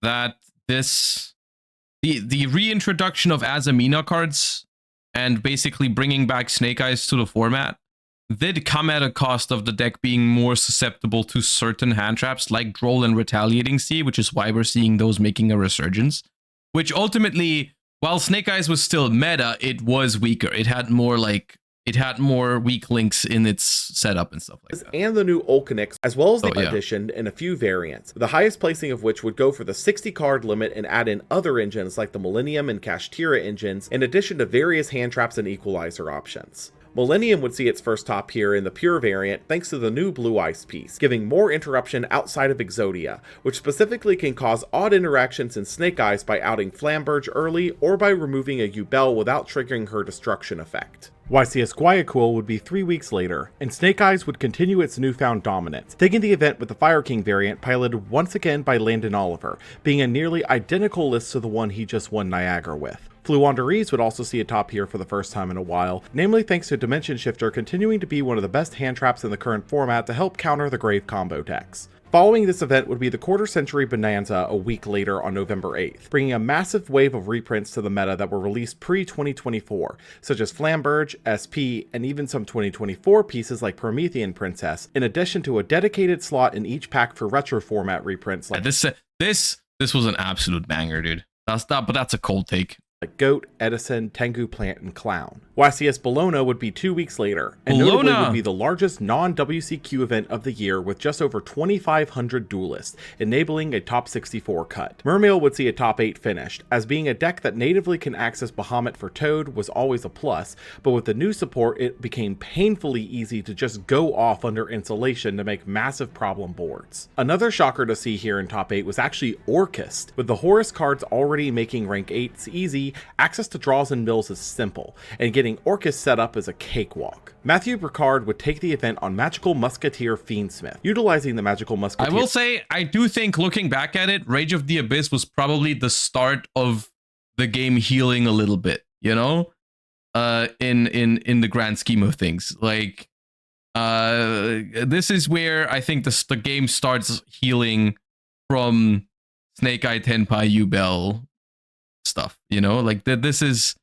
that the reintroduction of Azamina cards and basically bringing back Snake Eyes to the format did come at a cost of the deck being more susceptible to certain hand traps like Droll and Retaliating Sea, which is why we're seeing those making a resurgence. Which ultimately, while Snake Eyes was still meta, it was weaker. It had more weak links in its setup and stuff like that. And the new Olkanix, as well as the addition in a few variants, the highest placing of which would go for the 60 card limit and add in other engines like the Millennium and Kashtira engines, in addition to various hand traps and equalizer options. Millennium would see its first top here in the pure variant thanks to the new Blue Ice piece, giving more interruption outside of Exodia, which specifically can cause odd interactions in Snake Eyes by outing Flamberge early or by removing a Yubel without triggering her destruction effect. YCS Guayaquil would be 3 weeks later, and Snake Eyes would continue its newfound dominance, taking the event with the Fire King variant piloted once again by Landon Oliver, being a nearly identical list to the one he just won Niagara with. Fluanderees would also see a top here for the first time in a while, namely thanks to Dimension Shifter continuing to be one of the best hand traps in the current format to help counter the Grave combo decks. Following this event would be the Quarter Century Bonanza a week later on November 8th, bringing a massive wave of reprints to the meta that were released pre-2024, such as Flamberge, SP, and even some 2024 pieces like Promethean Princess, in addition to a dedicated slot in each pack for retro format reprints like this was an absolute banger, dude. But that's a cold take. Like Goat, Edison, Tengu Plant, and Clown. YCS Bologna would be 2 weeks later, and notably would be the largest non-WCQ event of the year with just over 2,500 duelists, enabling a top 64 cut. Mermail would see a top 8 finished, as being a deck that natively can access Bahamut for Toad was always a plus, but with the new support it became painfully easy to just go off under insulation to make massive problem boards. Another shocker to see here in top 8 was actually Orcust, with the Horus cards already making rank 8s easy, access to draws and mills is simple, and getting Orcust set up is a cakewalk. Matthew Bricard would take the event on Magical Musketeer Fiendsmith, utilizing the Magical Musketeer. I will say, I do think looking back at it, Rage of the Abyss was probably the start of the game healing a little bit, you know? In the grand scheme of things. Like, this is where I think the game starts healing from Snake Eye Tenpai Yubel stuff, you know, like this is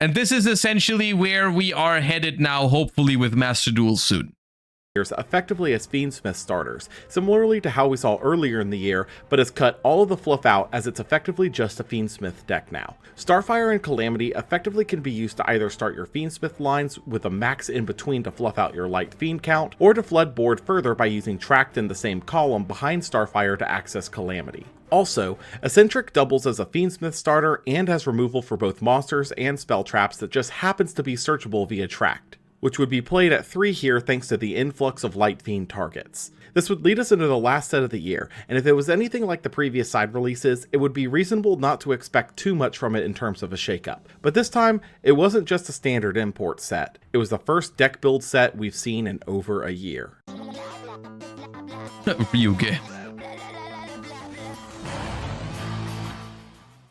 essentially where we are headed now, hopefully with Master Duel soon. Effectively as Fiendsmith starters, similarly to how we saw earlier in the year, but has cut all of the fluff out as it's effectively just a Fiendsmith deck now. Starfire and Calamity effectively can be used to either start your Fiendsmith lines with a max in between to fluff out your light Fiend count, or to flood board further by using Tracked in the same column behind Starfire to access Calamity. Also, Eccentric doubles as a Fiendsmith starter and has removal for both monsters and spell traps that just happens to be searchable via Tracked, which would be played at 3 here thanks to the influx of Light Fiend targets. This would lead us into the last set of the year, and if it was anything like the previous side releases, it would be reasonable not to expect too much from it in terms of a shakeup. But this time, it wasn't just a standard import set, it was the first deck build set we've seen in over a year. Ryuge.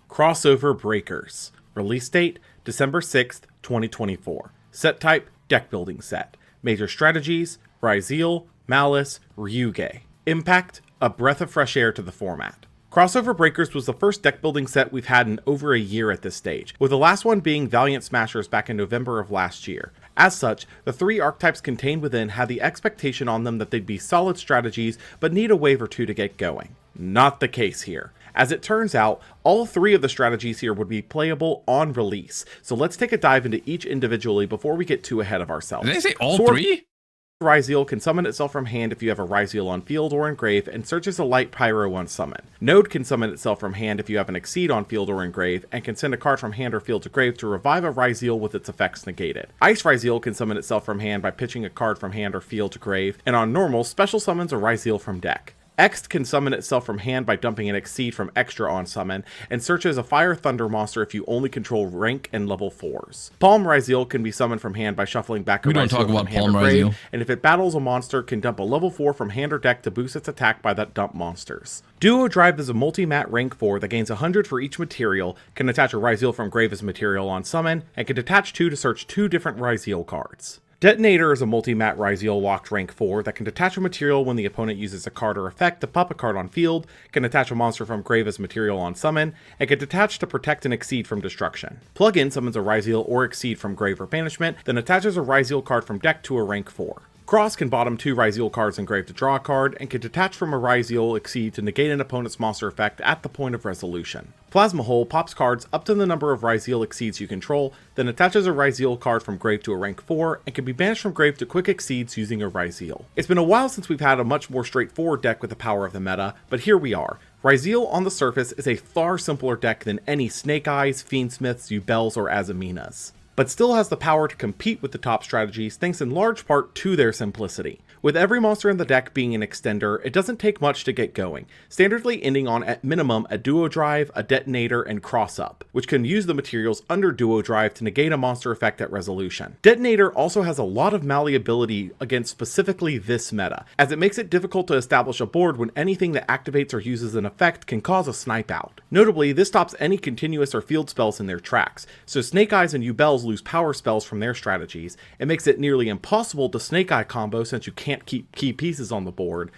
Crossover Breakers. Release date, December 6th, 2024. Set type, deck building set. Major strategies, Ryzeal, Malice, Ryuge. Impact, a breath of fresh air to the format. Crossover Breakers was the first deck building set we've had in over a year at this stage, with the last one being Valiant Smashers back in November of last year. As such, the 3 archetypes contained within had the expectation on them that they'd be solid strategies, but need a wave or two to get going. Not the case here. As it turns out, all 3 of the strategies here would be playable on release, so let's take a dive into each individually before we get too ahead of ourselves. Did they say all 3? Ryzeal can summon itself from hand if you have a Ryzeal on field or in grave, and searches a light pyro on summon. Node can summon itself from hand if you have an Exceed on field or in grave, and can send a card from hand or field to grave to revive a Ryzeal with its effects negated. Ice Ryzeal can summon itself from hand by pitching a card from hand or field to grave, and on normal, special summons a Ryzeal from deck. Ext can summon itself from hand by dumping an Exceed from extra on summon, and searches a Fire Thunder monster if you only control rank and level 4s. Palm Ryzeal can be summoned from hand by shuffling back a Ryzeal from hand or grave, and if it battles a monster, can dump a level 4 from hand or deck to boost its attack by that dump monsters. Duo Drive is a multi-mat rank 4 that gains 100 for each material, can attach a Ryzeal from grave as material on summon, and can detach 2 to search 2 different Ryzeal cards. Detonator is a multi-mat Ryzeal locked rank 4 that can detach a material when the opponent uses a card or effect to pop a card on field, can attach a monster from grave as material on summon, and can detach to protect and Exceed from destruction. Plug-in summons a Ryzeal or Exceed from grave or banishment, then attaches a Ryzeal card from deck to a rank 4. Cross can bottom 2 Ryzeal cards in grave to draw a card, and can detach from a Ryzeal Exceed to negate an opponent's monster effect at the point of resolution. Plasma Hole pops cards up to the number of Ryzeal Exceeds you control, then attaches a Ryzeal card from grave to a rank 4, and can be banished from grave to quick Exceeds using a Ryzeal. It's been a while since we've had a much more straightforward deck with the power of the meta, but here we are. Ryzeal on the surface is a far simpler deck than any Snake Eyes, Fiendsmiths, Yubels, or Azaminas, but still has the power to compete with the top strategies thanks in large part to their simplicity. With every monster in the deck being an extender, it doesn't take much to get going, standardly ending on at minimum a Duo Drive, a Detonator, and Cross Up, which can use the materials under Duo Drive to negate a monster effect at resolution. Detonator also has a lot of malleability against specifically this meta, as it makes it difficult to establish a board when anything that activates or uses an effect can cause a snipe out. Notably, this stops any continuous or field spells in their tracks, so Snake Eyes and Yubels lose power spells from their strategies. It makes it nearly impossible to Snake Eye combo since you can't keep key pieces on the board.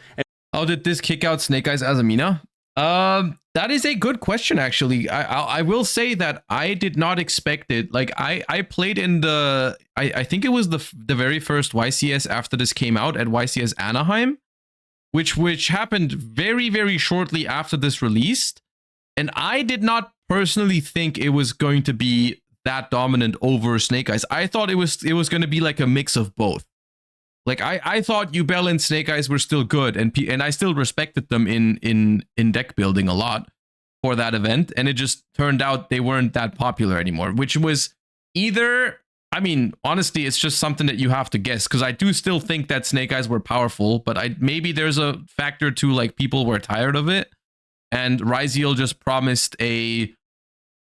How did this kick out Snake Eyes Azamina? That is a good question, actually. I will say that I did not expect it. Like, I played in the, I think it was the very first YCS after this came out at YCS Anaheim, which happened very, very shortly after this released. And I did not personally think it was going to be that dominant over Snake Eyes. I thought it was going to be like a mix of both. Like, I thought Yubel and Snake Eyes were still good, and I still respected them in deck building a lot for that event, and it just turned out they weren't that popular anymore, which was either, I mean, honestly, it's just something that you have to guess, because I do still think that Snake Eyes were powerful, but maybe there's a factor to, like, people were tired of it, and Ryzeal just promised a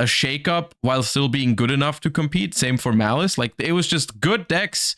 shakeup while still being good enough to compete. Same for Malice. Like, it was just good decks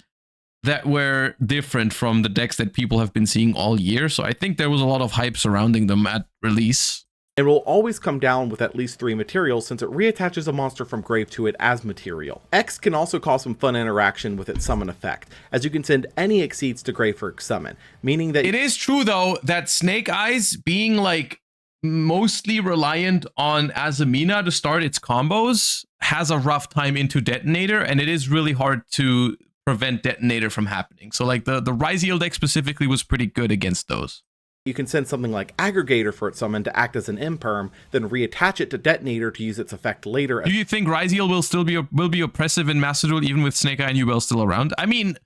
that were different from the decks that people have been seeing all year. So I think there was a lot of hype surrounding them at release. It will always come down with at least 3 materials since it reattaches a monster from grave to it as material. X can also cause some fun interaction with its summon effect, as you can send any Exceeds to grave for summon, meaning that it is true though that Snake Eyes being like mostly reliant on Azamina to start its combos has a rough time into Detonator, and it is really hard to prevent Detonator from happening. So like the Ryzeal deck specifically was pretty good against those. You can send something like Aggregator for its summon to act as an imperm, then reattach it to Detonator to use its effect later. Do you think Ryzeal will be oppressive in Master Duel even with Snake Eye and Yubel still around? I mean,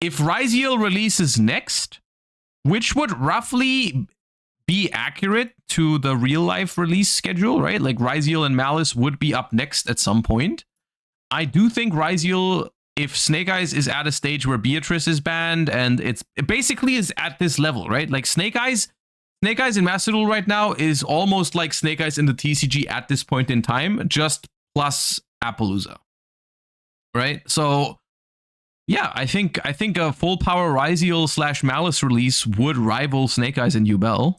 if Ryzeal releases next, which would roughly be accurate to the real life release schedule, right? Like Ryzeal and Malice would be up next at some point. I do think Ryzeal, if Snake Eyes is at a stage where Beatrice is banned and it basically is at this level, right? Like Snake Eyes in Master Duel right now is almost like Snake Eyes in the TCG at this point in time, just plus Appaloosa, right? So yeah, I think a full power Ryzeal / Malice release would rival Snake Eyes and Yubel.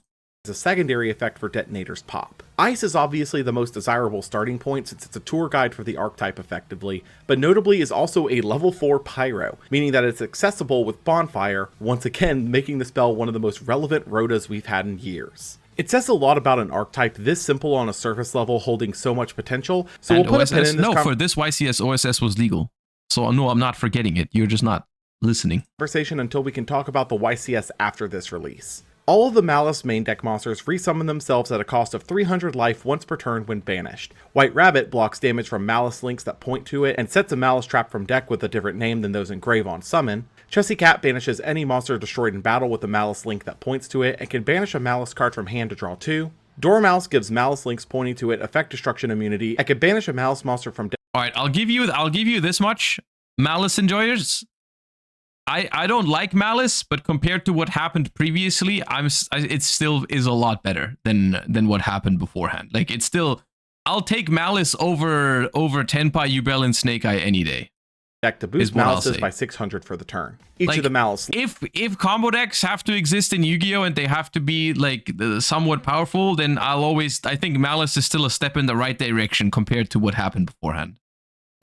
A secondary effect for Detonator's pop. Ice is obviously the most desirable starting point since it's a tour guide for the archetype effectively, but notably is also a level 4 pyro, meaning that it's accessible with Bonfire, once again making the spell one of the most relevant rotas we've had in years. It says a lot about an archetype this simple on a surface level holding so much potential, so and we'll put OSS, a pin in this for this YCS, OSS was legal. So no, I'm not forgetting it. You're just not listening. Conversation until we can talk about the YCS after this release. All of the Malice main deck monsters resummon themselves at a cost of 300 life once per turn when banished. White Rabbit blocks damage from Malice links that point to it and sets a Malice trap from deck with a different name than those in grave on summon. Chessy Cat banishes any monster destroyed in battle with a Malice link that points to it and can banish a Malice card from hand to draw 2. Dormouse gives Malice links pointing to it effect destruction immunity and can banish a Malice monster from deck. All right, I'll give you this much. Malice enjoyers, I don't like Malice, but compared to what happened previously, it still is a lot better than what happened beforehand. Like, it's still, I'll take Malice over Tenpai, Yubel, and Snake Eye any day. Deck to boost Malices by 600 for the turn. Each of the Malice. If combo decks have to exist in Yu-Gi-Oh and they have to be like somewhat powerful, then I think Malice is still a step in the right direction compared to what happened beforehand.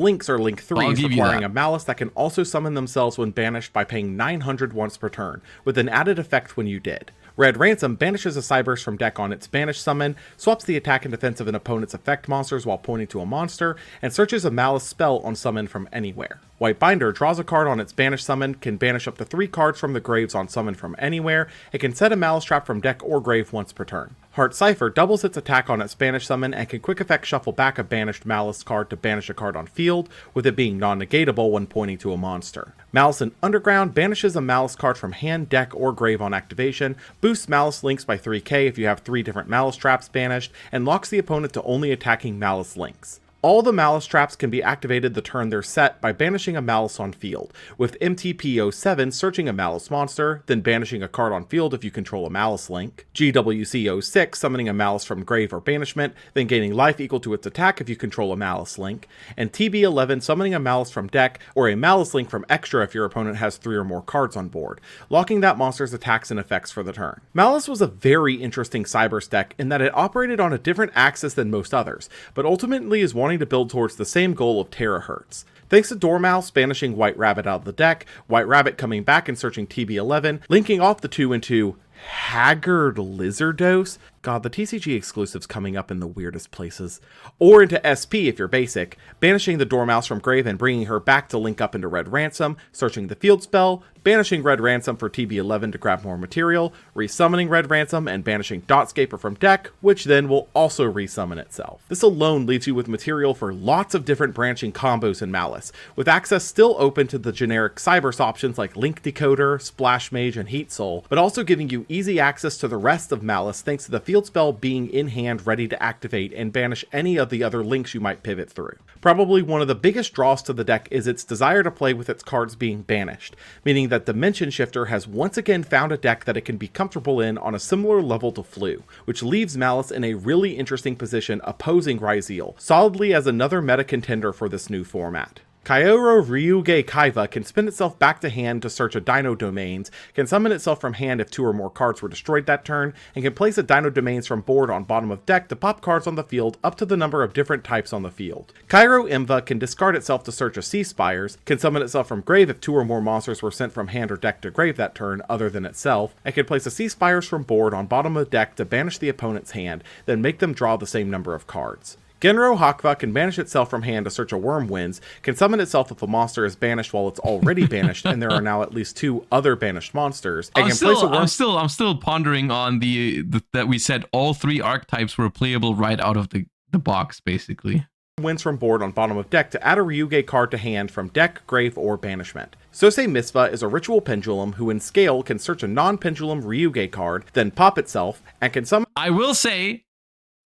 Links are Link 3s, requiring a Malice that can also summon themselves when banished by paying 900 once per turn, with an added effect when you did. Red Ransom banishes a Cyberse from deck on its banished summon, swaps the attack and defense of an opponent's effect monsters while pointing to a monster, and searches a Malice spell on summon from anywhere. White Binder draws a card on its banished summon, can banish up to 3 cards from the graves on summon from anywhere, and can set a Malice trap from deck or grave once per turn. Heart Cipher doubles its attack on its banished summon and can quick effect shuffle back a banished Malice card to banish a card on field, with it being non-negatable when pointing to a monster. Malice in Underground banishes a Malice card from hand, deck, or grave on activation, boosts Malice links by 3k if you have 3 different Malice traps banished, and locks the opponent to only attacking Malice links. All the Malice traps can be activated the turn they're set by banishing a Malice on field, with MTP07 searching a Malice monster, then banishing a card on field if you control a Malice link, GWC06 summoning a Malice from grave or banishment, then gaining life equal to its attack if you control a Malice link, and TB11 summoning a Malice from deck or a Malice link from extra if your opponent has 3 or more cards on board, locking that monster's attacks and effects for the turn. Malice was a very interesting Cyberse deck in that it operated on a different axis than most others, but ultimately is wanting to build towards the same goal of terahertz. Thanks to Dormouse banishing White Rabbit out of the deck, White Rabbit coming back and searching TB11, linking off the 2 into Haggard Lizardos. God, the TCG exclusives coming up in the weirdest places. Or into SP if you're basic, banishing the Dormouse from grave and bringing her back to link up into Red Ransom, searching the field spell, banishing Red Ransom for TB11 to grab more material, resummoning Red Ransom, and banishing Dotscaper from deck, which then will also resummon itself. This alone leaves you with material for lots of different branching combos in Malice, with access still open to the generic Cyberse options like Link Decoder, Splash Mage, and Heat Soul, but also giving you easy access to the rest of Malice thanks to the field spell being in hand ready to activate and banish any of the other links you might pivot through. Probably one of the biggest draws to the deck is its desire to play with its cards being banished, meaning that Dimension Shifter has once again found a deck that it can be comfortable in on a similar level to Flu, which leaves Malice in a really interesting position opposing Ryzeal, solidly as another meta contender for this new format. Kaioru Ryuge Kaiva can spin itself back to hand to search a Dino Domains, can summon itself from hand if 2 or more cards were destroyed that turn, and can place a Dino Domains from board on bottom of deck to pop cards on the field up to the number of different types on the field. Cairo Imva can discard itself to search a Sea Spires, can summon itself from grave if 2 or more monsters were sent from hand or deck to grave that turn other than itself, and can place a Sea Spires from board on bottom of deck to banish the opponent's hand, then make them draw the same number of cards. Genro Hakva can banish itself from hand to search a Wyrmwinds, can summon itself if a monster is banished while it's already banished, and there are now at least 2 other banished monsters. And I'm still pondering on the that we said all 3 archetypes were playable right out of the box, basically. Wins from board on bottom of deck to add a Ryuge card to hand from deck, grave, or banishment. Sosei Misva is a ritual pendulum who in scale can search a non-pendulum Ryuge card, then pop itself, and can summon— I will say,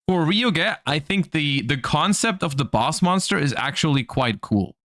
for Ryuge, I think the concept of the boss monster is actually quite cool.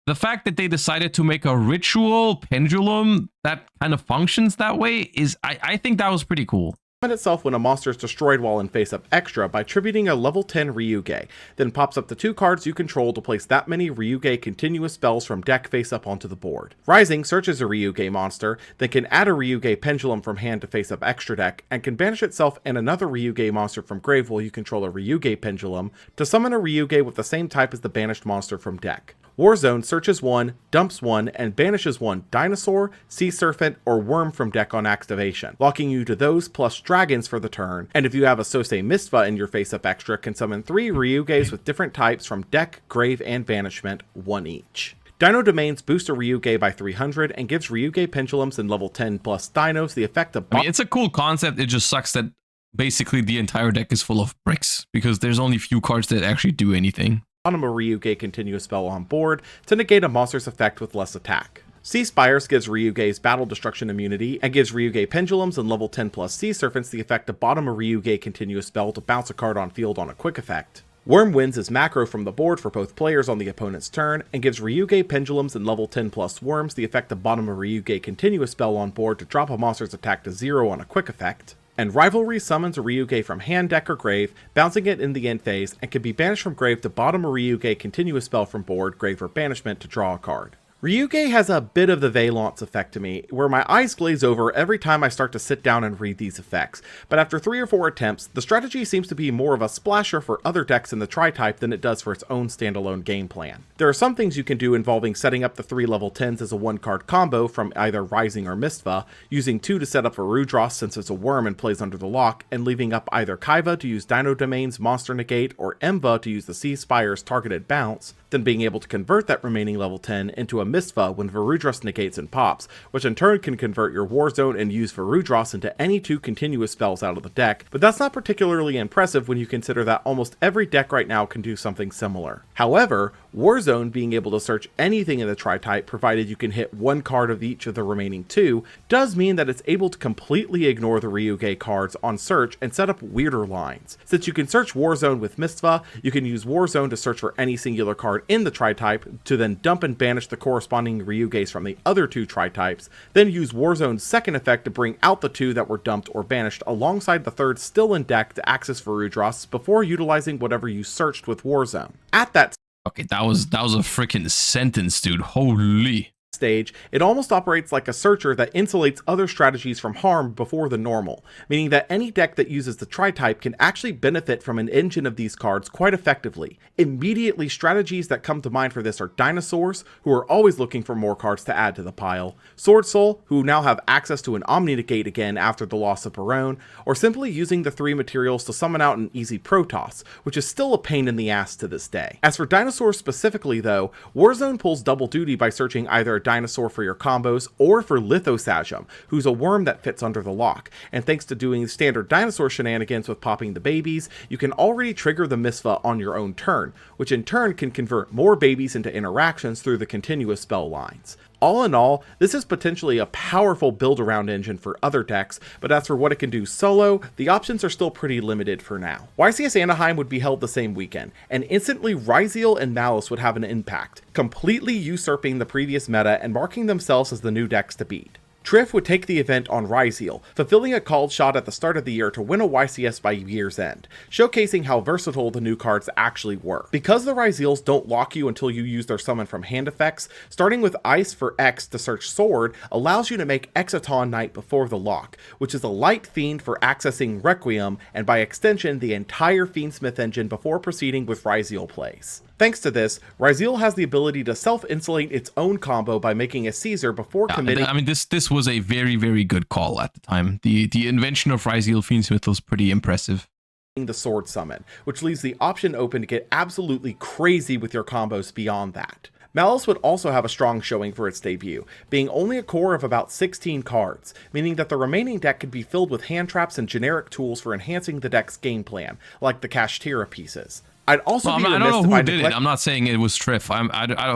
The fact that they decided to make a ritual pendulum that kind of functions that way is, I think that was pretty cool. Itself when a monster is destroyed while in face-up extra by tributing a level 10 Ryuge, then pops up the 2 cards you control to place that many Ryuge continuous spells from deck face-up onto the board. Rising searches a Ryuge monster, then can add a Ryuge pendulum from hand to face-up extra deck, and can banish itself and another Ryuge monster from grave while you control a Ryuge pendulum to summon a Ryuge with the same type as the banished monster from deck. Warzone searches 1, dumps 1, and banishes 1 dinosaur, sea serpent, or worm from deck on activation, locking you to those plus dragons for the turn, and if you have a Sosei Misva in your face-up extra, can summon 3 Ryuges with different types from deck, grave, and banishment, 1 each. Dino Domains boost a Ryuge by 300 and gives Ryuge pendulums and level 10 plus dinos the effect of— I mean, it's a cool concept, it just sucks that basically the entire deck is full of bricks, because there's only few cards that actually do anything. On a Ryuge continuous spell on board to negate a monster's effect with less attack. Sea Spires gives Ryuge's Battle Destruction immunity, and gives Ryuge Pendulums and level 10 plus Sea Serpents the effect to bottom a Ryuge continuous spell to bounce a card on field on a quick effect. Worm Winds is macro from the board for both players on the opponent's turn, and gives Ryuge Pendulums and level 10 plus Worms the effect to bottom a Ryuge continuous spell on board to drop a monster's attack to 0 on a quick effect. And Rivalry summons a Ryuge from hand, deck, or grave, bouncing it in the end phase, and can be banished from grave to bottom a Ryuge continuous spell from board, grave, or banishment to draw a card. Ryuge has a bit of the Valance effect to me, where my eyes glaze over every time I start to sit down and read these effects, but after 3 or 4 attempts, the strategy seems to be more of a splasher for other decks in the tri-type than it does for its own standalone game plan. There are some things you can do involving setting up the 3 level 10s as a 1-card combo from either Rising or Mistva, using 2 to set up Varudross since it's a worm and plays under the lock, and leaving up either Kaiva to use Dino Domain's Monster Negate or Emva to use the Sea Spire's targeted bounce, then being able to convert that remaining level 10 into a Mistva when Varudross negates and pops, which in turn can convert your Warzone and use Varudross into any 2 continuous spells out of the deck, but that's not particularly impressive when you consider that almost every deck right now can do something similar. However, Warzone being able to search anything in the tri-type provided you can hit 1 card of each of the remaining 2 does mean that it's able to completely ignore the Ryuge cards on search and set up weirder lines. Since you can search Warzone with Mistva, you can use Warzone to search for any singular card in the tri-type to then dump and banish the corresponding Ryuges from the other 2 tri-types, then use Warzone's second effect to bring out the 2 that were dumped or banished alongside the 3rd still in deck to access Varudross before utilizing whatever you searched with Warzone. At that Okay, that was a freaking sentence, dude. Holy. stage, it almost operates like a searcher that insulates other strategies from harm before the normal, meaning that any deck that uses the tri-type can actually benefit from an engine of these cards quite effectively. Immediately, strategies that come to mind for this are Dinosaurs, who are always looking for more cards to add to the pile, Sword Soul, who now have access to an Omni Negate again after the loss of Barone, or simply using the 3 materials to summon out an easy Protoss, which is still a pain in the ass to this day. As for Dinosaurs specifically though, Warzone pulls double duty by searching either a Dinosaur for your combos or for Lithosagem, who's a worm that fits under the lock, and thanks to doing standard Dinosaur shenanigans with popping the babies, you can already trigger the Mistva on your own turn, which in turn can convert more babies into interactions through the continuous spell lines. All in all, this is potentially a powerful build-around engine for other decks, but as for what it can do solo, the options are still pretty limited for now. YCS Anaheim would be held the same weekend, and instantly Ryzeal and Malice would have an impact, completely usurping the previous meta and marking themselves as the new decks to beat. Triff would take the event on Ryzeal, fulfilling a called shot at the start of the year to win a YCS by year's end, showcasing how versatile the new cards actually were. Because the Ryzeals don't lock you until you use their summon from hand effects, starting with Ice for X to search Sword allows you to make Exoton Knight before the lock, which is a light fiend for accessing Requiem, and by extension the entire Fiendsmith engine before proceeding with Ryzeal plays. Thanks to this, Ryzeal has the ability to self-insulate its own combo by making a Caesar before committing. I mean, this was a very, very good call at the time. The invention of Ryzeal Fiendsmith was pretty impressive. The sword summon, which leaves the option open to get absolutely crazy with your combos beyond that. Malice would also have a strong showing for its debut, being only a core of about 16 cards, meaning that the remaining deck could be filled with hand traps and generic tools for enhancing the deck's game plan, like the Kashtira pieces. I'd also I don't know who did it. I'm not saying it was Triff.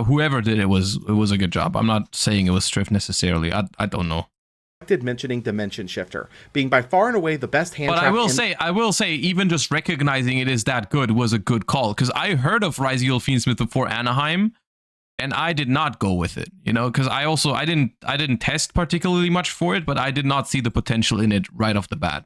Whoever did it was a good job. I'm not saying it was Triff necessarily. I don't know. But I will say, even just recognizing it is that good was a good call, because I heard of Ryzeal Fiendsmith before Anaheim, and I did not go with it, you know, because I didn't test particularly much for it, but I did not see the potential in it right off the bat.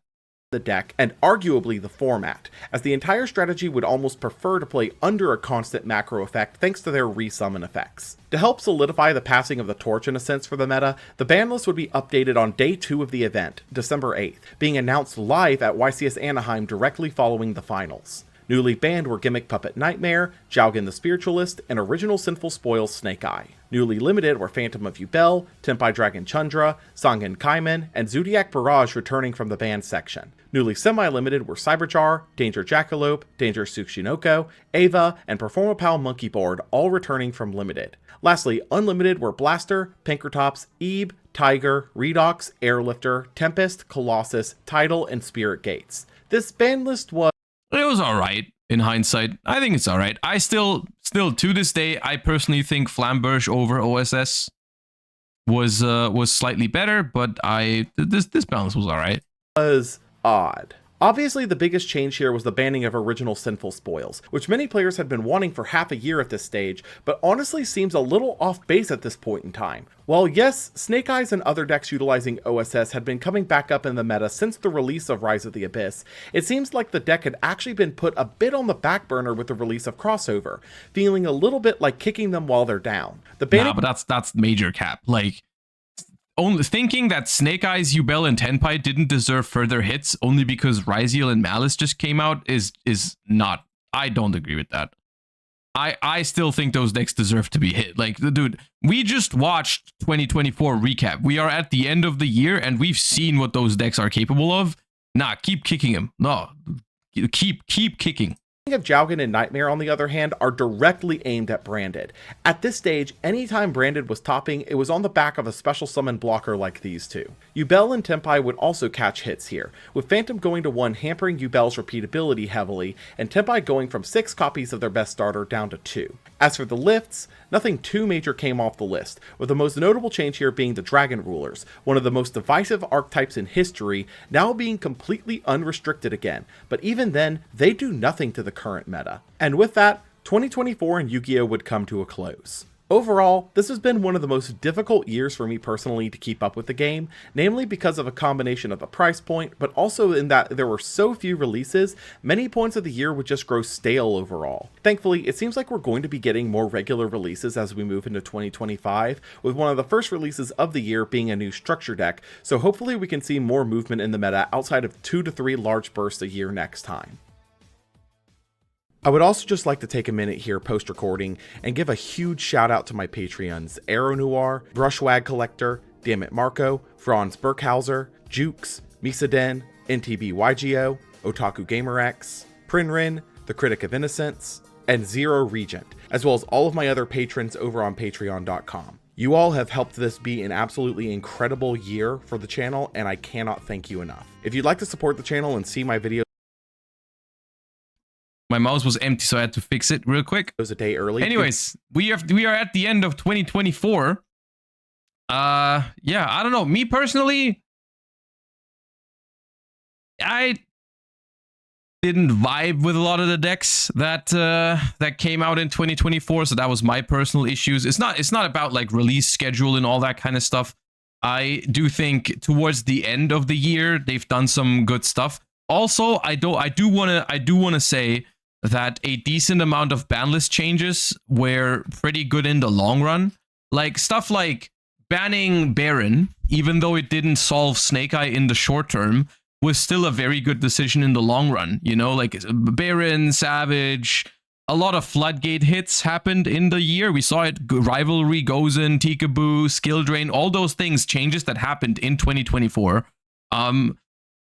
The deck, and arguably the format, as the entire strategy would almost prefer to play under a constant macro effect thanks to their resummon effects. To help solidify the passing of the torch in a sense for the meta, the ban list would be updated on day 2 of the event, December 8th, being announced live at YCS Anaheim directly following the finals. Newly banned were Gimmick Puppet Nightmare, Jowgen the Spiritualist, and Original Sinful Spoils Snake Eye. Newly limited were Phantom of Yubel, Tenpai Dragon Chundra, Sangen Kaiman, and Zodiac Barrage returning from the banned section. Newly semi-limited were Cyberjar, Danger Jackalope, Danger Tsuchinoko, Ava, and Performapal Monkey Board, all returning from limited. Lastly, unlimited were Blaster, Pinkertops, Ebe, Tiger, Redox, Airlifter, Tempest, Colossus, Tidal, and Spirit Gates. This ban list was... It was alright, in hindsight. I think it's alright. I still to this day, I personally think Flamberge over OSS. was slightly better, but this balance was all right. Was odd. Obviously, the biggest change here was the banning of original Sinful Spoils, which many players had been wanting for half a year at this stage, but honestly seems a little off base at this point in time. While yes, Snake Eyes and other decks utilizing OSS had been coming back up in the meta since the release of Rise of the Abyss, it seems like the deck had actually been put a bit on the back burner with the release of Crossover, feeling a little bit like kicking them while they're down. The banning but that's major cap. Like, only thinking that Snake Eyes, Yubel, and Tenpai didn't deserve further hits only because Ryziel and Malice just came out is not. I don't agree with that. I still think those decks deserve to be hit. Like, dude, we just watched 2024 recap. We are at the end of the year and we've seen what those decks are capable of. Nah, keep kicking them. No, keep kicking. of Jowgen and Nightmare, on the other hand, are directly aimed at Branded. At this stage, anytime Branded was topping, it was on the back of a special summon blocker like these two. Yubel and Tenpai would also catch hits here, with Phantom going to 1 hampering Yubel's repeatability heavily, and Tenpai going from 6 copies of their best starter down to 2. As for the lifts, nothing too major came off the list, with the most notable change here being the Dragon Rulers, one of the most divisive archetypes in history, now being completely unrestricted again, but even then, they do nothing to the current meta. And with that, 2024 in Yu-Gi-Oh! Would come to a close. Overall, this has been one of the most difficult years for me personally to keep up with the game, namely because of a combination of the price point, but also in that there were so few releases, many points of the year would just grow stale overall. Thankfully, it seems like we're going to be getting more regular releases as we move into 2025, with one of the first releases of the year being a new structure deck, so hopefully we can see more movement in the meta outside of 2 to 3 large bursts a year next time. I would also just like to take a minute here post-recording and give a huge shout out to my Patreons, Aero Noir, Brushwag Collector, Dammit Marco, Franz Burkhauser, Jukes, Misaden, NTB YGO, Otaku GamerX, Prinrin, The Critic of Innocence, and Zero Regent, as well as all of my other patrons over on patreon.com. You all have helped this be an absolutely incredible year for the channel, and I cannot thank you enough. If you'd like to support the channel and see my videos, my mouse was empty, so I had to fix it real quick. a day early. Anyways, we are at the end of 2024. Yeah, I don't know. Me personally, I didn't vibe with a lot of the decks that that came out in 2024, so that was my personal issues. It's not about like release schedule and all that kind of stuff. I do think towards the end of the year they've done some good stuff. Also, I do want to say that a decent amount of Banlist changes were pretty good in the long run. Like stuff like banning Baron, even though it didn't solve Snake Eye in the short term, was still a very good decision in the long run. You know, like Baron, Savage, a lot of Floodgate hits happened in the year. We saw it, Rivalry, Gozen, Tikaboo, Skill Drain, all those things, changes that happened in 2024.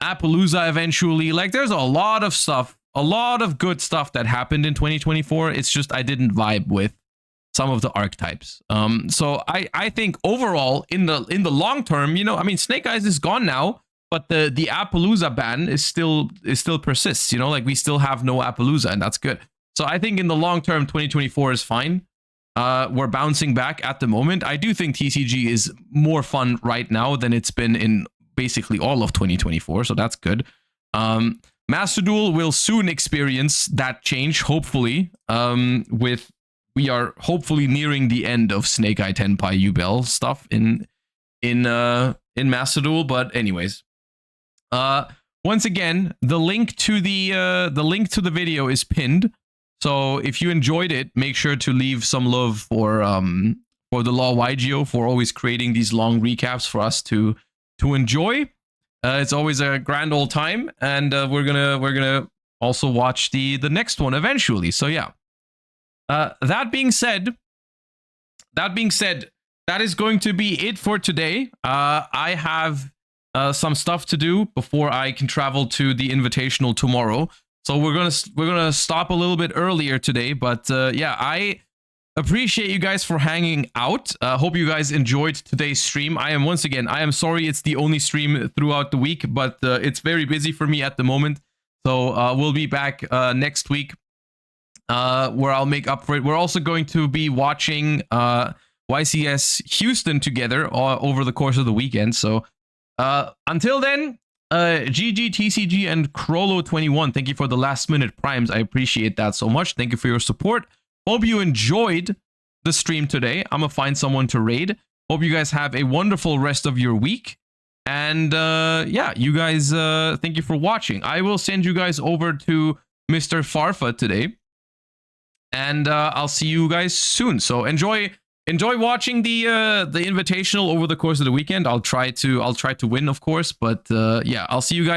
Appaloosa eventually, like there's a lot of stuff, a lot of good stuff that happened in 2024. It's just I didn't vibe with some of the archetypes. So I think overall in the long term, you know, I mean Snake Eyes is gone now, but the Appaloosa ban is still persists, you know, like we still have no Appaloosa, and that's good. So I think in the long term 2024 is fine. We're bouncing back at the moment. I do think TCG is more fun right now than it's been in basically all of 2024, so that's good. Master Duel will soon experience that change, hopefully. We are hopefully nearing the end of Snake Eye, Tenpai, Yubel stuff in Master Duel. But anyways, once again, the link to the video is pinned. So if you enjoyed it, make sure to leave some love for the Law YGO for always creating these long recaps for us to enjoy. It's always a grand old time, and we're gonna also watch the next one eventually. So yeah. That being said, that is going to be it for today. I have some stuff to do before I can travel to the Invitational tomorrow. So we're gonna stop a little bit earlier today. But yeah, I appreciate you guys for hanging out. Hope you guys enjoyed today's stream. I am sorry it's the only stream throughout the week, but it's very busy for me at the moment. So we'll be back next week where I'll make up for it. We're also going to be watching YCS Houston together over the course of the weekend. So until then, yugiohtcg and Crollo21, thank you for the last minute primes. I appreciate that so much. Thank you for your support. Hope you enjoyed the stream today. I'm gonna find someone to raid. Hope you guys have a wonderful rest of your week. And yeah, you guys, thank you for watching. I will send you guys over to Mr. Farfa today. And I'll see you guys soon. So enjoy watching the invitational over the course of the weekend. I'll try to win, of course, but yeah, I'll see you guys